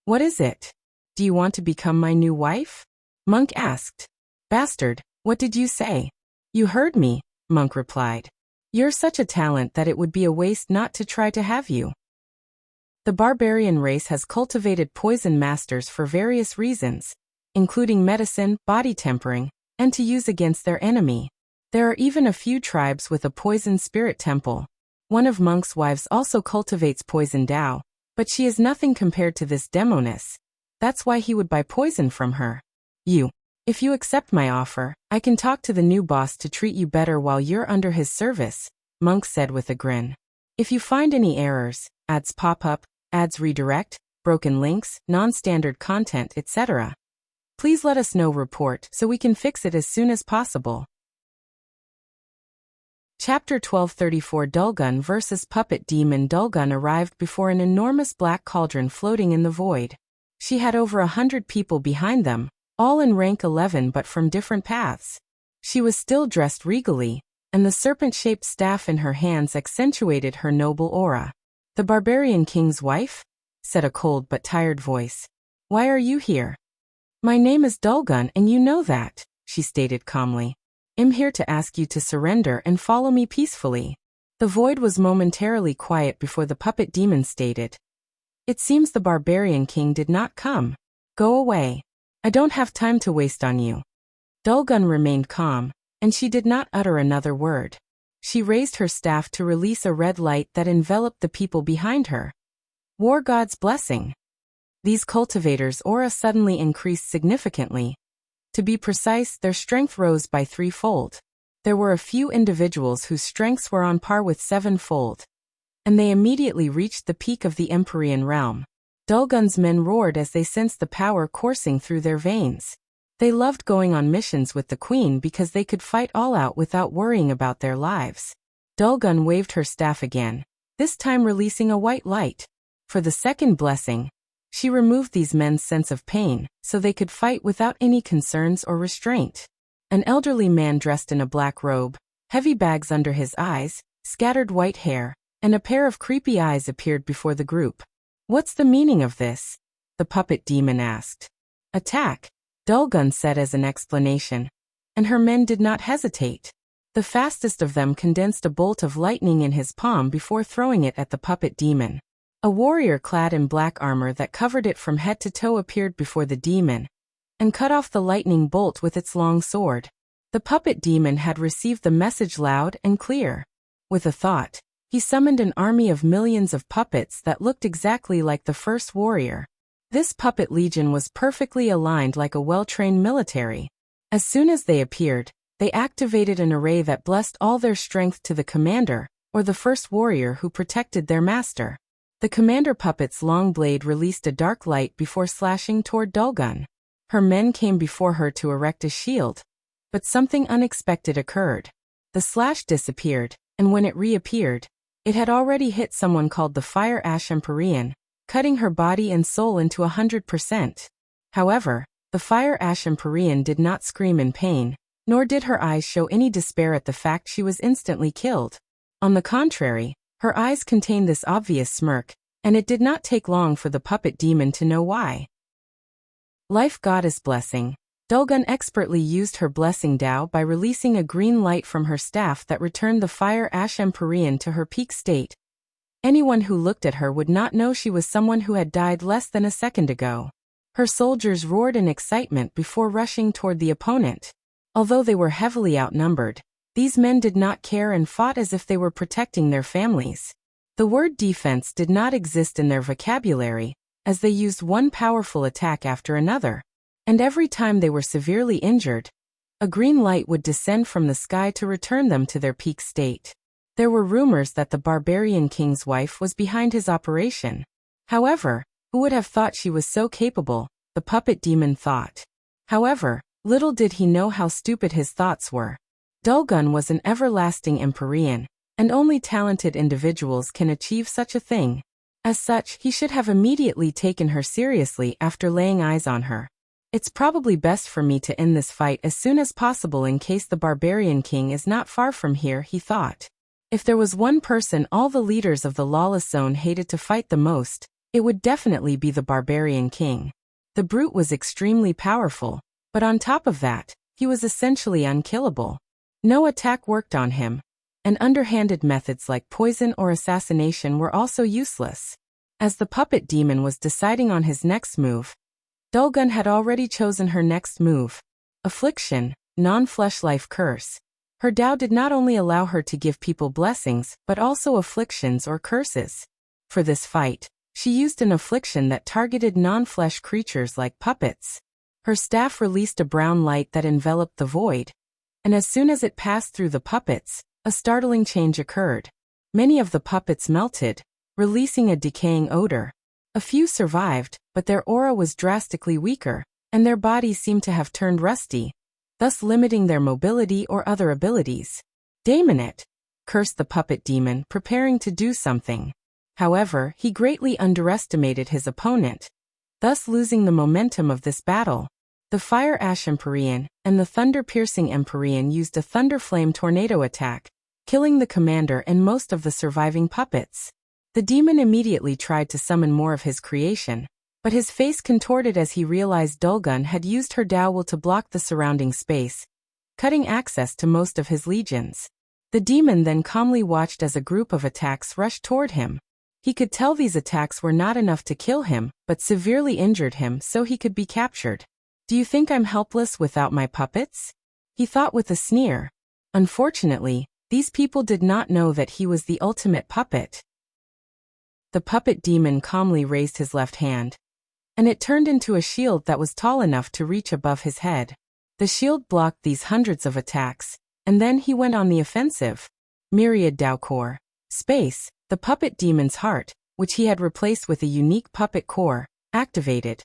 What is it? Do you want to become my new wife? MÖngke asked. Bastard, what did you say? You heard me, MÖngke replied. You're such a talent that it would be a waste not to try to have you. The barbarian race has cultivated poison masters for various reasons, including medicine, body tempering, and to use against their enemy. There are even a few tribes with a poison spirit temple. One of Monk's wives also cultivates poison Dao, but she is nothing compared to this demoness. That's why he would buy poison from her. If you accept my offer, I can talk to the new boss to treat you better while you're under his service, Monk said with a grin. If you find any errors, ads pop up, ads redirect, broken links, non-standard content, etc., please let us know. Report so we can fix it as soon as possible. Chapter 1234 Dulgun vs. Puppet Demon. Dulgun arrived before an enormous black cauldron floating in the void. She had over 100 people behind them, all in rank 11 but from different paths. She was still dressed regally, and the serpent-shaped staff in her hands accentuated her noble aura. The Barbarian King's wife? Said a cold but tired voice. Why are you here? My name is Dulgun and you know that, she stated calmly. I'm here to ask you to surrender and follow me peacefully. The void was momentarily quiet before the puppet demon stated. It seems the Barbarian King did not come. Go away. I don't have time to waste on you. Dulgun remained calm, and she did not utter another word. She raised her staff to release a red light that enveloped the people behind her. War God's blessing. These cultivators' aura suddenly increased significantly. To be precise, their strength rose by 3-fold. There were a few individuals whose strengths were on par with 7-fold. And they immediately reached the peak of the Empyrean realm. Dulgun's men roared as they sensed the power coursing through their veins. They loved going on missions with the Queen because they could fight all out without worrying about their lives. Dulgun waved her staff again, this time releasing a white light. For the second blessing, she removed these men's sense of pain, so they could fight without any concerns or restraint. An elderly man dressed in a black robe, heavy bags under his eyes, scattered white hair, and a pair of creepy eyes appeared before the group. What's the meaning of this? The puppet demon asked. Attack, Dulgun said as an explanation. And her men did not hesitate. The fastest of them condensed a bolt of lightning in his palm before throwing it at the puppet demon. A warrior clad in black armor that covered it from head to toe appeared before the demon, and cut off the lightning bolt with its long sword. The puppet demon had received the message loud and clear. With a thought, he summoned an army of millions of puppets that looked exactly like the first warrior. This puppet legion was perfectly aligned like a well-trained military. As soon as they appeared, they activated an array that blessed all their strength to the commander, or the first warrior who protected their master. The commander puppet's long blade released a dark light before slashing toward Dulgun. Her men came before her to erect a shield. But something unexpected occurred. The slash disappeared, and when it reappeared, it had already hit someone called the Fire Ash Empyrean, cutting her body and soul into 100%. However, the Fire Ash Empyrean did not scream in pain, nor did her eyes show any despair at the fact she was instantly killed. On the contrary, her eyes contained this obvious smirk, and it did not take long for the puppet demon to know why. Life Goddess Blessing. Dulgun expertly used her blessing Dao by releasing a green light from her staff that returned the Fire Ash Empyrean to her peak state. Anyone who looked at her would not know she was someone who had died less than a second ago. Her soldiers roared in excitement before rushing toward the opponent. Although they were heavily outnumbered, these men did not care and fought as if they were protecting their families. The word defense did not exist in their vocabulary, as they used one powerful attack after another. And every time they were severely injured, a green light would descend from the sky to return them to their peak state. There were rumors that the Barbarian King's wife was behind his operation. However, who would have thought she was so capable, the puppet demon thought. However, little did he know how stupid his thoughts were. Dulgun was an everlasting Empyrean, and only talented individuals can achieve such a thing. As such, he should have immediately taken her seriously after laying eyes on her. It's probably best for me to end this fight as soon as possible in case the Barbarian King is not far from here, he thought. If there was one person all the leaders of the Lawless Zone hated to fight the most, it would definitely be the Barbarian King. The brute was extremely powerful, but on top of that, he was essentially unkillable. No attack worked on him, and underhanded methods like poison or assassination were also useless. As the puppet demon was deciding on his next move, Dulgun had already chosen her next move. Affliction, non-flesh life curse. Her Tao did not only allow her to give people blessings, but also afflictions or curses. For this fight, she used an affliction that targeted non-flesh creatures like puppets. Her staff released a brown light that enveloped the void, and as soon as it passed through the puppets, a startling change occurred. Many of the puppets melted, releasing a decaying odor. A few survived, but their aura was drastically weaker, and their bodies seemed to have turned rusty, thus limiting their mobility or other abilities. "Damn it!" cursed the puppet demon, preparing to do something. However, he greatly underestimated his opponent, thus losing the momentum of this battle. The Fire Ash Empyrean and the Thunder Piercing Empyrean used a Thunder Flame Tornado attack, killing the commander and most of the surviving puppets. The demon immediately tried to summon more of his creation, but his face contorted as he realized Dulgun had used her Tao will to block the surrounding space, cutting access to most of his legions. The demon then calmly watched as a group of attacks rushed toward him. He could tell these attacks were not enough to kill him, but severely injured him so he could be captured. "Do you think I'm helpless without my puppets?" he thought with a sneer. Unfortunately, these people did not know that he was the ultimate puppet. The puppet demon calmly raised his left hand, and it turned into a shield that was tall enough to reach above his head. The shield blocked these hundreds of attacks, and then he went on the offensive. Myriad Tao Core. Space, the puppet demon's heart, which he had replaced with a unique puppet core, activated.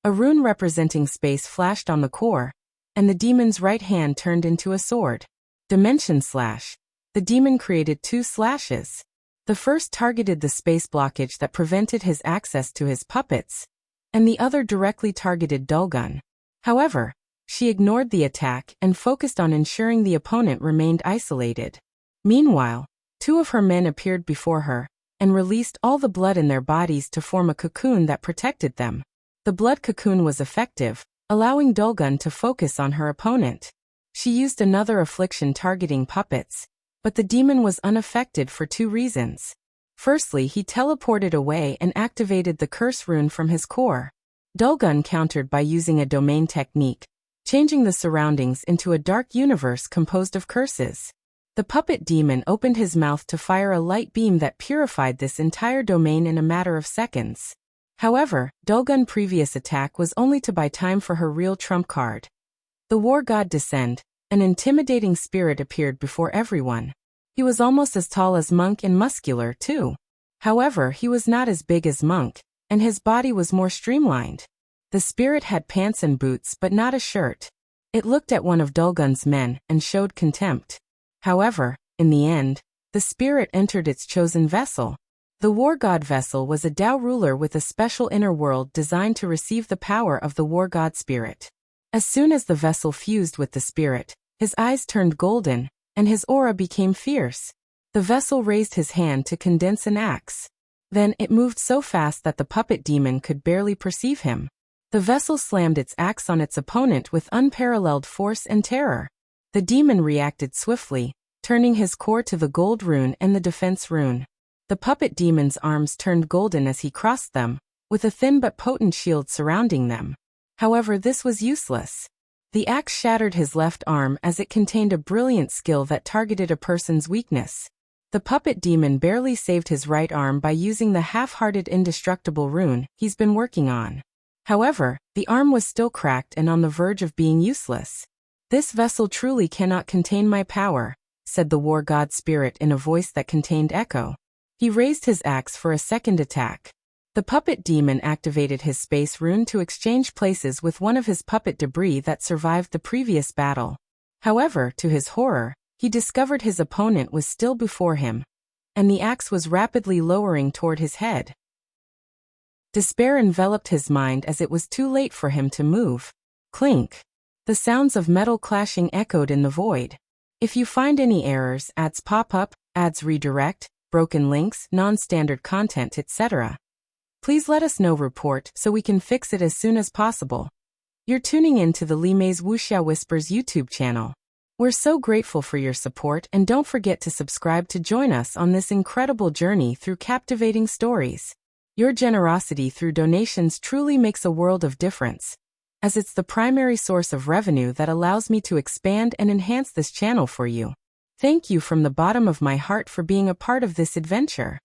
A rune representing space flashed on the core, and the demon's right hand turned into a sword. Dimension Slash. The demon created 2 slashes. The first targeted the space blockage that prevented his access to his puppets, and the other directly targeted Dulgun. However, she ignored the attack and focused on ensuring the opponent remained isolated. Meanwhile, 2 of her men appeared before her, and released all the blood in their bodies to form a cocoon that protected them. The blood cocoon was effective, allowing Dulgun to focus on her opponent. She used another affliction targeting puppets, but the demon was unaffected for 2 reasons. Firstly, he teleported away and activated the curse rune from his core. Dulgun countered by using a domain technique, changing the surroundings into a dark universe composed of curses. The puppet demon opened his mouth to fire a light beam that purified this entire domain in a matter of seconds. However, Dulgun's previous attack was only to buy time for her real trump card. The war god Descend, an intimidating spirit, appeared before everyone. He was almost as tall as MÖngke and muscular, too. However, he was not as big as MÖngke, and his body was more streamlined. The spirit had pants and boots but not a shirt. It looked at one of Dulgun's men and showed contempt. However, in the end, the spirit entered its chosen vessel. The war god vessel was a Tao ruler with a special inner world designed to receive the power of the war god spirit. As soon as the vessel fused with the spirit, his eyes turned golden, and his aura became fierce. The vessel raised his hand to condense an axe. Then it moved so fast that the puppet demon could barely perceive him. The vessel slammed its axe on its opponent with unparalleled force and terror. The demon reacted swiftly, turning his core to the gold rune and the defense rune. The puppet demon's arms turned golden as he crossed them, with a thin but potent shield surrounding them. However, this was useless. The axe shattered his left arm as it contained a brilliant skill that targeted a person's weakness. The puppet demon barely saved his right arm by using the half-hearted indestructible rune he's been working on. However, the arm was still cracked and on the verge of being useless. "This vessel truly cannot contain my power," said the war god spirit in a voice that contained echo. He raised his axe for a second attack. The puppet demon activated his space rune to exchange places with one of his puppet debris that survived the previous battle. However, to his horror, he discovered his opponent was still before him, and the axe was rapidly lowering toward his head. Despair enveloped his mind as it was too late for him to move. Clink. The sounds of metal clashing echoed in the void. If you find any errors, ads pop up, ads redirect, broken links, non-standard content, etc., please let us know. Report so we can fix it as soon as possible. You're tuning in to the Lime's Wuxia Whispers YouTube channel. We're so grateful for your support, and don't forget to subscribe to join us on this incredible journey through captivating stories. Your generosity through donations truly makes a world of difference, as it's the primary source of revenue that allows me to expand and enhance this channel for you. Thank you from the bottom of my heart for being a part of this adventure.